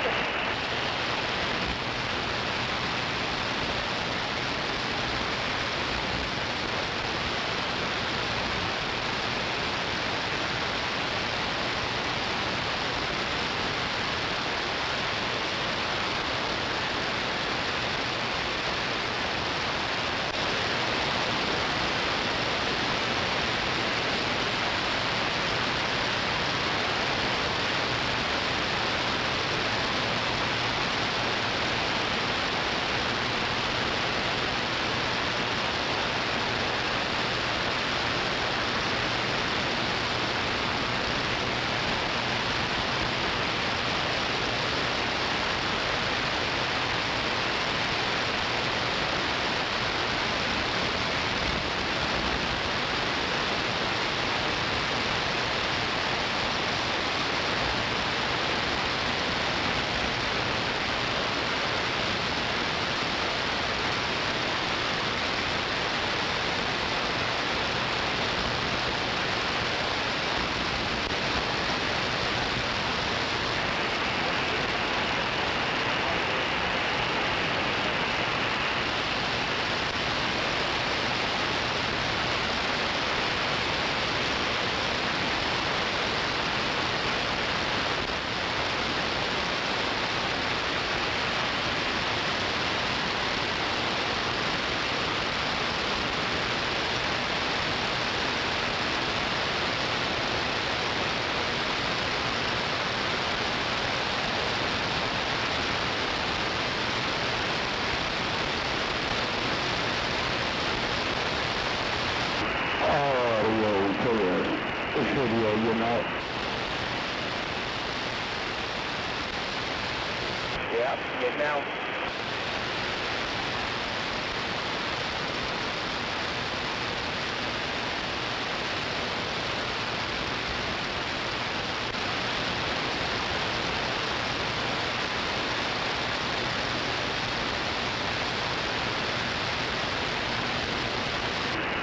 Yeah, good now.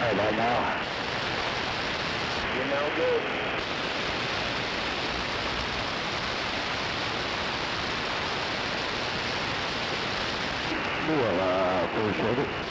How about now? You know good. Well, appreciate it.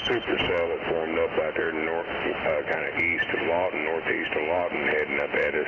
supercell that formed up out there north, kind of east of Lawton, northeast of Lawton, heading up at us.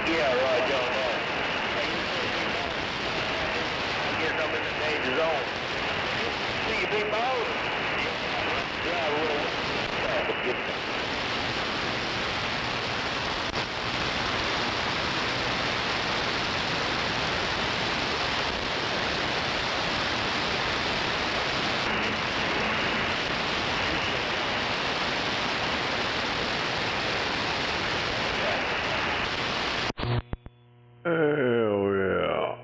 Yeah, right, John. I'm getting up in the danger zone. See you big balls? Yeah, a little. Hell yeah.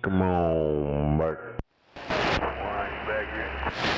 Come on back. Back here.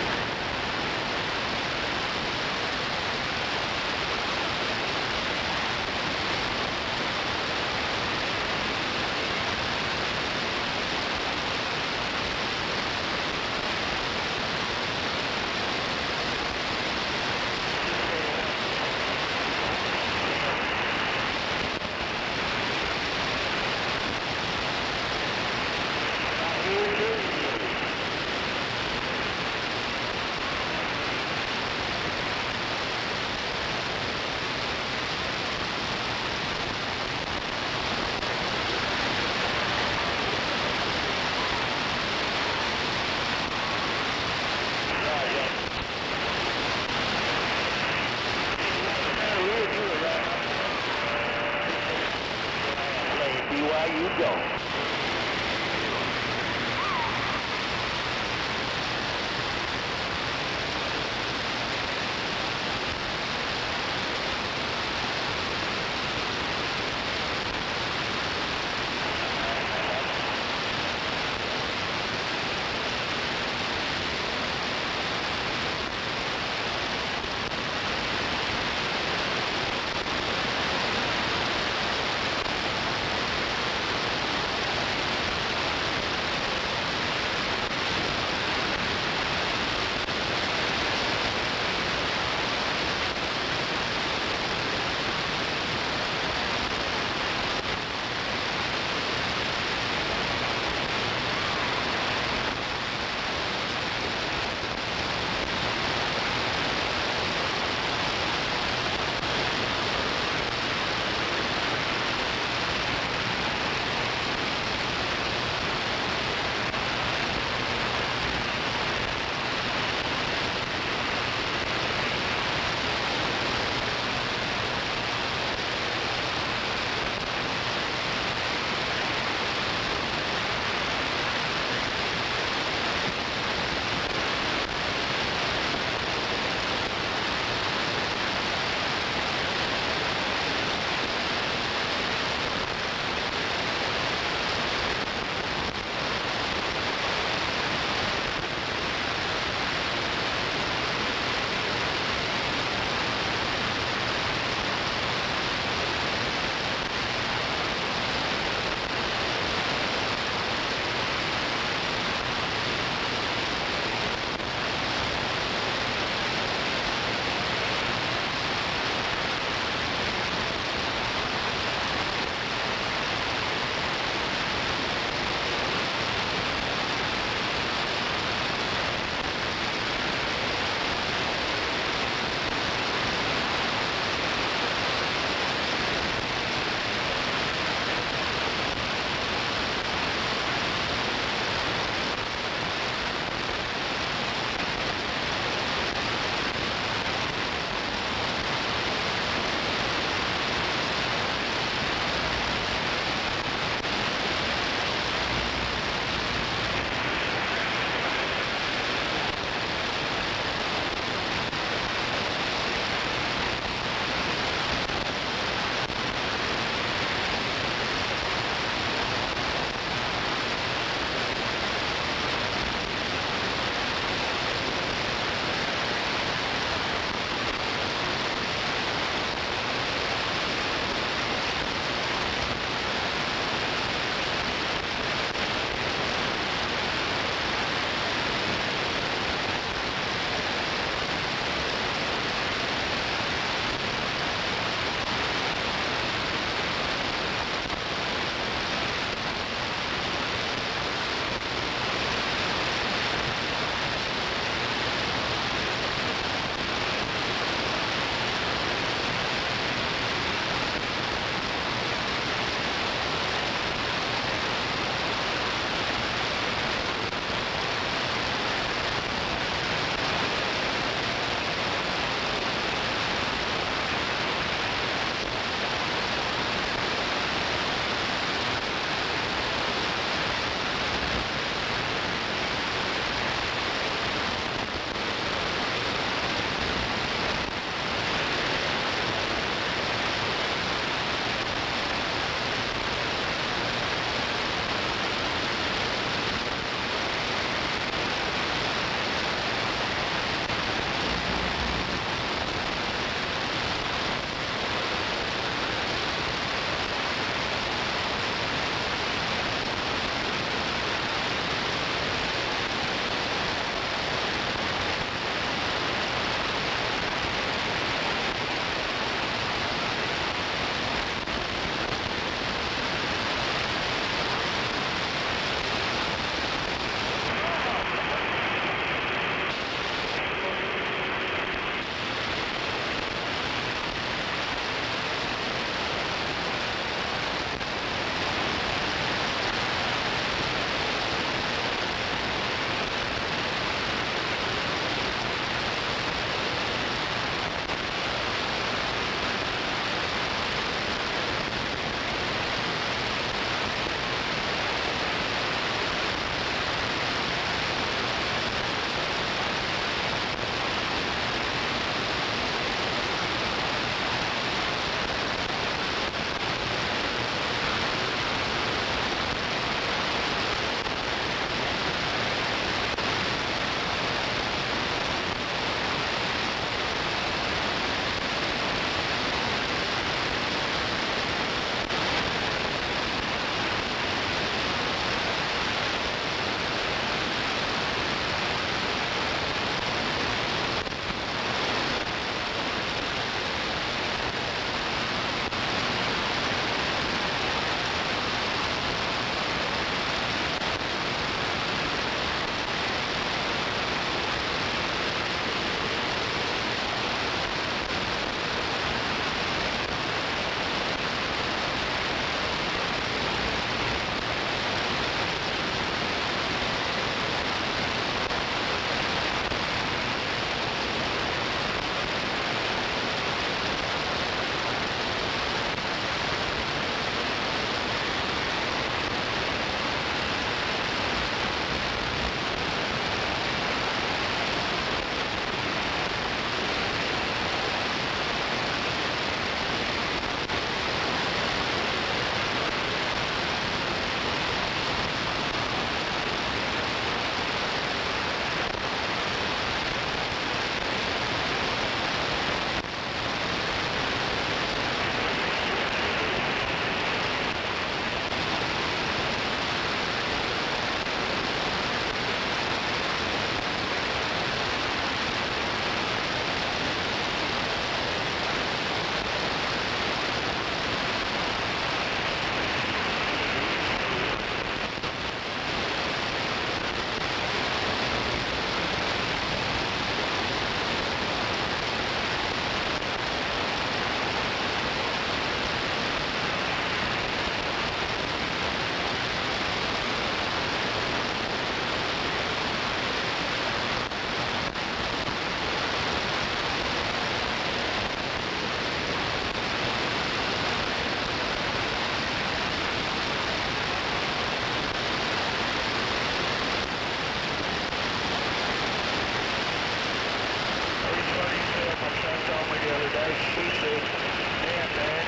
We say, yeah, man,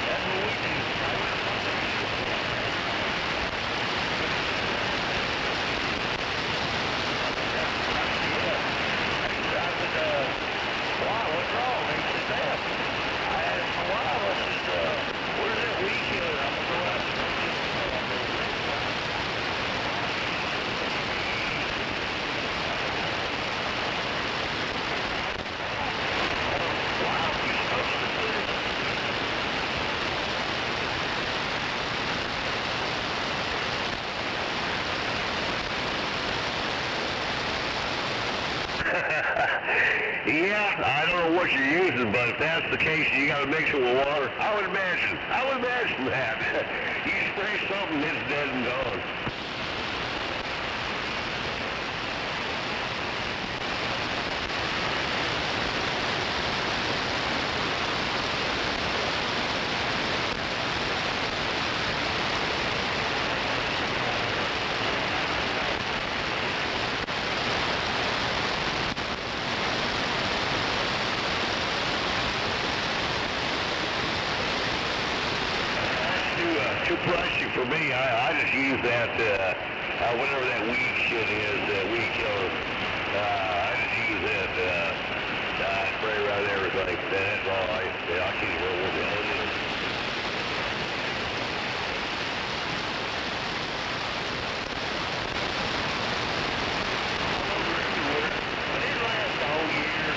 that's what we do. Why? What's wrong? He said, Dad, I asked my wife, I said, where's that weed killer? I'm going to go out and get it. Yeah, I don't know what you're using, but if that's the case, you got to mix it with water. I would imagine that. You spray something, it's dead and gone. Too pricey for me. I just use that, whatever that weed shit is, weed killer. I just use that, I spray around everything. That's all I can't remember what the hell it is. But it lasts the whole year.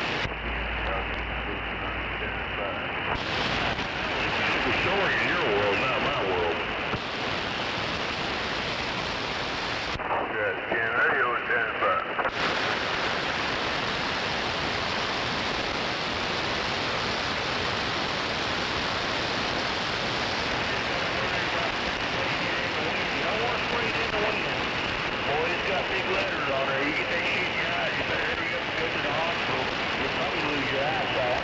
The story in your world, not my world. Scan radio standing by. Boy, it's got big letters on there. You get that shit in your eyes, you better hurry up and go to the hospital. You'll probably lose your eyesight.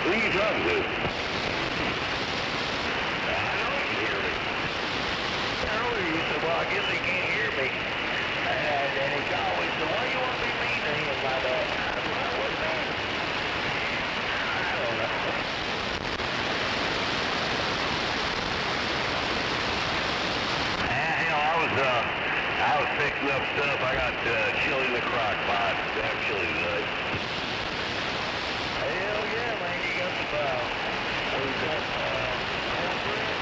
Who are you talking to? Earlier you said, well, I guess they can't hear me. And he always said, why do you want to be mean to him like that? I said, well, what's that? I don't know. I was fixing up stuff. I got chili in the crock pot. That chili tonight. Hell yeah, man, you got some, what is that, cornbread?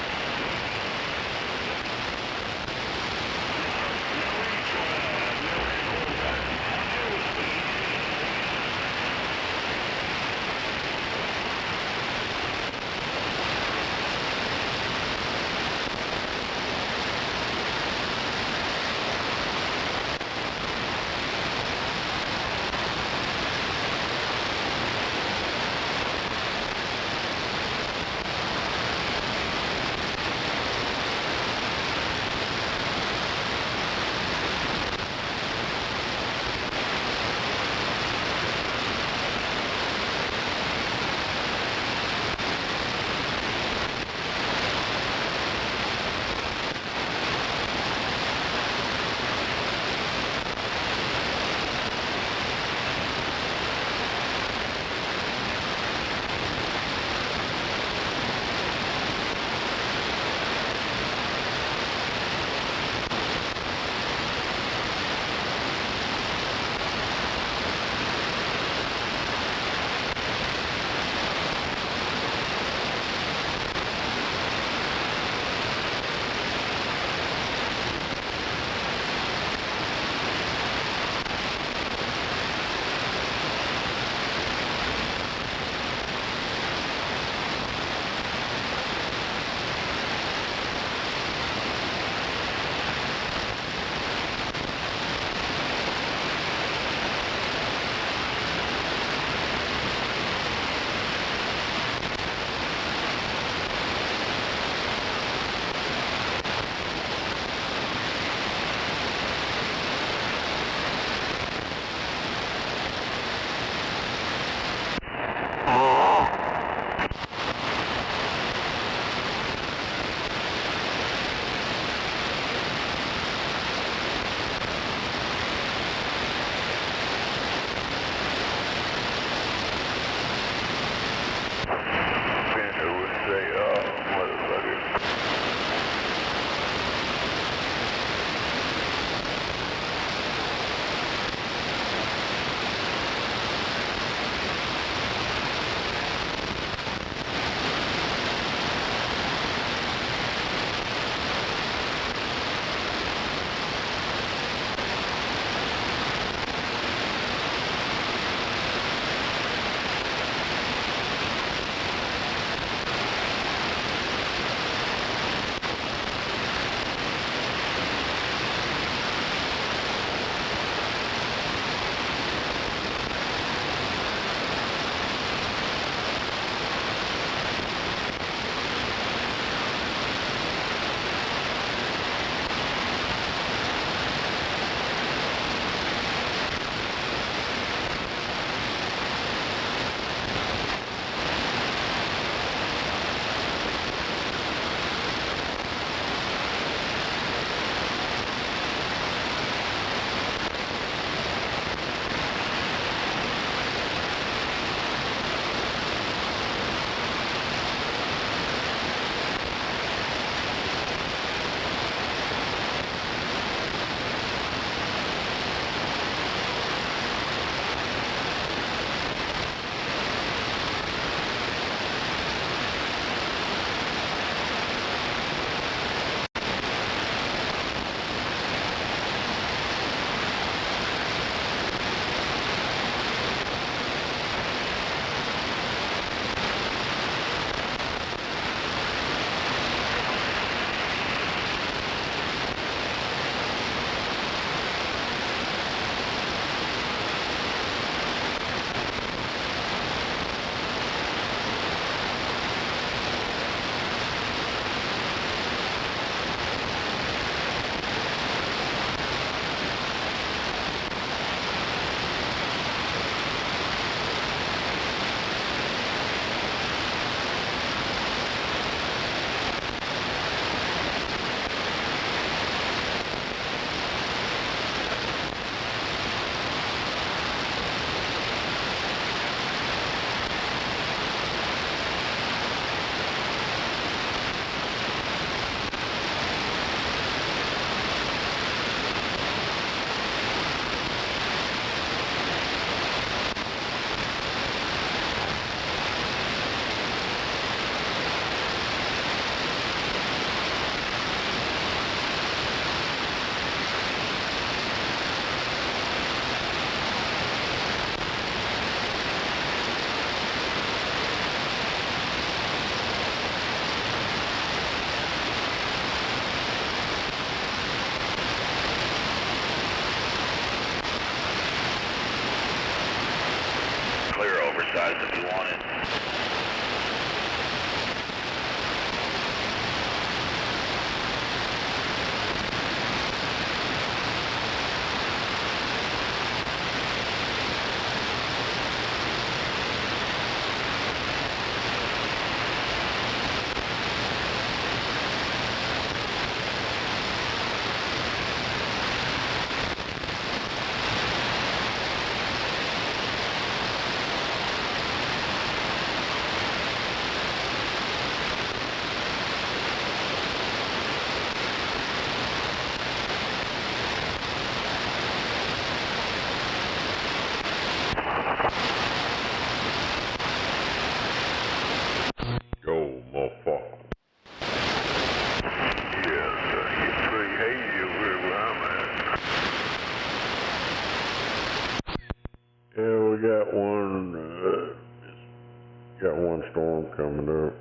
got one storm coming up.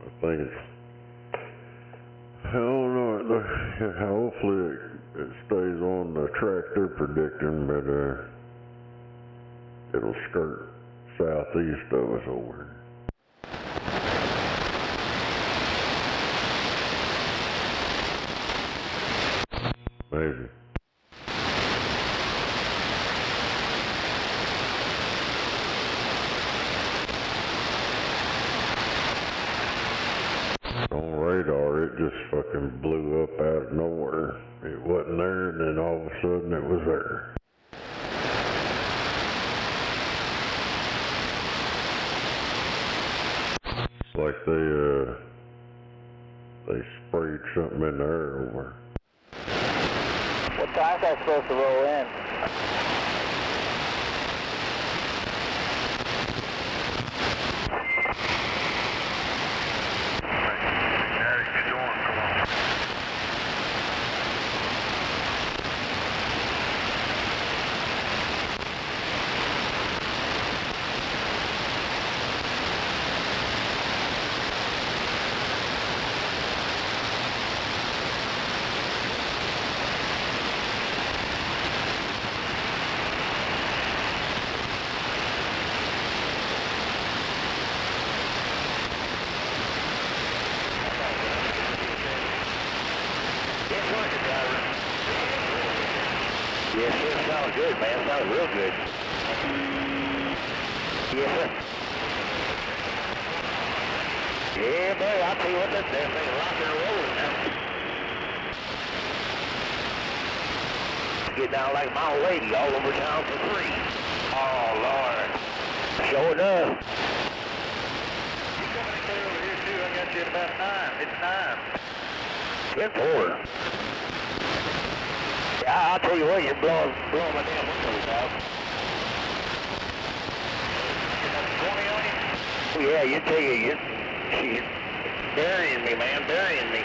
I think it's, I don't know, hopefully it stays on the track they're predicting, but it'll skirt southeast of us over. Maybe. On radar, it just fucking blew up out of nowhere. It wasn't there, and then all of a sudden it was there. It's like they sprayed something in the air over. What time's that supposed to roll in? Yes, sir. Sounds good, man. Sounds real good. Yes, sir. Yeah, buddy. I'll tell you what, that damn thing rocking and rolling now. Get down like my old lady all over town for free. Oh, Lord. Sure enough. You coming clear over here, too? I got you at about 9. It's 9. 10-4. Yeah, I'll tell you what, you're blowing my damn windows out. 20 on you? Yeah, you tell you, you're burying me, man, burying me.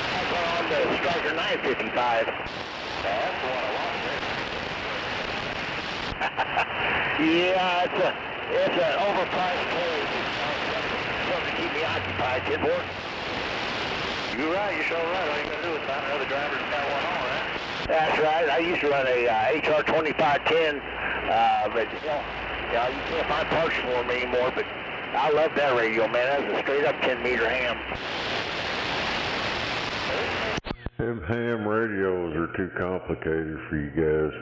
I put on the Striker 955. That's the one I want. Yeah, it's an overpriced toy. Something to keep me occupied, kidboard. You're right, you're sure right. All you gotta do is find another driver that's got one on, right? That's right. I used to run a HR 2510, but you can't find parts for them anymore. But I love that radio, man. That's a straight up 10-meter ham. Them ham radios are too complicated for you guys.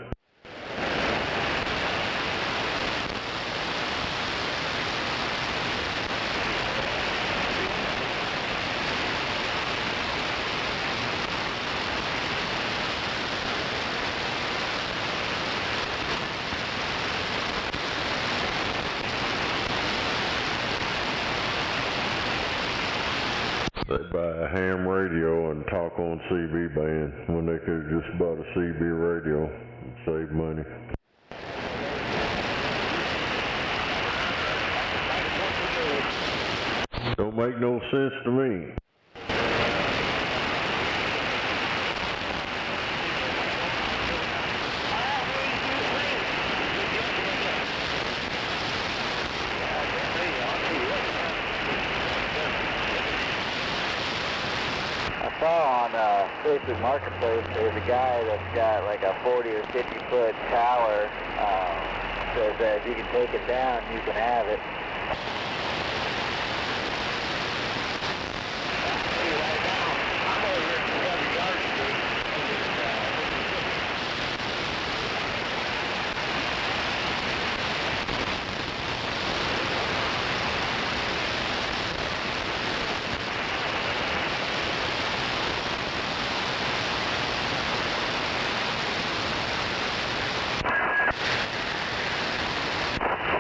They buy a ham radio and talk on CB band when they could have just bought a CB radio and saved money. Don't make no sense to me. I saw on Facebook Marketplace there's a guy that's got like a 40 or 50 foot tower. Says that if you can take it down, you can have it.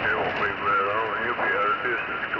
It won't be very long. You'll be out of distance.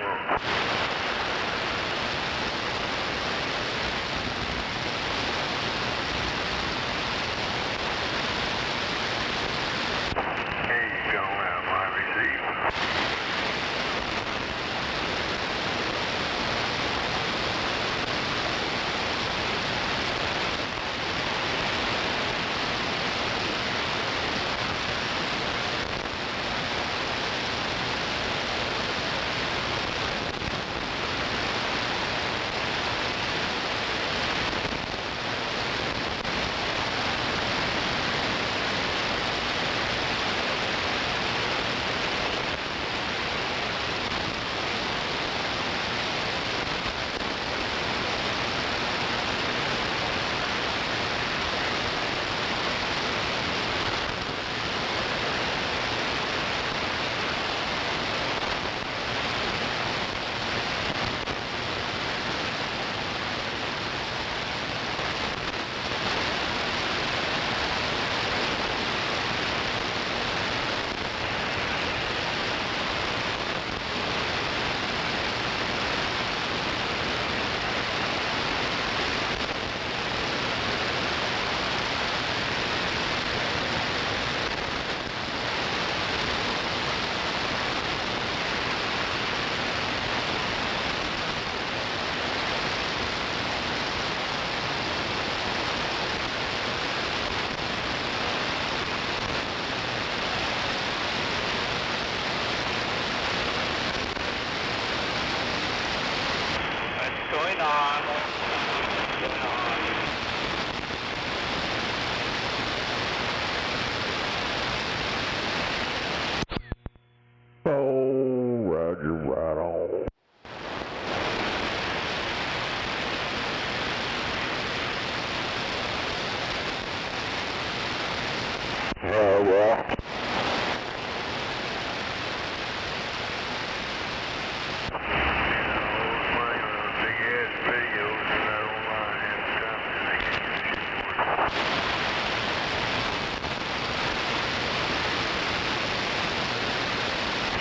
well.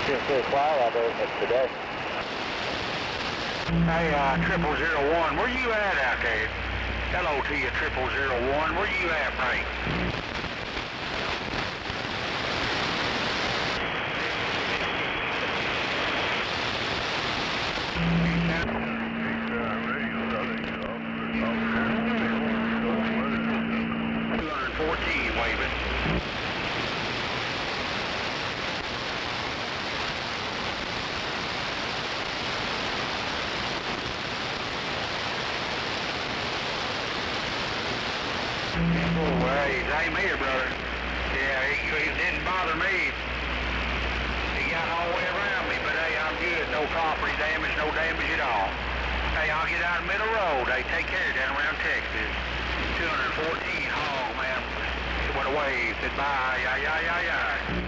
Can't see a cloud out there today. Hey, 0001, where you at out there? Hello to you, 0001, where you at, Frank? Waving. Well, same here, brother. Yeah, it didn't bother me. He got all the way around me, but hey, I'm good. No property damage, no damage at all. Hey, I'll get out of the middle road. Hey, take care down around Texas. 214, oh man. It went away. Said bye. Yeah.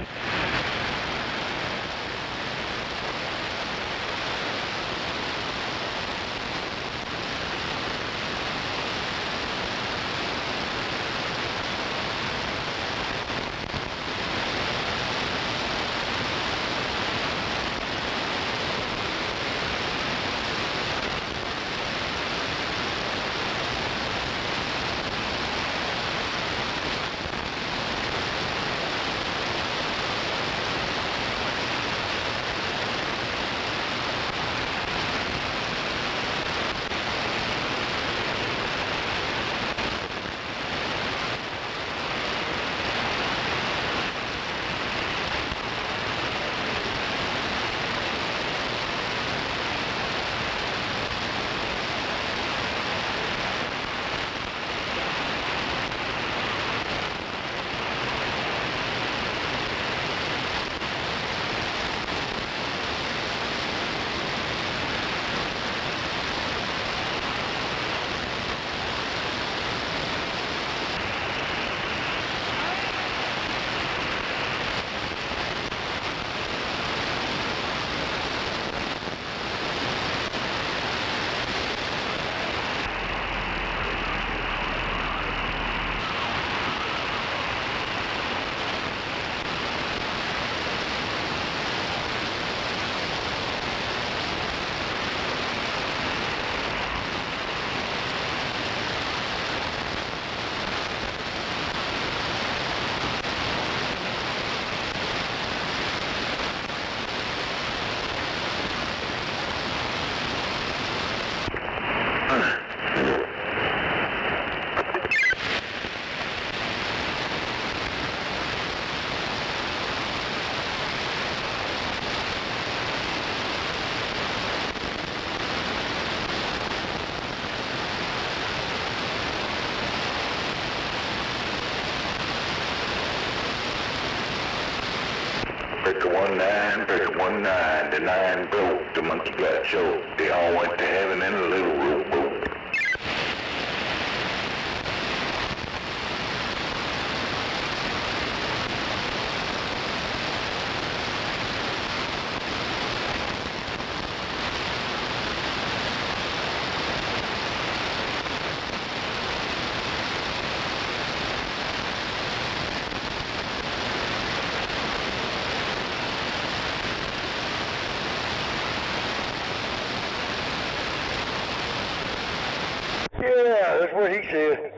Breaker 19, Breaker 19, the 9 broke, the monkey got choked. They all went to heaven in a little rowboat. Yeah, that's what he said.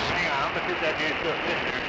Hang on, I'm gonna see if that dude's still sitting there.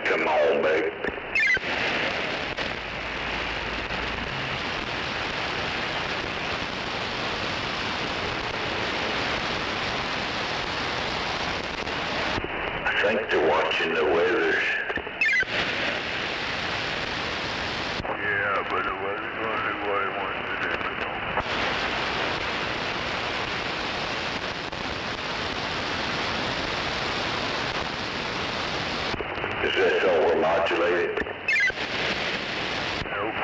Come on, baby. I think they're watching the weather. Yeah, but it wasn't going to do what it wanted to do. Is that somewhere modulated? Nope.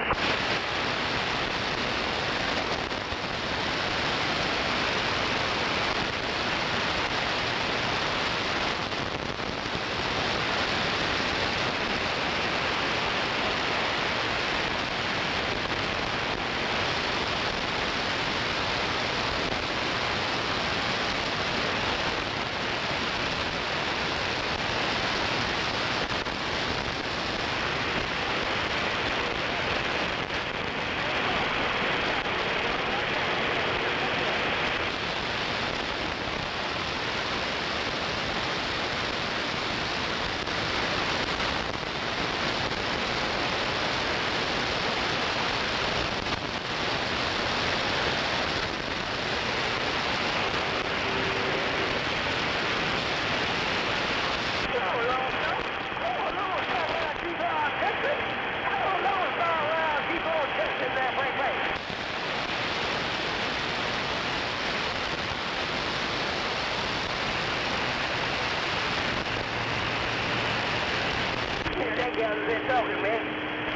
Talking, man.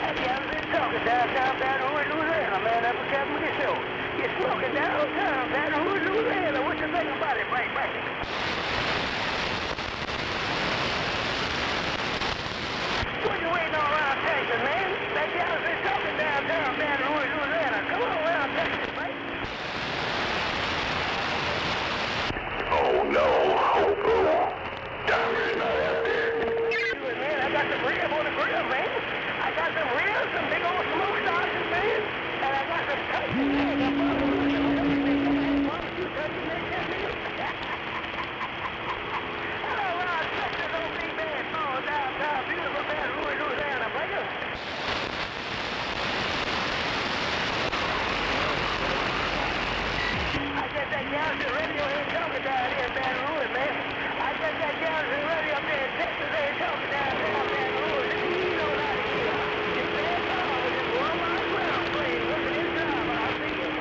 That guy's been talking downtown Baton Rouge, Louisiana, man. That's what happened to show. You're smoking downtown Baton Rouge, Louisiana. What you think about it, Frank? What you waiting on around Texas, man? That guy's been talking downtown Baton Rouge, Louisiana. Come on around Texas, Frank. Oh no, Hopo. Diamond's not out there. Man, I got some ribs on the grill, man. I got some ribs, some big old smoke sausages, man. And I got some turkey, man. That barbecue turkey, man. Hello, around Texas, old big man. Falls downtown, beautiful Baton Rouge, Louisiana, brother. I guess that galaxy radio ain't talking down here in Baton Rouge, man. I guess that galaxy radio up there in Texas ain't talking down there in Baton Rouge. You know that here. It's that song with this one mile ground playing. Look at this driver, I see it.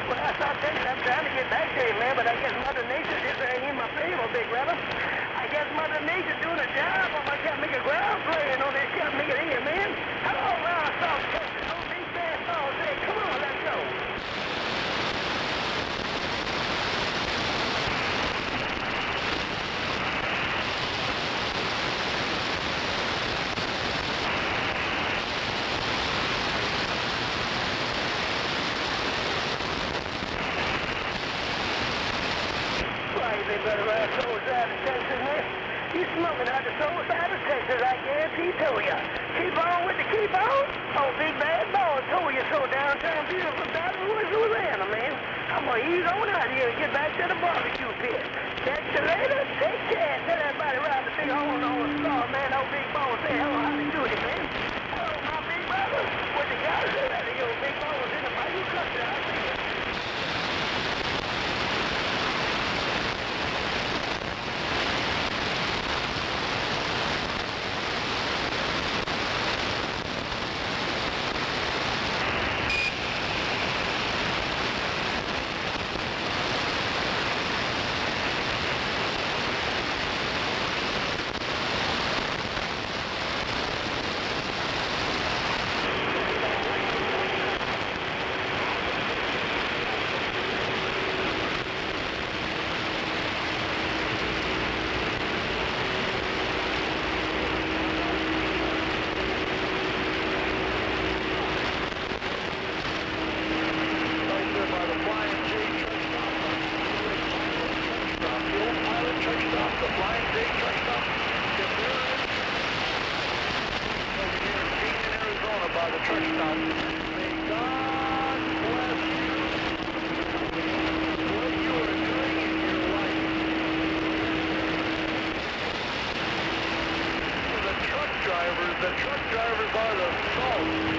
Well, I start thinking I'm trying to get back to you, man, but I guess Mother Nature just ain't in my favor, big brother. I guess Mother Nature doing a job on my can't make a ground playing on this can't make it in, man. Hello, around South Texas. Oh, big bad balls. Hey, come on, let's go. They better ride soul side of Texas, man. You smoking out the soul side of Texas, I guarantee to ya. Keep on with the keep on. Oh, big bad boy told you so downtown beautiful Baton Rouge, Louisiana, man. I'm gonna ease on out here and get back to the barbecue pit. Catch you later. Take care. Tell everybody around the big hole on the star, man. Oh, big boy say hello, how to do it, man. Hello, my big brother. What the guy said that your big boy was in the Bayou country, I see it. The truck drivers are the salt.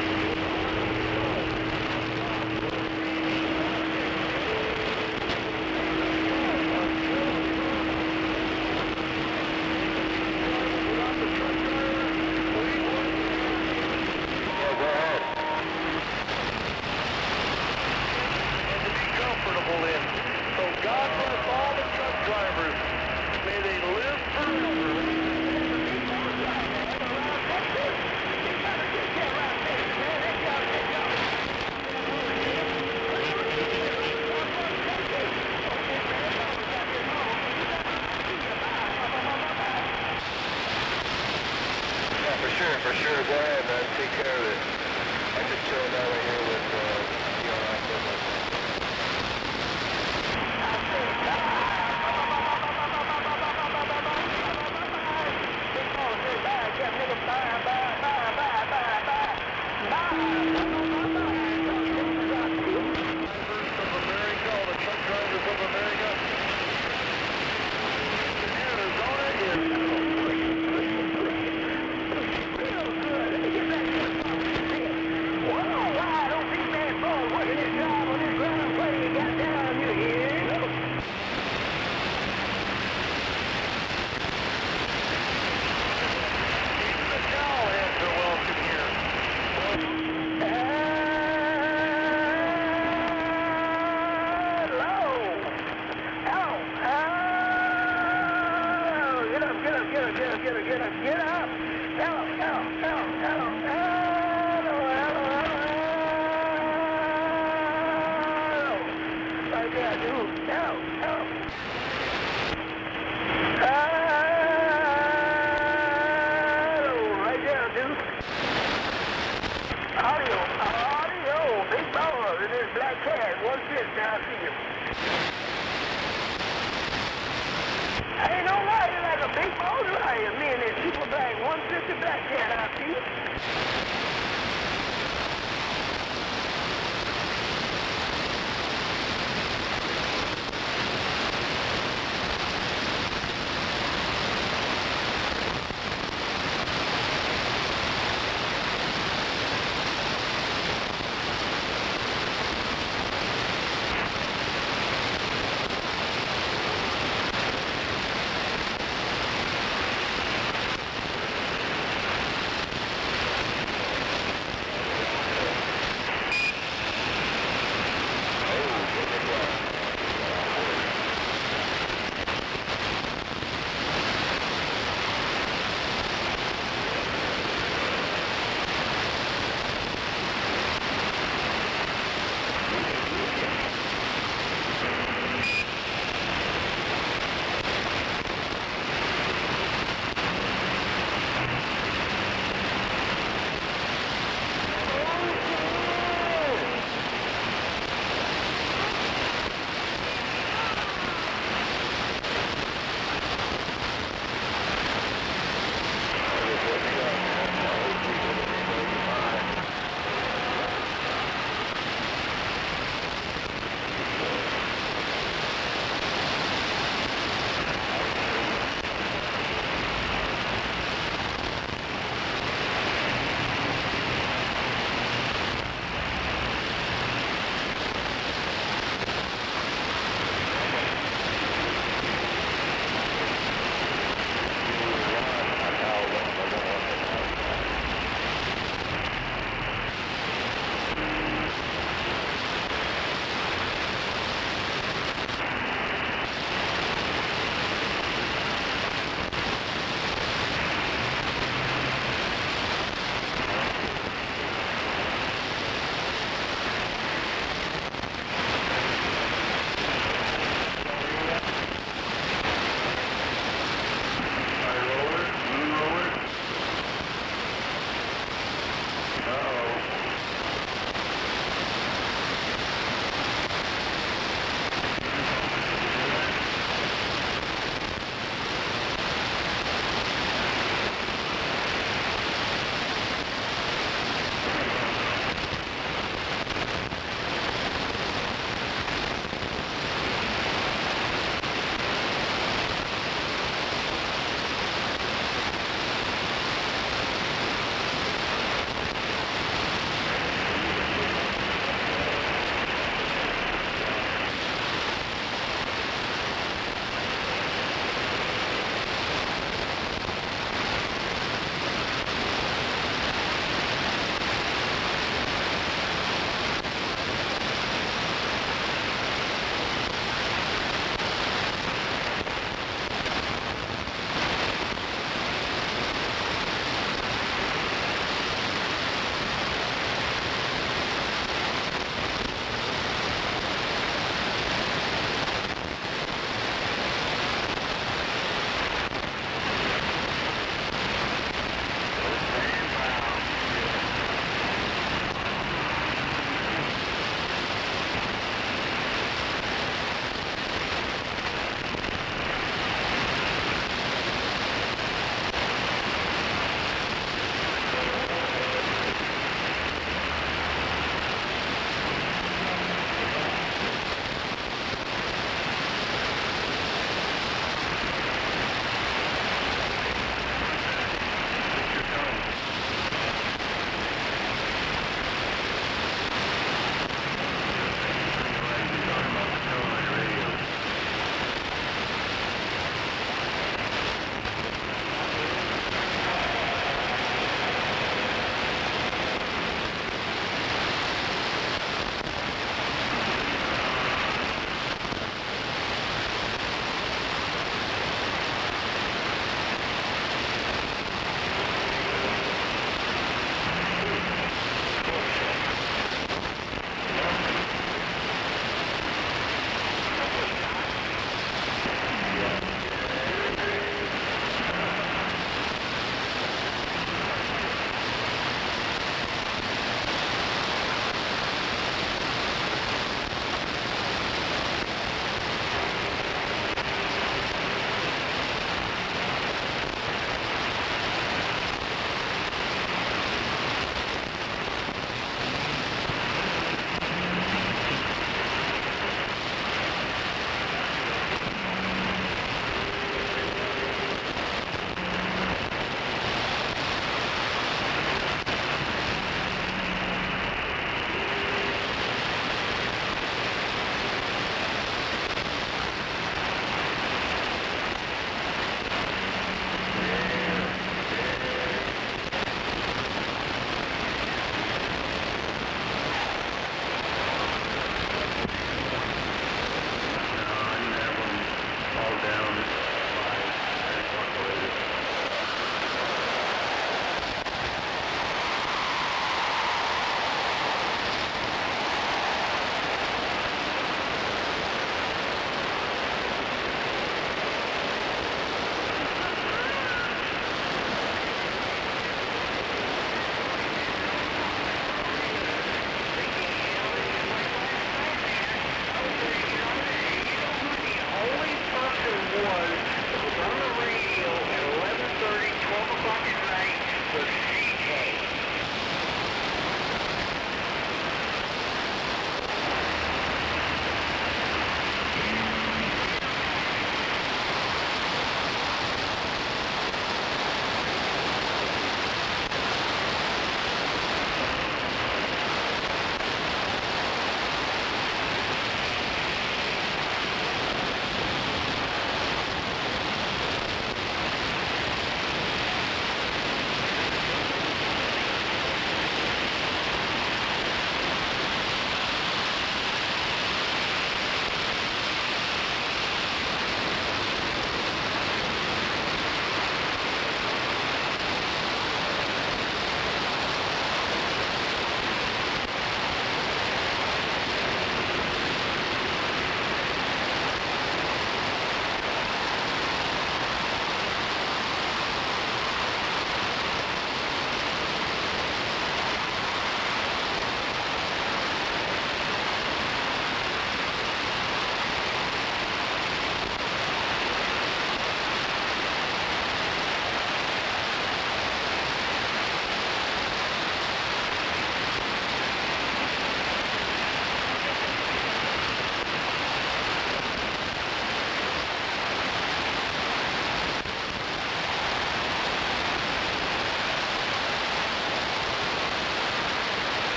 God bless all the truck drivers. May they live forever. Yeah, for sure. Go ahead, man. Take care of it. I'm just chilling down right here with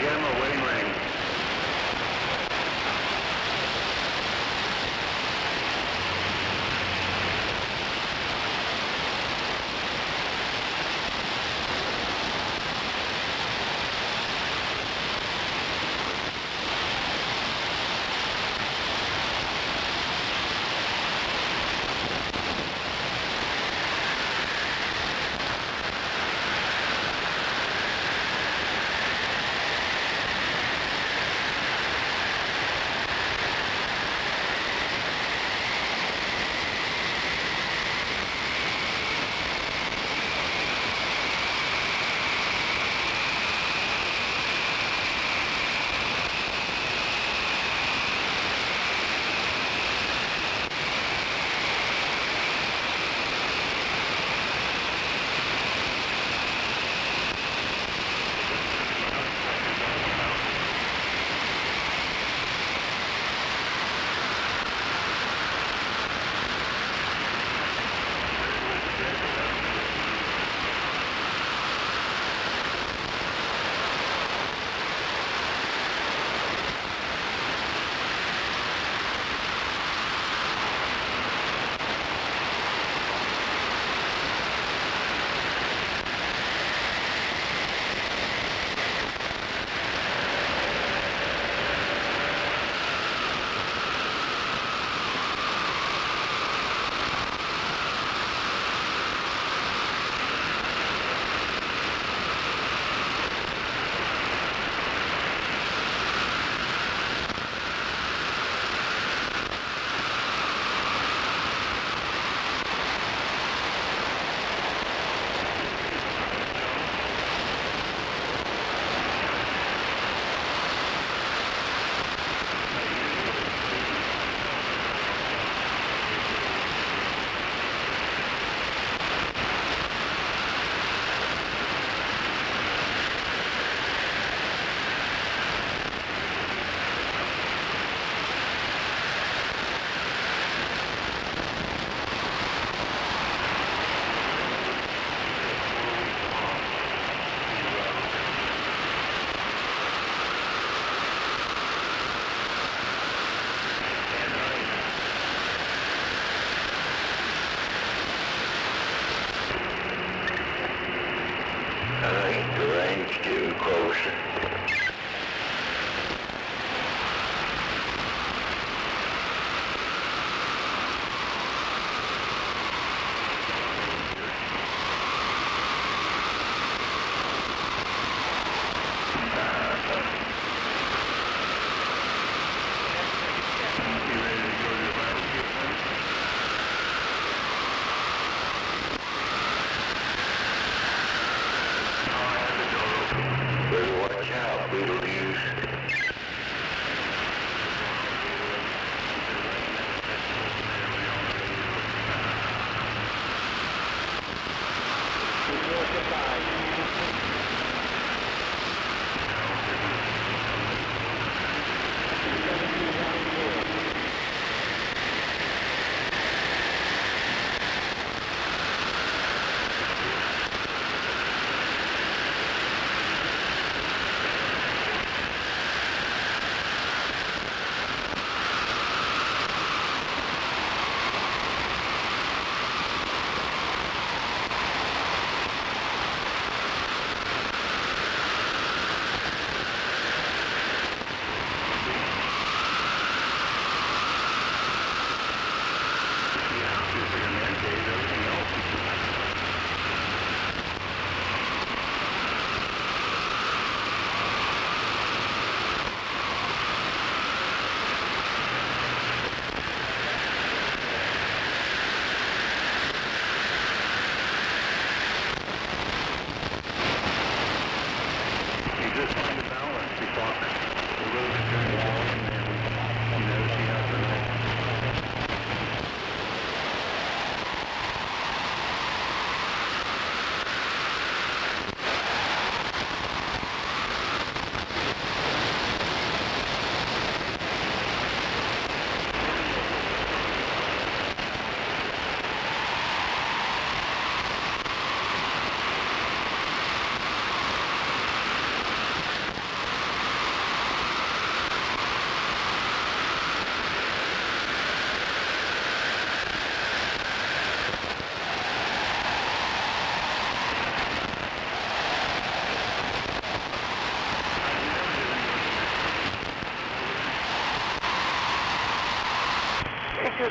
Get him a wedding ring.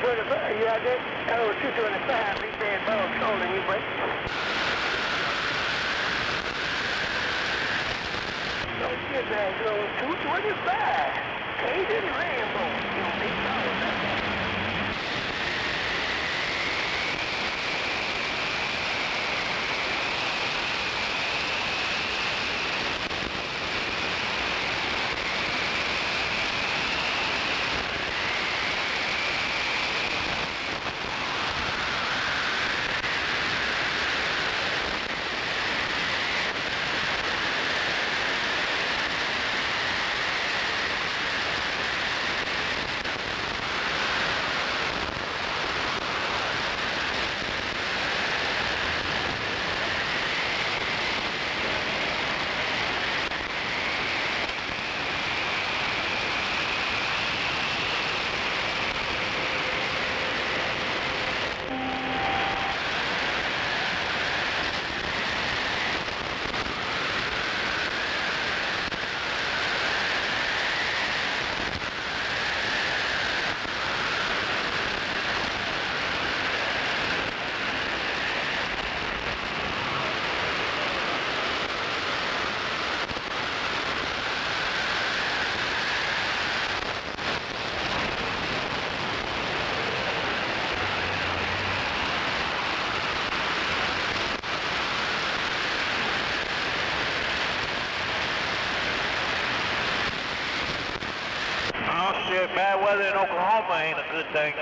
225. You out there? Oh, 225. Big bad ball trolling you, buddy. Don't get back, little 225. Cajun Rambo. You big ball back there. Oh shit, bad weather in Oklahoma ain't a good thing.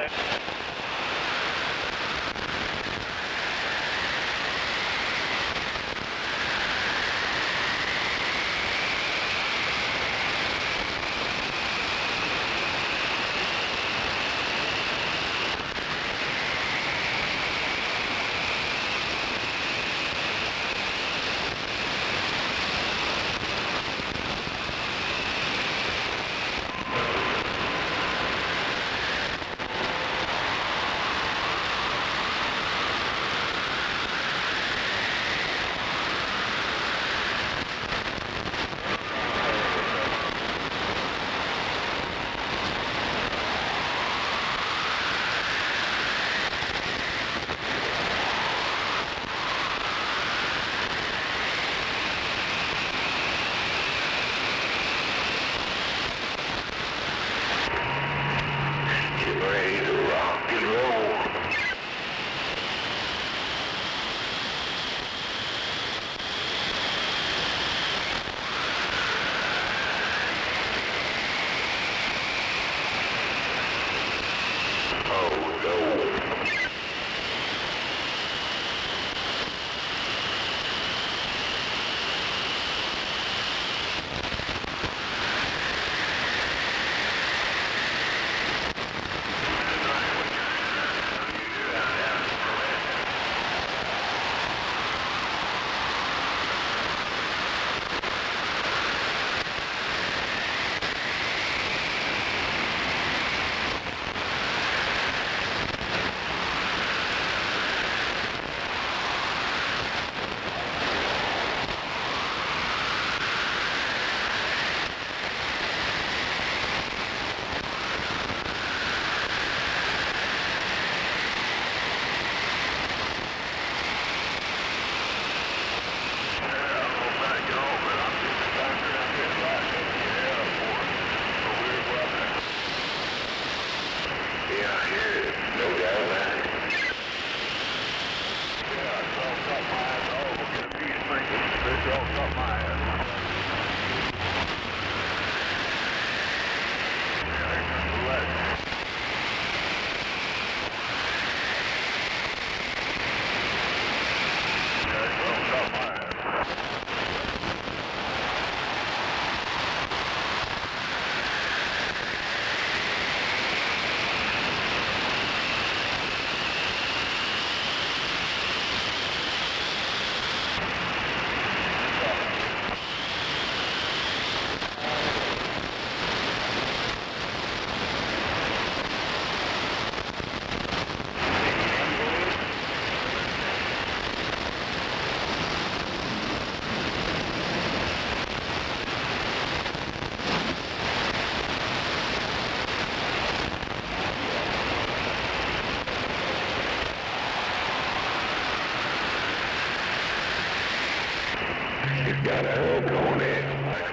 got a hook on it.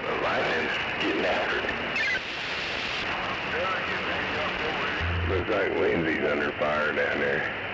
The lightning's getting after it. Looks like Lindsay's under fire down there.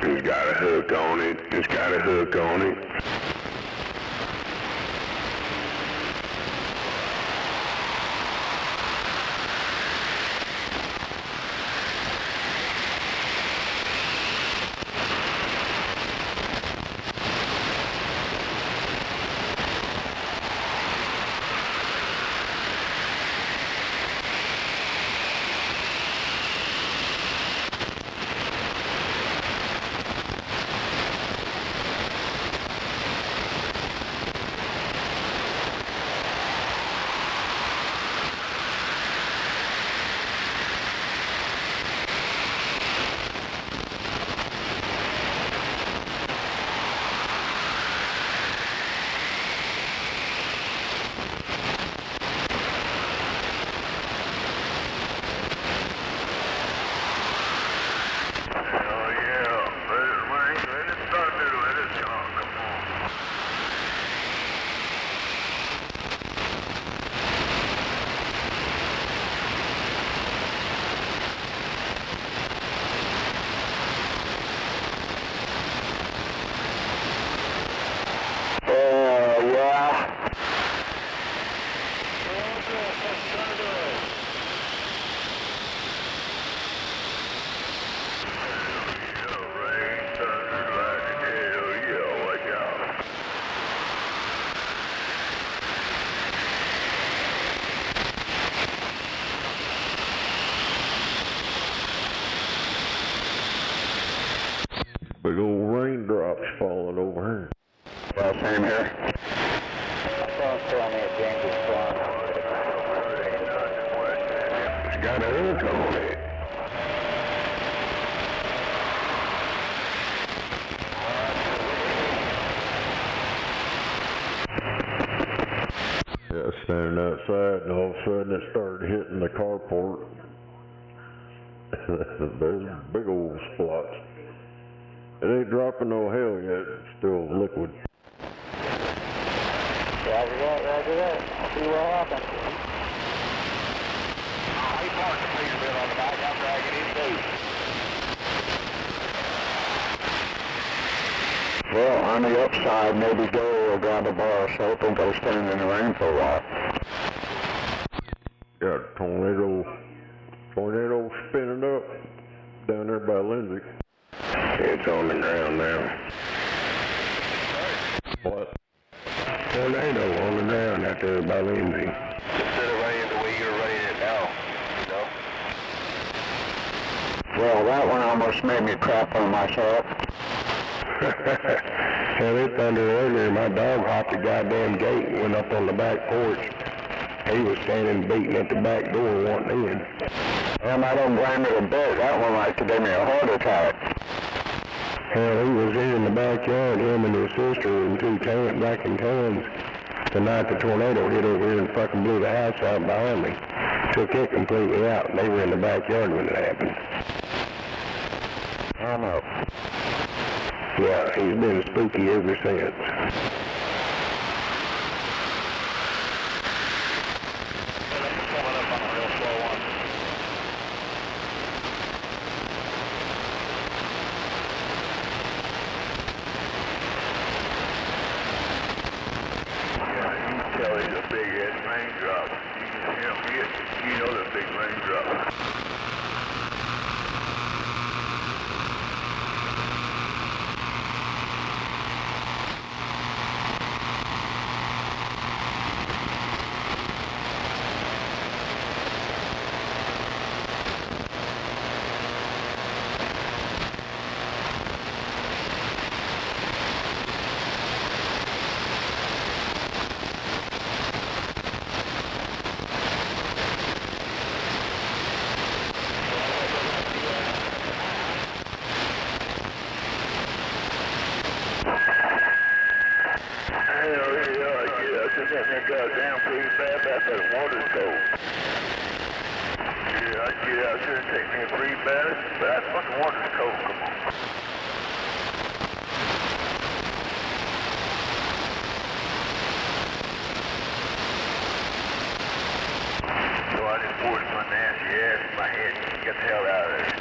It's got a hook on it. It's got a hook on it. Big old raindrops falling over here. Well, same here. Someone's telling me a dangerous storm. It's got a hook on it. Yeah, standing outside, and all of a sudden it started hitting the carport. There's big old spots. It ain't dropping no hail yet, it's still liquid. Roger that. See what happens. He parked the Peterbilt on the back. I'm dragging him too. Well, on the upside, maybe Joey will grab a bar of soap and go stand in the rain for a while. Got a tornado spinning up down there by Lindsay. It's on the ground now. What? Tornado on the ground out there by Lindsay. Instead of running the way you're running it now, you know? Well, that one almost made me crap on myself. Hell, it thundered earlier. My dog hopped the goddamn gate and went up on the back porch. He was standing beating at the back door wanting in. And I don't blame it a bit. That one like to give me a heart attack. Hell, he was here in the backyard, him and his sister and two black and tans. The night the tornado hit over here and fucking blew the house out behind me. Took it completely out, and they were in the backyard when it happened. I know. Yeah, he's been spooky ever since. Goddamn pretty bad about that water cold. Yeah, I'd get out there and take me a pretty bad, but that fucking water's cold, come on. So I just forced my nasty ass in my head and get the hell out of there.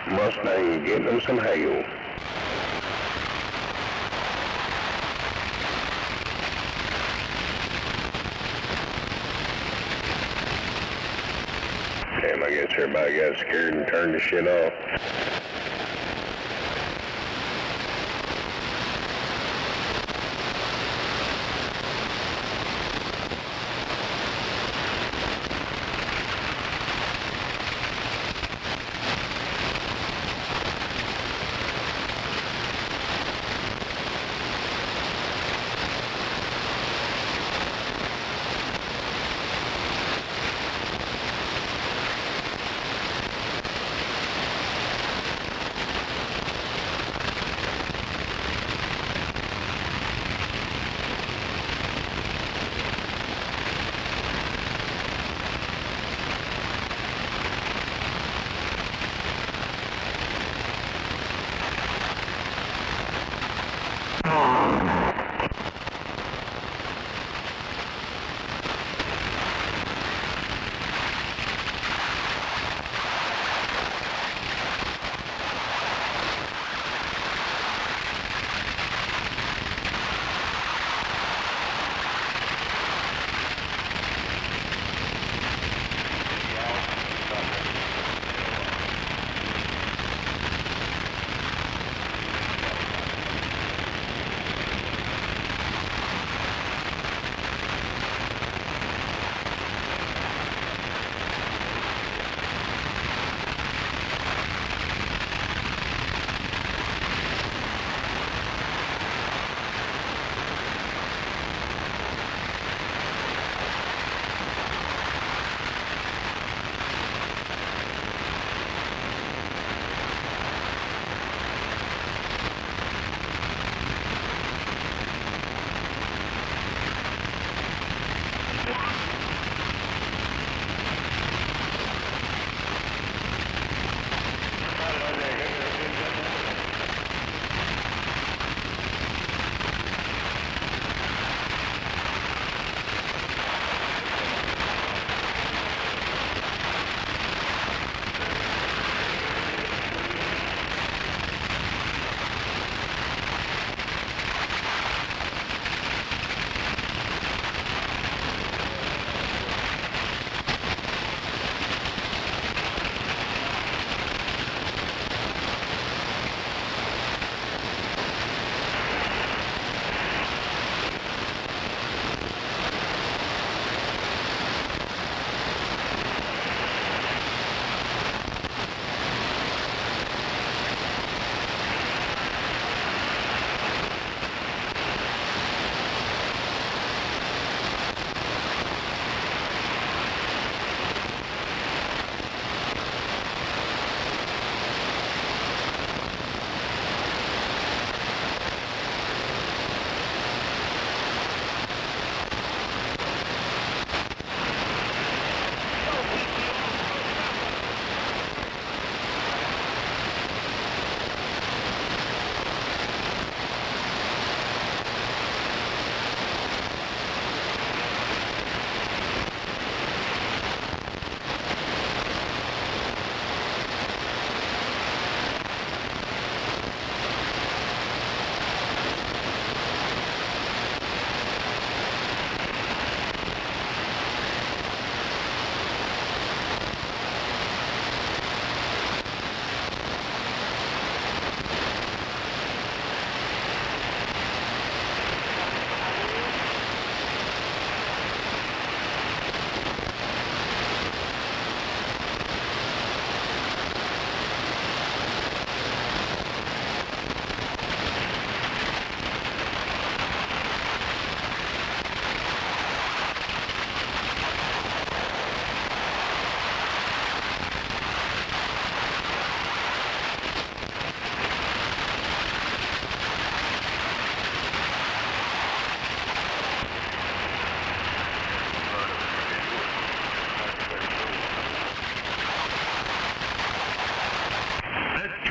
Mustang getting them some hail. Damn, I guess everybody got scared and turned the shit off.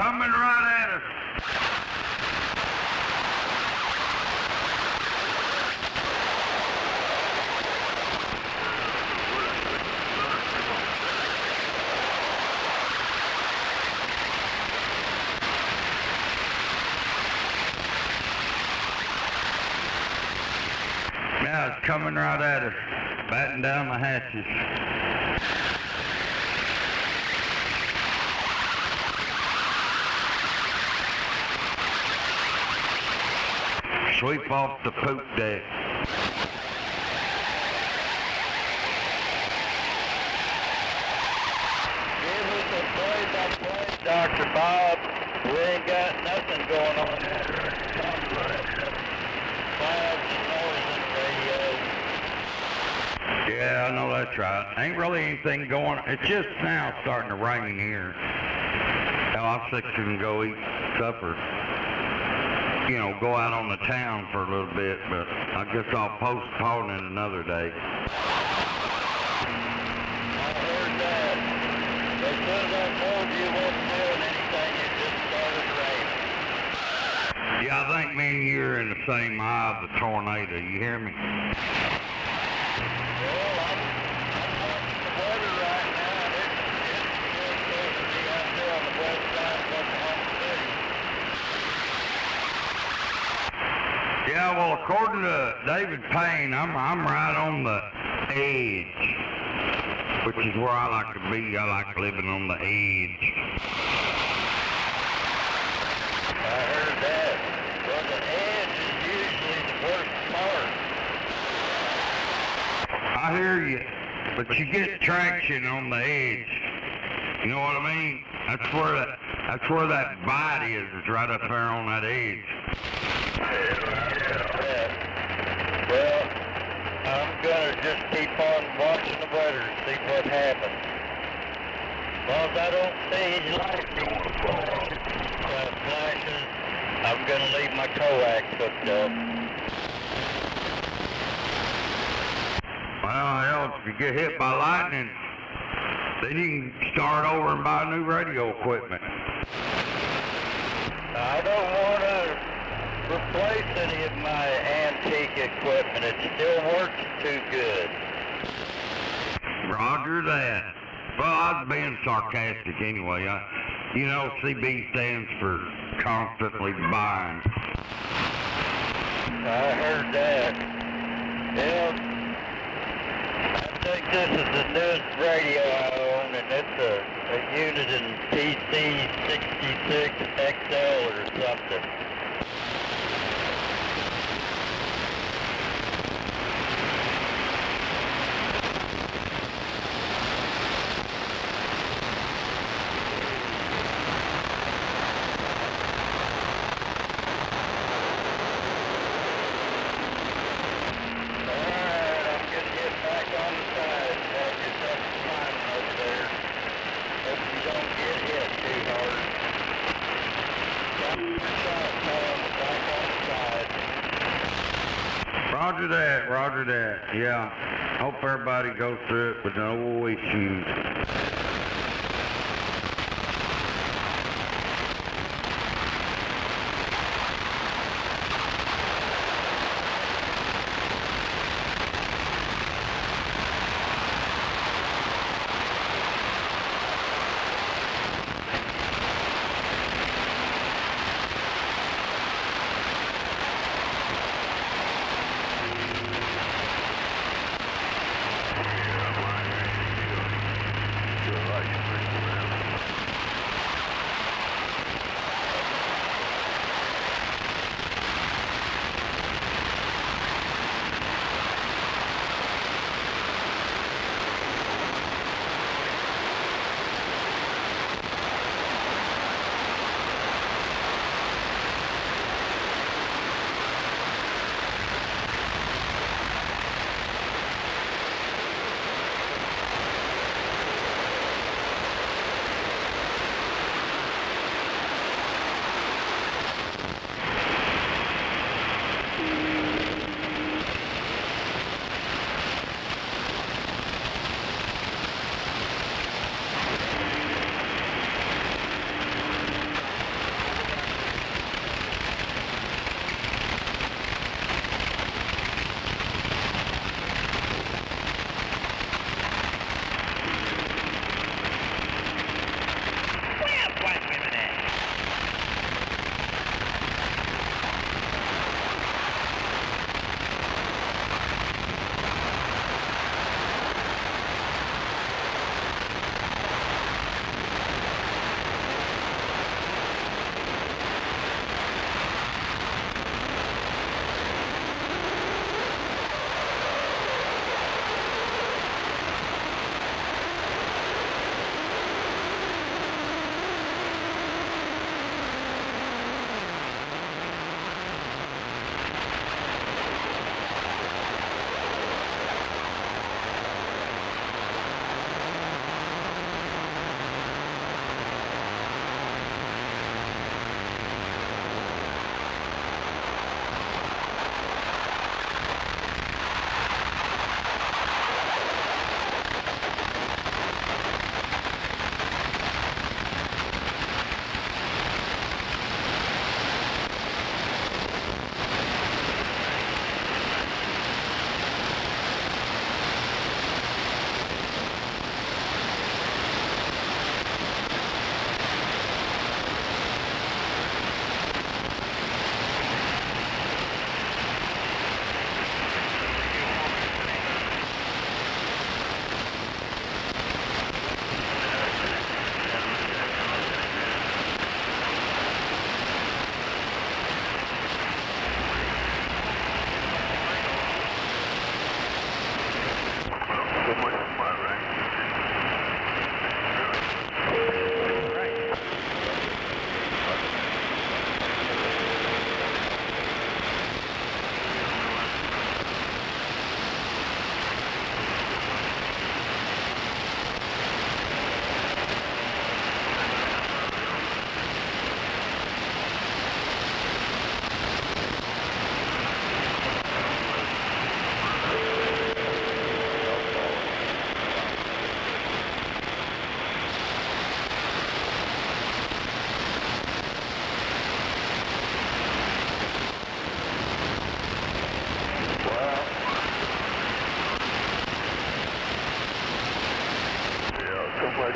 coming right at us. coming right at us, batten down the hatches. Sweep off the poop deck. Give us a play-by-play, Dr. Bob. We ain't got nothing going on there. Clouds and noise in the radio. Yeah, I know that's right. Ain't really anything going on. It's just now starting to rain here. Hell, I'm fixing to go eat supper. You know, go out on the town for a little bit, but I guess I'll postpone it another day. I heard that. They said that told you wasn't doing anything, it just started raining. Yeah, I think me and you are in the same eye of the tornado. You hear me? Well, I'm watching the weather right now, and it's still supposed to be out there on the west side of Oklahoma City. Yeah, well, according to David Payne, I'm right on the edge, which is where I like to be. I like living on the edge. I heard that. Well, the edge is usually the worst part. I hear you, but you get traction on the edge. You know what I mean? That's where that bite is right up there on that edge. Well, I'm gonna just keep on watching the weather and see what happens. Well, if I don't see his light flashing, I'm gonna leave my coax hooked up. Well, hell, if you get hit by lightning, then you can start over and buy new radio equipment. I don't want to replace any of my antique equipment. It still works too good. Roger that. Well, I was being sarcastic anyway. You know, CB stands for constantly buying. I heard that. Yeah. I think this is the newest radio I own, and it's a unit in PC66XL or something. Roger that. Yeah. Hope everybody goes through it with no issues. Like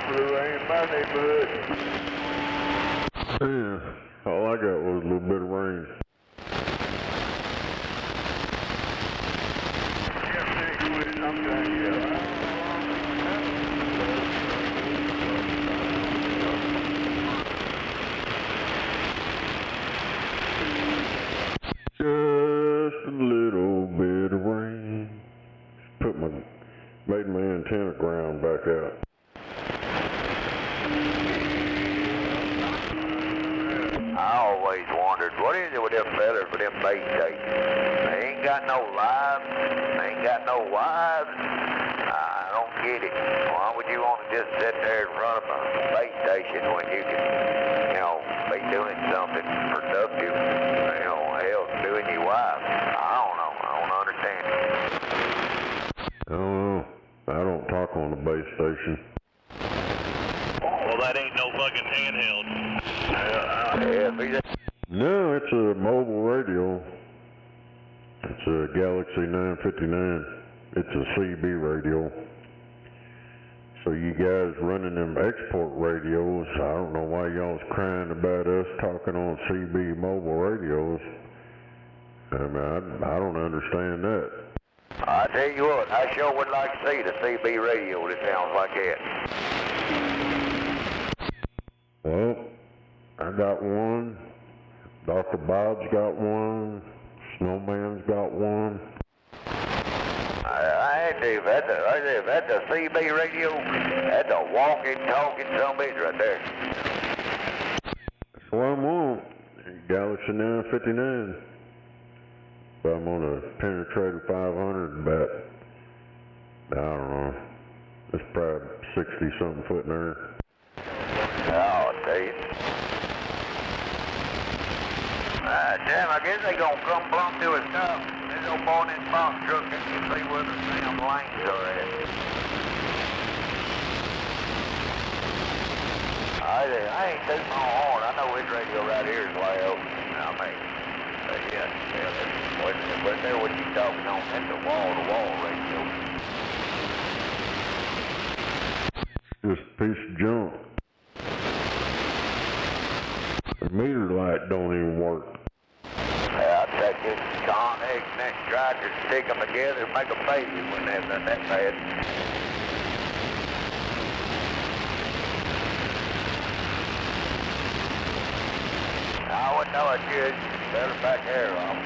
for the rain in my neighborhood. Yeah, all I got was a little bit of rain. Just a little bit of rain. Made my antenna ground back out. I always wondered, what is it with them fellas with them base stations? They ain't got no lives, they ain't got no wives. I don't get it. Why would you want to just sit there in front of a base station when you can, be doing something productive, hell, doing your wife? I don't know. I don't understand it. I don't know. I don't talk on the base station. Well, that ain't no fucking handheld. No, it's a mobile radio. It's a Galaxy 959. It's a CB radio. So you guys running them export radios, I don't know why y'all's crying about us talking on CB mobile radios. I mean, I don't understand that. I tell you what, I sure would like to see the CB radio that sounds like that. Well, I got one. Dr. Bob's got one. Snowman's got one. If that's a CB radio, that's a walking, talking sumbitch right there. That's what I'm on. Galaxy 959. But I'm on a penetrator 500 about, I don't know, it's probably 60-something foot in there. Oh, dude. Damn, I guess they gonna come plumb to a stop. There's no boy in this box truck that can see where the damn lanes are at. I ain't tooting my horn. I know this radio right here is loud. But there what you talking on, that's a wall-to-wall radio. Just a piece of junk. The meter light don't even work. I'll take this Connex next striker, stick them together, and make a baby when they're that bad. I wouldn't know it should. Better back there off.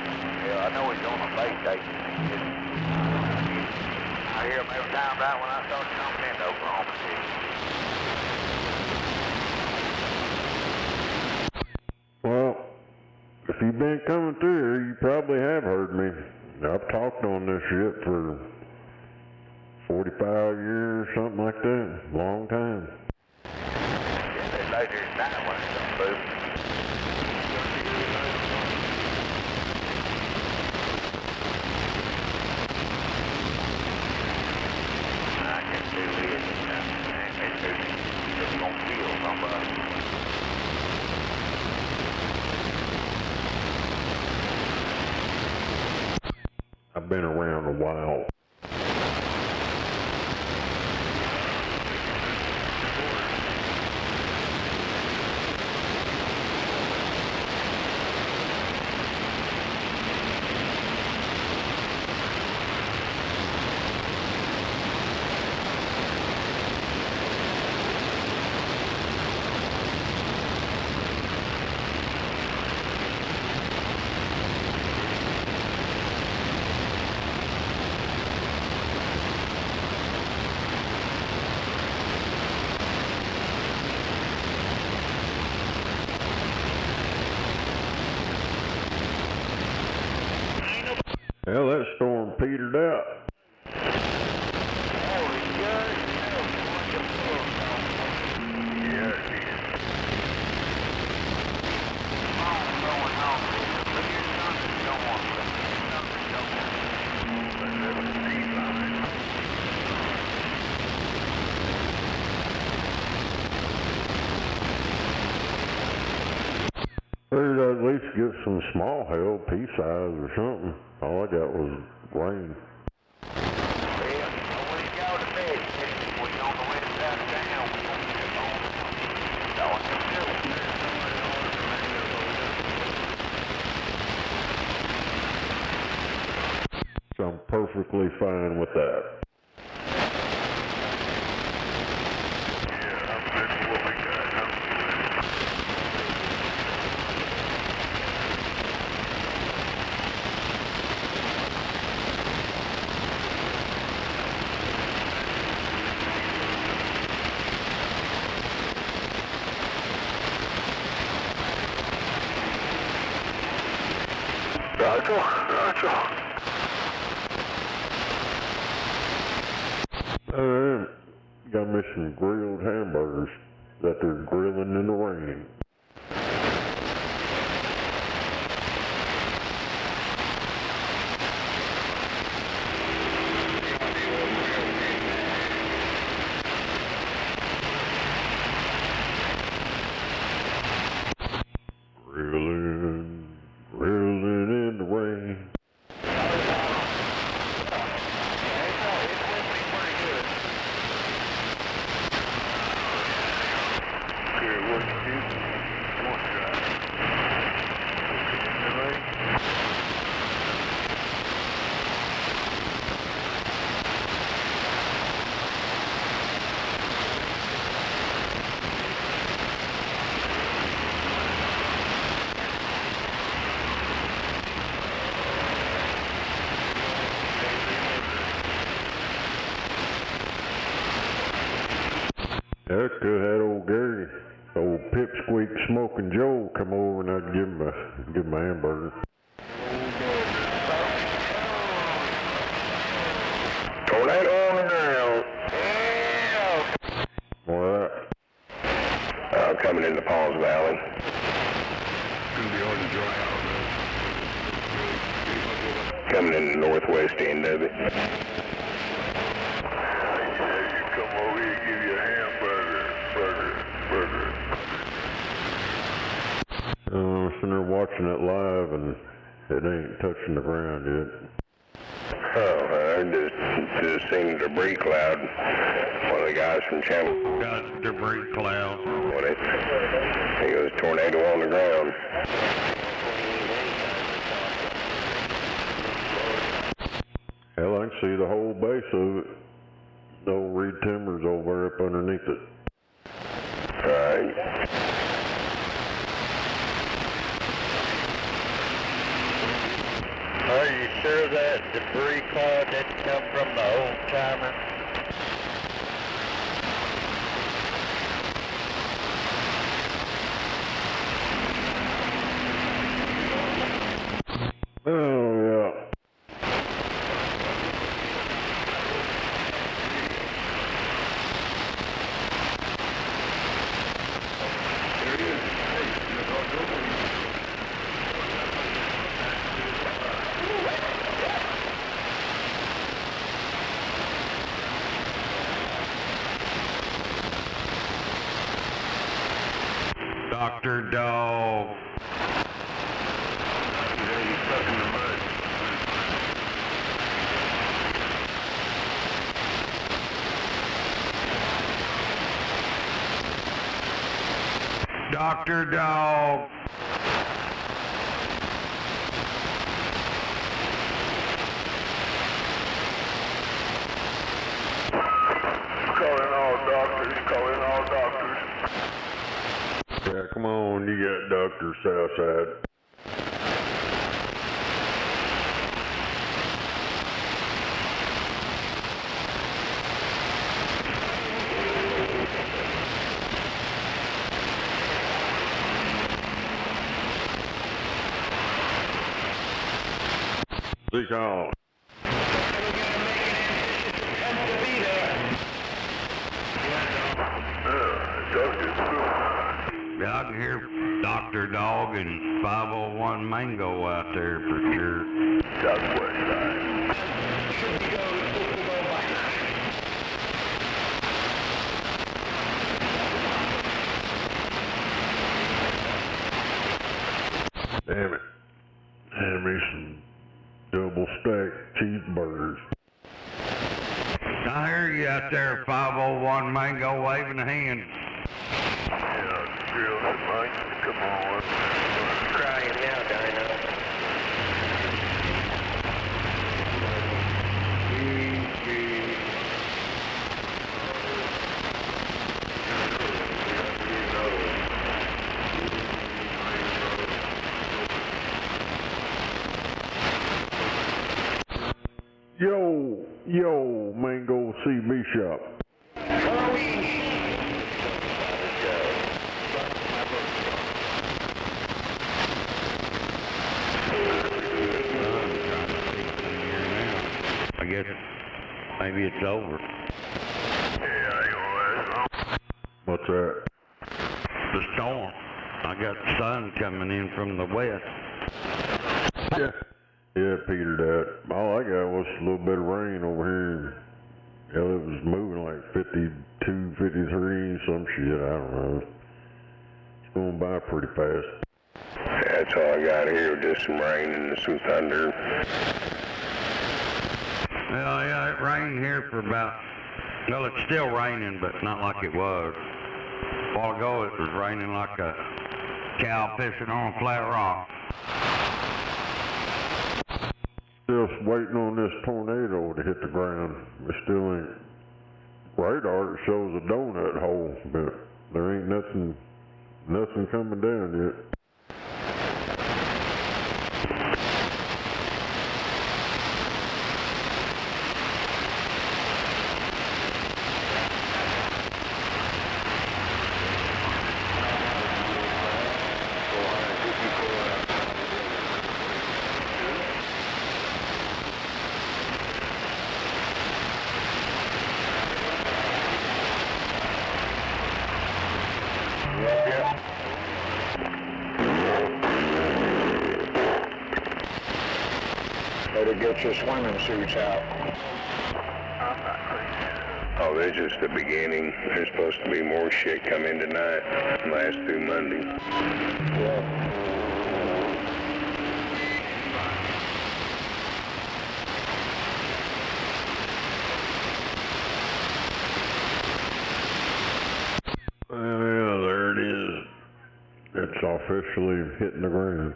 Yeah, I know he's on the base station. I hear him every time right when I start coming into Oklahoma City. Well, if you've been coming through here, you probably have heard me. I've talked on this shit for 45 years, something like that. Long time. It's later tonight when it's on food. I can do this. It's just gonna kill somebody. I've been around a while. Well, that storm petered out. Figured I'd at least get some small hail, pea-size or something. All I got was rain. Well, when you go to bed, we're on the west side of town. perfectly fine with that. Got me some grilled hamburgers that they're grilling in the rain. Grilling in the rain. That could have old Gary, old Pipsqueak Smoking Joe come over and I'd give him a hamburger. Tornado on the ground. Alright. Coming into Paul's Valley. Coming in the northwest end of it. I'm sitting there watching it live and it ain't touching the ground yet. I just seen a debris cloud. One of the guys from Channel got debris cloud. What it? He goes tornado on the ground. Hell, I can see the whole base of it. The old reed timbers over up underneath it. Right. Are you sure that debris cloud didn't come from the old timer? Oh, yeah. Dr. Dog. Dr. Dog. Calling all doctors. Yeah, come on, you got Dr. Southside. Speak on. Yeah, I can hear Dr. Dog and 501 Mango out there for sure. Southwest side. Damn it. Hand me some double stacked cheeseburgers. I hear you out there, 501 Mango, waving a hand. Come on. Crying now, Dino. Yo, Mango CB Shop. I guess maybe it's over. What's that? The storm. I got sun coming in from the west. Yeah. Yeah, it petered out. All I got was a little bit of rain over here. Hell, it was moving like 52, 53, some shit, I don't know. It's going by pretty fast. That's all I got here, just some rain and some thunder. Well, yeah, it rained here for about, well, it's still raining, but not like it was. A while ago, it was raining like a cow pissing on a flat rock. Still waiting on this tornado to hit the ground. It still ain't. Radar shows a donut hole, but there ain't nothing coming down yet. Better get your swimming suits out. Oh, this is just the beginning. There's supposed to be more shit coming tonight, last through Monday. Yeah. Yeah, there it is. It's officially hitting the ground.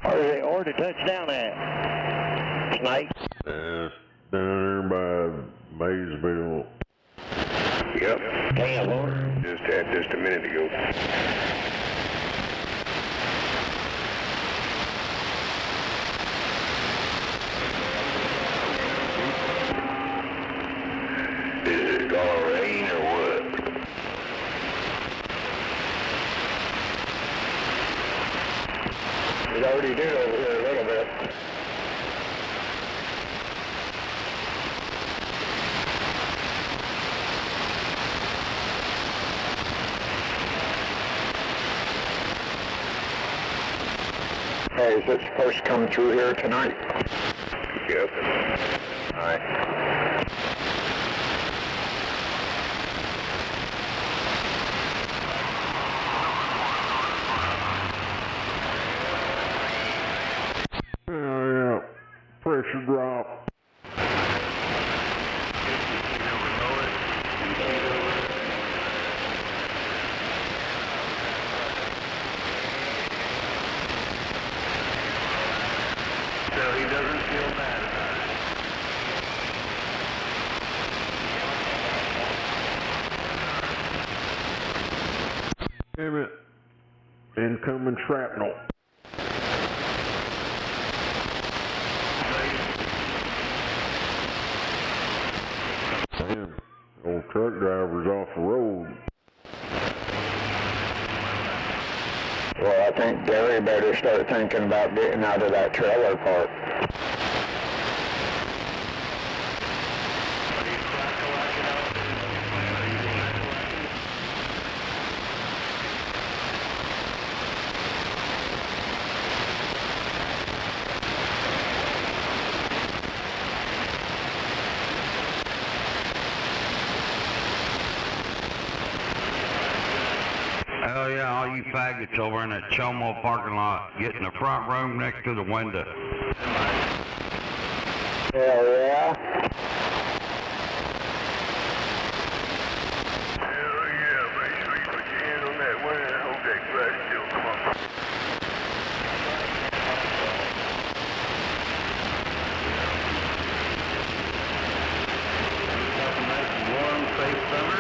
Where's the order touchdown at? Snake? Down there by Maysville. Yep. Damn, Lord. Just a minute ago. Is it gonna rain or what? It already did over here a little bit. Hey, is it supposed to come through here tonight? Yep. All right. Yeah, pressure drop. So he doesn't feel bad about it. Damn it. Incoming shrapnel. Damn, old truck driver's off the road. Well, I think Gary better start thinking about getting out of that trailer park. Hell yeah, all you faggots over in that Chomo parking lot, get in the front room next to the window. Hell yeah. Hell yeah, make sure you put your hand on that wire and hold that glass still. Come on. Nice warm, safe summer.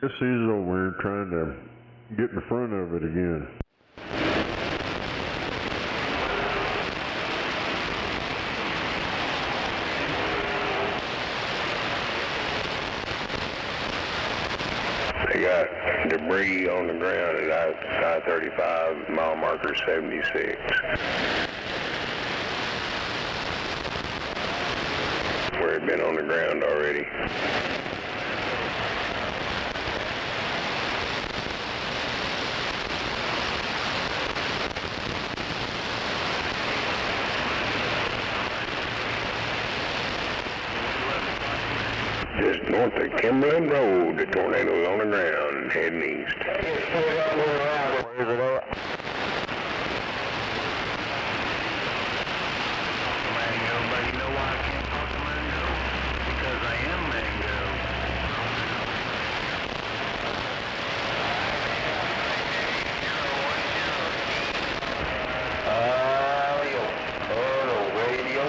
guess he's over here trying to get in front of it again. They got debris on the ground at I-35, mile marker 76. Where it been on the ground already. Just north of Kimberlin Road, the tornado's on the ground and heading east. Where's it at? Mango, you know why I can't talk to Mango? Because I am Mango. Radio.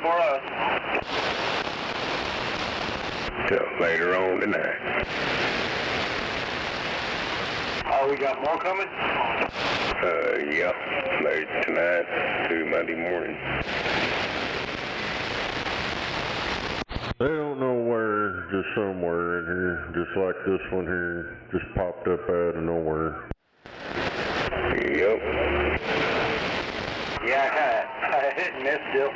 for us. Till later on tonight. Oh, we got more coming? Yeah, late tonight to Monday morning. They don't know where, just somewhere in here, just like this one here, just popped up out of nowhere. Yep. Yeah, I hit and miss still.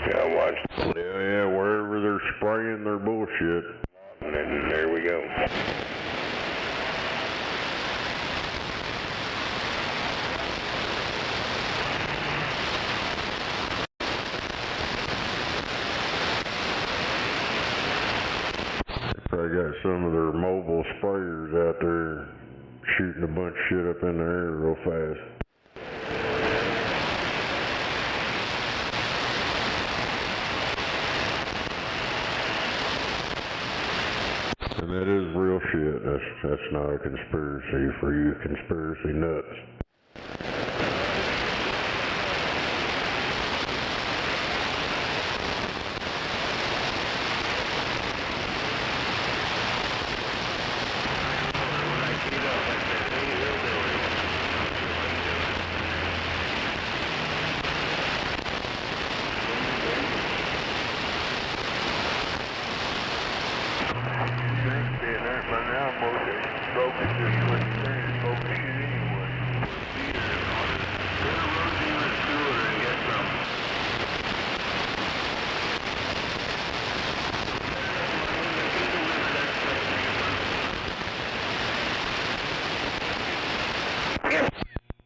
Yeah, watch. Yeah, wherever they're spraying their bullshit. And then there we go. They got some of their mobile sprayers out there shooting a bunch of shit up in the air real fast. And that is real shit. That's not a conspiracy for you conspiracy nuts.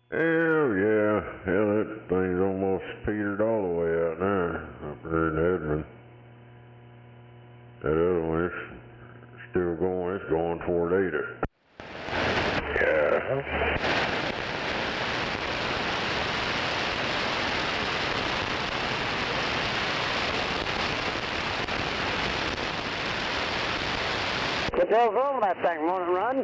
Hell yeah, that thing's almost petered all the way out now, up there in Edmond. That other one is still going, it's going toward Ada. Yeah. What the hell's wrong with that thing? Won't it run?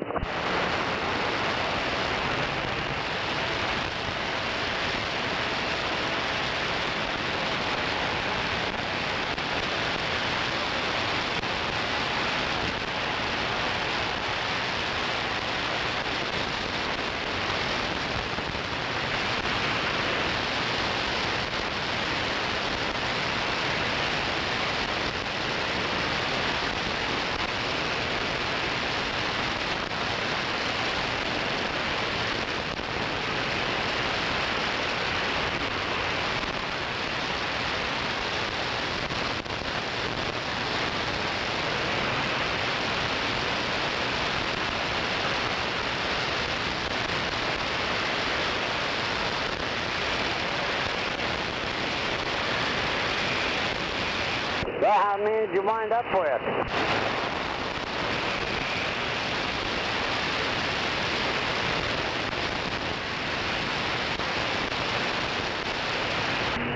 Well, how many did you wind up with?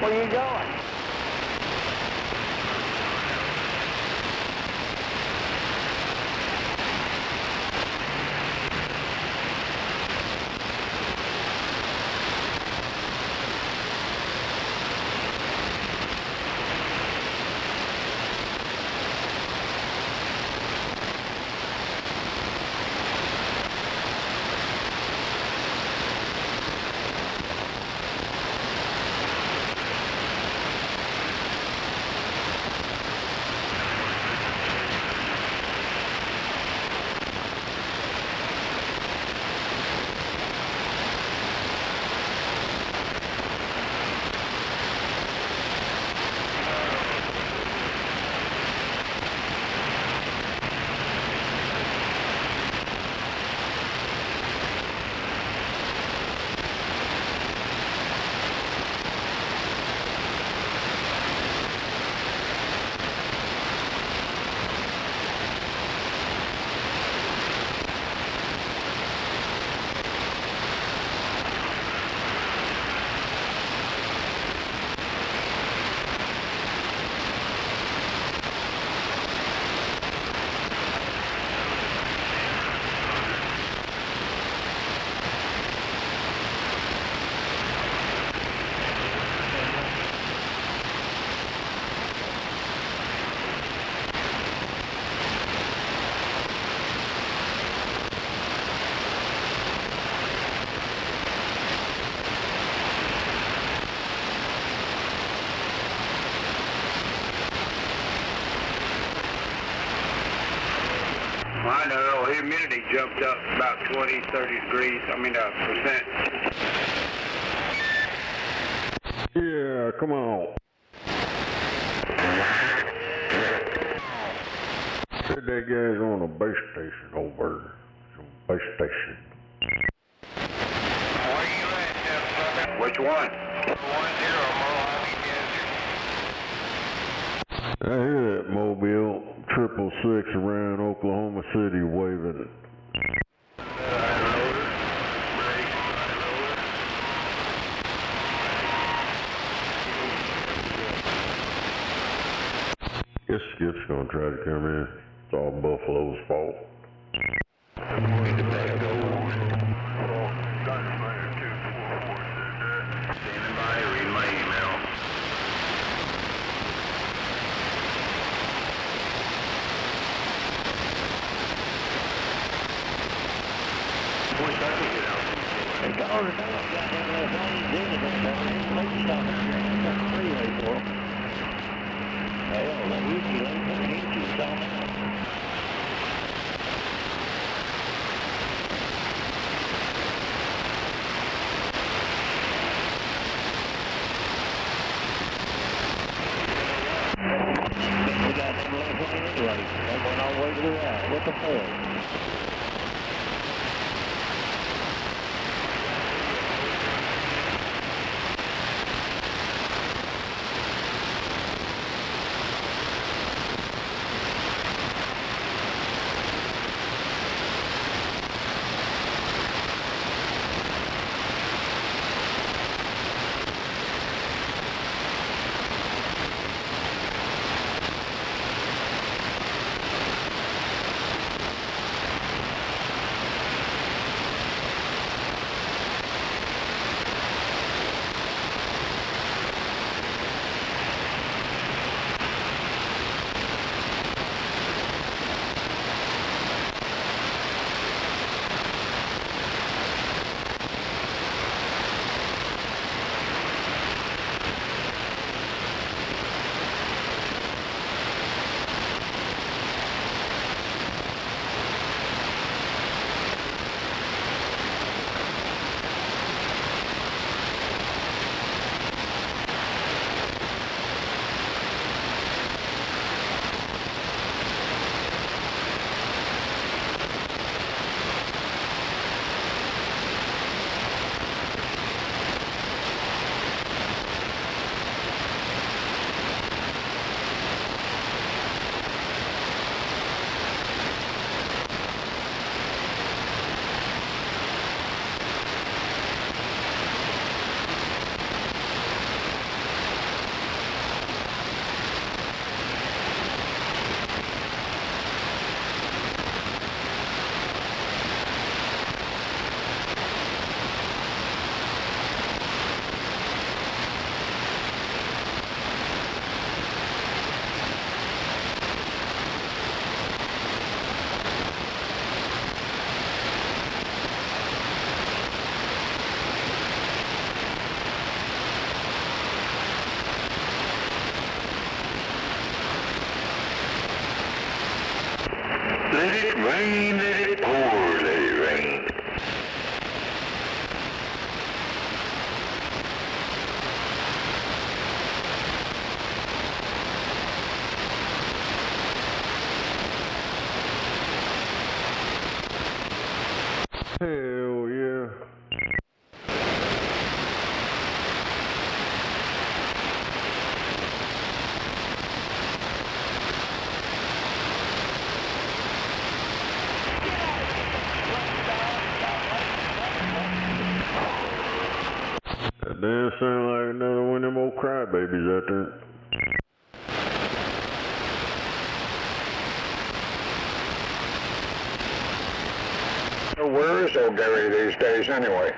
Where are you going? I know, humidity jumped up about 20, 30 degrees, percent. Yeah, come on. Said that guy's on a base station over. Base station. Where you at, sucker? Which one? 10 Mojave Desert. I hear that Mobile 666 around Oklahoma City waving. Guess Skip's gonna try to come in. It's all Buffalo's fault. Standing by, read my email. They called it out, goddamn, last night. He did it, they stopped it. That's a freeway for him. Hell, the Hoochie ain't coming in, she's on out. We got them last night anyway. They went all the way to the right. What the hell? Let it rain, let it pour, let it rain. Hell yeah. That damn sound like another one of them old crybabies out there. Where is old Gary these days anyway?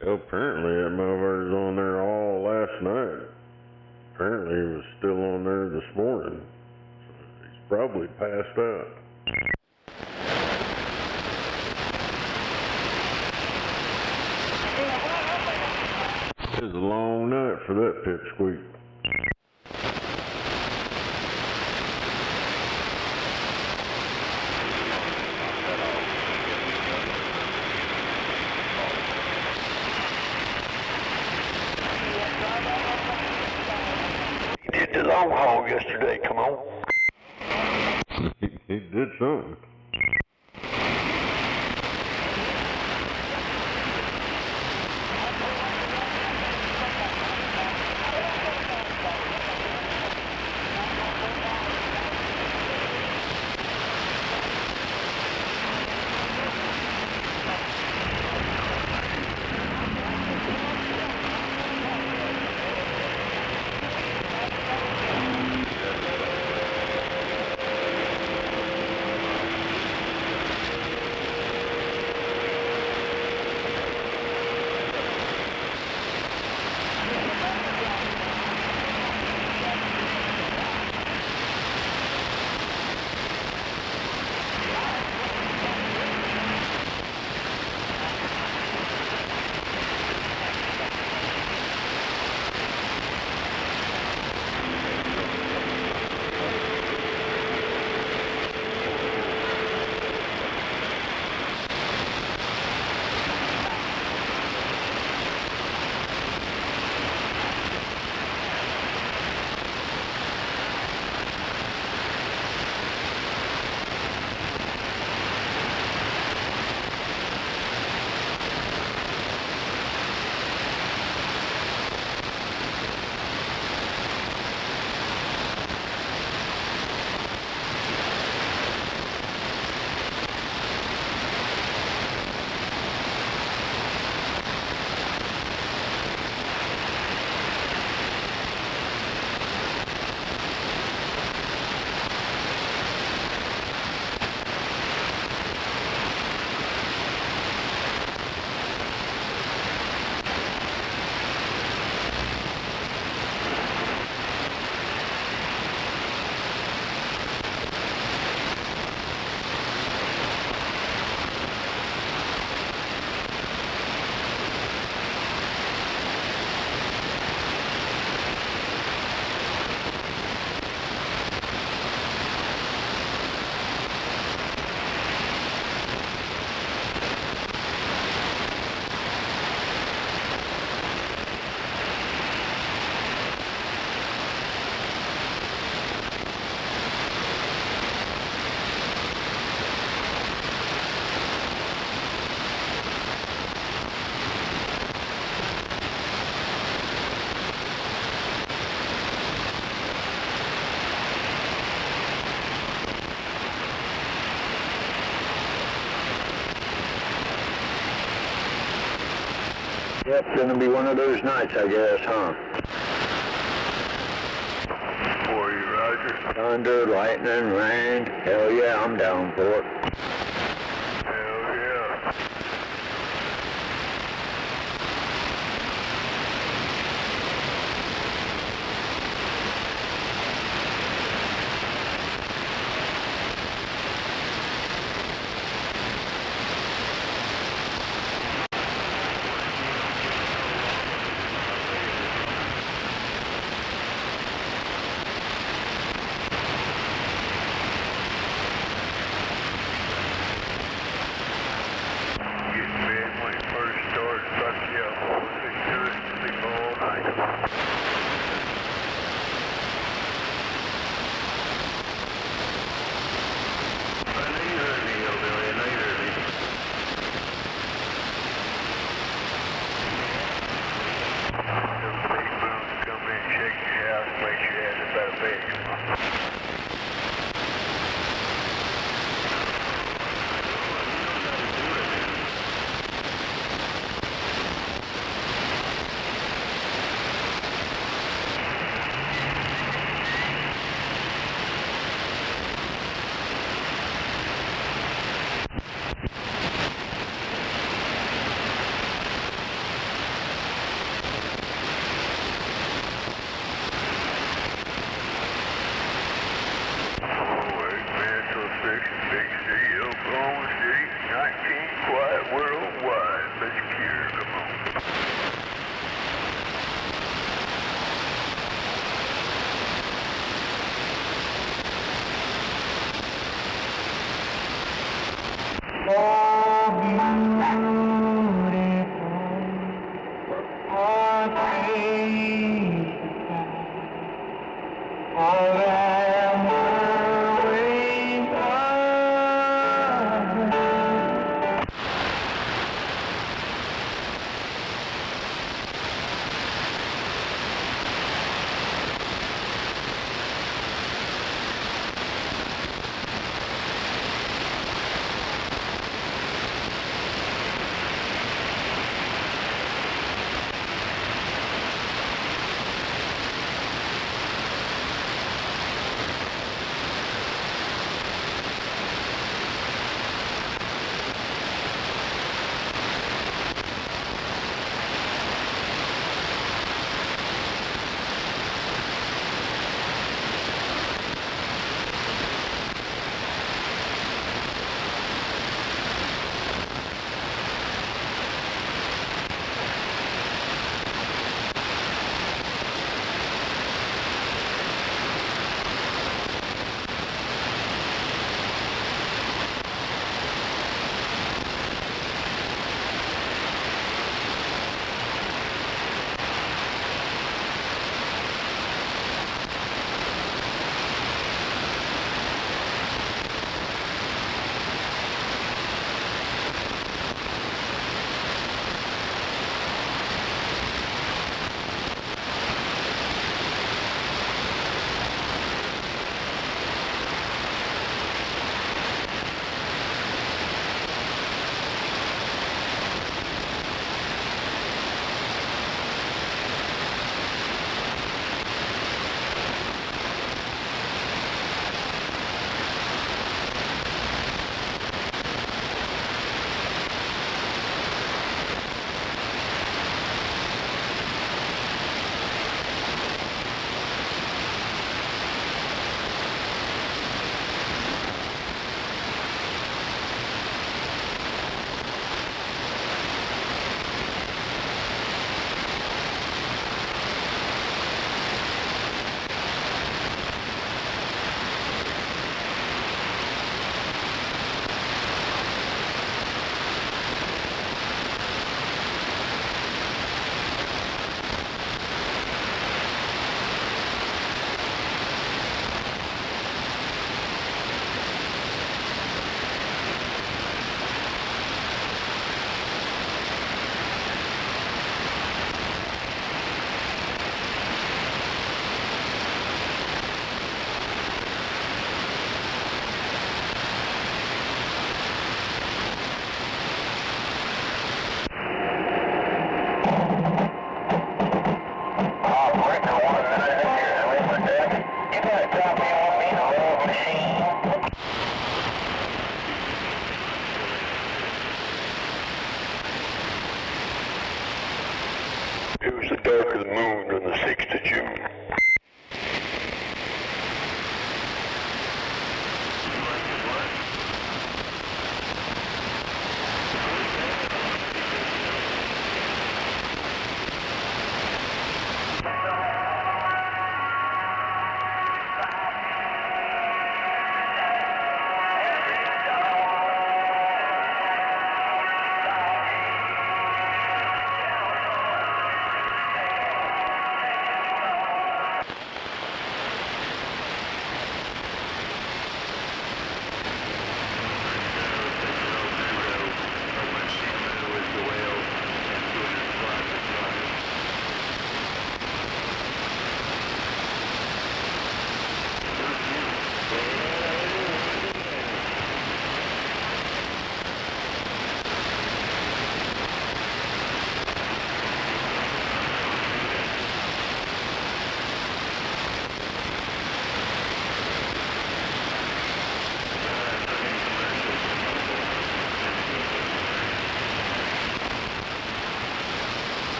Apparently that motherfucker's on there all last night. Apparently he was still on there this morning. So he's probably passed out. It was a long night for that pipsqueak. He did something. Yep, gonna be one of those nights, I guess, huh? For you, Roger. Thunder, lightning, rain. Hell yeah, I'm down for it. Hell yeah. All that I'm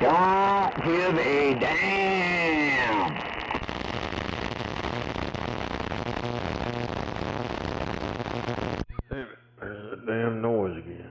Don't give a damn. There's that damn noise again.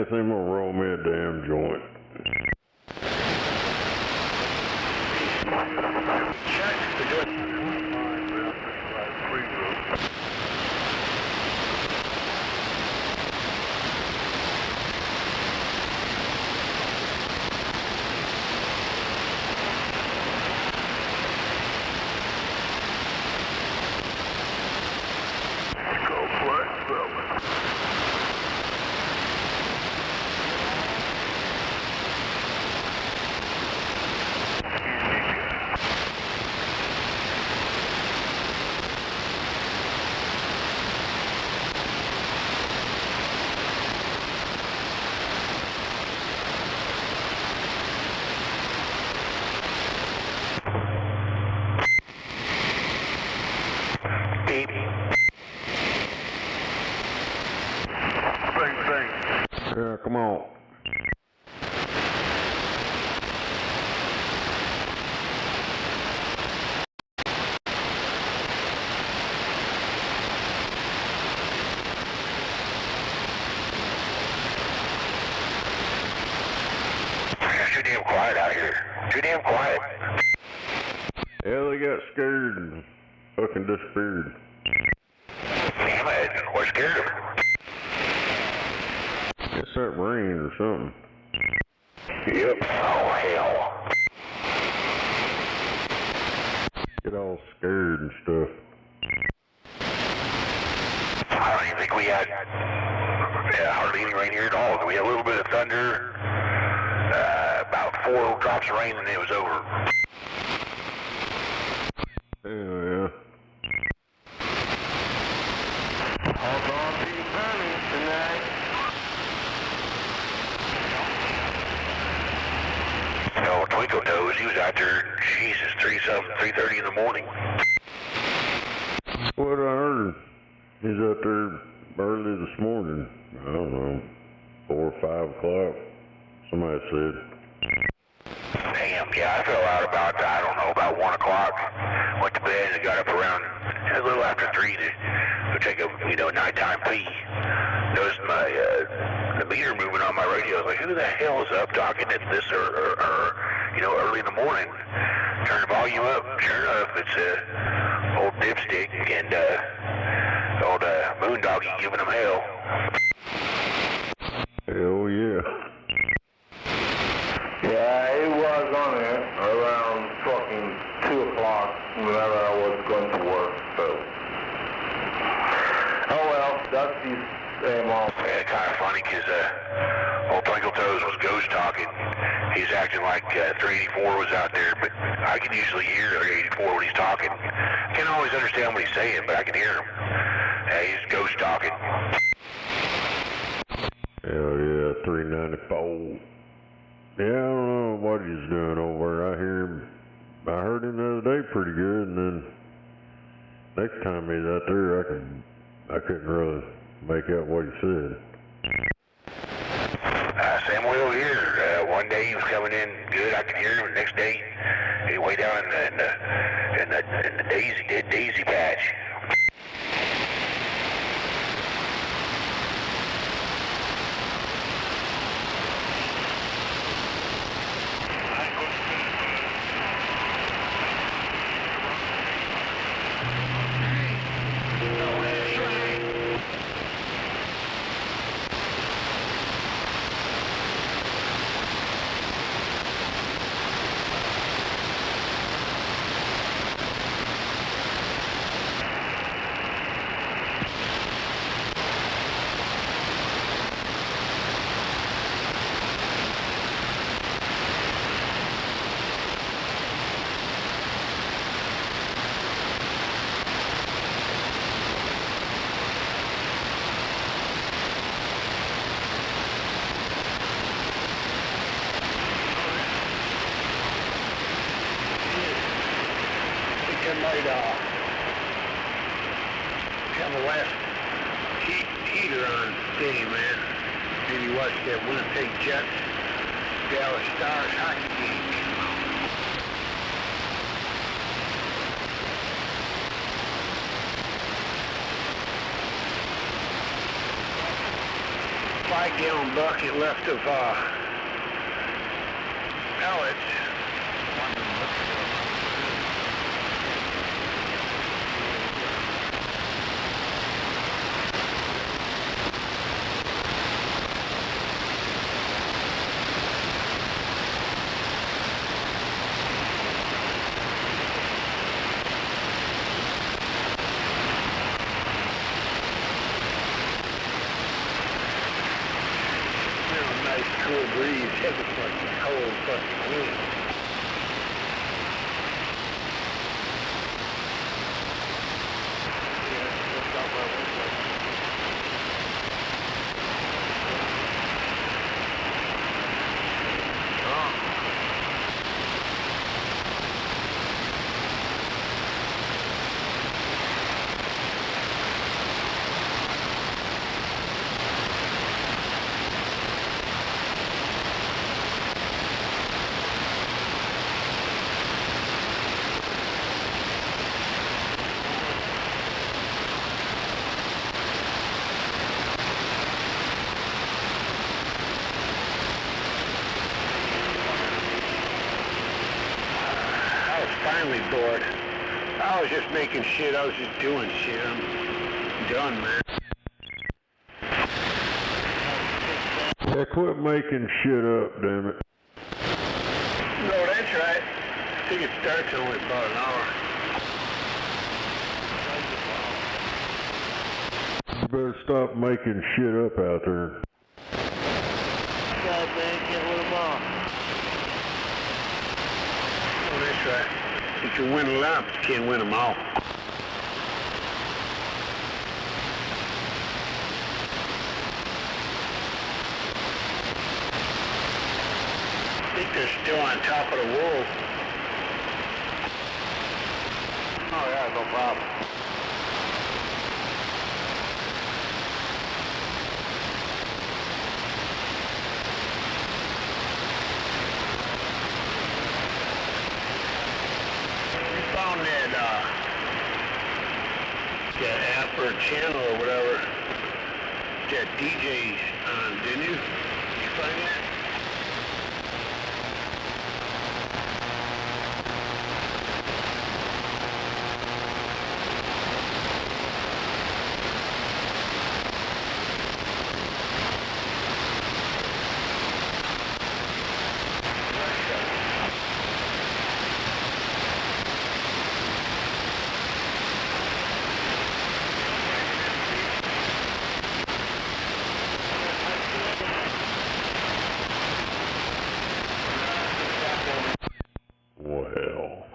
I think I'm gonna roll me a damn joint. Yeah, come on. It's too damn quiet out here. Too damn quiet. Yeah, they got scared and fucking disappeared. Damn it. What scared them? It's that rain or something. Yep. Oh, hell. Get all scared and stuff. I don't even think we had hardly any rain here at all. We had a little bit of thunder, about 4 drops of rain, and it was over. Yeah. All gonna be burning tonight. No, Twinkle Toes, he was out there, Jesus, 3:30 in the morning. What I heard. He's out there early this morning. I don't know, 4 or 5 o'clock. Somebody said. Damn, yeah, I fell out about, I don't know, about 1 o'clock. Went to bed and got up around a little after 3 to take a, nighttime pee. Noticed the meter moving on my radio. I was like, who the hell is up talking at this early in the morning? Turn the volume up. Sure enough, it's old Dipstick and old Moondoggy giving them hell. Hell yeah. Yeah, it was on there around fucking 2 o'clock whenever I was going to work, so. Oh well, that's these same old. Yeah, kind of funny because old Twinkle Toes was ghost talking. He's acting like 384 was out there, but I can usually hear 384 when he's talking. I can't always understand what he's saying, but I can hear him. He's ghost talking. Hell yeah, 394. Yeah, I don't know what he's doing over there. I heard him the other day pretty good, and then next time he's out there, I couldn't really make out what he said. Same way over here. One day he was coming in good, I could hear him. The next day, he way down in the daisy patch. Have a last heater on steady, man. Maybe watch that Winnipeg Jets Dallas Stars hockey game. Five-gallon bucket left of pellets. Cool breeze, heavy fucking cold fucking wind. finally bored. I was just making shit. I was just doing shit. I'm done, man. Yeah, quit making shit up, damn it. No, that's right. I think it starts only about an hour. You better stop making shit up out there. God, man, can't win them all. Oh, that's right. You can win a lot, but you can't win them all. I think they're still on top of the world. Oh, yeah, no problem. Found that app or channel or whatever that DJ's on, didn't you? Did you find that? Well.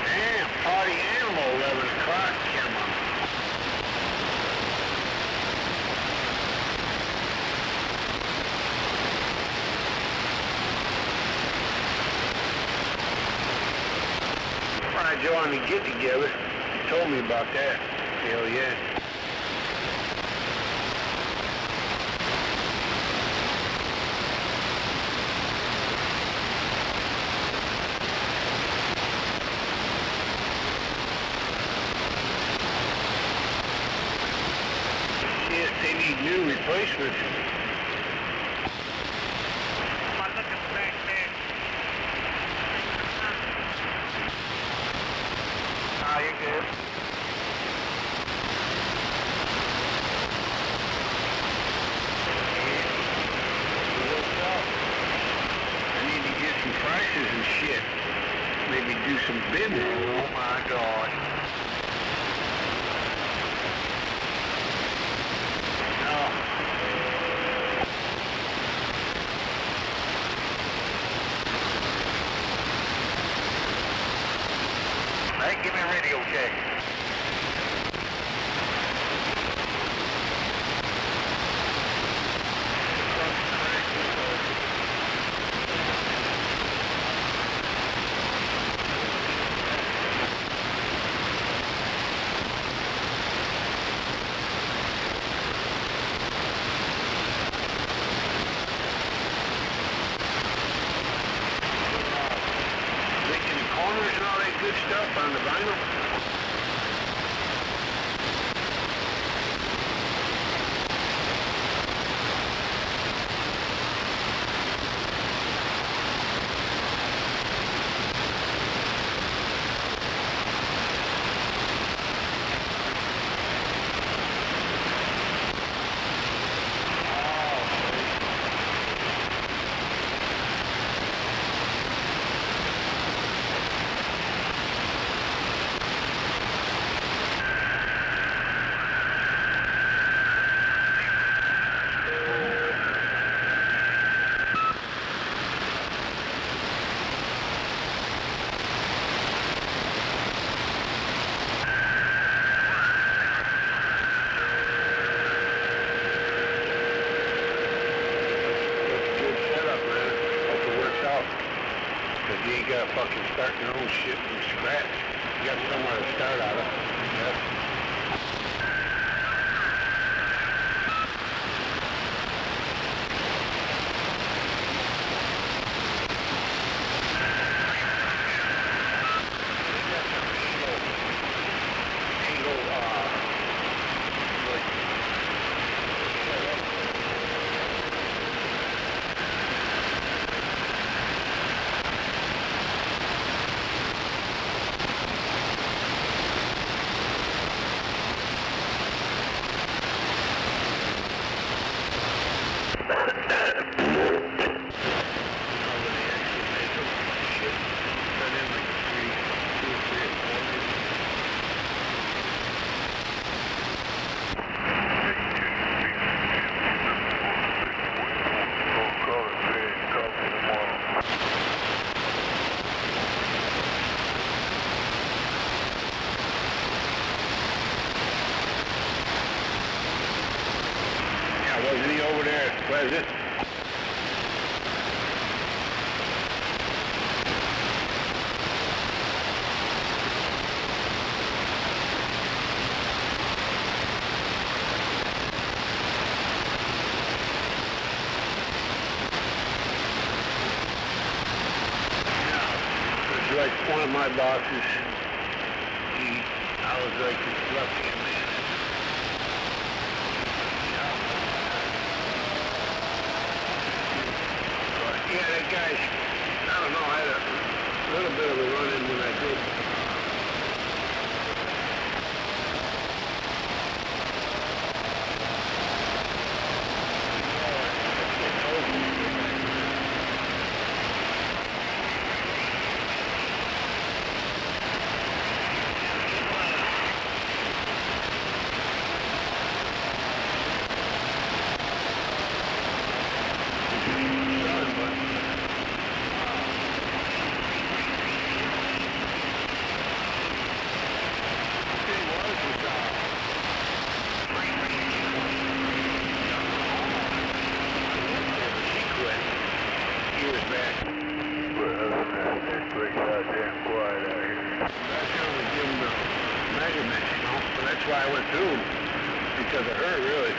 Damn, party animal, 11 o'clock, come on. I joined the get together. You told me about that. Hell yeah. Yes, they need new replacements. Am I looking back there? Ah, you're good. I need to get some prices and shit. Maybe do some bidding. Oh my God. Hey, give me a radio check. Making the corners and all that good stuff on the vinyl. Because you ain't got to fucking start your own shit from scratch. You got somewhere to start out of. Yes. was it? Like one of my bosses, I was like lucky in man. Yeah, that guy, I don't know, I had a little bit of a run-in when I did. That's why I went through because of her, really.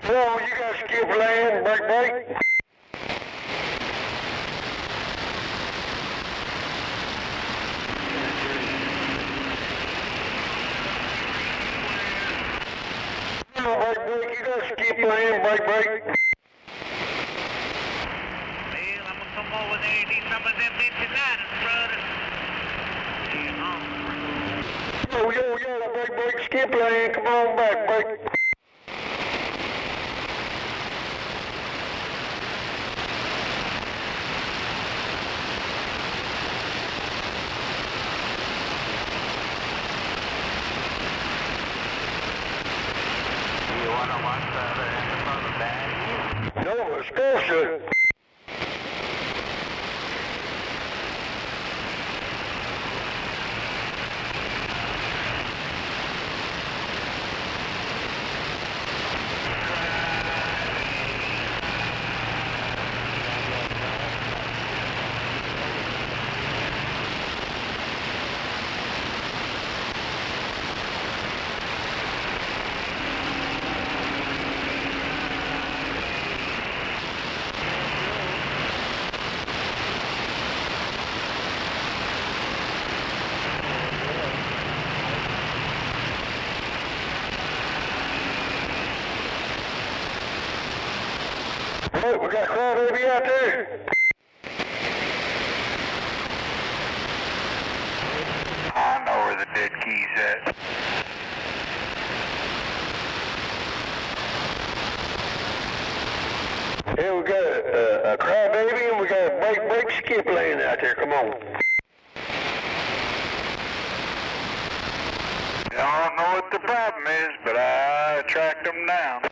Whoa, you got skip land, break. You got skip land, break. Well, I'm gonna come over there and eat some of them empty ladders, brother. Yo, break, skip land, come on back, break. No, of course it. Look, we got a crybaby out there. I know where the dead key's at. Yeah, we got a crybaby and we got a break skip laying out there. Come on. I don't know what the problem is, but I tracked them down.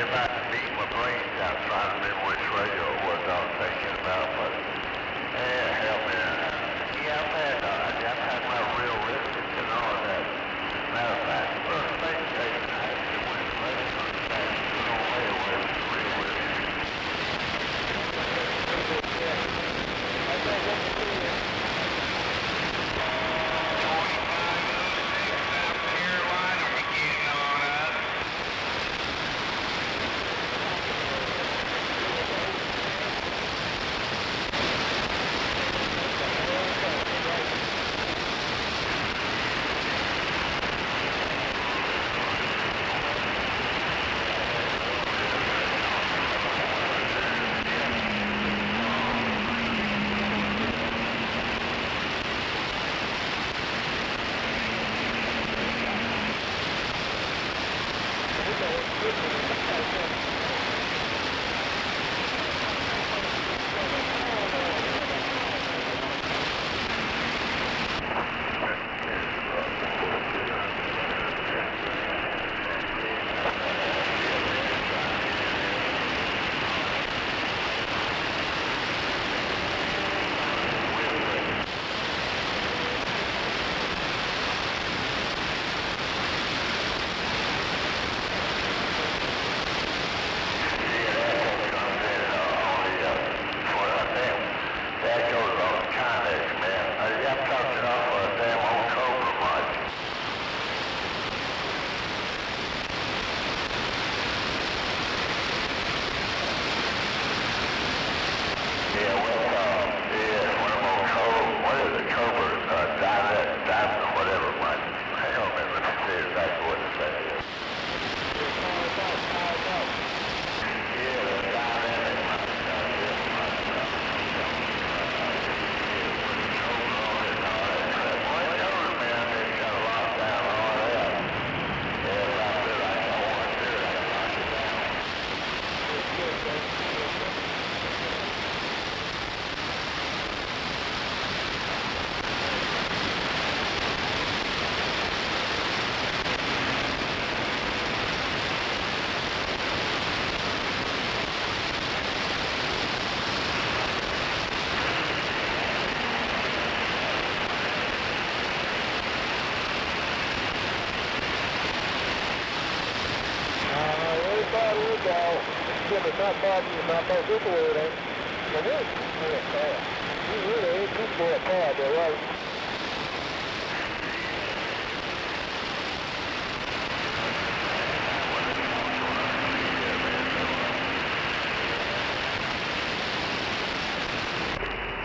about to beat my brains out trying to remember which radio it was I was thinking about, but hell, man. Yeah, man, I'm talking about real riches and all of that. Matter of fact, the first space station I actually went to radio on the back of the whole way away with the real riches.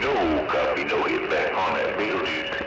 No copy, no hit back on that Beetlejuice.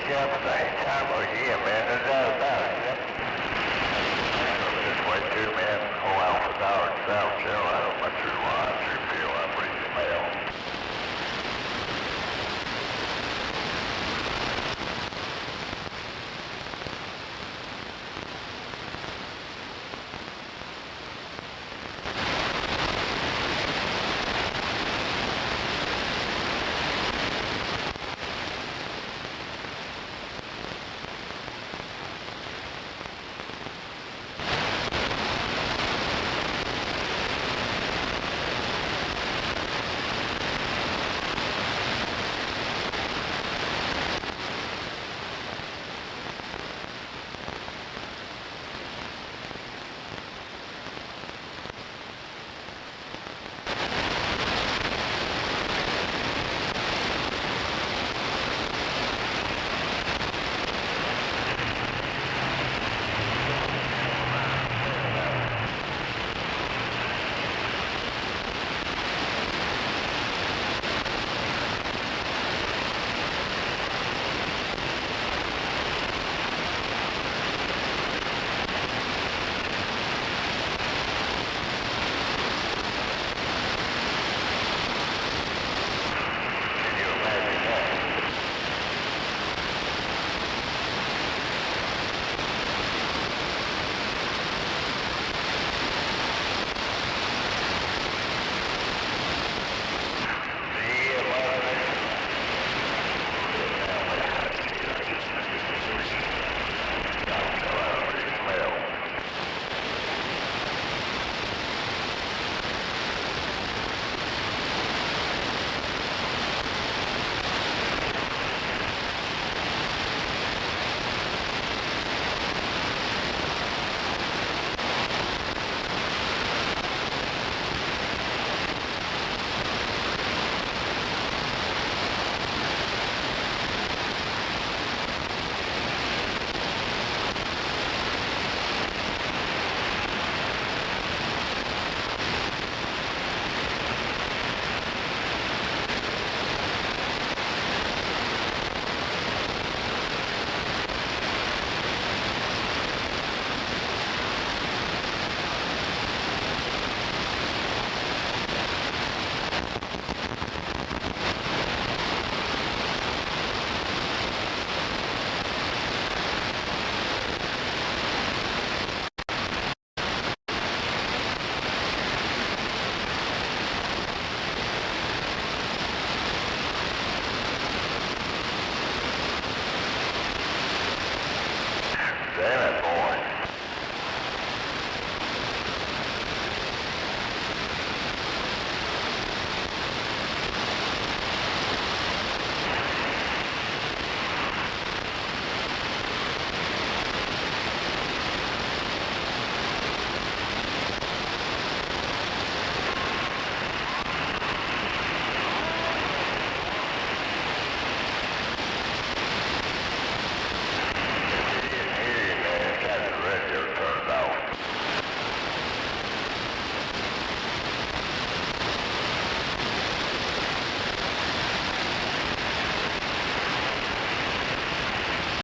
wake up at the same time again, man. There's no doubt about it.